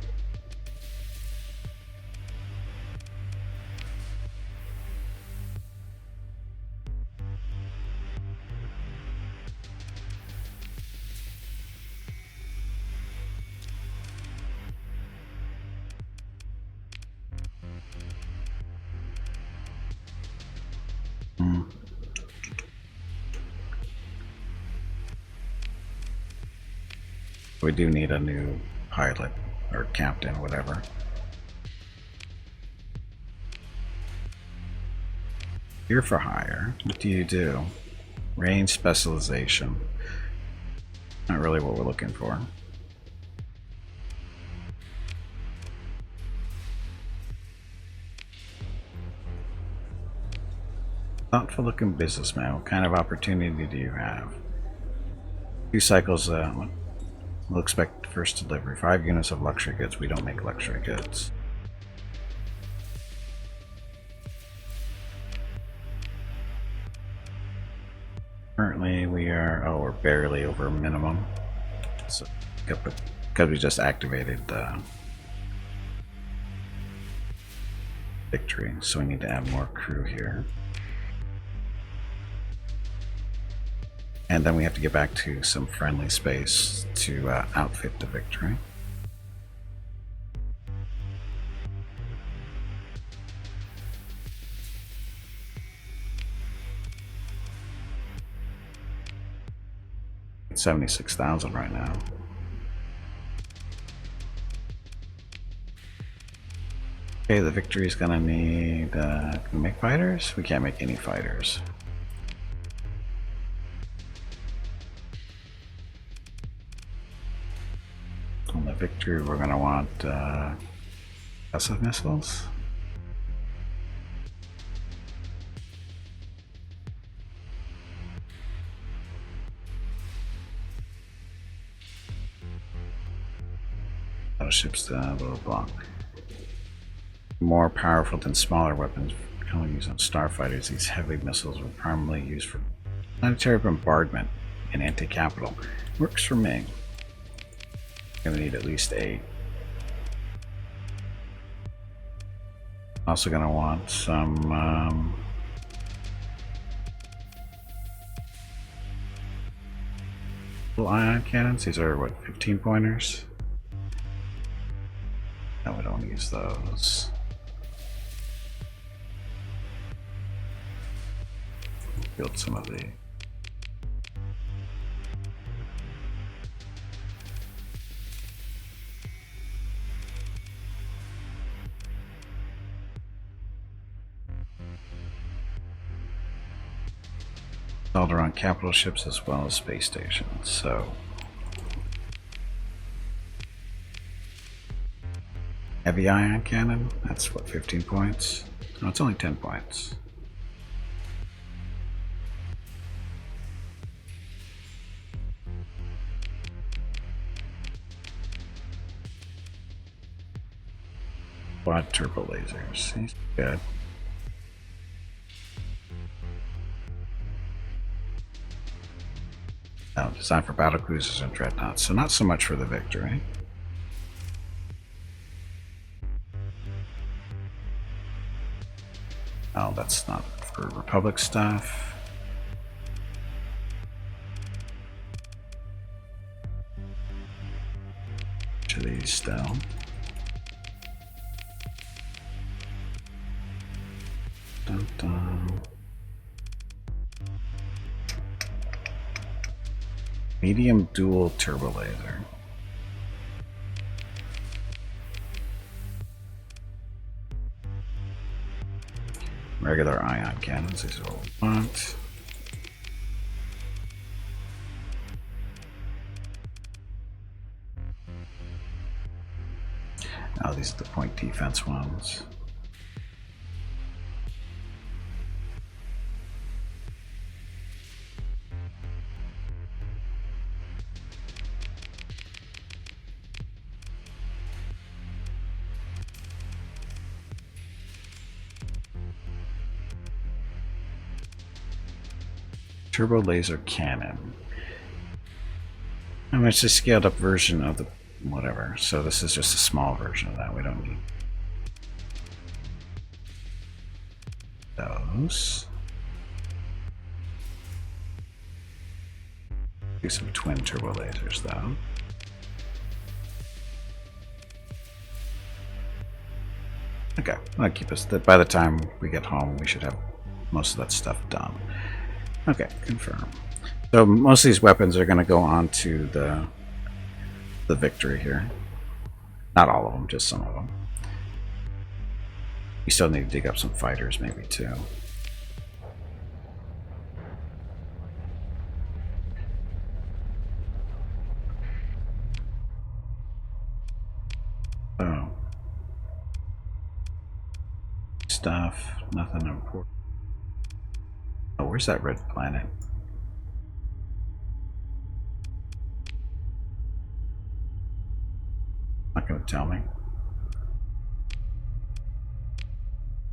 We do need a new pilot or captain, whatever. Here for hire. What do you do? Range specialization. Not really what we're looking for. Thoughtful looking businessman. What kind of opportunity do you have? 2 cycles. We'll expect first delivery. 5 units of luxury goods. We don't make luxury goods. Currently we are, oh, we're barely over minimum. So, because we just activated Victory, so we need to add more crew here. And then we have to get back to some friendly space to outfit the Victory. It's 76,000 right now. Okay, the Victory is gonna need. Can we make fighters? We can't make any fighters. On the Victory, we're going to want passive missiles. Battleships, blah, blah, blah. More powerful than smaller weapons commonly used on starfighters, these heavy missiles were primarily used for planetary bombardment and anti-capital. Works for me. Gonna need at least 8. Also gonna want some little ion cannons. These are what, 15 pointers? No, we don't use those. Build some of the installed around capital ships as well as space stations. So heavy ion cannon, that's what, 15 points? No, it's only 10 points. Quad turbo lasers. He's good. Now, designed for battle cruisers and dreadnoughts, so not so much for the Victory. Oh, that's not for Republic stuff. Each of these still. Dun, dun. Medium dual turbo laser. Regular ion cannons, these are what we want. Now these are the point defense ones. Turbo laser cannon. And it's a scaled up version of the whatever. So this is just a small version of that. We don't need those. Do some twin turbo lasers though. Okay, that'll keep us. By the time we get home, we should have most of that stuff done. Okay, confirm. So most of these weapons are going to go on to the Victory here. Not all of them, just some of them. We still need to dig up some fighters, maybe too. Oh. Stuff, nothing important. Oh, where's that red planet? Not gonna tell me.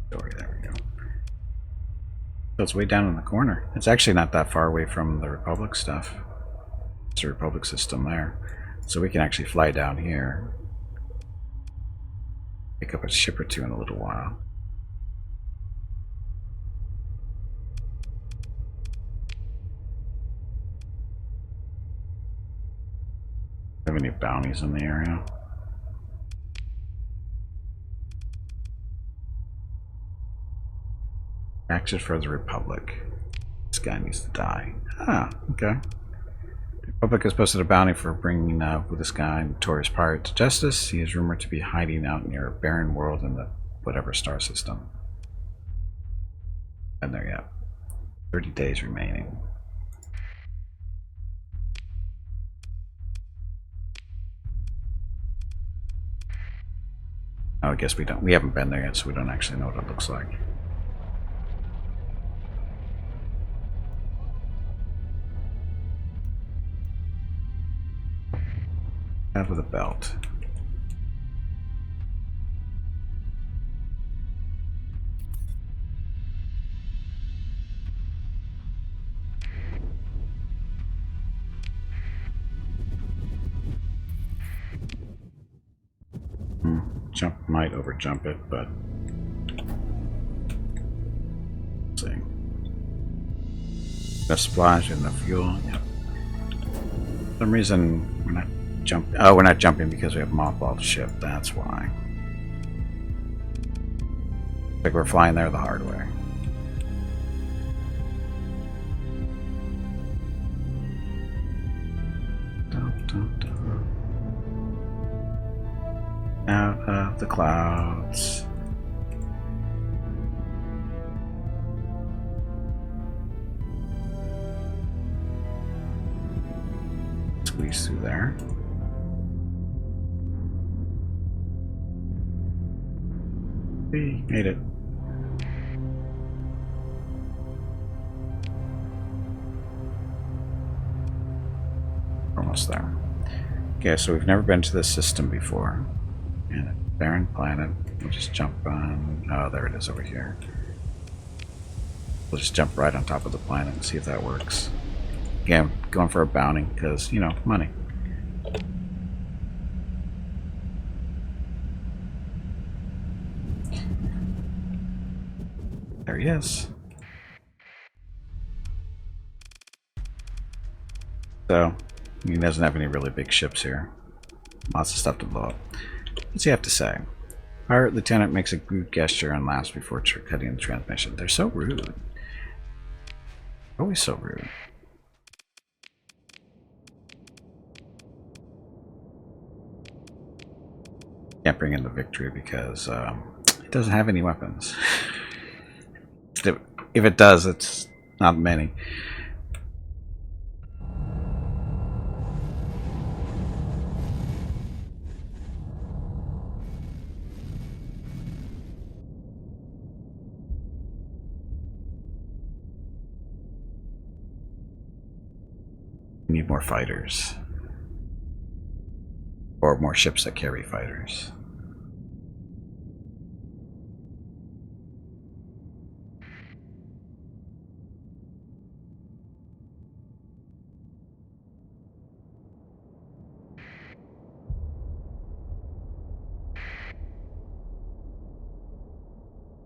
Story, there we go. So it's way down in the corner. It's actually not that far away from the Republic stuff. It's a Republic system there. So we can actually fly down here. Pick up a ship or two in a little while. Have any bounties in the area? Action for the Republic. This guy needs to die. Ah, okay. The Republic has posted a bounty for bringing this guy, notorious pirate, to justice. He is rumored to be hiding out near a barren world in the whatever star system. And there yet. 30 days remaining. Oh, I guess we don't. We haven't been there yet, so we don't actually know what it looks like. Out with a belt. Jump might over jump it, but let's see. Enough supplies, enough fuel. Yep. For some reason we're not jumping. Oh, we're not jumping because we have mothballed ship. That's why. Like we're flying there the hard way. Dun, dun, dun. Out of the clouds. Squeeze through there. We made it. Almost there. Okay, so we've never been to this system before. And a barren planet. We'll just jump on. Oh, there it is over here. We'll just jump right on top of the planet and see if that works. Again, going for a bounty because, you know, money. There he is. So, he doesn't have any really big ships here. Lots of stuff to blow up. What's he have to say? Pirate Lieutenant makes a rude gesture and laughs before cutting the transmission. They're so rude. Always so rude. Can't bring in the victory because it doesn't have any weapons. If it does, it's not many. We need more fighters. Or more ships that carry fighters.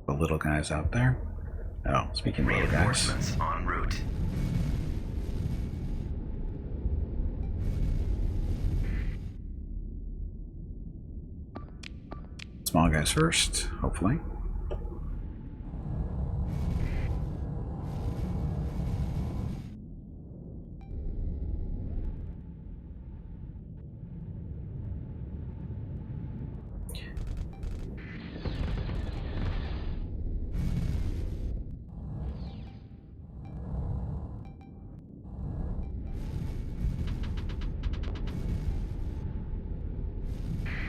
The little guys out there. Oh, speaking of little guys. Reinforcements en route. Small guys first, hopefully.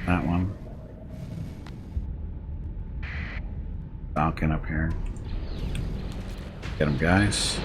That one. Falcon up here. Get him, guys.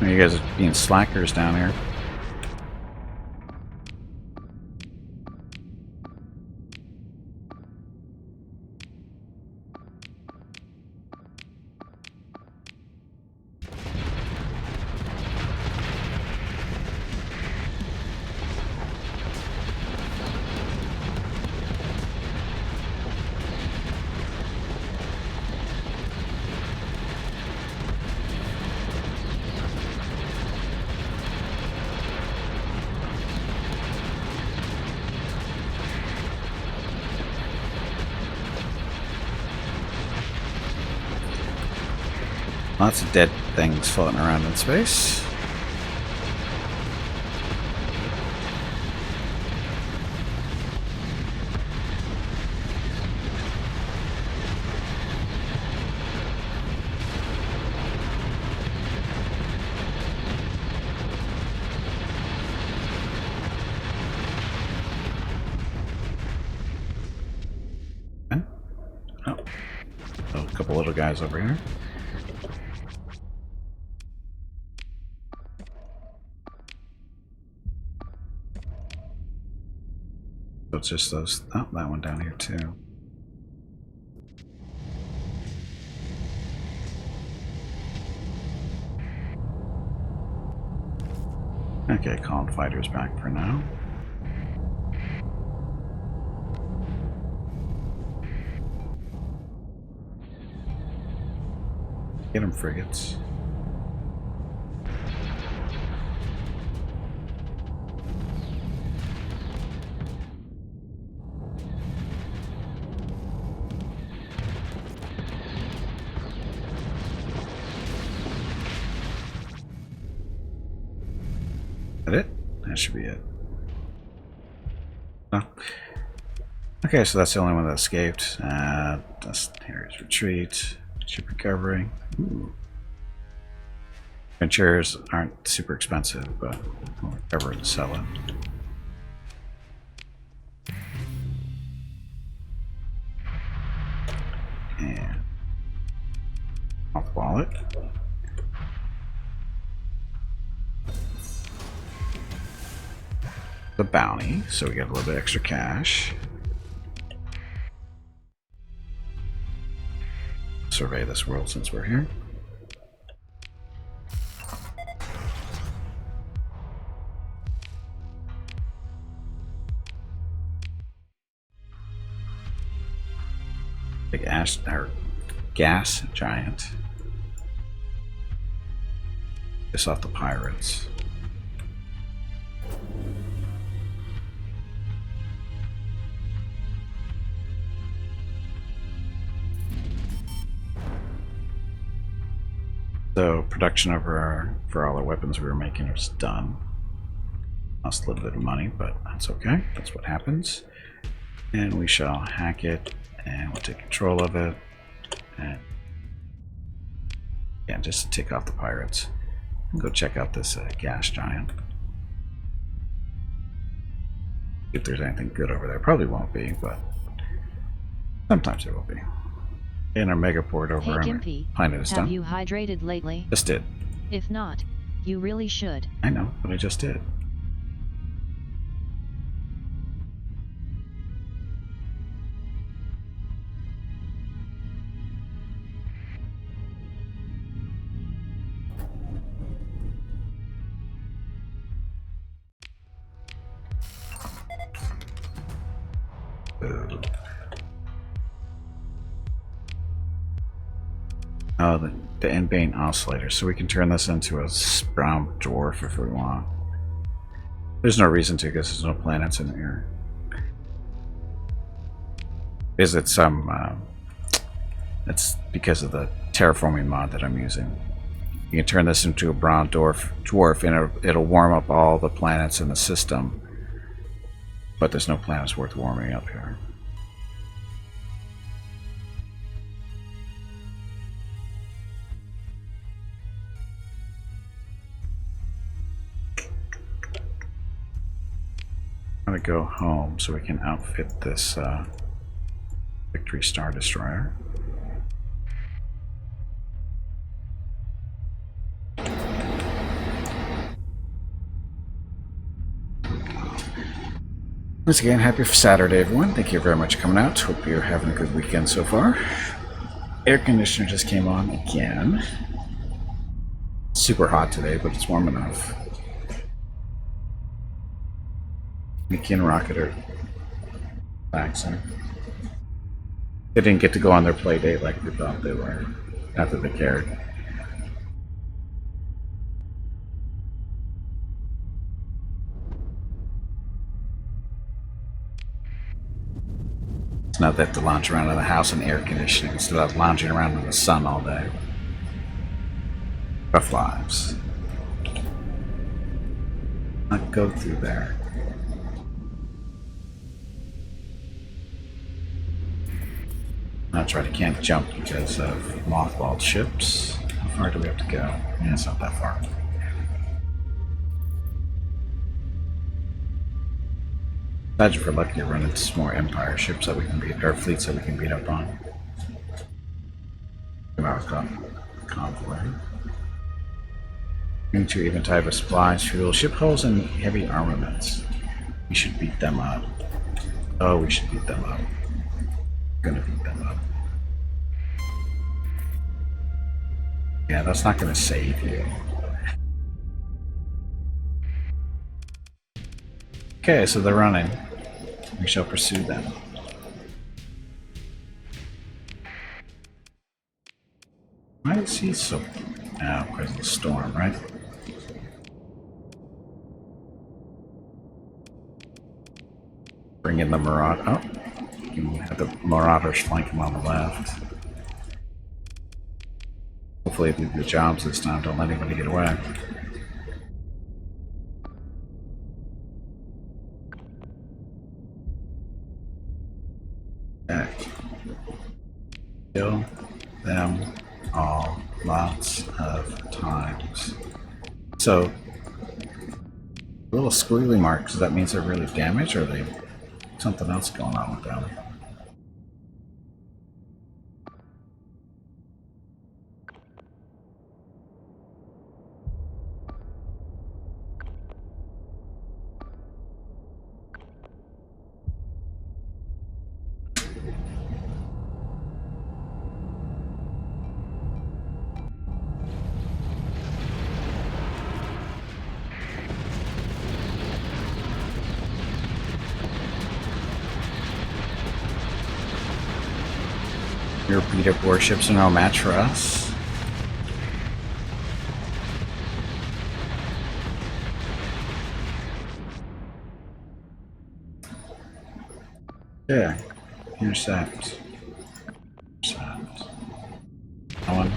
You guys are being slackers down here. Lots of dead things floating around in space. Oh, a couple little guys over here. So it's just those. Oh, that one down here too. Okay, calling fighters back for now. Get them, frigates. That it? That should be it. Oh. Okay, so that's the only one that escaped. Here's retreat. Ship recovery. Ooh. Ventures aren't super expensive, but we'll recover and sell it. And off wallet. The bounty, so we get a little bit extra cash. Survey this world since we're here. Big gas giant. Piss off the pirates. So production for all our weapons we were making is done. Lost a little bit of money, but that's okay. That's what happens. And we shall hack it, and we'll take control of it. And yeah, just to tick off the pirates. Go check out this gas giant. If there's anything good over there, probably won't be, but sometimes there will be. In our megaport over on our planet is done. Have you hydrated lately? Just did. If not, you really should. I know, but I just did. Oh, the Inbane oscillator. So we can turn this into a brown dwarf if we want. There's no reason to because there's no planets in here. Is it some... it's because of the terraforming mod that I'm using. You can turn this into a brown dwarf and it'll warm up all the planets in the system. But there's no planets worth warming up here. I'm gonna go home so we can outfit this Victory Star Destroyer. Once again, happy Saturday, everyone. Thank you very much for coming out. Hope you're having a good weekend so far. Air conditioner just came on again. Super hot today, but it's warm enough. Mickey and Rocket are relaxing. They didn't get to go on their play date like we thought they were. Not that they cared. Now they have to lounge around in the house in air conditioning instead of lounging around in the sun all day. Rough lives. Not go through there. That's right, I can't jump because of mothballed ships. How far do we have to go? Yeah, it's not that far. Imagine if we're lucky to run into some more Empire ships that we can beat, or fleets that we can beat up on. Convoy. Into even type of supplies, fuel, ship hulls, and heavy armaments. We should beat them up. Oh, we should beat them up. We're gonna beat them up. Yeah, that's not gonna save you. Okay, so they're running. We shall pursue them. Why is he so... Oh, because of the storm, right? Bring in the Marauder. Oh, you can have the Marauders flank him on the left. Hopefully they do the jobs this time. Don't let anybody get away. Okay. Kill them all lots of times. So, little squiggly marks, does that mean they're really damaged, or are they something else going on with them? Your beat-up warships are no match for us. Yeah. Intercept. Intercept. That one.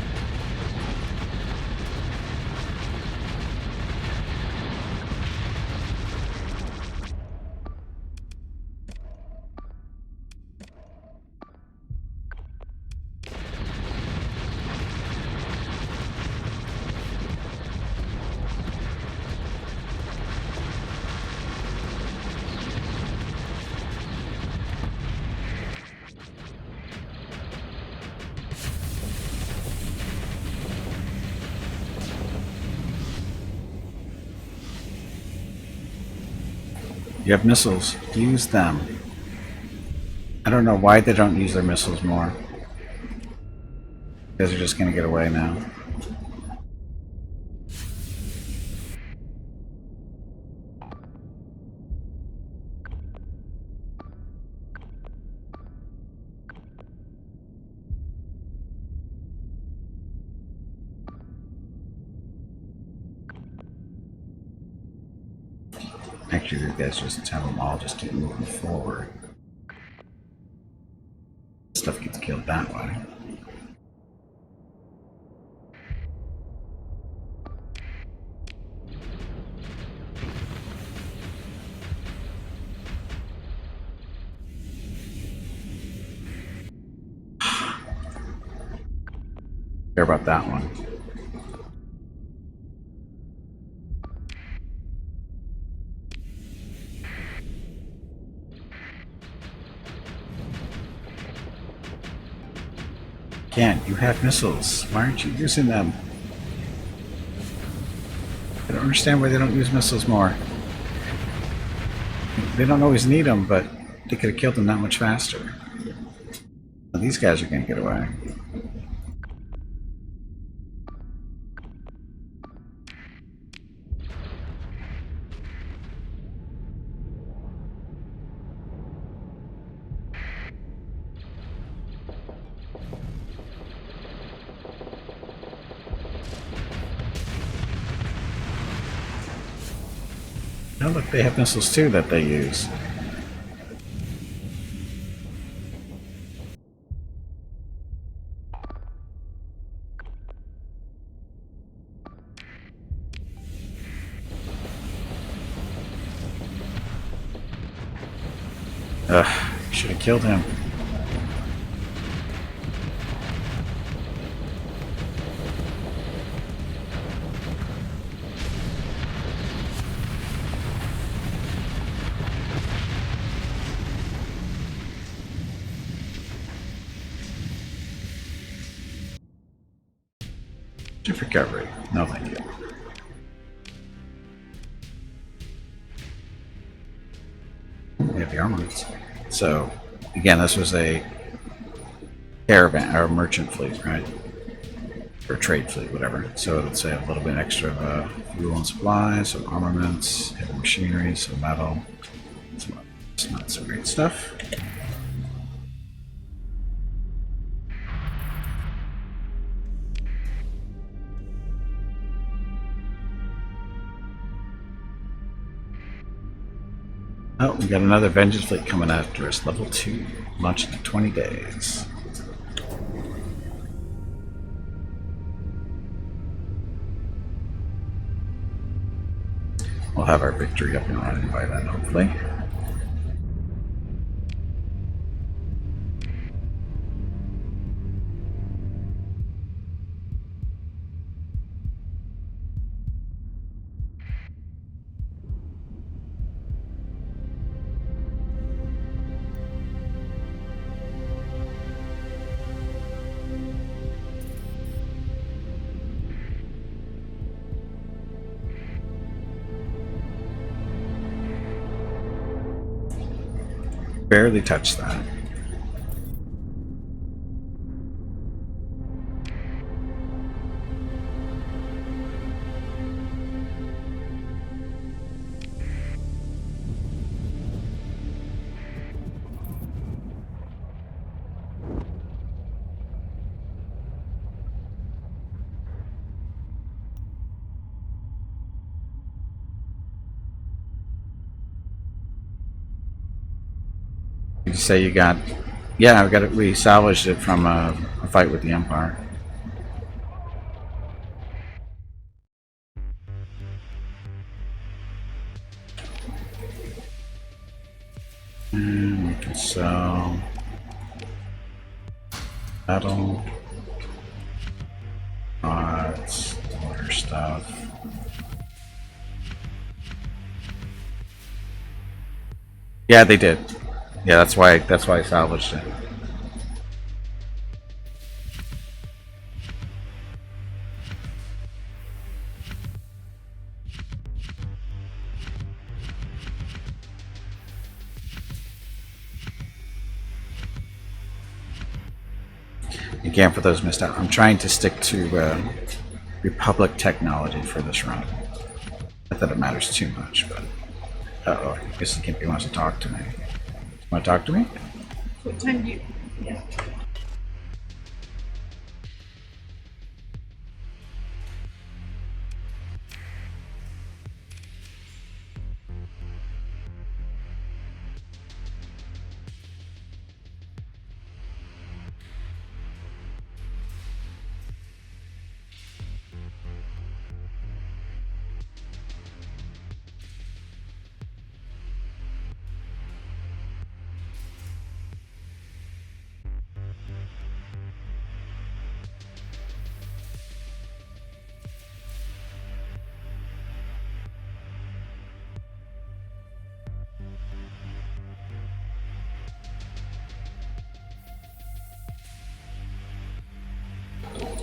You have missiles. Use them. I don't know why they don't use their missiles more. Because they're just going to get away now. Actually, you guys just have them all just keep moving forward. Stuff gets killed that way. Care about that one. Again, you have missiles. Why aren't you using them? I don't understand why they don't use missiles more. They don't always need them, but they could have killed them that much faster. Well, these guys are going to get away. Oh, look, they have missiles too that they use. Ugh, should have killed him. Shift recovery. No, thank you. We have the armaments. So, again, this was a caravan or merchant fleet, right? Or trade fleet, whatever. So it would say a little bit extra of fuel and supplies, some armaments, heavy machinery, some metal, some not so great stuff. Oh, we got another Vengeance fleet coming after us, level 2, launching in 20 days. We'll have our victory up and running by then, hopefully. Barely touched that. Did you say you got? Yeah, we salvaged it from a fight with the Empire. And we can sell metal, parts, order stuff. Yeah, they did. Yeah, that's why I salvaged it. Again, for those missed out, I'm trying to stick to Republic technology for this run. Not that it matters too much, but I guess he wants to talk to me. Want to talk to me? What time do you? Yeah.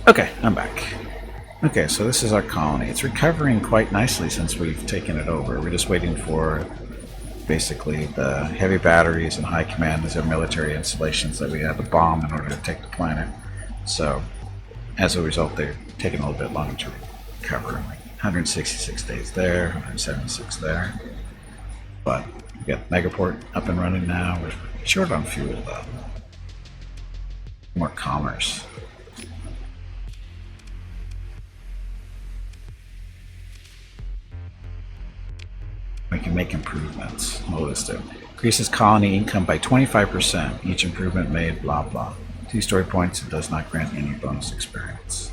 Okay, I'm back. Okay, so this is our colony. It's recovering quite nicely since we've taken it over. We're just waiting for basically the heavy batteries and high command. These are military installations that we had to bomb in order to take the planet. So, as a result, they're taking a little bit longer to recover. 166 days there, 176 there. But we got Megaport up and running now. We're short on fuel though. More commerce. We can make improvements. What will this do? Increases colony income by 25%. Each improvement made, blah blah. 2 story points. It does not grant any bonus experience.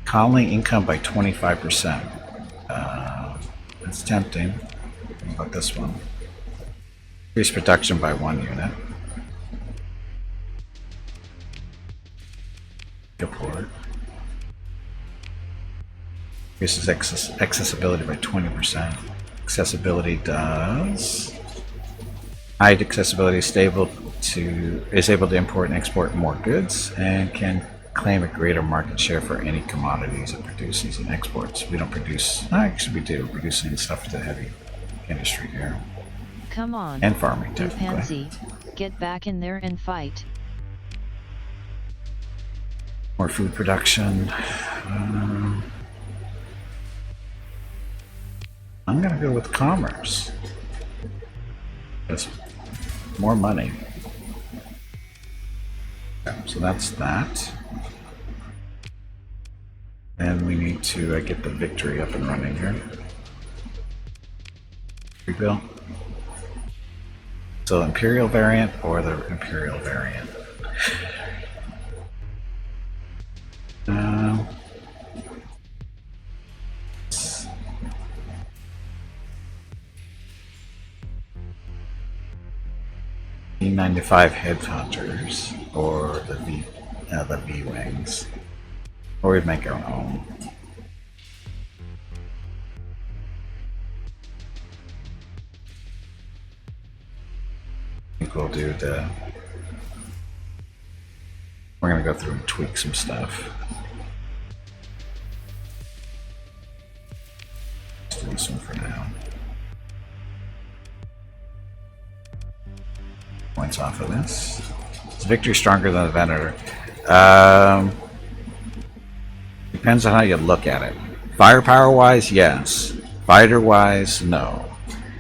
Colony income by 25%. That's tempting. What about this one? Increase production by 1 unit. Port. Increases accessibility by 20%. Accessibility does. High accessibility is able to import and export more goods and can claim a greater market share for any commodities it produces and exports. We don't produce. Actually, we do. We're producing stuff to heavy industry here. Come on. And farming, You technically. pansy, get back in there and fight. More food production. I'm gonna go with commerce. That's more money. Okay, so that's that. And we need to get the victory up and running here. Rebuild. So Imperial variant or the Imperial variant? E95 headhunters or the V wings, or we'd make our own. I think we'll do the. We're gonna go through and tweak some stuff. Let's do this one for now. Points off of this. Is victory stronger than the Venator? Depends on how you look at it. Firepower wise, yes. Fighter wise, no.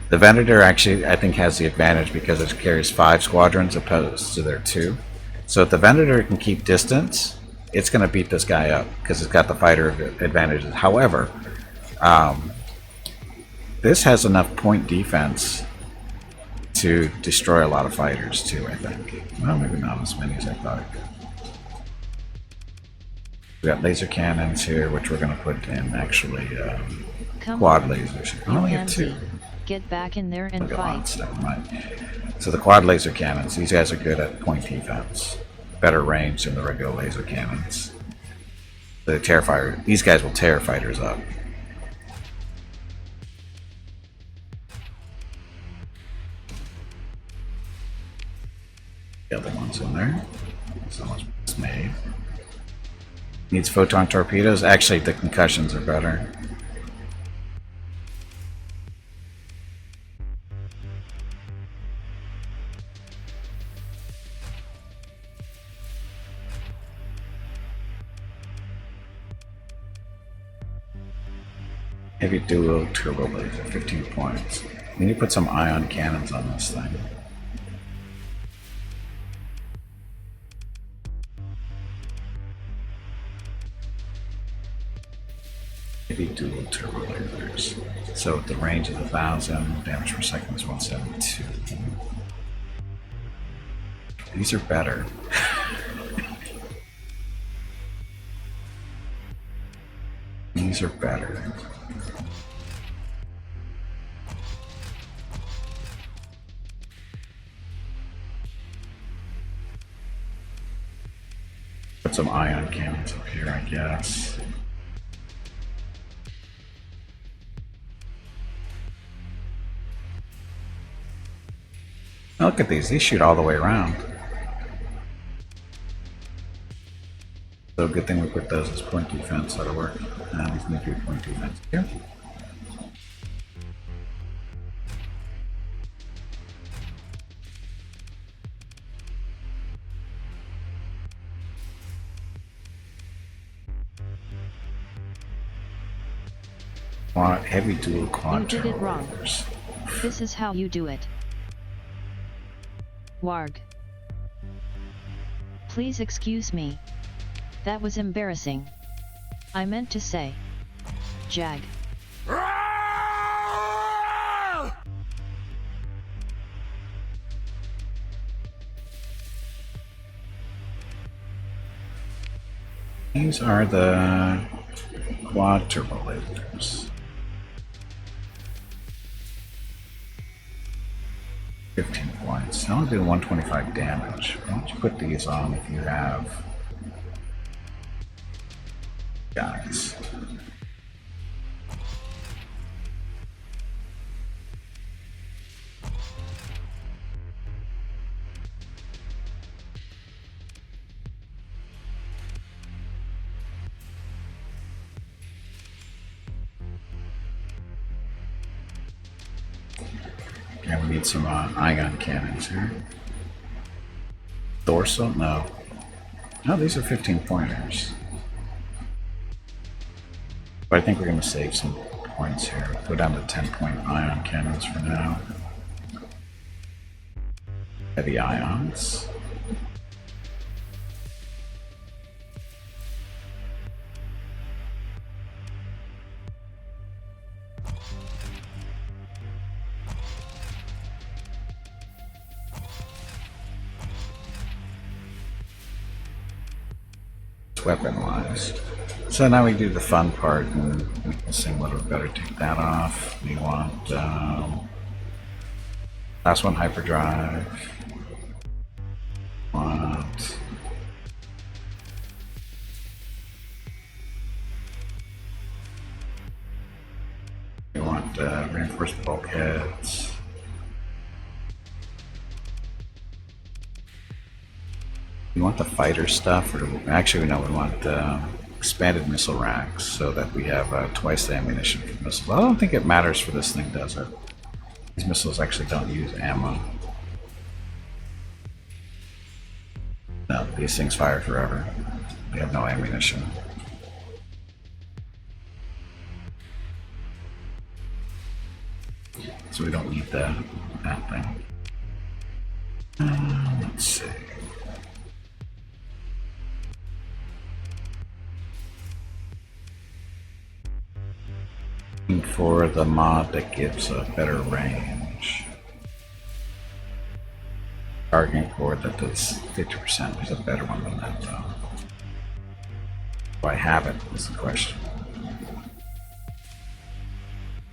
The Venator actually, I think, has the advantage because it carries 5 squadrons opposed to their 2. So if the Venator can keep distance, it's going to beat this guy up because it's got the fighter advantages. However, this has enough point defense to destroy a lot of fighters too, I think. Well, maybe not as many as I thought it could. We got laser cannons here, which we're going to put in actually quad lasers. I only have 2. Get back in there and fight. Never mind. So the quad laser cannons, these guys are good at point defense. Better range than the regular laser cannons. The Terrifier, these guys will tear fighters up. The other one's in there. So much made. Needs photon torpedoes. Actually, the concussions are better. Heavy dual turbo laser, 15 points. We need to put some ion cannons on this thing. Heavy dual turbo lasers. So the range is 1,000, damage per second is 172. These are better. These are better. Put some ion cannons up here, I guess. Look at these shoot all the way around. So good thing we put those as point defense, that'll work. These need to be point defense here. Heavy dual quad. You did it wrong. This is how you do it. Warg. Please excuse me. That was embarrassing. I meant to say. Jag. These are the quad turbo lasers. 15 points. They only do 125 damage. Why don't you put these on if you have guys? Yeah, we need some ion cannons here. Dorsal? No. No, these are 15 pointers. But I think we're going to save some points here. Go down to 10-point ion cannons for now. Heavy ions. Weapon wise. So now we do the fun part and we can sing a little better. Take that off. We want last one, hyperdrive. Want we want reinforced bulkheads. We want the fighter stuff, or actually, no, we want expanded missile racks so that we have twice the ammunition for missiles. I don't think it matters for this thing, does it? These missiles actually don't use ammo. No, these things fire forever. They have no ammunition. So we don't need that thing. Let's see. For the mod that gives a better range. Targeting cord that does 50%. There's a better one than that though. Do I have it is the question.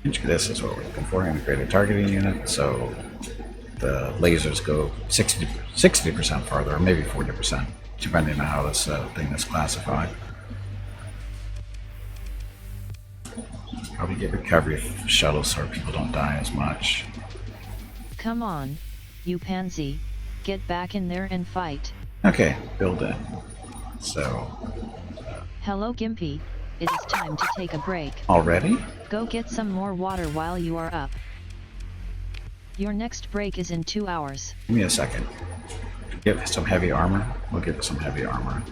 This is what we're looking for. Integrated targeting unit, so the lasers go 60% farther, or maybe 40%, depending on how this thing is classified. Probably get recovery of shuttles so people don't die as much. Come on, you pansy, get back in there and fight. Okay, build in. So. Hello Gimpy, it is time to take a break. Already? Go get some more water while you are up. Your next break is in 2 hours. Give me a second. Give some heavy armor. We'll give it some heavy armor.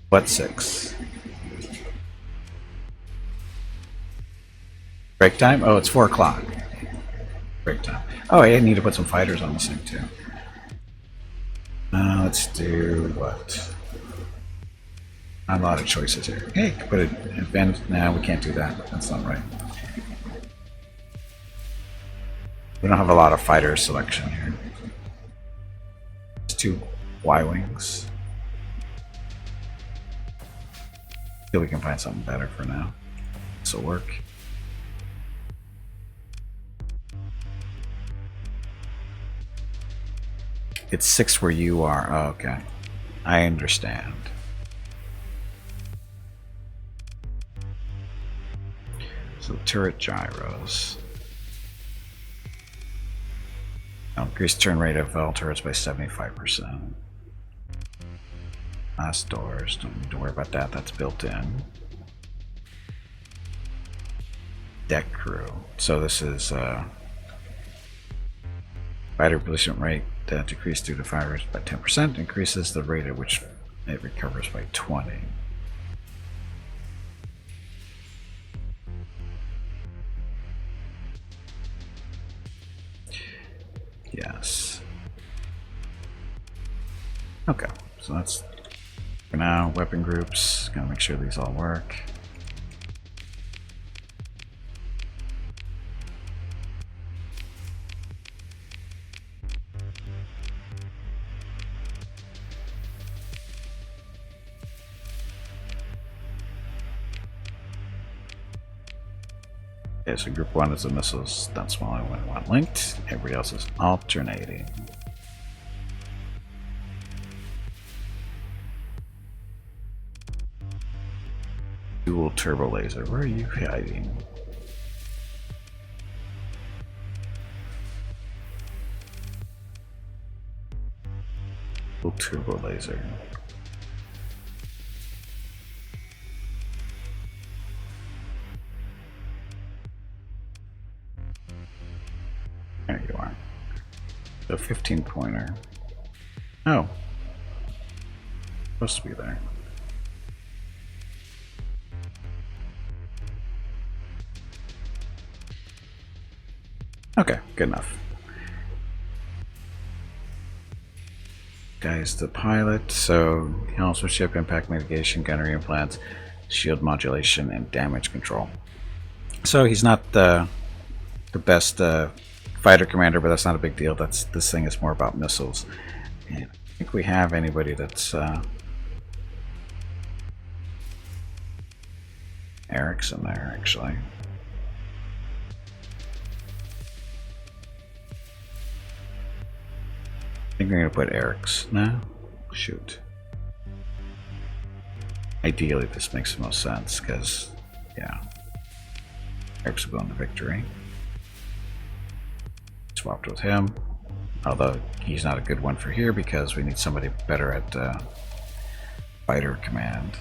What 6? Break time? Oh, it's 4 o'clock. Break time. Oh, I need to put some fighters on this thing too. Let's do what? A lot of choices here. Hey, put it advanced. No, we can't do that. That's not right. We don't have a lot of fighter selection here. It's 2 Y-wings. Feel we can find something better for now. This will work. It's 6 where you are. Oh, okay. I understand. So turret gyros. Increase turn rate of all turrets by 75%. Last doors, don't need to worry about that, that's built in. Deck crew. So this is fighter position rate decreased due to fires by 10%, increases the rate at which it recovers by 20. Yes. Okay, so that's for now. Weapon groups, gotta make sure these all work. Okay, so group 1 is the missiles. That's why one linked. Everybody else is alternating. Dual turbo laser. Where are you hiding? Dual turbo laser. There you are. The 15-pointer. Oh. Supposed to be there. Okay, good enough. Guy's the pilot, so he also ship impact mitigation, gunnery implants, shield modulation, and damage control. So he's not the best fighter commander, but that's not a big deal. This thing is more about missiles. And I think we have anybody that's Eric's in there actually. I think we're going to put Eric's. No? Shoot. Ideally, this makes the most sense, because, yeah. Eric's going to victory. Swapped with him. Although, he's not a good one for here, because we need somebody better at fighter command.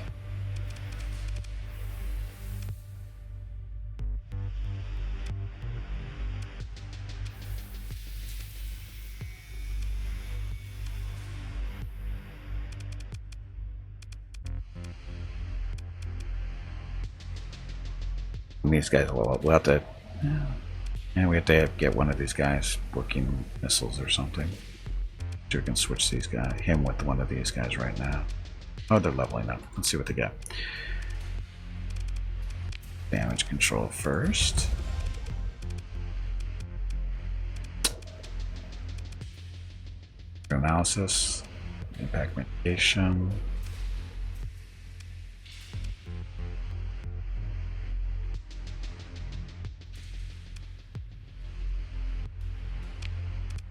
These guys we'll have to, and we have to get one of these guys working missiles or something. So we can switch these guys, him with one of these guys right now. Oh, they're leveling up. Let's see what they get. Damage control first. Analysis, impact mitigation.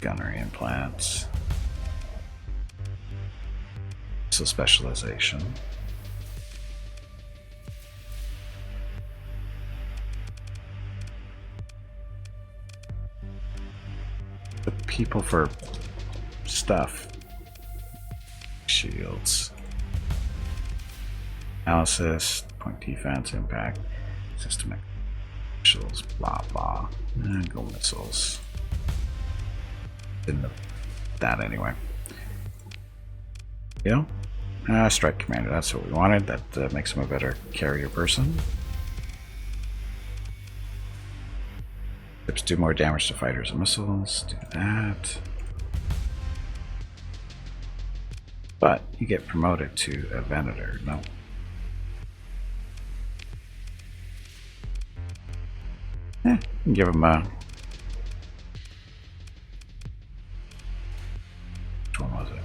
Gunnery implants. So specialization. The people for stuff. Shields. Analysis, point defense, impact, systemic missiles, blah blah. And go missiles. Didn't know that anyway. Yeah. Strike commander, that's what we wanted. That makes him a better carrier person. Tips do more damage to fighters and missiles. Do that. But you get promoted to a Venator. No. Give him a. Which one was it?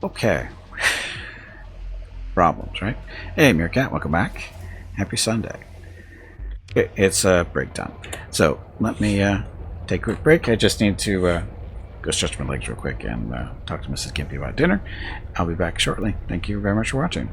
Okay. Problems, right? Hey, Meerkat, welcome back. Happy Sunday. It's break time. So let me take a quick break. I just need to go stretch my legs real quick and talk to Mrs. Gimpy about dinner. I'll be back shortly. Thank you very much for watching.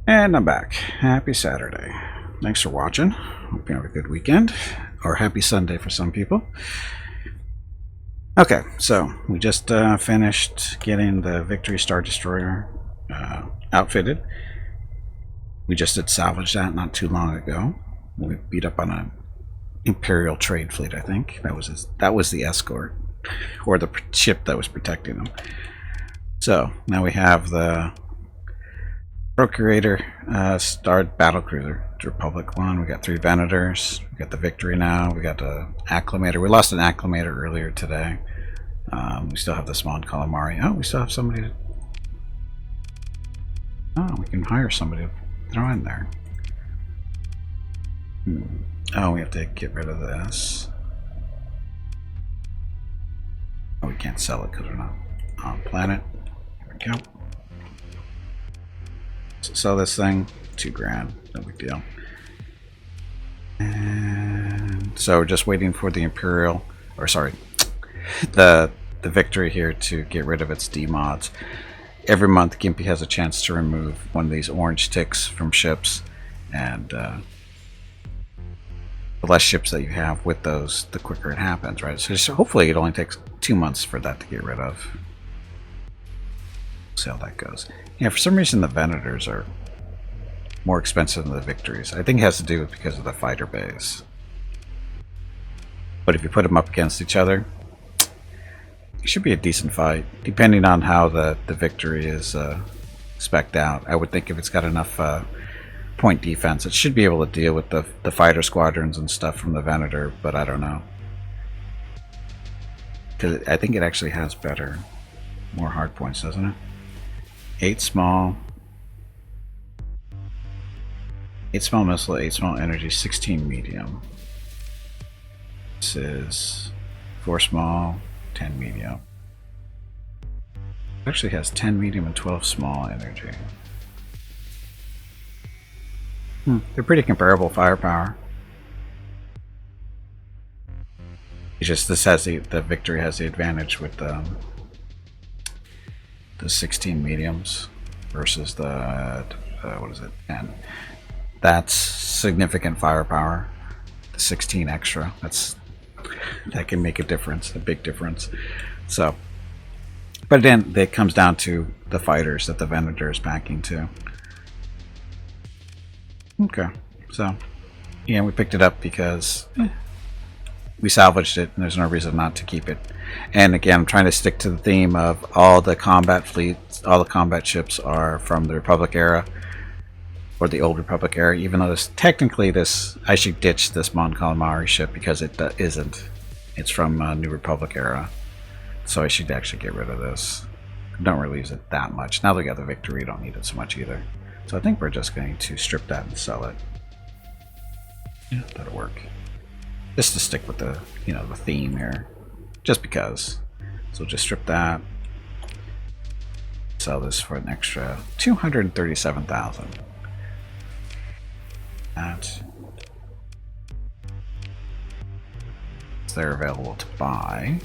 And I'm back. Happy Saturday. Thanks for watching. Hope you have a good weekend. Or happy Sunday for some people. Okay, so we just finished getting the Victory Star Destroyer outfitted. We just did salvage that not too long ago. We beat up on an Imperial trade fleet, I think. That was the escort, or the ship that was protecting them. So now we have the Procurator starred battlecruiser, Republic 1. We got 3 Venators. We got the Victory now. We got the Acclimator. We lost an Acclimator earlier today. We still have this Mon Calamari. Oh, we still have somebody to... Oh, we can hire somebody to throw in there. Oh, we have to get rid of this. Oh, we can't sell it because we're not on planet. There we go. So sell this thing, $2,000, no big deal. And so we're just waiting for the Imperial, or sorry, the Victory here to get rid of its demods. Every month, Gimpy has a chance to remove one of these orange ticks from ships, and the less ships that you have with those, the quicker it happens, right? So hopefully it only takes 2 months for that to get rid of. See how that goes. Yeah, for some reason the Venators are more expensive than the Victories. I think it has to do because of the fighter base. But if you put them up against each other, it should be a decent fight, depending on how the Victory is spec'd out. I would think if it's got enough point defense, it should be able to deal with the fighter squadrons and stuff from the Venator, but I don't know. Because I think it actually has more hard points, doesn't it? 8 small. 8 small missile, 8 small energy, 16 medium. This is 4 small, 10 medium. It actually has 10 medium and 12 small energy. They're pretty comparable firepower. It's just this has the Victory has the advantage with the 16 mediums versus the what is it? 10. That's significant firepower. The 16 extra. That can make a difference, a big difference. So, but then it comes down to the fighters that the Venator is packing too. Okay, so yeah, we picked it up because we salvaged it, and there's no reason not to keep it. And again, I'm trying to stick to the theme of all the combat fleets, all the combat ships are from the Republic era, or the old Republic era, even though I should ditch this Mon Calamari ship because it isn't. It's from New Republic era. So I should actually get rid of this. Don't really use it that much. Now that we got the Victory, we don't need it so much either. So I think we're just going to strip that and sell it. Yeah, that'll work. Just to stick with the, the theme here. Just because. So just strip that. Sell this for an extra 237,000. That. They're available to buy.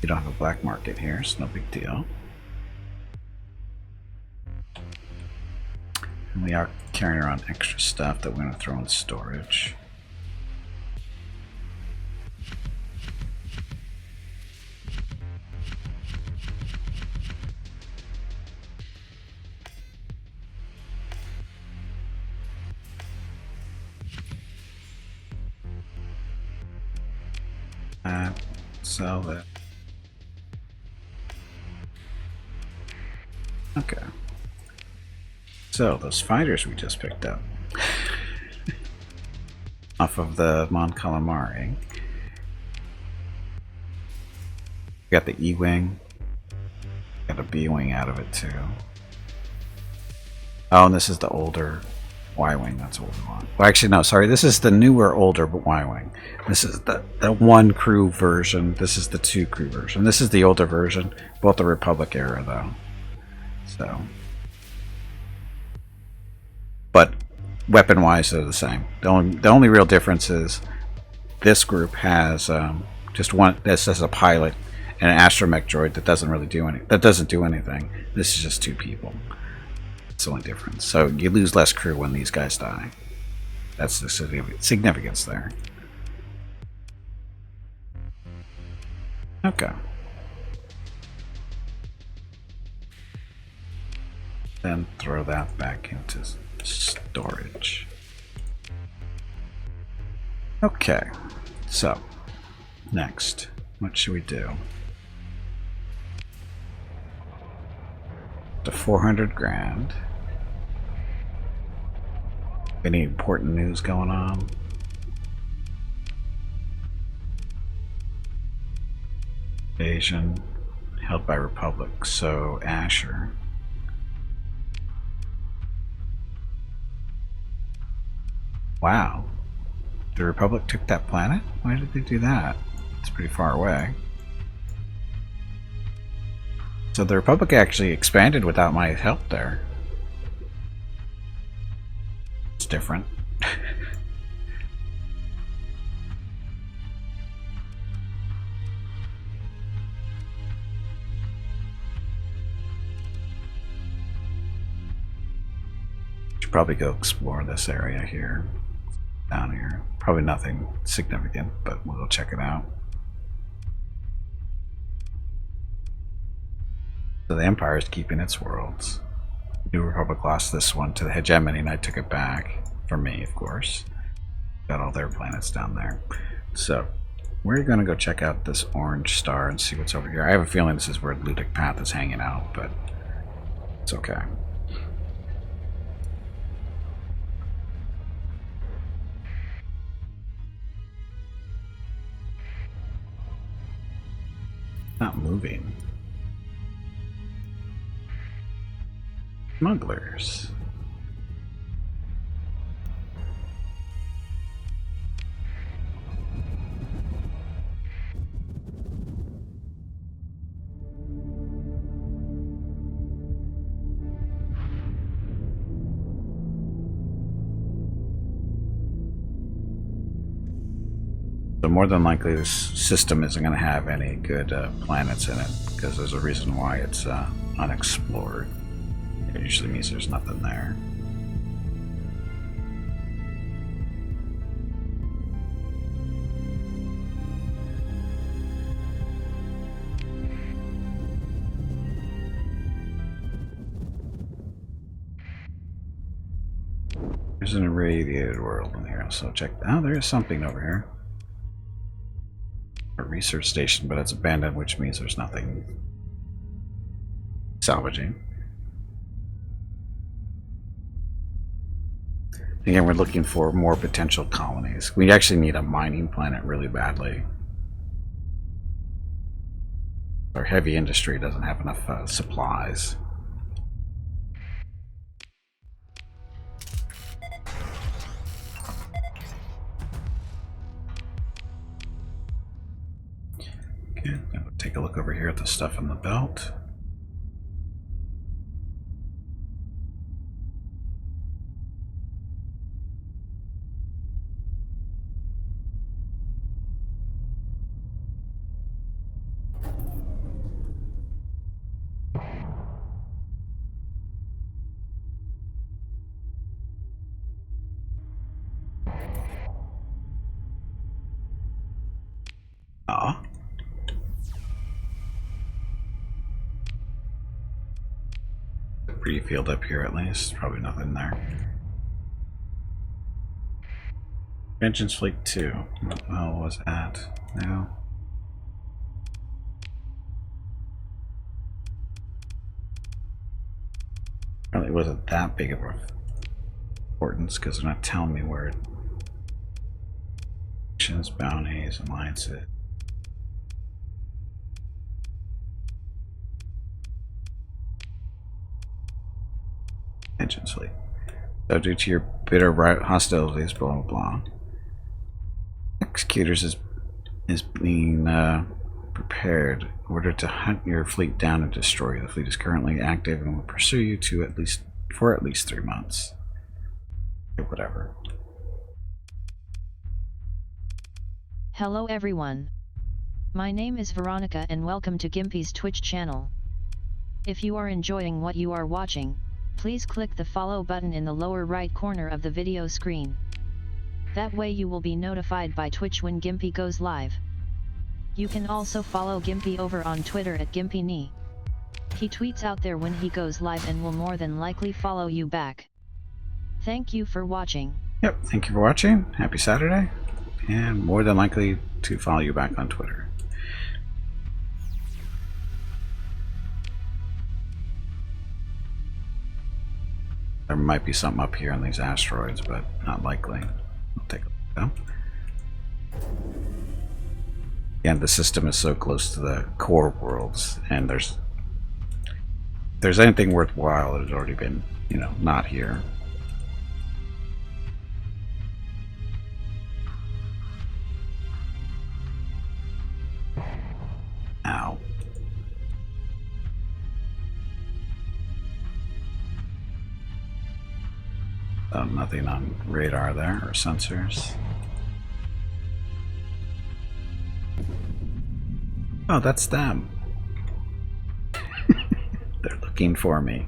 You don't have a black market here, so no big deal. And we are carrying around extra stuff that we're going to throw in storage. Sell that. Okay. So those fighters we just picked up off of the Mon Calamari. Got the E-wing. Got a B-wing out of it too. Oh, and this is the older Y-wing. That's what we want. Well, actually, no. Sorry, this is the newer, older Y-wing. This is the 1 crew version. This is the 2 crew version. This is the older version. Both the Republic era, though. So, but weapon-wise, they're the same. The only real difference is this group has just one. This has a pilot, an astromech droid that doesn't really do anything. This is just two people. It's the only difference. So you lose less crew when these guys die. That's the significance there. Okay. Then throw that back into storage. Okay, so next, what should we do? The 400 grand. Any important news going on? Invasion held by Republic, so Asher. Wow. The Republic took that planet? Why did they do that? It's pretty far away. So the Republic actually expanded without my help there. It's different. Should probably go explore this area here. Down here. Probably nothing significant, but we'll go check it out. So the Empire is keeping its worlds. New Republic lost this one to the hegemony and I took it back. For me, of course. Got all their planets down there. So we're going to go check out this orange star and see what's over here. I have a feeling this is where Ludic Path is hanging out, but it's okay. Not moving. Smugglers. So more than likely this system isn't going to have any good planets in it, because there's a reason why it's unexplored. It usually means there's nothing there. There's an irradiated world in here, so check. Oh, there is something over here. A research station, but it's abandoned, which means there's nothing salvaging. Again, we're looking for more potential colonies. We actually need a mining planet really badly. Our heavy industry doesn't have enough supplies. Okay, now we'll take a look over here at the stuff in the belt. Pretty field up here at least. Probably nothing there. Vengeance Fleet 2. What the hell was that? No. Apparently it wasn't that big of a importance because they're not telling me where it missions, bounties, alliances. Fleet. So due to your bitter hostilities, blah blah blah. Executors is being prepared in order to hunt your fleet down and destroy you. The fleet is currently active and will pursue you to at least 3 months. Or whatever. Hello everyone. My name is Veronica and welcome to Gimpy's Twitch channel. If you are enjoying what you are watching, please click the follow button in the lower right corner of the video screen. That way you will be notified by Twitch when Gimpy goes live. You can also follow Gimpy over on Twitter at GimpyKnee. He tweets out there when he goes live and will more than likely follow you back. Thank you for watching. Yep, thank you for watching. Happy Saturday. And more than likely to follow you back on Twitter. There might be something up here on these asteroids, but not likely. We'll take a look though. And the system is so close to the core worlds, and if there's anything worthwhile, it has already been, not here. Ow. Nothing on radar there, or sensors. Oh, that's them. They're looking for me.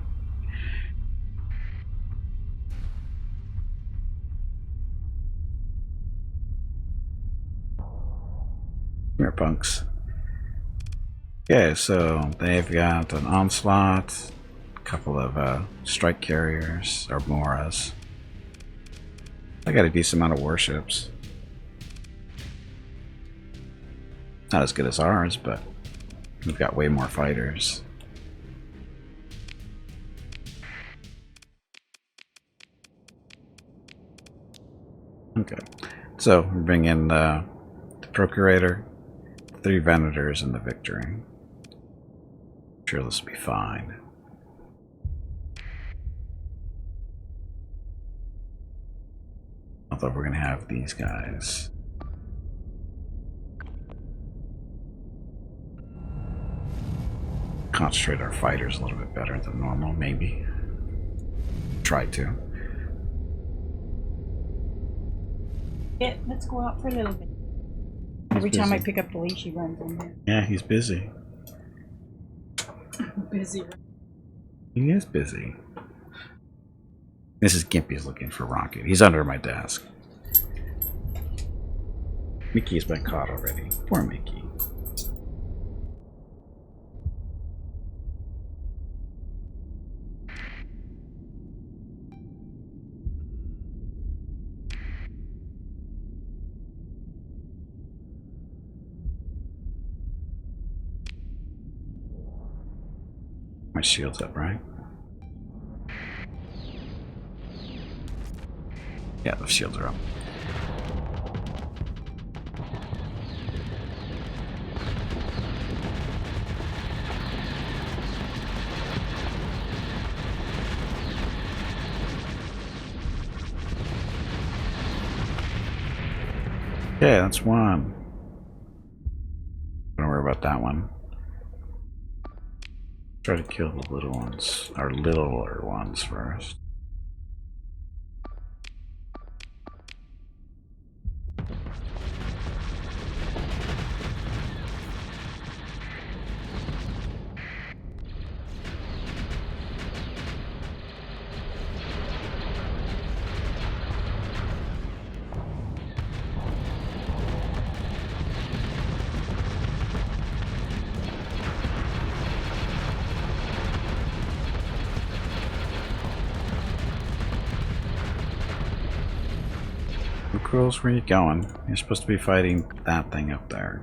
Come here, punks. Okay, so they've got an onslaught, a couple of strike carriers, or Moras. I got a decent amount of warships. Not as good as ours, but we've got way more fighters. Okay, so we bring in the Procurator, 3 Venators, and the Victory. I'm sure this will be fine. Although we're going to have these guys. Concentrate our fighters a little bit better than normal, maybe. Try to. Yeah, let's go out for a little bit. Every time I pick up the leash, he runs in here. Yeah, he's busy. Busy. He is busy. This is Gimpy's looking for Rocket. He's under my desk. Mickey's been caught already. Poor Mickey. My shield's up, right? Yeah, the shields are up. Okay, that's one. Don't worry about that one. Try to kill the little ones, or littler ones first. Where are you going? You're supposed to be fighting that thing up there.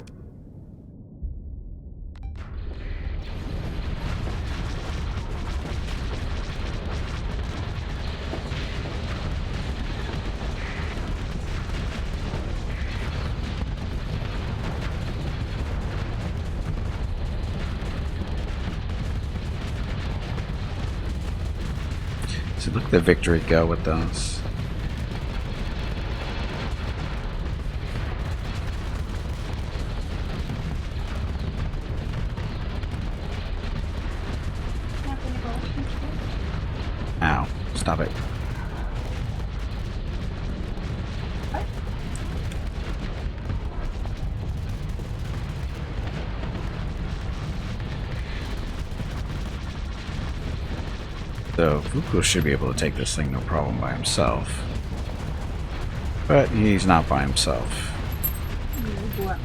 So look at the Victory go with those. Ow, stop it. So Fuku should be able to take this thing no problem by himself. But he's not by himself. Go up.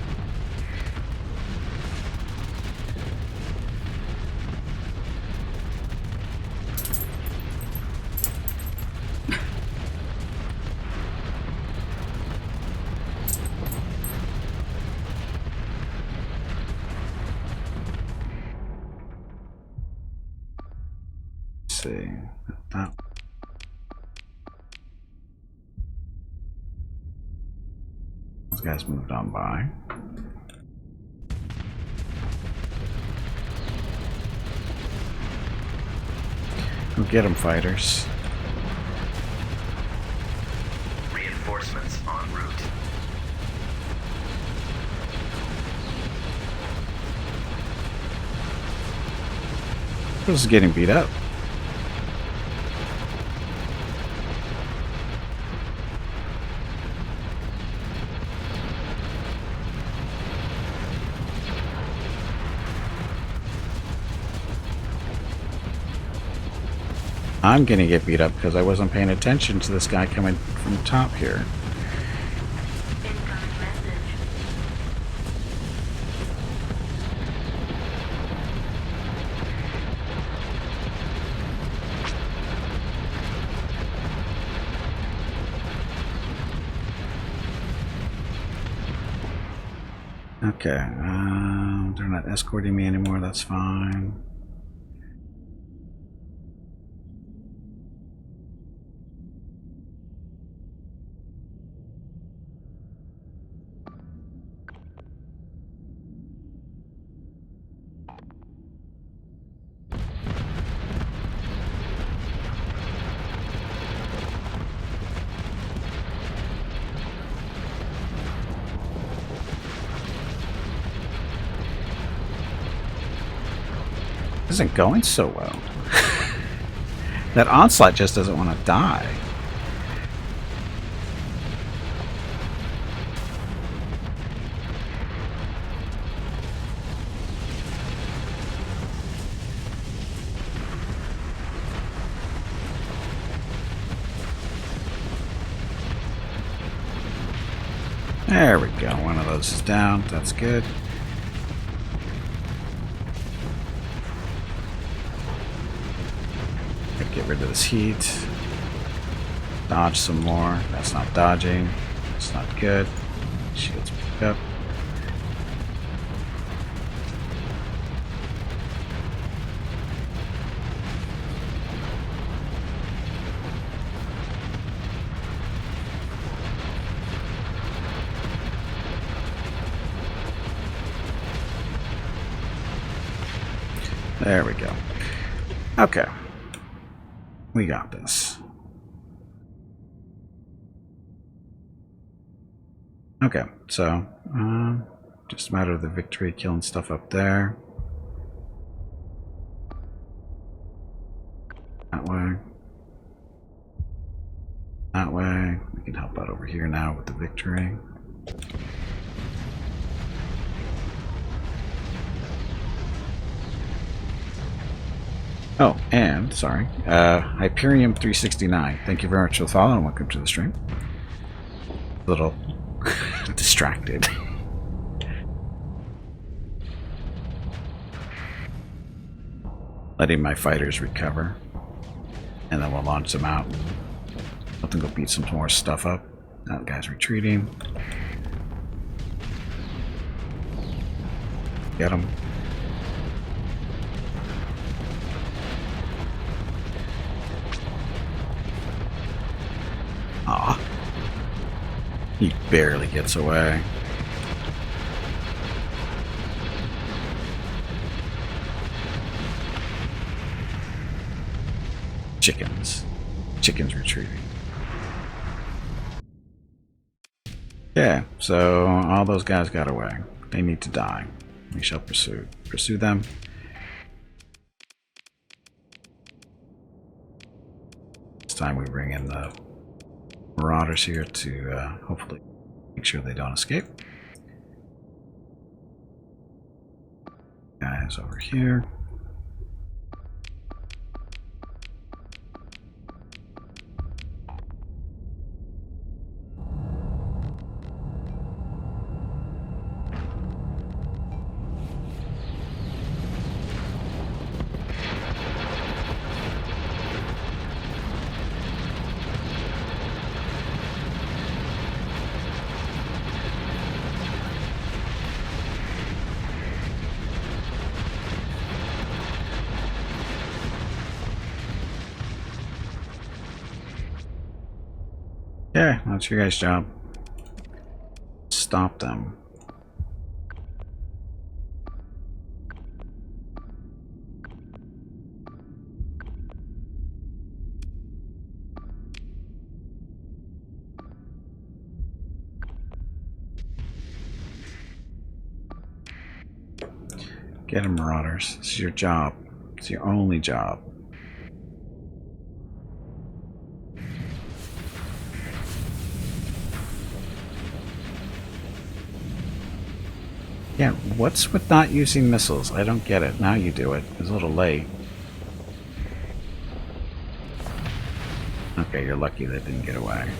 See that. Those guys moved on by. Go get them, fighters. Reinforcements en route. This is getting beat up. I'm gonna get beat up because I wasn't paying attention to this guy coming from the top here. Incoming message. Okay, they're not escorting me anymore, that's fine. Isn't going so well. That onslaught just doesn't want to die. There we go. One of those is down. That's good. Get rid of this heat. Dodge some more. That's not dodging. That's not good. Shields pick up. There we go. Okay. We got this. Okay, so just a matter of the victory, killing stuff up there. That way. That way. We can help out over here now with the victory. Oh, and, sorry, Hyperium 369. Thank you very much for the follow and welcome to the stream. A little distracted. Letting my fighters recover. And then we'll launch them out. Let them go beat some more stuff up. That guy's retreating. Get him. Aw. He barely gets away. Chickens. Chickens retreating. Yeah, so all those guys got away. They need to die. We shall pursue them. This time we bring in the Marauders here to hopefully make sure they don't escape. Guys over here. Yeah, that's your guys' job. Stop them. Get them, Marauders. This is your job. It's your only job. Yeah, what's with not using missiles? I don't get it. Now you do it. It's a little late. Okay, you're lucky they didn't get away.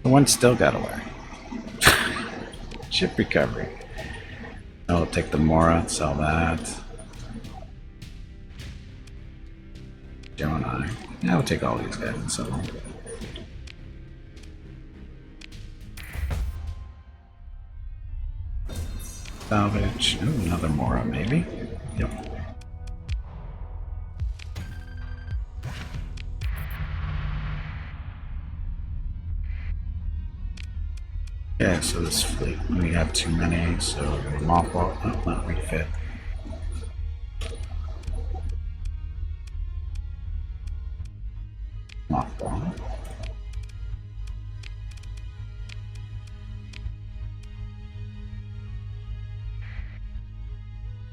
The one still got away. Ship recovery. I'll take the Mora, sell that. Gemini. Yeah, I'll take all these guys and sell them. Salvage. Ooh, another Mora, maybe? Yep. Yeah, so this fleet, we have too many, so we're going to mothball. Oh, not refit. Mothball.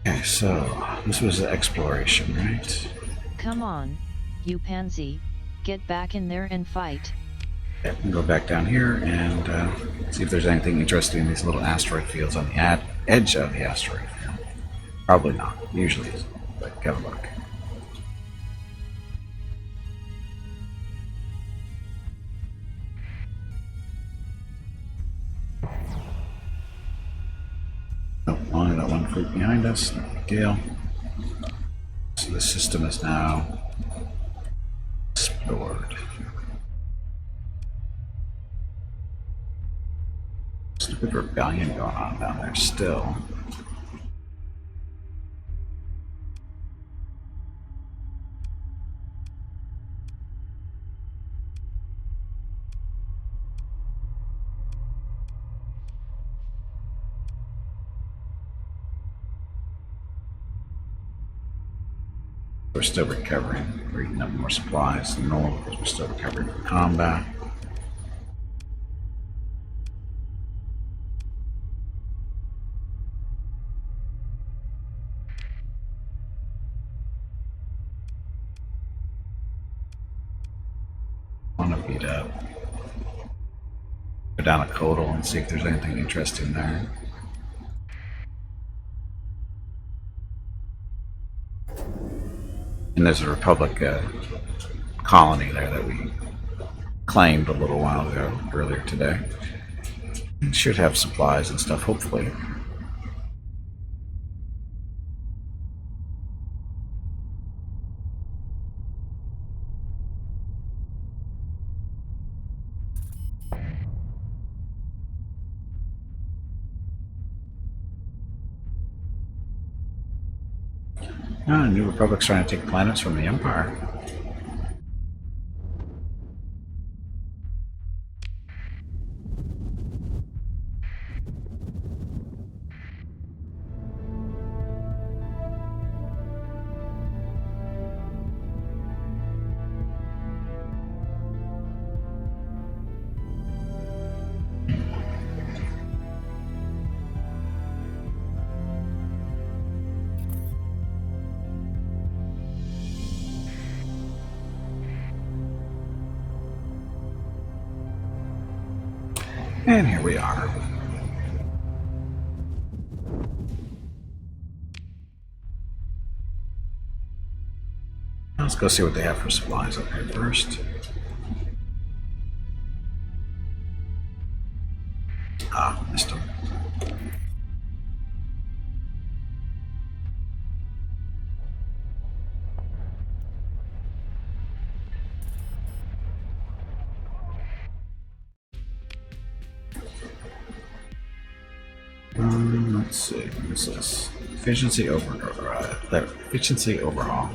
Okay, so this was the exploration, right? Come on, you pansy, get back in there and fight. Yeah, we can go back down here and see if there's anything interesting in these little asteroid fields on the edge of the asteroid field. Probably not. Usually isn't, but get a look. Oh, only that one fleet behind us. No big deal. So the system is now explored. Stupid rebellion going on down there still. We're still recovering. We're eating up more supplies than normal because we're still recovering from combat. Beat up. Go down a Codal and see if there's anything interesting there. And there's a Republic colony there that we claimed a little while ago, earlier today. It should have supplies and stuff, hopefully. New Republic's trying to take planets from the Empire. And here we are. Let's go see what they have for supplies up here first. Ah, missed them. Let's see. What's this? Efficiency overhaul.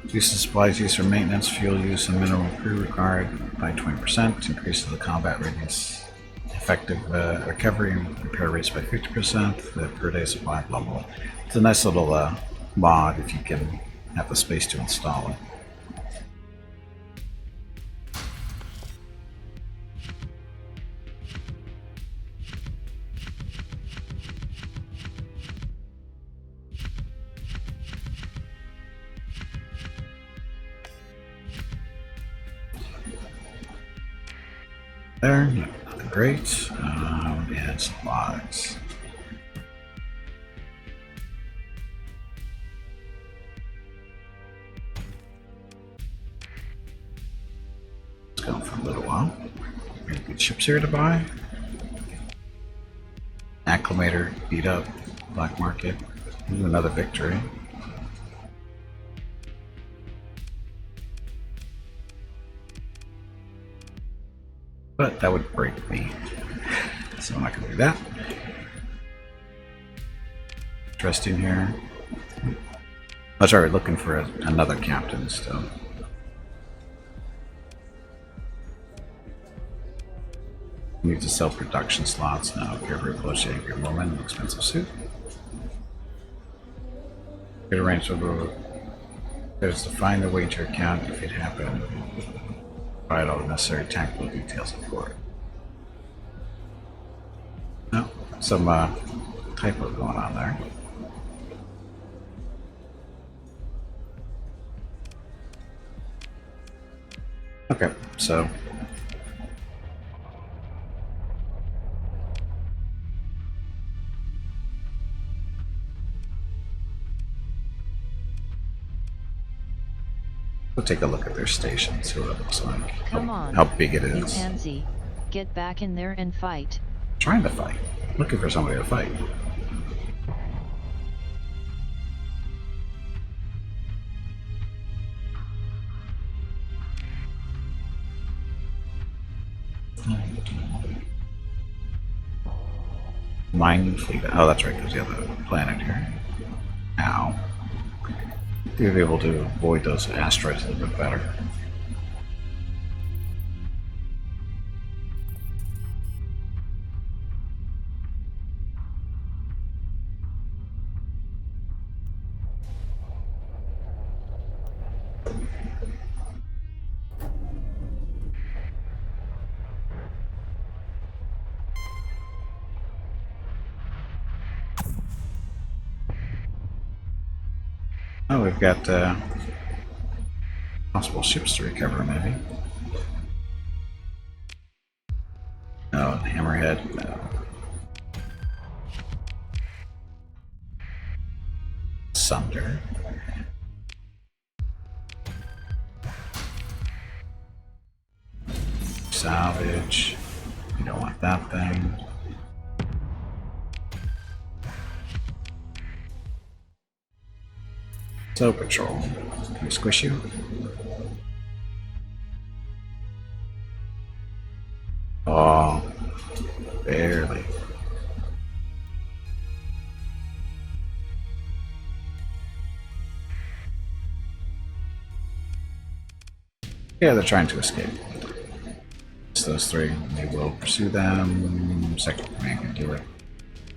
Reduces supplies used for maintenance, fuel use, and mineral crew required by 20%. Increases the combat radius, effective recovery and repair rates by 50%. The per day supply, blah blah. It's a nice little mod if you can have the space to install it. There, nothing great. And supplies. It's going for a little while. Any good ships here to buy? Acclimator, beat up, black market. Ooh, another victory. But that would break me, so I'm not going to do that. Interesting here. Oh, sorry, looking for another captain still. Need to sell production slots now. Carefully approach the angry woman, expensive suit. Get arranged over. There's to find the wager account if it happened. Provide all the necessary tactical details for it. No, some typo going on there. Okay, so we'll take a look at their station, see what it looks like. Come on, how big it you is. pansy. Get back in there and fight. Trying to fight. Looking for somebody to fight. Mining fleet. Oh, that's right, there's the other planet here. Ow. You'll be able to avoid those asteroids a little bit better. Oh, we've got possible ships to recover, maybe. No, Hammerhead, no. Sunder. Salvage. You don't want that thing. So patrol. Can we squish you? Oh, barely. Yeah, they're trying to escape. It's those three. They will pursue them. Second command can do it.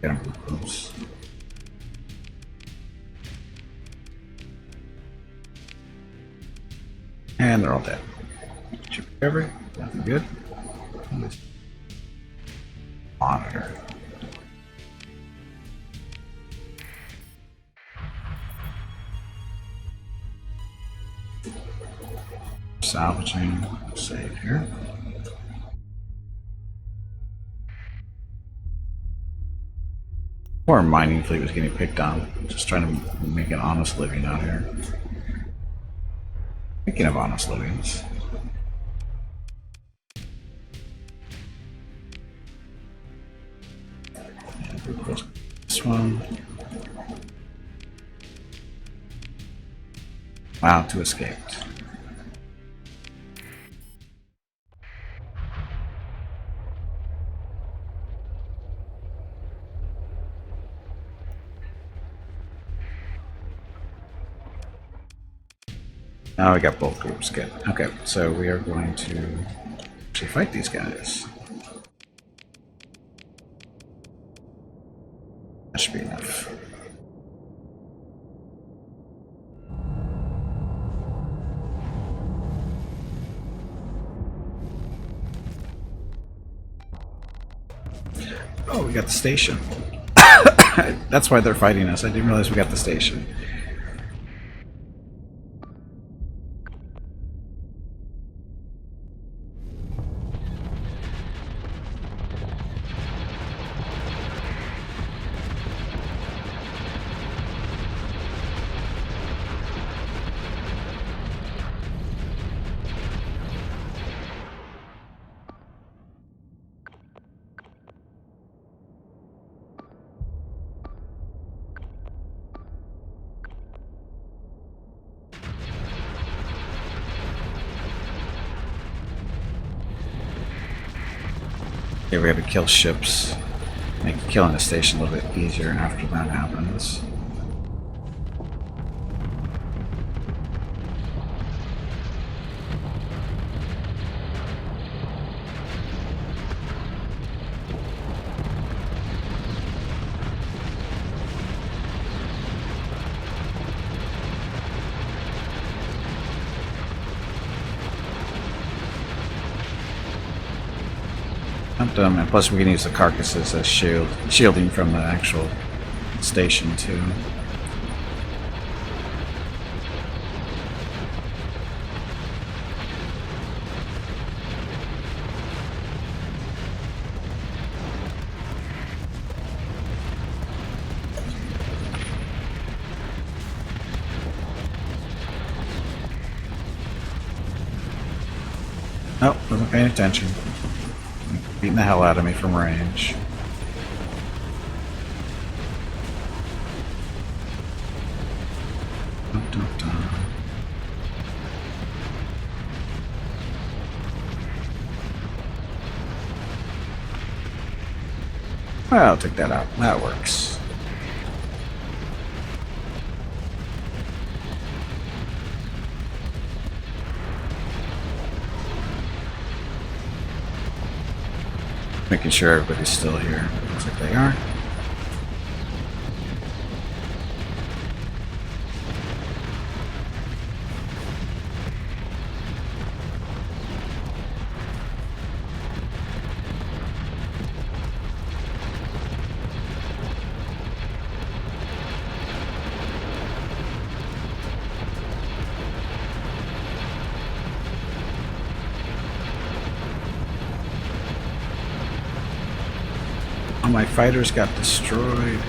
Get them close. And they're all dead. Ship recovery, nothing good. Monitor. Salvaging, save here. Poor mining fleet was getting picked on. Just trying to make an honest living out here. Speaking of honest livings. This one. Wow, two escaped. Oh, we got both groups. Good. Okay, so we are going to actually fight these guys. That should be enough. Oh, we got the station. That's why they're fighting us. I didn't realize we got the station. Okay, we have to kill ships. Make killing a station a little bit easier after that happens. And plus we can use the carcasses as shielding from the actual station too. Oh, wasn't paying attention. Beating the hell out of me from range. Dun, dun, dun. Well, I'll take that out. That works. Making sure everybody's still here. Looks like they are. Oh, my fighters got destroyed.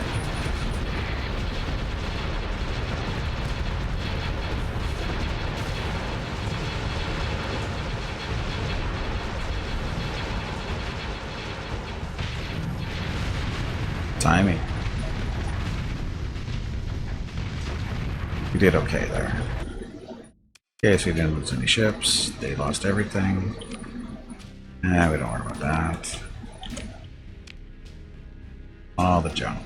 Timing. We did okay there. Okay, so we didn't lose any ships. They lost everything. We don't worry about that. All the junk.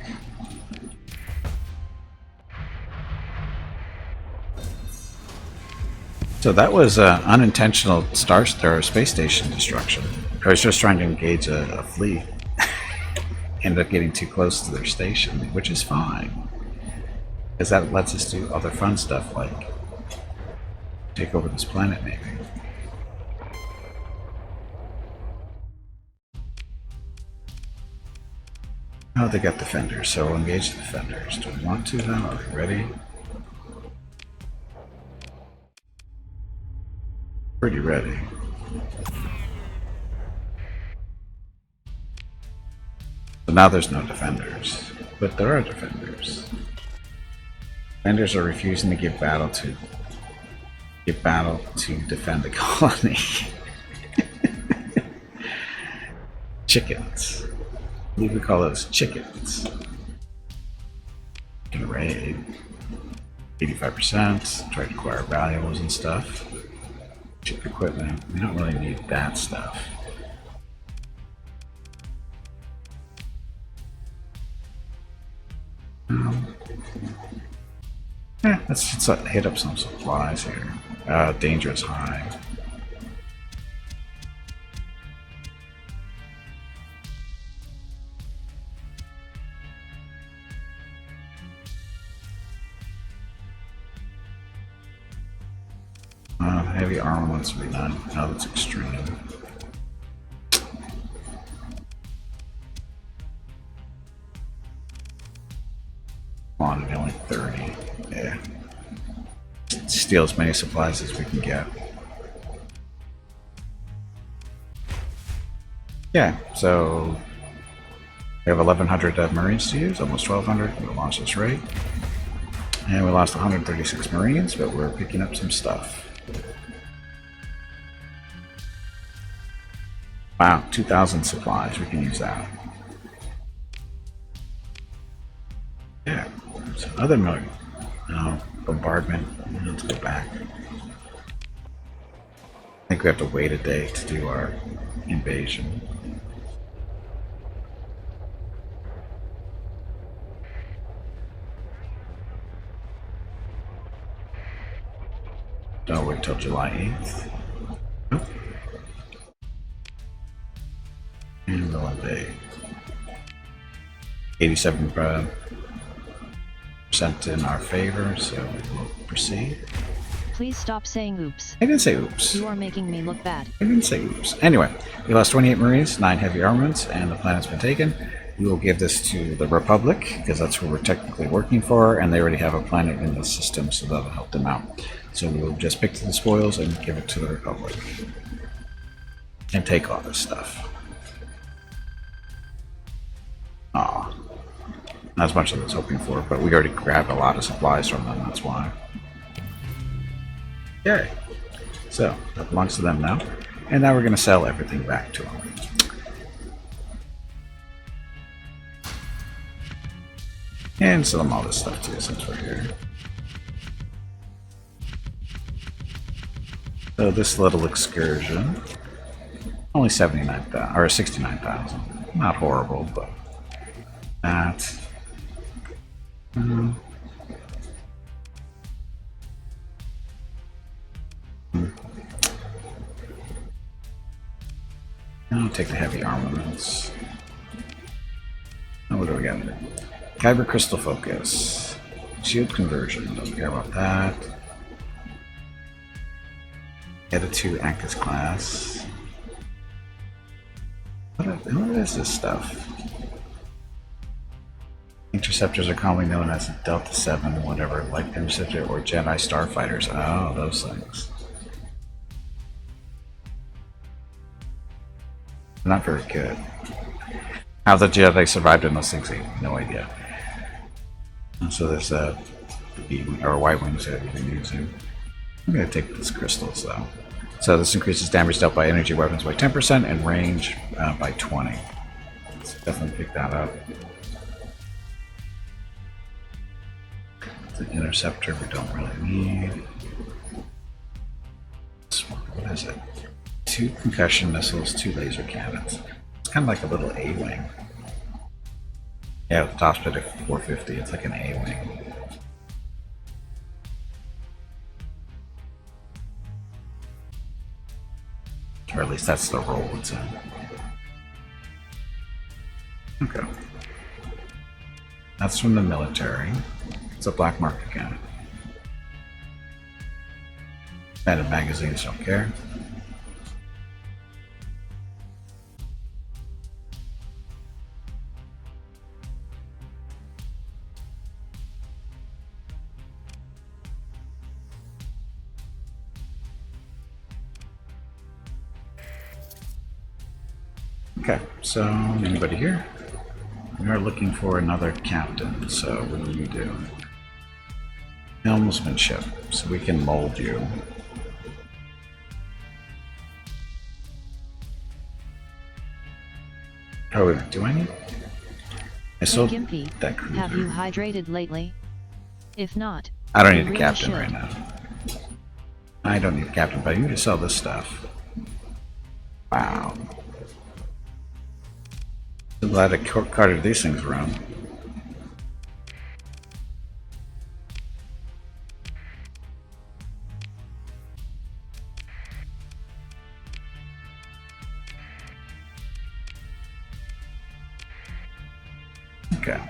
So that was unintentional Starsector space station destruction. I was just trying to engage a fleet. Ended up getting too close to their station, which is fine. Because that lets us do other fun stuff like take over this planet maybe. Oh, they got defenders, so we'll engage the defenders. Do we want to though? Are we ready? Pretty ready. So now there's no defenders, but there are defenders. Defenders are refusing to give battle to defend the colony. Chickens. I believe we call those chickens. Can raid 85%. Try to acquire valuables and stuff. Cheap equipment. We don't really need that stuff. Let's hit up some supplies here. Danger is high. Heavy armor wants to be done. Oh, that's extreme. Quantity only 30. Yeah. Steal as many supplies as we can get. Yeah, so we have 1,100 Marines to use, almost 1,200. We'll launch this rate. And we lost 136 Marines, but we're picking up some stuff. Wow, 2,000 supplies. We can use that. Yeah, so other mode. Bombardment. Let's go back. I think we have to wait a day to do our invasion. Don't wait till July 8th. Nope. And we'll invade. 87% in our favor, so we'll proceed. Please stop saying oops. I didn't say oops. You are making me look bad. I didn't say oops. Anyway, we lost 28 Marines, 9 heavy armaments, and the planet's been taken. We will give this to the Republic, because that's where we're technically working for, and they already have a planet in the system, so that'll help them out. So we'll just pick the spoils and give it to the Republic. And take all this stuff. Aw. Not as much as I was hoping for, but we already grabbed a lot of supplies from them, that's why. Okay. So, that belongs to them now. And now we're going to sell everything back to them. And sell them all this stuff too, since we're here. So this little excursion, only 79,000 or 69,000. Not horrible, but that. I'll take the heavy armaments. Now what do we got? Kyber crystal focus, shield conversion. Don't care about that. Edit to Actus class. What is this stuff? Interceptors are commonly known as Delta 7, whatever, like Interceptor or Jedi Starfighters. Oh, those things. Not very good. How the Jedi survived in those things, I have no idea. So there's the B or Y wings that we've been using. I'm going to take these crystals though. So this increases damage dealt by energy weapons by 10% and range by 20. Let's definitely pick that up. The interceptor we don't really need. What is it? 2 concussion missiles, 2 laser cannons. It's kind of like a little A-wing. Yeah, the top speed of 450. It's like an A-wing. Or at least that's the role it's in. Okay. That's from the military. It's a black mark again. Added magazines, don't care. Okay, so anybody here? We are looking for another captain, so what do you do? Helmsmanship, so we can mold you. Oh, do I need? I sold Gimpy, that cruiser. have you hydrated lately? If not, I don't you need a really captain should. right now. I don't need a captain, but I need to sell this stuff. Wow. I'm glad I carted these things around. Okay.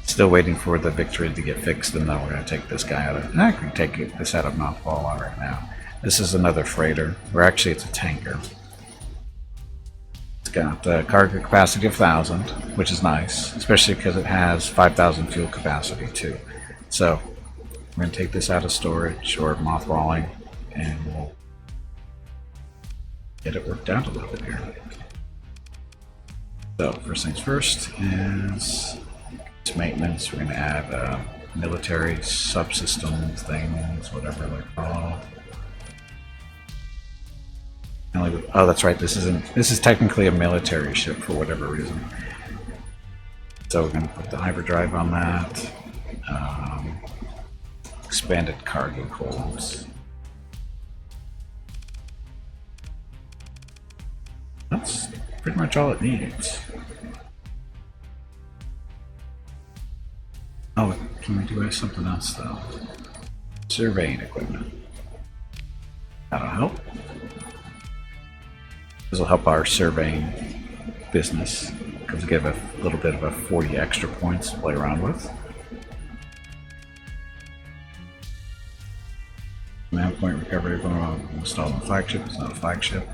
Still waiting for the victory to get fixed, and then we're going to take this guy out of... I can take this out of Mouthfall right now. This is another freighter, or actually it's a tanker. It's got a cargo capacity of 1,000, which is nice, especially because it has 5,000 fuel capacity too. So we're going to take this out of storage or mothballing, and we'll get it worked out a little bit here. So first things first is maintenance. We're going to add military subsystem things, whatever they're called. Oh, that's right. This is technically a military ship for whatever reason. So we're going to put the hyperdrive on that. Expanded cargo holds. That's pretty much all it needs. Oh, can we do something else though? Surveying equipment. That'll help. This will help our surveying business because we give a little bit of a 40 extra points to play around with. Command point recovery from installed on flagship. It's not a flagship.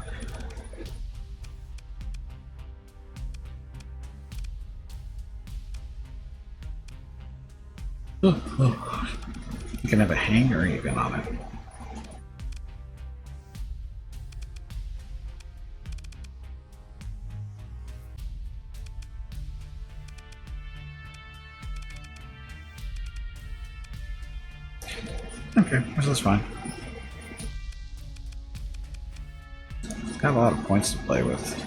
Oh. You can have a hangar even on it. Okay, this is fine. It's got a lot of points to play with.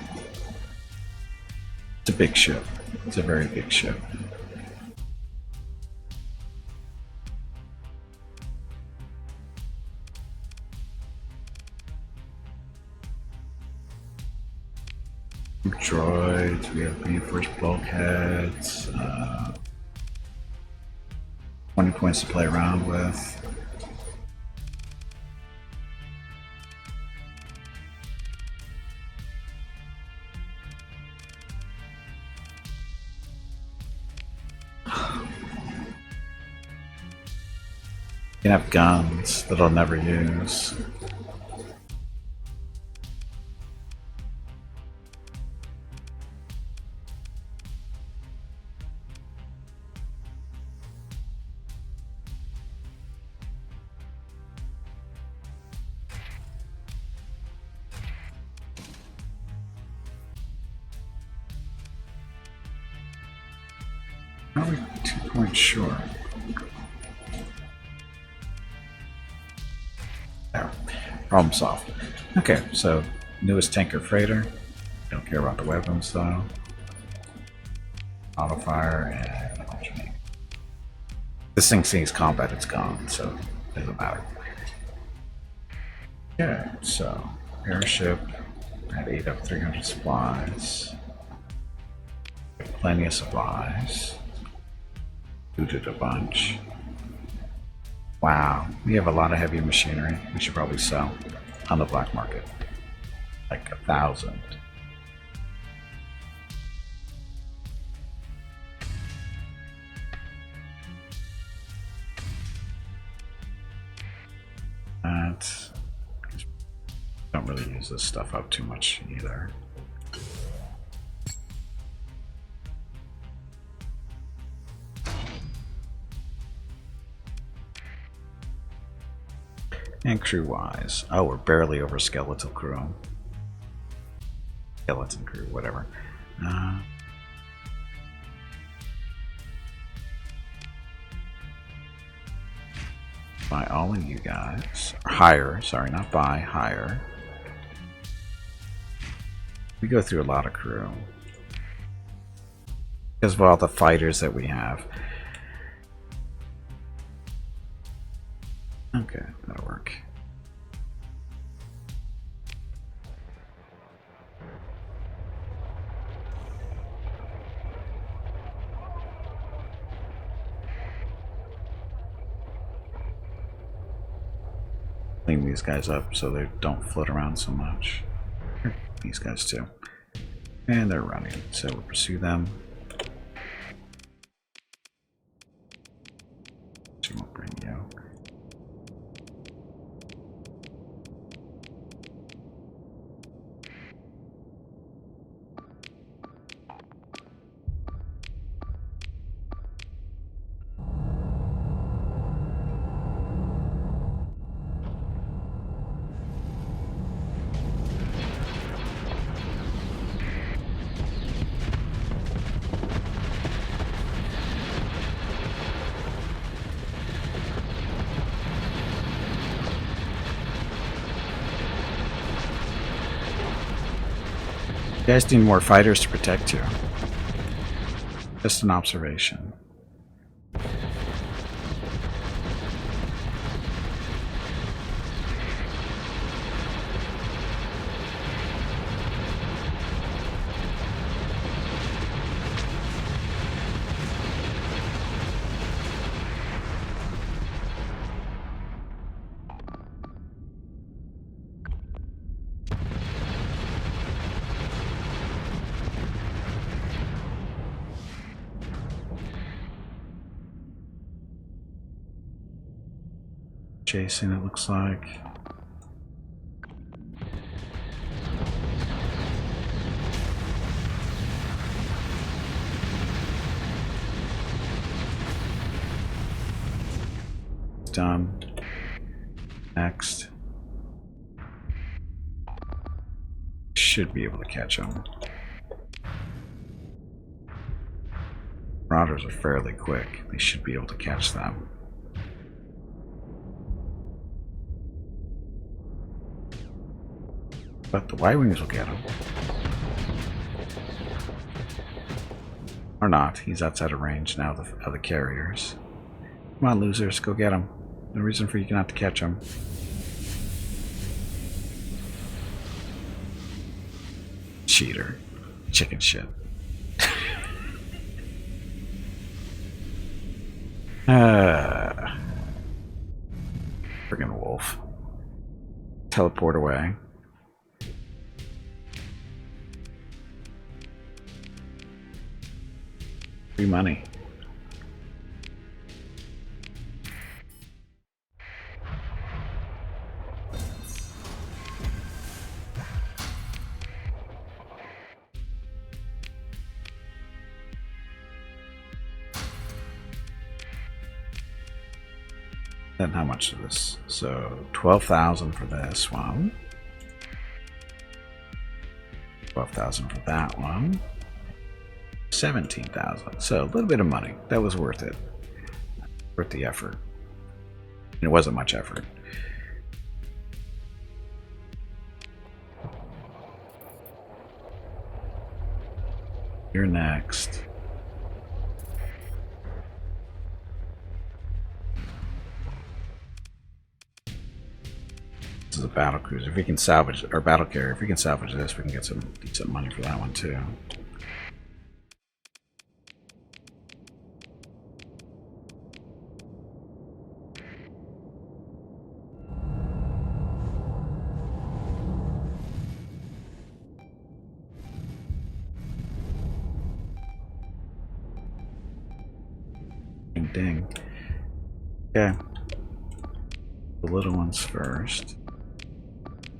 It's a big ship. It's a very big ship. Droids, we have reinforced bulkheads, 20 points to play around with. You can have guns that I'll never use. Probably 2 points short. There. Problem solved. Okay, so newest tanker freighter. Don't care about the weapons though. Auto fire and alternate. This thing sees combat, it's gone, so it doesn't matter. Okay, so airship at 8 up 300 supplies. Plenty of supplies. Looted a bunch. Wow, we have a lot of heavy machinery. We should probably sell on the black market. Like 1,000. Don't really use this stuff up too much either. And crew-wise, oh, we're barely over skeletal crew. Skeleton crew, whatever. Buy all of you guys. Or hire, sorry, not buy, hire. We go through a lot of crew. Because of all the fighters that we have. Okay, that'll work. Clean these guys up so they don't float around so much. These guys too. And they're running, so we'll pursue them. She won't bring you. You guys need more fighters to protect you. Just an observation. Chasing, it looks like. Done. Next. Should be able to catch them. Marauders are fairly quick. They should be able to catch them. But the Y-Wings will get him. Or not. He's outside of range now of the carriers. Come on, losers. Go get him. No reason for you not to catch him. Cheater. Chicken shit. Friggin' wolf. Teleport away. Free money. Then how much is this? So 12,000 for this one. 12,000 for that one. 17,000. So a little bit of money. That was worth it. Worth the effort. And it wasn't much effort. You're next. This is a battle cruiser. If we can salvage, or battle carrier, if we can salvage this, we can get some decent money for that one too. Ding ding. Okay. The little ones first.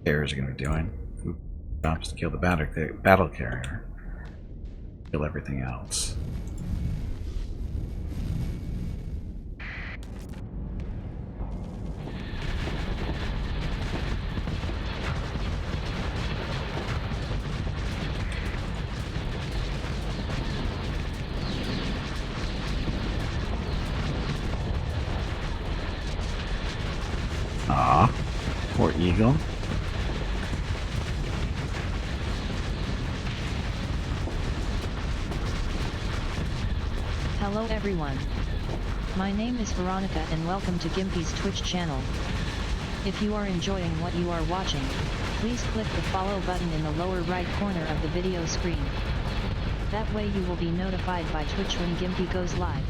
Carriers are going to be doing. Who stops to kill the battle carrier? Kill everything else. Ah, poor eagle. Hello everyone. My name is Veronica and welcome to Gimpy's Twitch channel. If you are enjoying what you are watching, please click the follow button in the lower right corner of the video screen. That way you will be notified by Twitch when Gimpy goes live.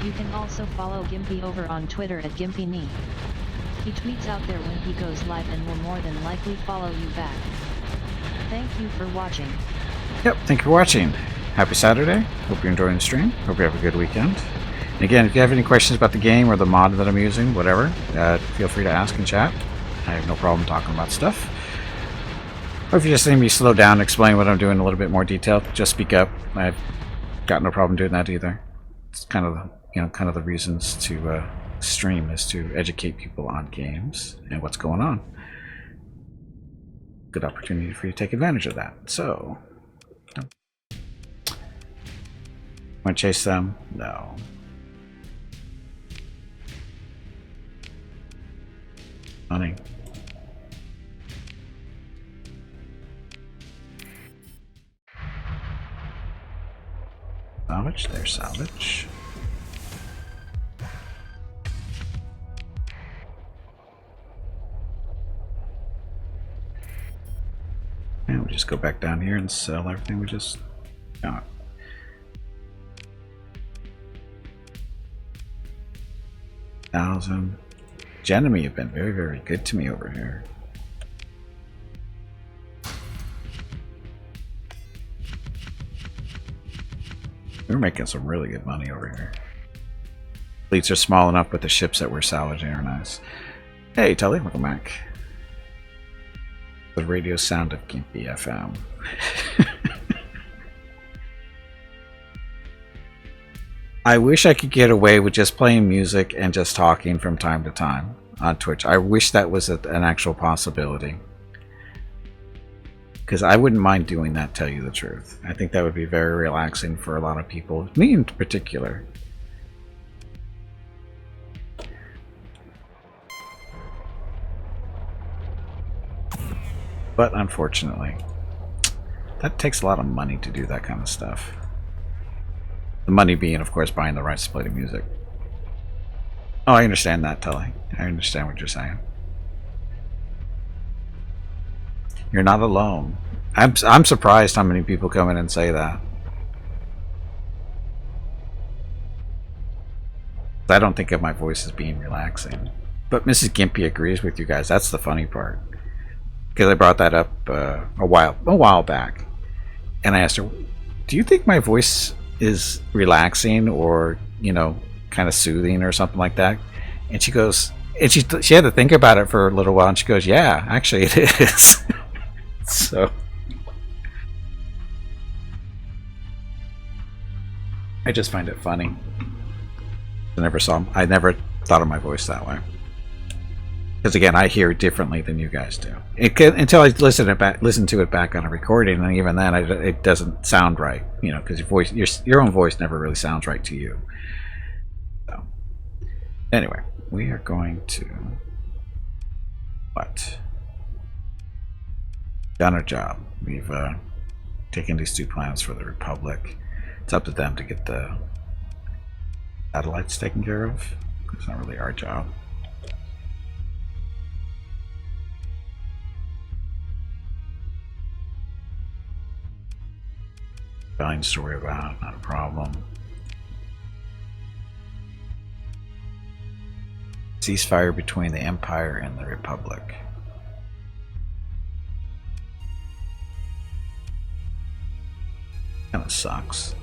You can also follow Gimpy over on Twitter at GimpyKnee. He tweets out there when he goes live and will more than likely follow you back. Thank you for watching. Yep, thank you for watching. Happy Saturday. Hope you're enjoying the stream. Hope you have a good weekend. Again, if you have any questions about the game or the mod that I'm using, whatever, feel free to ask in chat. I have no problem talking about stuff. Or if you just need me to slow down and explain what I'm doing in a little bit more detail, just speak up. I've got no problem doing that either. It's kind of the reasons to stream is to educate people on games and what's going on. Good opportunity for you to take advantage of that. So, want to chase them? No. Funny. Salvage, there's salvage. And we just go back down here and sell everything we just got. $1,000. Genemy have been very, very good to me over here. We're making some really good money over here. Fleets are small enough, but the ships that we're salvaging are nice. Hey, Tully, welcome back. The radio sound of Gimpy FM. I wish I could get away with just playing music and just talking from time to time on Twitch. I wish that was an actual possibility. Because I wouldn't mind doing that, tell you the truth. I think that would be very relaxing for a lot of people. Me in particular. But unfortunately, that takes a lot of money to do that kind of stuff. The money being, of course, buying the rights to play the music. Oh, I understand that, Tully. I understand what you're saying. You're not alone. I'm surprised how many people come in and say that. I don't think of my voice as being relaxing. But Mrs. Gimpy agrees with you guys. That's the funny part. Because I brought that up a while back. And I asked her, do you think my voice is relaxing or, you know, kind of soothing or something like that? And she goes, and she had to think about it for a little while, and she goes, yeah, actually it is. So I just find it funny. I never thought of my voice that way. Because again, I hear differently than you guys do. Until I listen to it back on a recording, and even then, it doesn't sound right. You know, because your own voice never really sounds right to you. So, anyway, we are going to what? Done our job. We've taken these 2 planets for the Republic. It's up to them to get the satellites taken care of. It's not really our job. Valiance to worry about, not a problem. Ceasefire between the Empire and the Republic. Kinda sucks.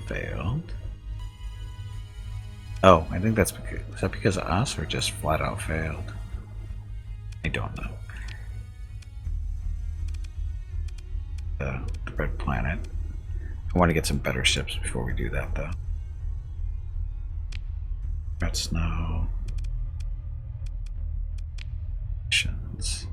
Failed. Oh, I think that's because, is that because of us or just flat out failed? I don't know. The red planet. I want to get some better ships before we do that, though. Red snow. Missions.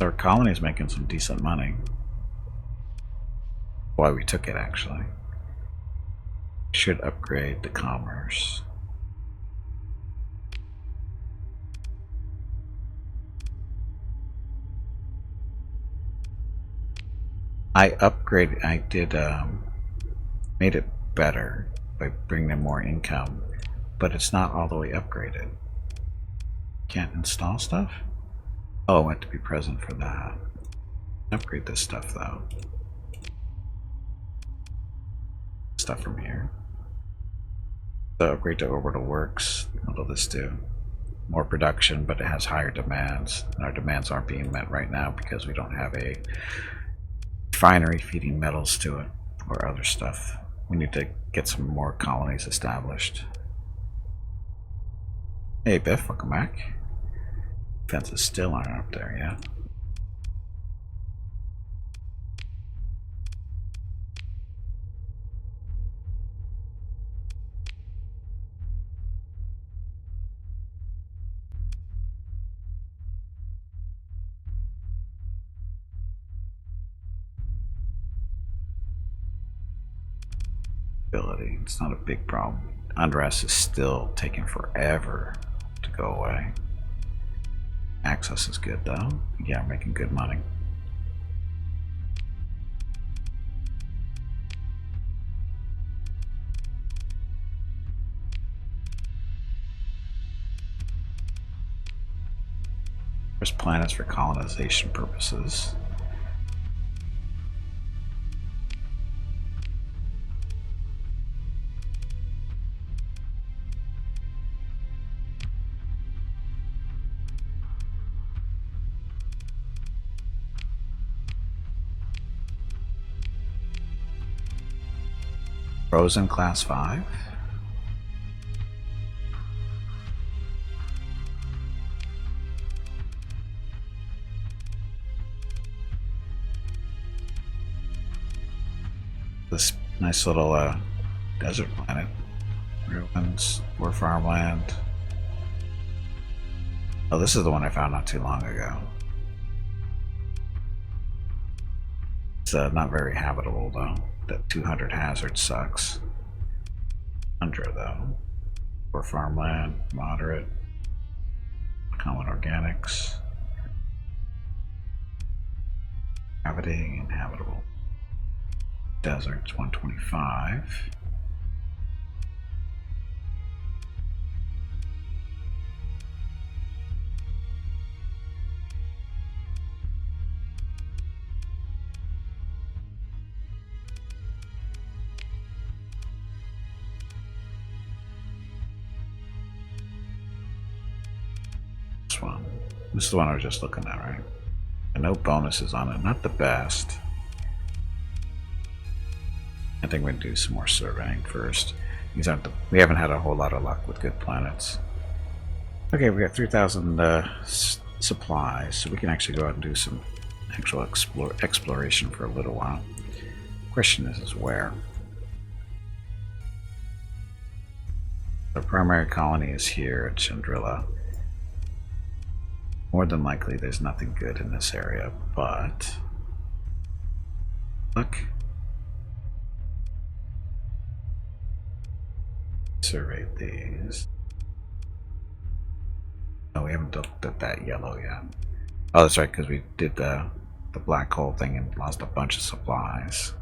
Our colony is making some decent money. Why we took it, actually. Should upgrade the commerce. I made it better by bringing in more income, but it's not all the way upgraded. Can't install stuff? Oh, I have to be present for that. Upgrade this stuff though. Stuff from here. So upgrade to orbital works. What'll this do? More production, but it has higher demands. And our demands aren't being met right now because we don't have a refinery feeding metals to it or other stuff. We need to get some more colonies established. Hey Biff, welcome back. Fences still aren't up there yet. It's not a big problem. Unrest is still taking forever to go away. Access is good though. Yeah, we're making good money. There's planets for colonization purposes. Frozen class 5. This nice little desert planet. Ruins, war farmland. Oh, this is the one I found not too long ago. It's not very habitable though. That 200 hazard sucks. 100 though. For farmland, moderate. Common organics. Gravity, inhabitable. Deserts, 125. This is the one I was just looking at, right? And no bonuses on it. Not the best. I think we're gonna do some more surveying first. These aren't we haven't had a whole lot of luck with good planets. Okay, we got 3,000 supplies, so we can actually go out and do some actual exploration for a little while. Question is where? The primary colony is here at Chandrila. More than likely there's nothing good in this area, but look. Survey these. Oh, we haven't looked at that yellow yet. Oh, that's right, because we did the black hole thing and lost a bunch of supplies.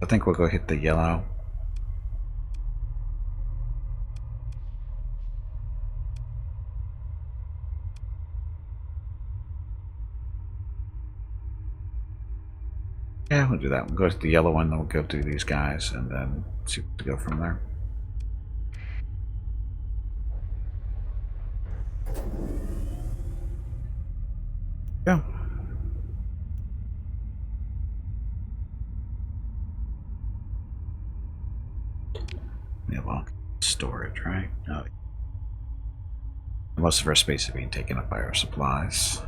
I think we'll go hit the yellow. Yeah, we'll do that. We'll go to the yellow one, then we'll go do these guys, and then see what to go from there. Yeah. Yeah, well, storage, right? Oh. Most of our space is being taken up by our supplies.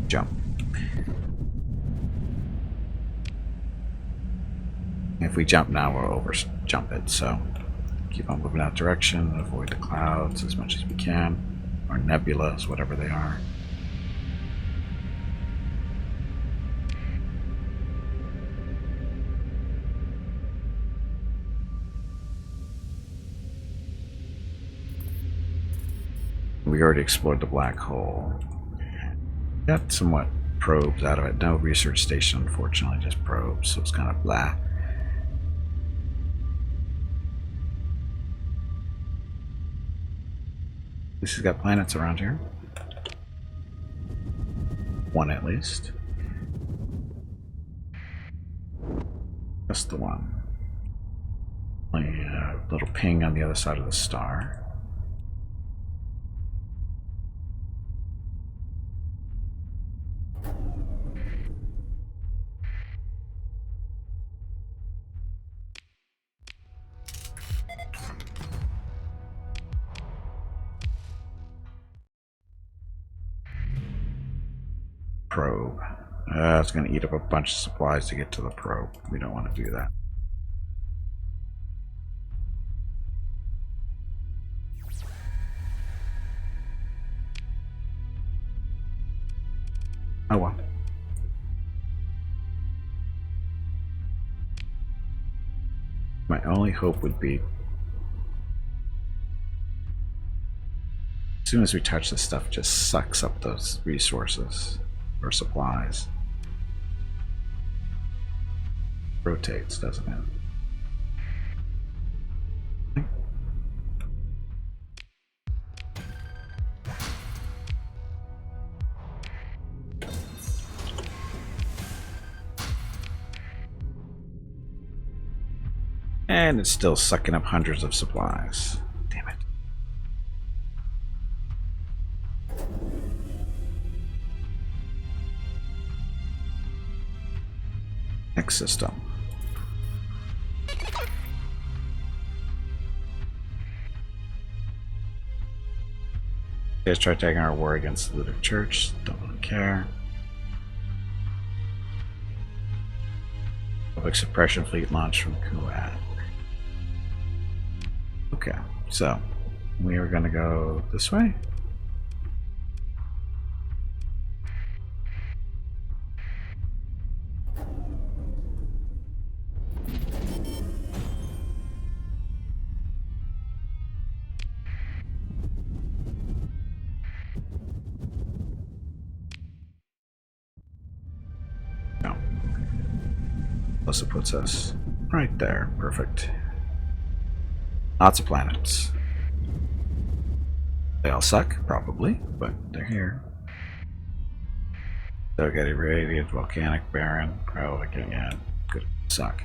Jump. If we jump now, we'll over jump it, so keep on moving that direction, avoid the clouds as much as we can, or nebulas, whatever they are. We already explored the black hole. Got somewhat probes out of it. No research station, unfortunately, just probes, so it's kind of blah. This has got planets around here. One at least. Just the one. Only a little ping on the other side of the star. Probe. It's going to eat up a bunch of supplies to get to the probe. We don't want to do that. Oh well. My only hope would be as soon as we touch this stuff, it just sucks up those resources or supplies. Rotates, doesn't it? And it's still sucking up hundreds of supplies. Damn it. Next system. Let's try taking our war against the Lutheran Church. Don't really care. Public suppression fleet launched from Kuwait. Okay, so we are going to go this way. No. Plus it puts us right there. Perfect. Lots of planets. They all suck, probably, but they're here. They'll get irradiated, volcanic, barren, probably yeah, good suck.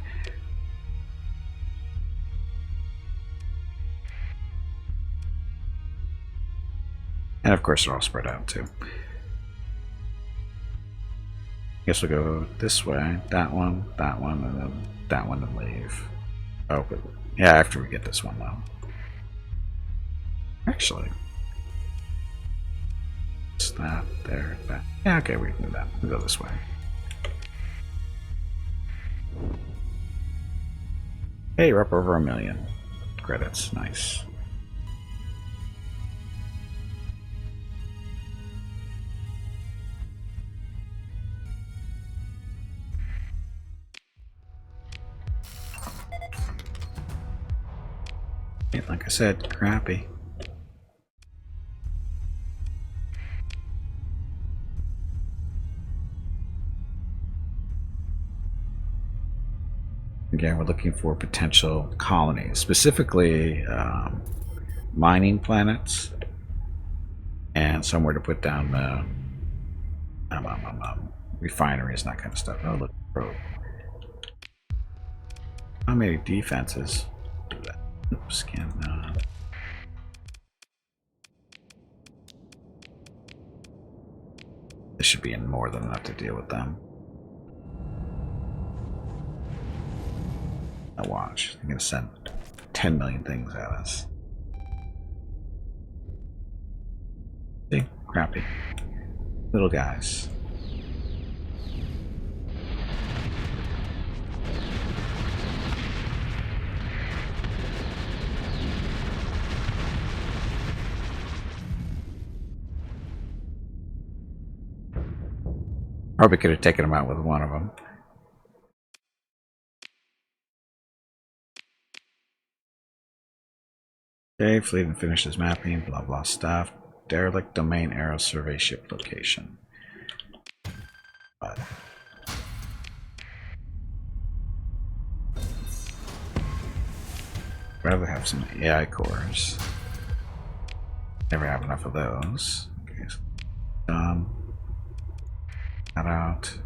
And of course they're all spread out too. Guess we'll go this way, that one, and then that one and leave. Oh, but yeah, after we get this one though. Actually. It's that, there, that. Yeah, okay, we can do that. We'll go this way. Hey, we're up over 1 million credits. Nice. Like I said, crappy. Again, we're looking for potential colonies, specifically mining planets, and somewhere to put down refineries and that kind of stuff. Oh, look, probe. How many defenses? Do that. Scan. This should be more than enough to deal with them. Now watch. I'm going to send 10 million things at us. See? Crappy. Little guys. Probably could have taken him out with one of them. Okay, fleet and finishes mapping, blah blah stuff. derelict domain arrow survey ship location. But rather have some AI cores. Never have enough of those. Okay, so that out.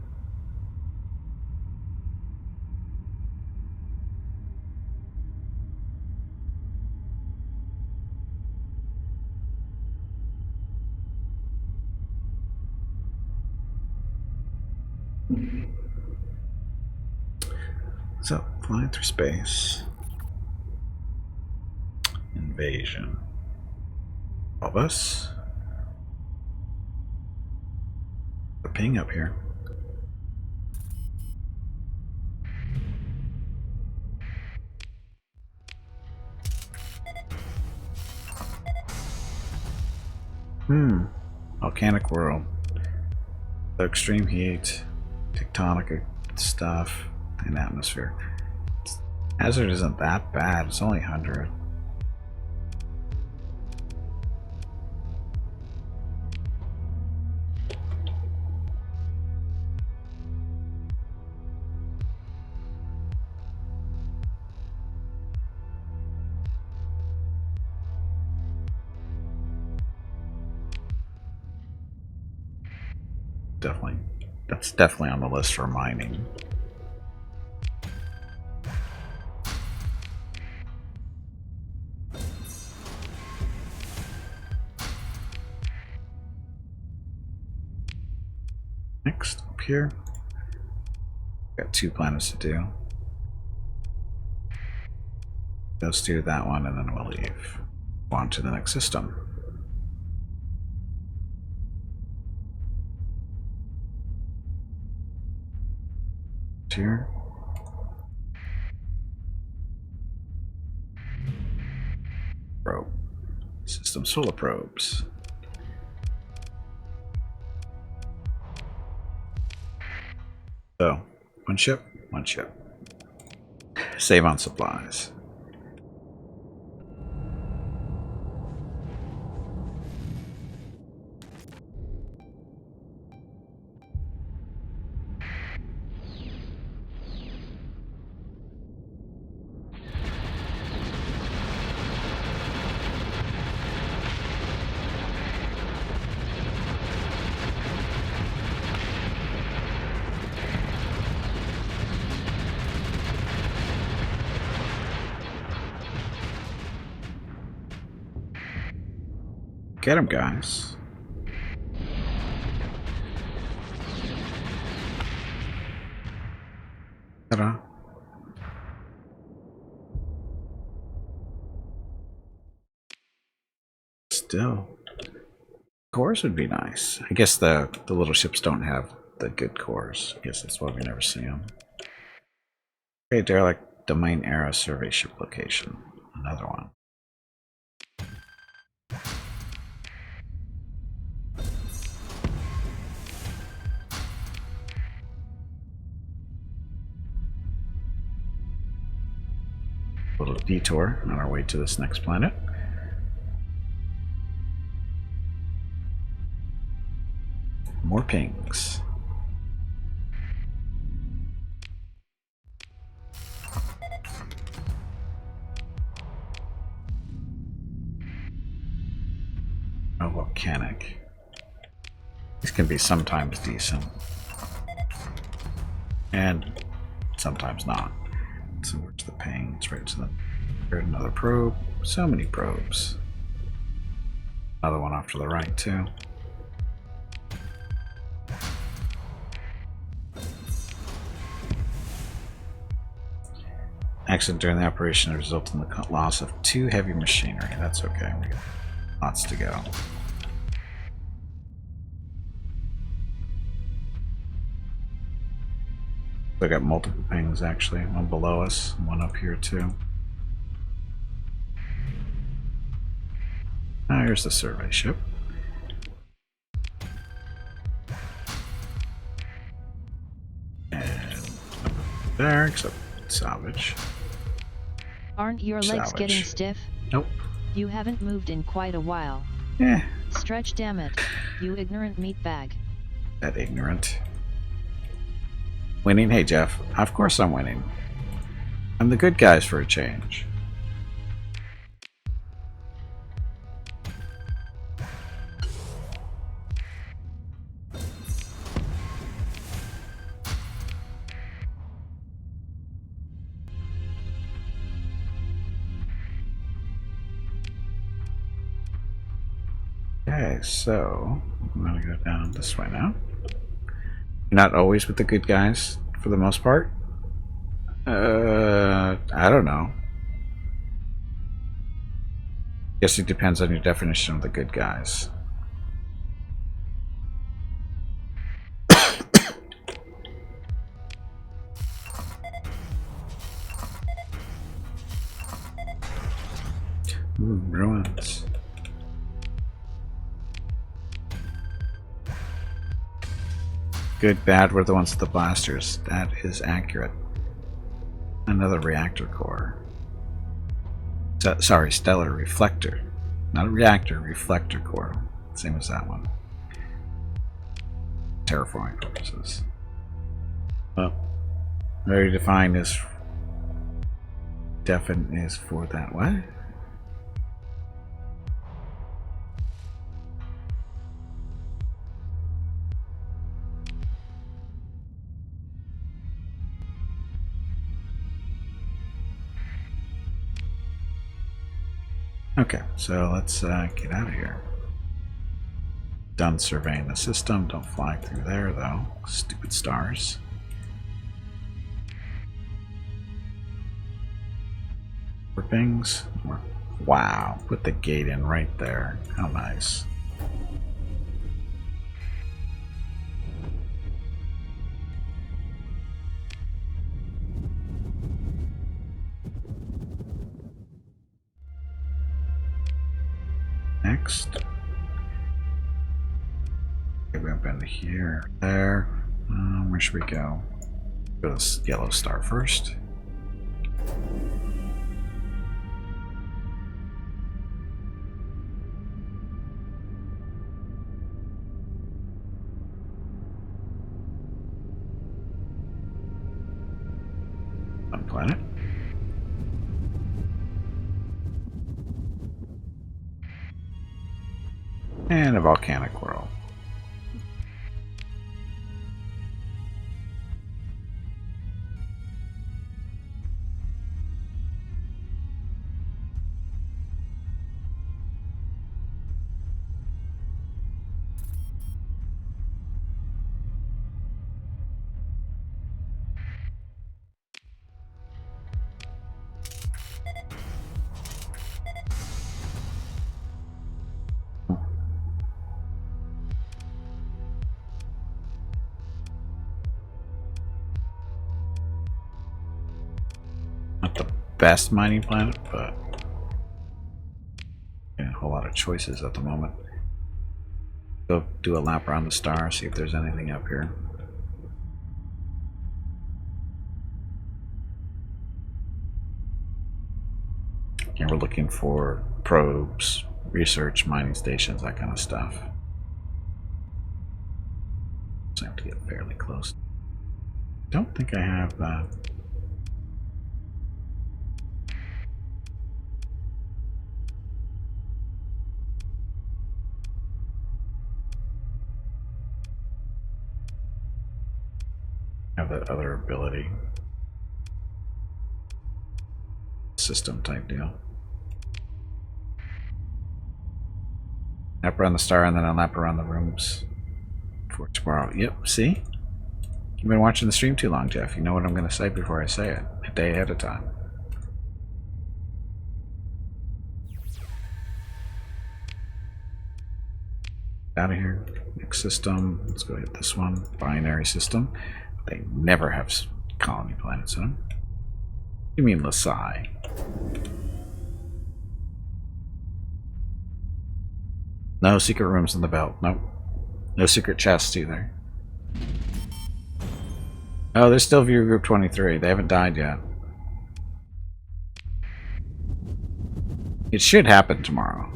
So, flying through space. Invasion. All of us. The ping up here. Volcanic world. The extreme heat, tectonic stuff, and atmosphere. Hazard isn't that bad, it's only 100. Definitely. That's definitely on the list for mining. Next, up here. Got 2 planets to do. Let's do that one and then we'll leave. On to the next system. Here. Probe. System solar probes. So, one ship, one ship. Save on supplies. Get him, guys. Ta-da. Still. Cores would be nice. I guess the little ships don't have the good cores. I guess that's why we never see them. Okay, derelict domain arrow survey ship location. Another one. Little detour on our way to this next planet. More pings. Oh, volcanic. These can be sometimes decent. And sometimes not. So where's the ping? It's right to the... Here's another probe. So many probes. Another one off to the right, too. Accident during the operation resulted in the loss of 2 heavy machinery. That's okay. We got lots to go. I got multiple pings actually. One below us, one up here too. Now here's the survey ship. And there, except salvage. Aren't your legs Salvage. getting stiff? Nope. You haven't moved in quite a while. Eh, Stretch, damn it, you ignorant meatbag. that ignorant. Winning? Hey, Jeff. Of course I'm winning. I'm the good guys for a change. Okay, so I'm going to go down this way now. You're not always with the good guys for the most part? I don't know. Guess it depends on your definition of the good guys. Ooh, ruins. Good, bad were the ones with the blasters. That is accurate. Another reactor core. Sorry, stellar reflector. Not a reactor, reflector core. Same as that one. Terraforming purposes. Well, very defined is definite is for that way. Okay, so let's get out of here. Done surveying the system. Don't fly through there, though. Stupid stars. Things. Wow, put the gate in right there. How nice. Next. Okay, we up into here, there. Where should we go? Go to this yellow star first. One planet. And a volcanic world. Not the best mining planet, but a whole lot of choices at the moment. Go do a lap around the star, see if there's anything up here. And we're looking for probes, research, mining stations, that kind of stuff. So I have to get fairly close. Don't think I have that other ability. System type deal. Lap around the star and then a lap around the rooms for tomorrow. Yep, see? You've been watching the stream too long, Jeff. You know what I'm going to say before I say it. A day ahead of time. Out of here. Next system. Let's go hit this one. Binary system. They never have colony planets in them. You mean Lasai? No secret rooms in the belt. Nope. No secret chests either. Oh, there's still Viewer Group 23. They haven't died yet. It should happen tomorrow.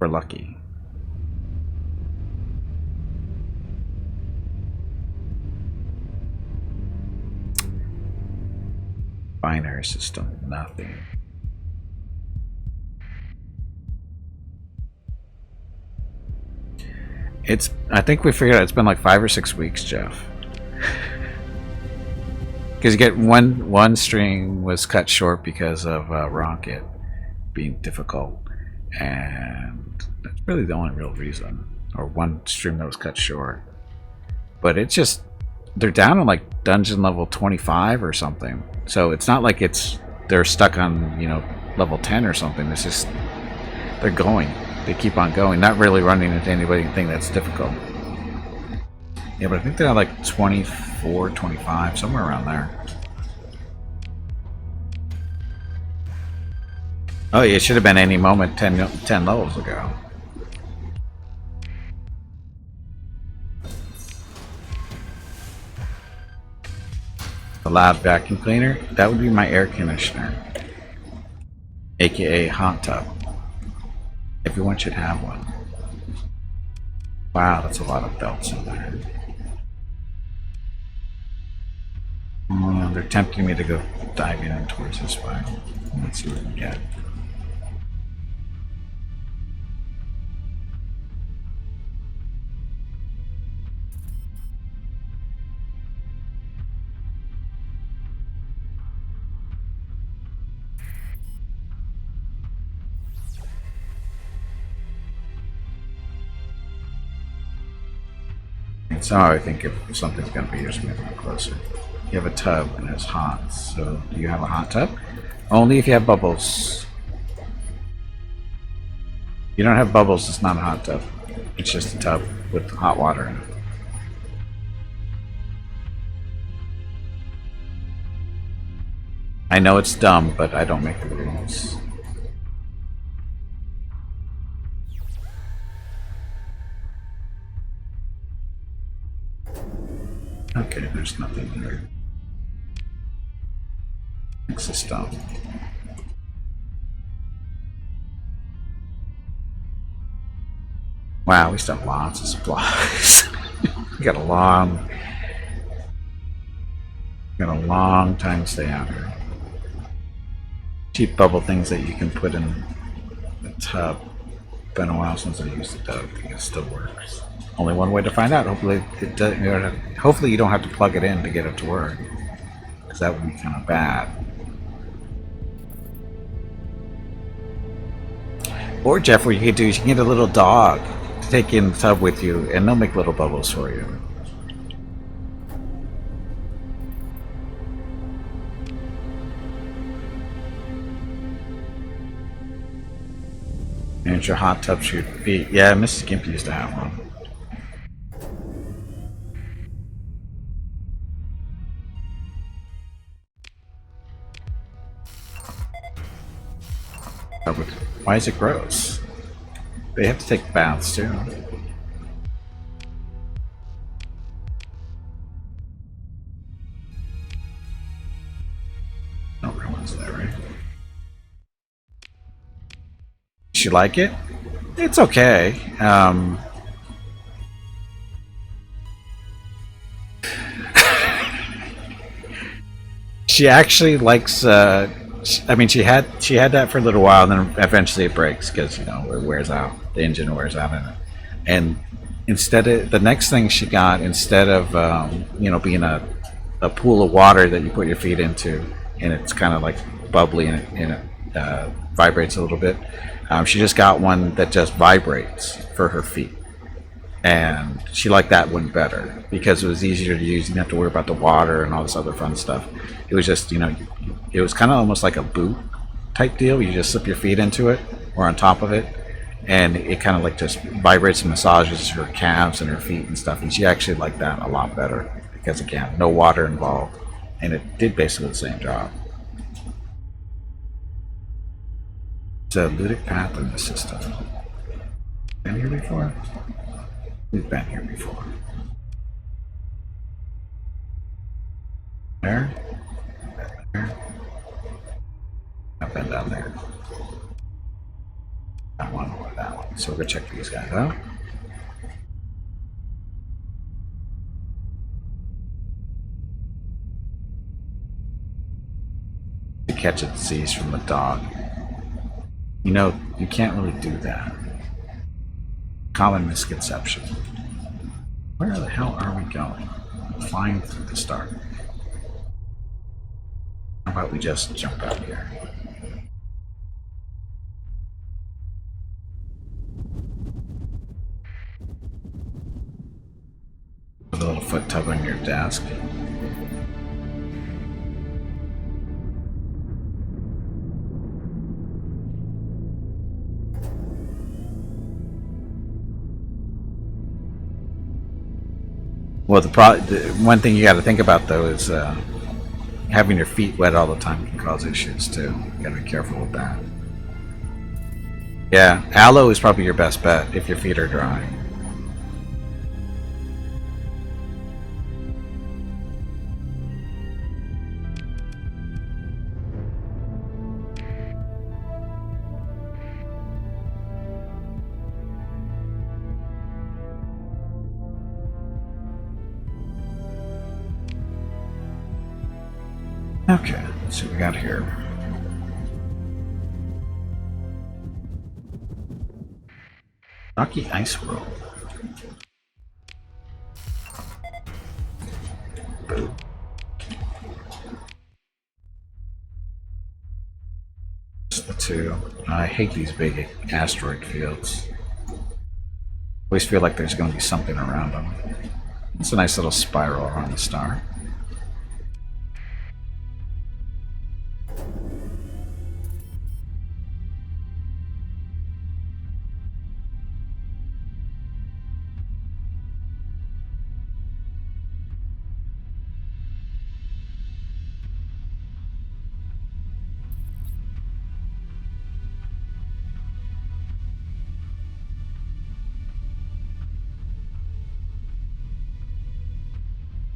We're lucky. Binary system, nothing. I think we figured out it's been like 5 or 6 weeks, Jeff. Because you get one string was cut short because of Rocket being difficult, and that's really the only real reason. Or one stream that was cut short. But it's just, they're down on like dungeon level 25 or something. So it's not like they're stuck on, you know, level 10 or something. It's just they're going. They keep on going, not really running into anything that's difficult. Yeah, but I think they're at like 24, 25, somewhere around there. Oh, yeah, it should have been any moment 10 levels ago. The loud vacuum cleaner, that would be my air conditioner, aka hot tub. Everyone should have one. Wow, that's a lot of belts in there. They're tempting me to go diving in towards this way. Let's see what we get. So I think if something's going to be here, so maybe go closer. You have a tub and it's hot. So do you have a hot tub? Only if you have bubbles. If you don't have bubbles, it's not a hot tub. It's just a tub with hot water in it. I know it's dumb, but I don't make the rules. Okay, there's nothing here. It's a stone. Wow, we still have lots of supplies. We got a long time to stay out here. Cheap bubble things that you can put in the tub. Been a while since I used the tub. I think it still works. Only one way to find out. Hopefully, hopefully you don't have to plug it in to get it to work, because that would be kind of bad. Or Jeff, what you could do is you can get a little dog to take in the tub with you, and they'll make little bubbles for you. And your hot tub should be. Yeah, Mrs. Gimp used to have one. Why is it gross? They have to take baths too. No real one's there, right? She like it? It's okay. She actually likes. I mean, she had that for a little while, and then eventually it breaks because, you know, it wears out. The engine wears out in it, and instead of the next thing she got, instead of you know, being a pool of water that you put your feet into, and it's kind of like bubbly and it vibrates a little bit. She just got one that just vibrates for her feet, and she liked that one better because it was easier to use. You didn't have to worry about the water and all this other fun stuff. It was just, you know, it was kind of almost like a boot type deal. You just slip your feet into it or on top of it, and it kind of like just vibrates and massages her calves and her feet and stuff. And she actually liked that a lot better because, again, no water involved, and it did basically the same job. It's a ludic path in the system. Been here before? We've been here before. There? There? I've been down there. That one or that one. So we're gonna check these guys out. To catch a disease from the dog. You know, you can't really do that. Common misconception. Where the hell are we going? Flying through the star. How about we just jump out here? With a little foot tub on your desk. Well, the one thing you got to think about though is having your feet wet all the time can cause issues too. You got to be careful with that. Yeah, aloe is probably your best bet if your feet are dry. Okay, let's see what we got here. Rocky Ice World. Boom. The two. I hate these big asteroid fields. Always feel like there's going to be something around them. It's a nice little spiral around the star.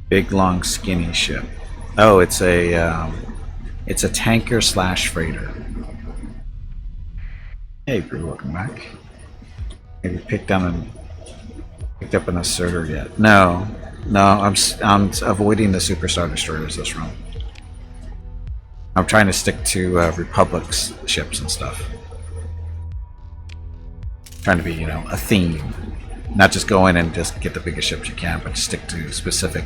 Big, long, skinny ship. Oh, it's a tanker slash freighter. Hey, Brew, welcome back. Have you picked up an asserter yet? No, I'm avoiding the superstar destroyers this run. I'm trying to stick to Republic's ships and stuff. Trying to be, you know, a theme. Not just go in and just get the biggest ships you can, but stick to specific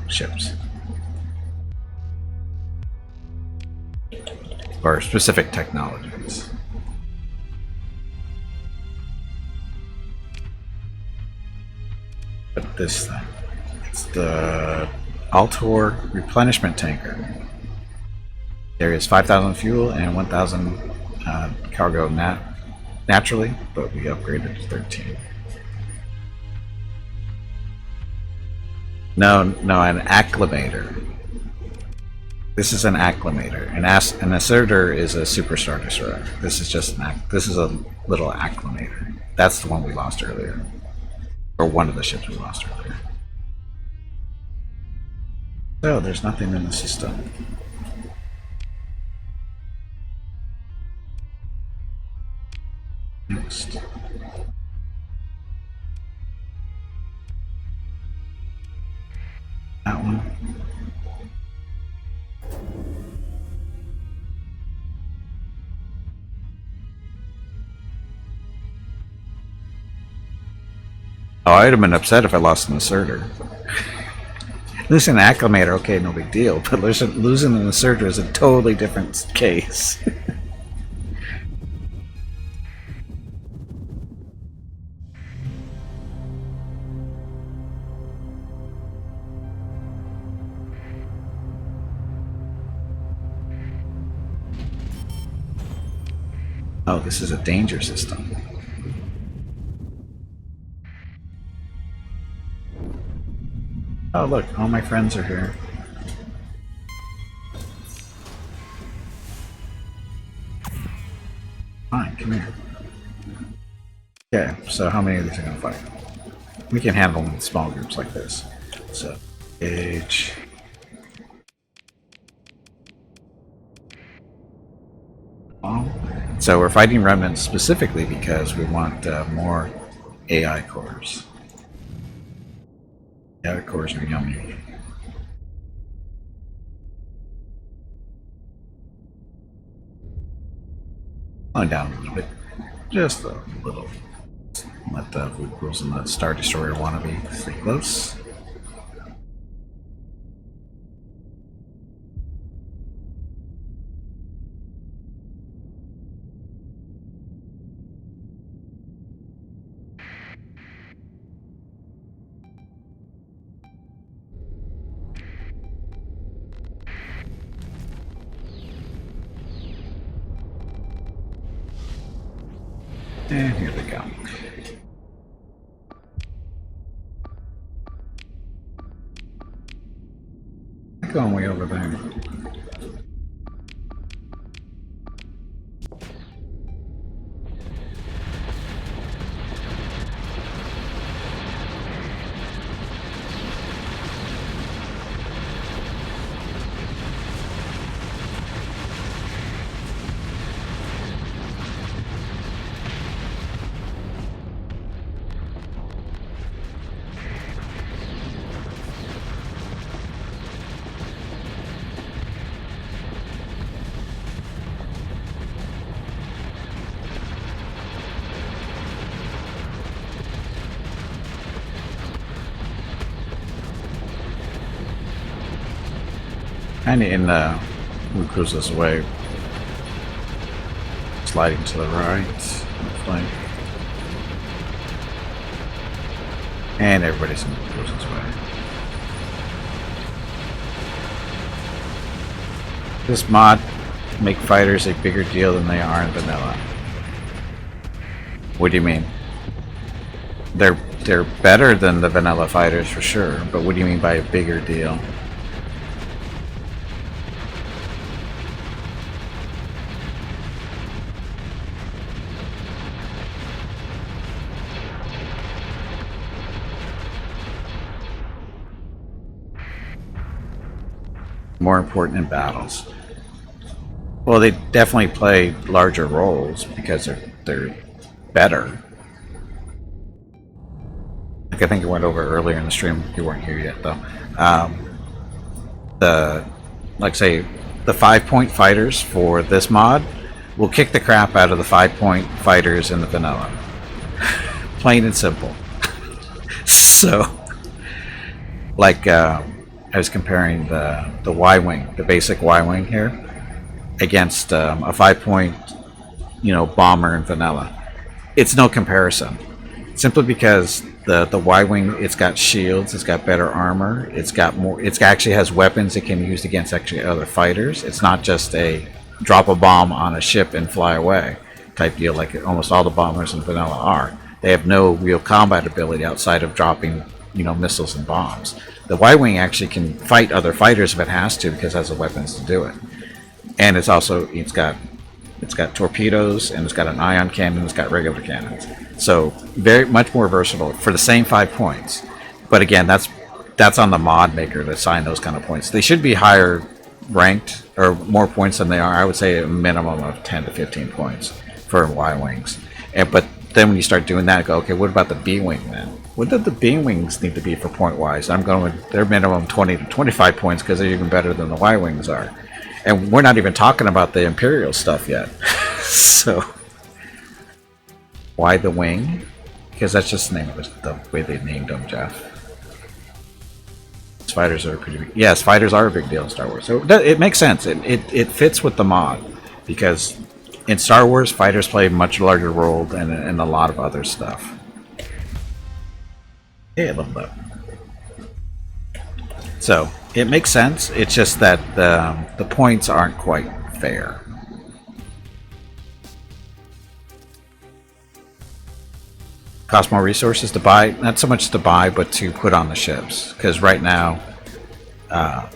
ships. Or specific technologies. But this thing, it's the Altor replenishment tanker. There is 5,000 fuel and 1,000 cargo naturally, but we upgraded to 13. No, an acclimator. This is an acclimator. An asserter is a superstar destroyer. This is just this is a little acclimator. That's the one we lost earlier, or one of the ships we lost earlier. So there's nothing in the system. Next. That one. Oh, I'd have been upset if I lost an asserter. Losing an acclimator, okay, no big deal, but losing an asserter is a totally different case. Oh, this is a danger system. Oh, look, all my friends are here. Fine, come here. Okay, so how many of these are going to fight? We can handle them in small groups like this. So, age. Oh, So we're fighting remnants specifically because we want more AI cores. AI cores are yummy. On down a little bit, just a little. Let the Vukrils and the Star Destroyer wannabe stay close. And here they go. Going way over there. Kind of in the Vukrils this way. Sliding to the right. Flank. And everybody's in Vukrils this way. This mod make fighters a bigger deal than they are in vanilla. What do you mean? They're better than the vanilla fighters for sure, but what do you mean by a bigger deal? More important in battles. Well, they definitely play larger roles because they're better. Like I think it went over earlier in the stream. You weren't here yet though. Say the 5-point fighters for this mod will kick the crap out of the 5-point fighters in the vanilla. Plain and simple. So, like. I was comparing the Y-wing, the basic Y-wing here, against a 5-point, bomber in vanilla. It's no comparison, simply because the Y-wing, it's got shields, it's got better armor, it's got more. It actually has weapons it can use against actually other fighters. It's not just a drop a bomb on a ship and fly away type deal like almost all the bombers in vanilla are. They have no real combat ability outside of dropping, missiles and bombs. The Y-wing actually can fight other fighters if it has to because it has the weapons to do it. And it's got torpedoes, and it's got an ion cannon, it's got regular cannons. So very much more versatile for the same 5 points. But again, that's on the mod maker to assign those kind of points. They should be higher ranked or more points than they are. I would say a minimum of 10 to 15 points for Y-wings. But then when you start doing that, go, okay, what about the B-wing then? What did the B-wings need to be for point-wise? I'm going with their minimum 20 to 25 points because they're even better than the Y-wings are. And we're not even talking about the Imperial stuff yet. So, why the wing? Because that's just the name of it, the way they named them, Jeff. Fighters are pretty big. Yes, fighters are a big deal in Star Wars. So it makes sense. It fits with the mod because in Star Wars, fighters play a much larger role than in a lot of other stuff. Yeah, I love that. So it makes sense. It's just that the points aren't quite fair. Cost more resources to buy, not so much to buy, but to put on the ships. Because right now,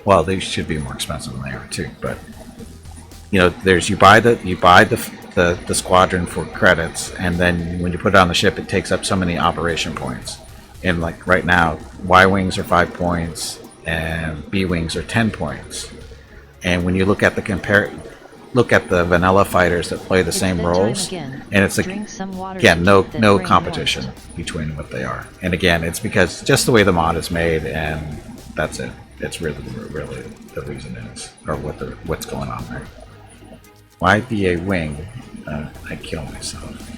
well, they should be more expensive than they are too. But there's you buy the squadron for credits, and then when you put it on the ship, it takes up so many operation points. And like right now, Y-wings are 5 points, and B-wings are 10 points. And when you look at the look at the vanilla fighters that play the It's same that roles, time again. and it's like, Drink some water again, to no keep that no brain competition moist. between what they are. And again, it's because just the way the mod is made, and that's it. It's really the reason is, or what's going on there. Why be a wing? I kill myself.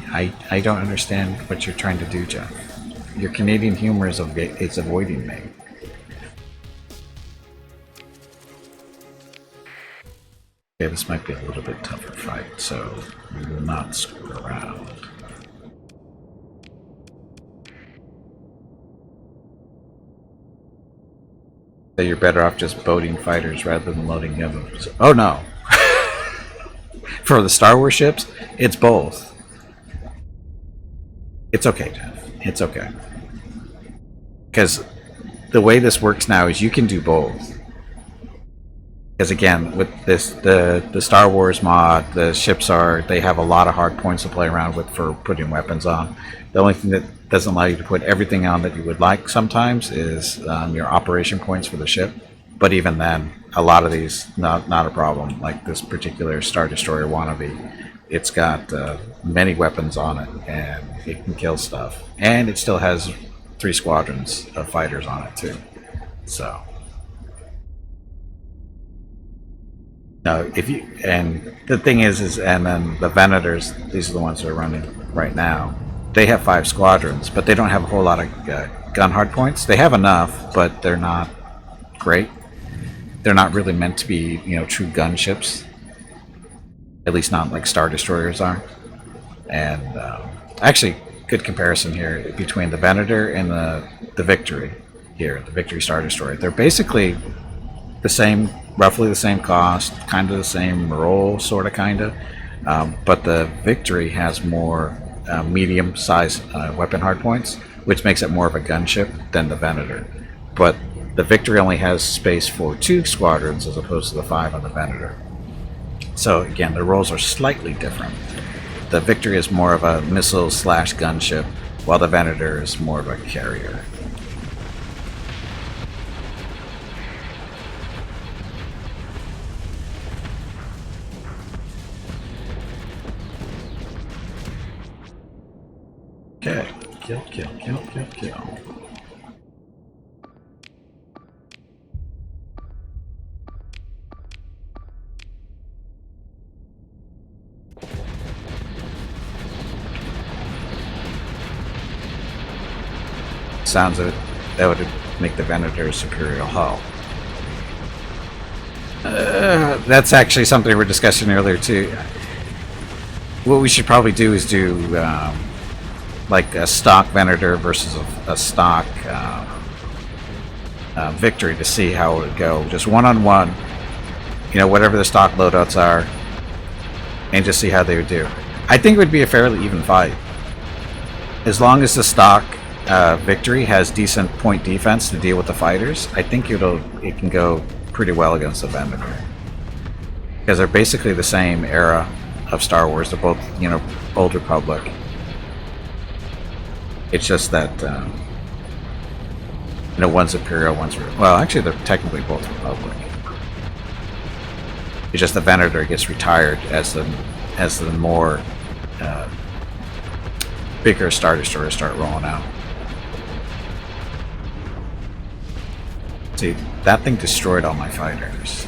I don't understand what you're trying to do, Jeff. Your Canadian humor is avoiding me. Okay, this might be a little bit tougher fight, so we will not screw around. So you're better off just boating fighters rather than loading them. Oh no! For the Star Wars ships, it's both. It's okay, Jeff. It's okay. Because the way this works now is you can do both. Because again, with this, the Star Wars mod, the ships they have a lot of hard points to play around with for putting weapons on. The only thing that doesn't allow you to put everything on that you would like sometimes is your operation points for the ship. But even then, a lot of these, not a problem. Like this particular Star Destroyer wannabe, it's got many weapons on it, and it can kill stuff. And it still has 3 squadrons of fighters on it too. So, no, and the thing is, and then the Venators, these are the ones that are running right now. They have 5 squadrons, but they don't have a whole lot of gun hardpoints. They have enough, but they're not great. They're not really meant to be, true gunships. At least not like Star Destroyers are. And actually, good comparison here between the Venator and the Victory here, the Victory Star Destroyer. They're basically the same, roughly the same cost, kind of the same role, sort of, kind of. But the Victory has more medium-sized weapon hardpoints, which makes it more of a gunship than the Venator. But the Victory only has space for 2 squadrons as opposed to the 5 on the Venator. So again, the roles are slightly different. The Victory is more of a missile/gunship, while the Venator is more of a carrier. Okay, kill. Sounds of it, that would make the Venator a superior hull. That's actually something we were discussing earlier too. What we should probably do is do like a stock Venator versus a stock Victory to see how it would go. Just one-on-one, whatever the stock loadouts are, and just see how they would do. I think it would be a fairly even fight. As long as the stock Victory has decent point defense to deal with the fighters, I think it can go pretty well against the Venator. Because they're basically the same era of Star Wars. They're both, Old Republic. It's just that, one's Imperial, one's... Well, actually, they're technically both Republic. It's just the Venator gets retired as the more bigger Star Destroyers start rolling out. See, that thing destroyed all my fighters.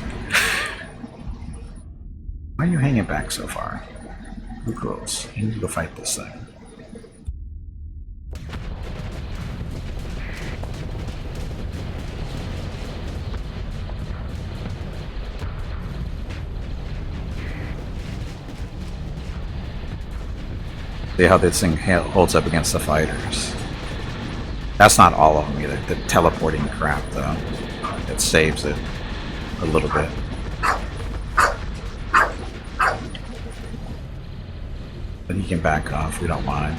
Why are you hanging back so far? Who rules? You need to go fight this thing. See how this thing holds up against the fighters. That's not all of them either. The teleporting crap, though, it saves it a little bit. But he can back off, we don't mind.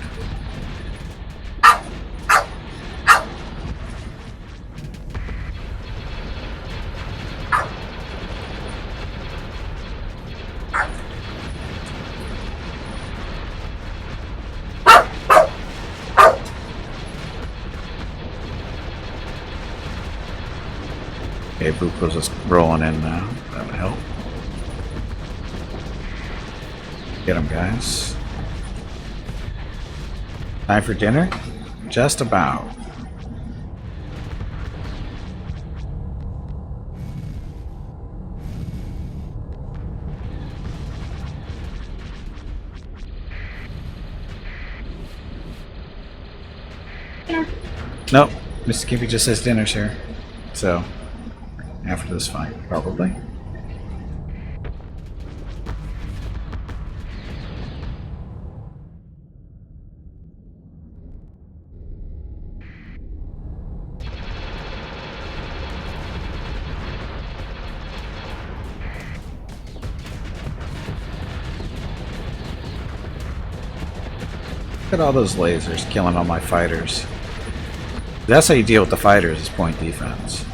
Okay, Boop was just rolling in now. That would help. Get him, guys. Time for dinner? Just about. Dinner. Nope. Mr. Kippy just says dinner's here. So, after this fight, probably. Look at all those lasers killing all my fighters. That's how you deal with the fighters, is point defense.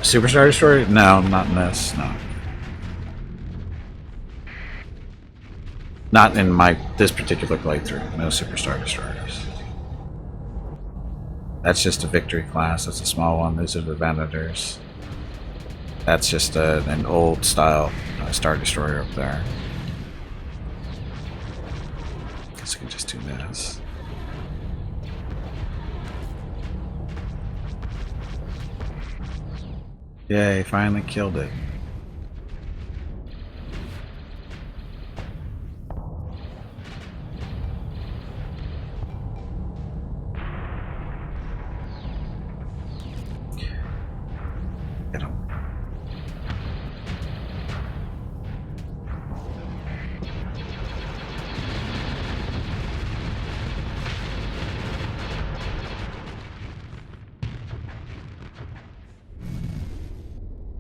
Superstar Destroyer? No, not in this, no. Not in this particular playthrough. No Superstar Destroyers. That's just a victory class. That's a small one. These are the Venators. That's just an old style Star Destroyer up there. Guess we can just do this. Yay, finally killed it. Get him.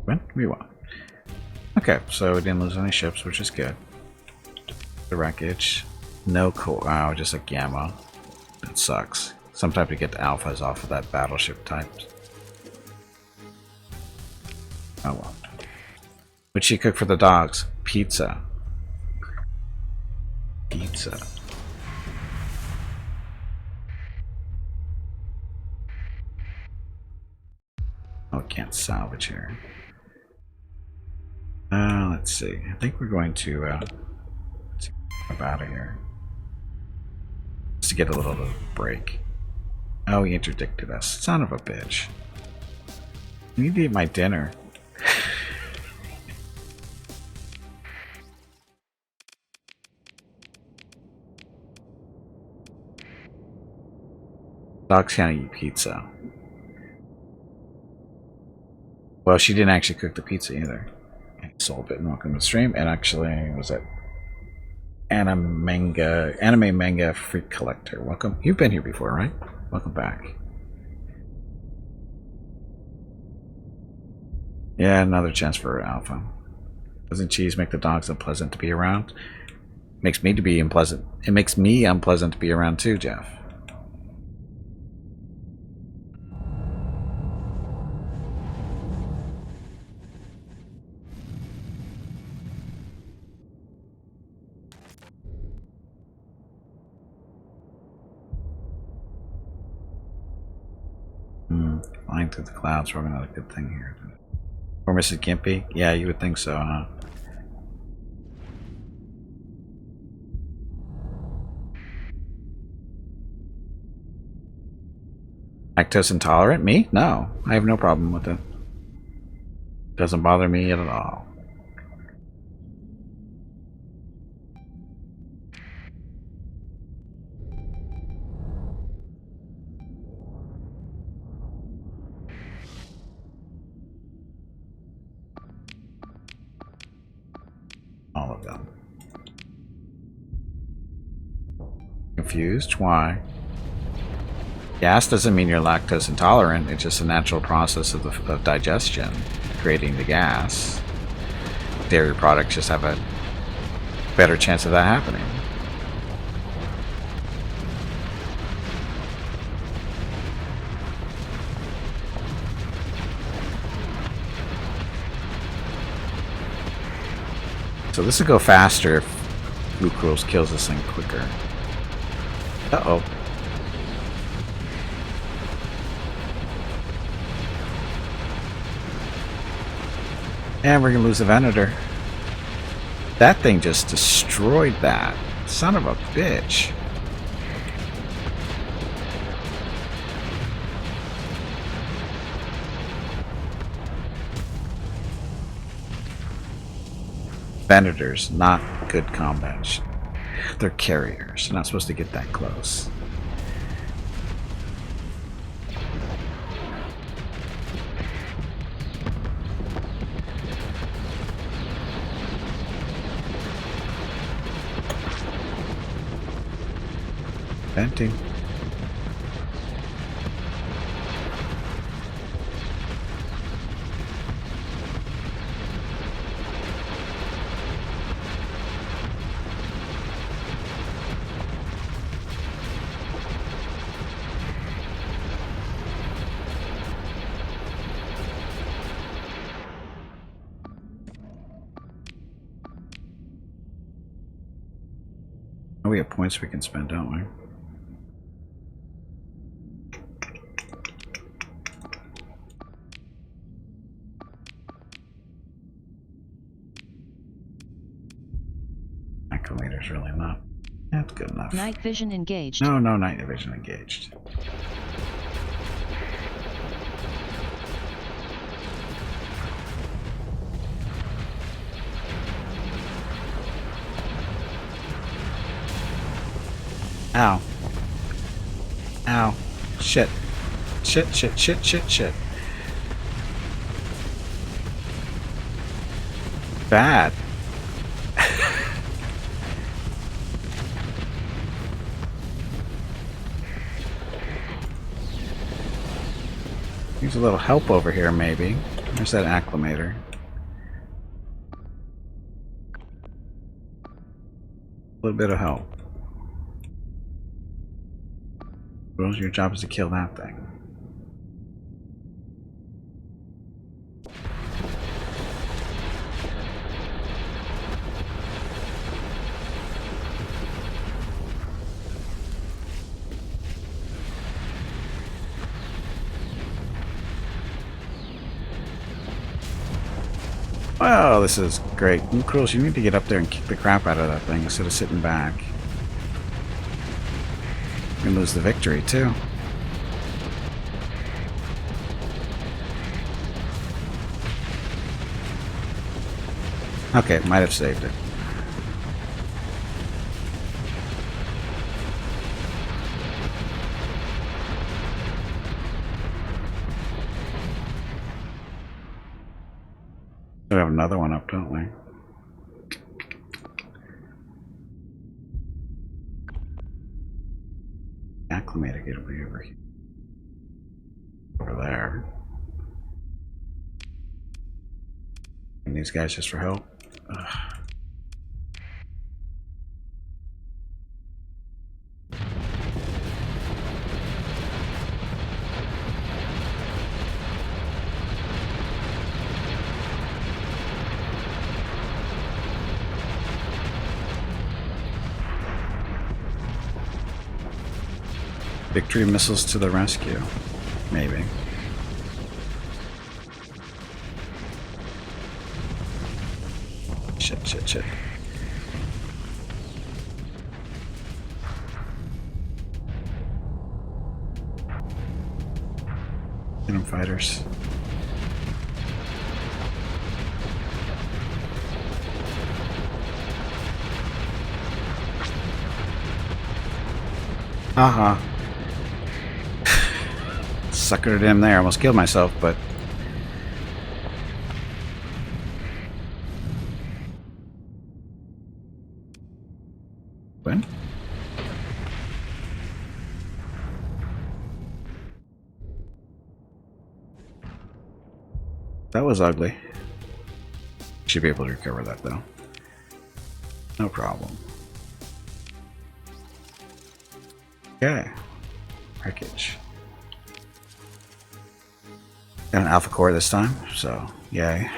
When? We won. Okay, so we didn't lose any ships, which is good. The wreckage. No core. Oh, just a gamma. That sucks. Sometimes we get the alphas off of that battleship type. Oh well. What'd she cook for the dogs? Pizza. Pizza. Oh, can't salvage here. Let's see. I think we're going to let's get out of here. Just to get a little break. Oh, he interdicted us. Son of a bitch. I need to eat my dinner. Dogs can't eat pizza. Well, she didn't actually cook the pizza either. Soulbit, welcome to the stream. And actually, was that anime manga freak collector? Welcome. You've been here before, right? Welcome back. Yeah, another chance for alpha. Doesn't cheese make the dogs unpleasant to be around? Makes me to be unpleasant. It makes me unpleasant to be around too, Jeff. Flying through the clouds, probably not a good thing here. Or Mrs. Gimpy? Yeah, you would think so, huh? Lactose intolerant? Me? No. I have no problem with it. Doesn't bother me at all. All of them. Confused? Why? Gas doesn't mean you're lactose intolerant. It's just a natural process of digestion, creating the gas. Dairy products just have a better chance of that happening. So this will go faster if Blue Cruels kills this thing quicker. Uh-oh. And we're gonna lose the Venator. That thing just destroyed that. Son of a bitch. Venators, not good combat. They're carriers. They're not supposed to get that close. Venting. Oh, we have points we can spend, don't we? Acclimator's really not. That's good enough. Night vision engaged. No, night vision engaged. Ow. Ow. Shit. Shit. Bad. Needs a little help over here, maybe. There's that acclimator. A little bit of help. Rose, your job is to kill that thing. Well, this is great. Cruels, you need to get up there and kick the crap out of that thing instead of sitting back. You're gonna lose the victory, too. Okay, might have saved it. We have another one up, don't we? Acclimator, get away over here. Over there. And these guys just for help. Ugh. Victory missiles to the rescue. Maybe. Shit. Get them, fighters. Uh-huh. Suckered him there. Almost killed myself, but... When? That was ugly. Should be able to recover that, though. No problem. Okay. Wreckage. Got an alpha core this time, so yay.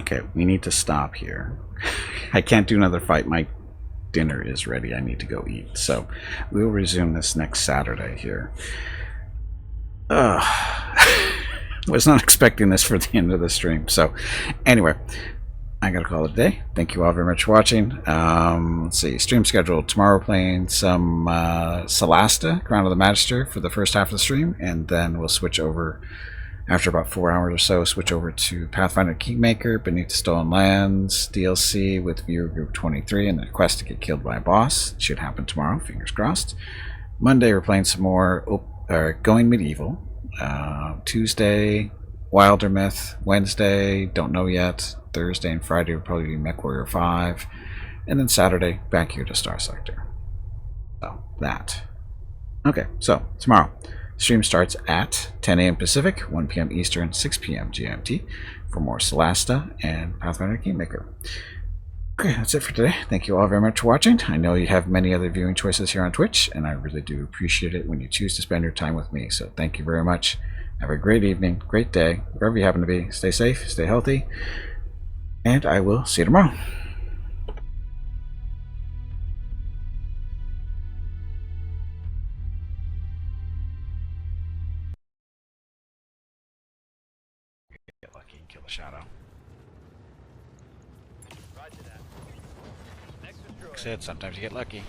Okay, we need to stop here. I can't do another fight. My dinner is ready. I need to go eat. So we'll resume this next Saturday here. Was not expecting this for the end of the stream. So anyway, I gotta call it a day. Thank you all very much for watching. Let's see, stream schedule tomorrow, playing some Solasta, Crown of the Magister, for the first half of the stream, and then we'll switch over after about 4 hours or so. Switch over to Pathfinder Kingmaker, Beneath the Stolen Lands DLC with Viewer Group 23, and the quest to get killed by a boss. It should happen tomorrow. Fingers crossed. Monday we're playing some more Going Medieval. Tuesday, Wilder Myth. Wednesday, don't know yet. Thursday and Friday will probably be MechWarrior 5. And then Saturday, back here to Starsector. So, that. Okay, so, tomorrow. Stream starts at 10 a.m. Pacific, 1 p.m. Eastern, 6 p.m. GMT for more Solasta and Pathfinder Kingmaker. Okay, that's it for today. Thank you all very much for watching. I know you have many other viewing choices here on Twitch, and I really do appreciate it when you choose to spend your time with me. So thank you very much. Have a great evening, great day, wherever you happen to be. Stay safe, stay healthy, and I will see you tomorrow. Get lucky and kill a shadow. Roger that. Next destroyer. Like I said, sometimes you get lucky.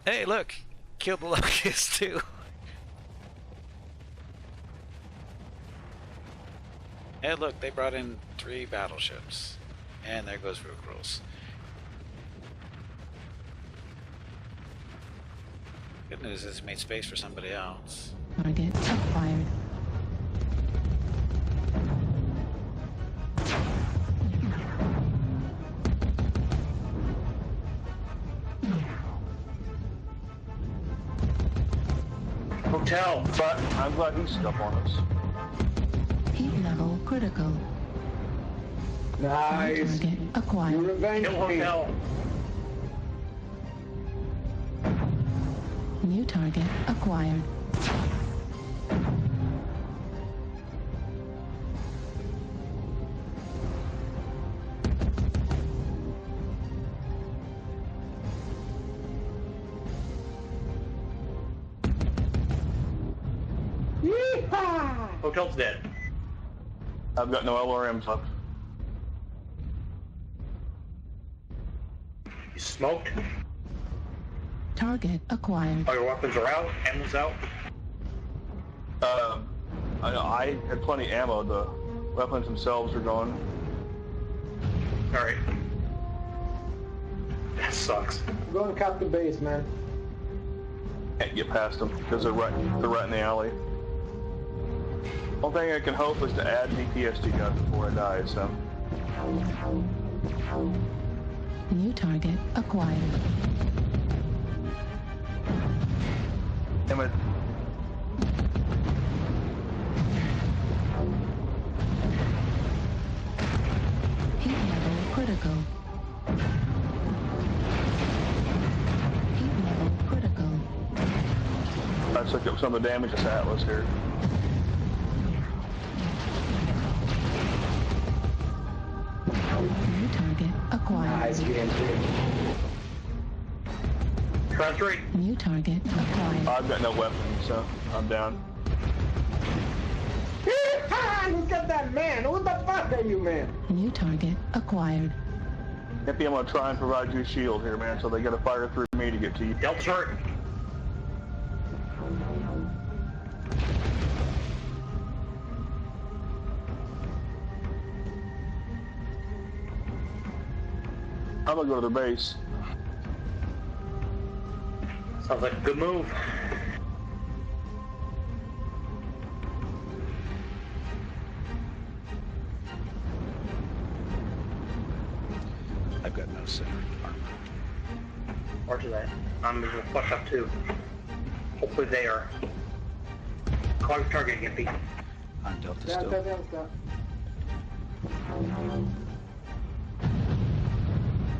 Hey, look! Killed the locust too. And look, they brought in 3 battleships. And there goes Rukrul's. Good news is it's made space for somebody else. Target acquired. Hotel, but I'm glad he stuck on us. Heat level critical. Nice. Target acquired. Revenge Kill hotel. New target acquired. Yeehaw! Hotel's dead. I've got no LRMs left. You smoked? Target acquired. All your weapons are out? Ammo's out? I had plenty of ammo. The weapons themselves are gone. Alright. That sucks. I'm going to cut the base, man. Can't get past them because they're right in the alley. Only thing I can hope is to add DPS to guns before I die, so. New target acquired. Damn it. Heat level critical. Heat level critical. I took up some of the damage to Atlas here. New target acquired. Nice game, too. Try 3. New target acquired. I've got no weapons, so I'm down. Yeehaw! Look at that man! Who the fuck are you, man? New target acquired. Maybe I'm gonna try and provide you a shield here, man, so they gotta fire through me to get to you. Delta's hurt. I'm gonna go to their base. Sounds like a good move. I've got no center armor. Roger that. I'm gonna flush up too. Hopefully they are. Call your target, Gimpy. On Delta Delta, still. Delta.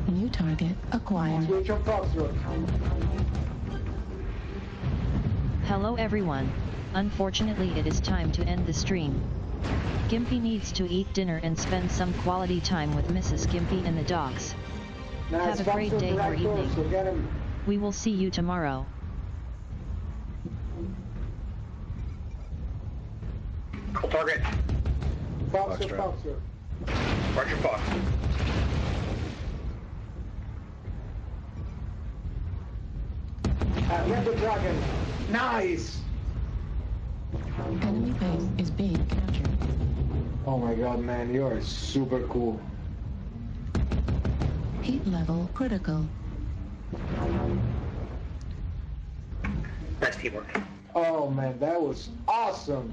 New target acquired. Switch on Foxtrot. Hello everyone. Unfortunately it is time to end the stream. Gimpy needs to eat dinner and spend some quality time with Mrs. Gimpy and the dogs. Nice. Have a great day or evening. So get him. We will see you tomorrow. Full target. Foxer, Foxtrot. Foxer. Roger, Fox. Get the dragon. Nice. Enemy base is being captured. Oh my god, man, you are super cool. Heat level critical. Nice teamwork. Oh man, that was awesome.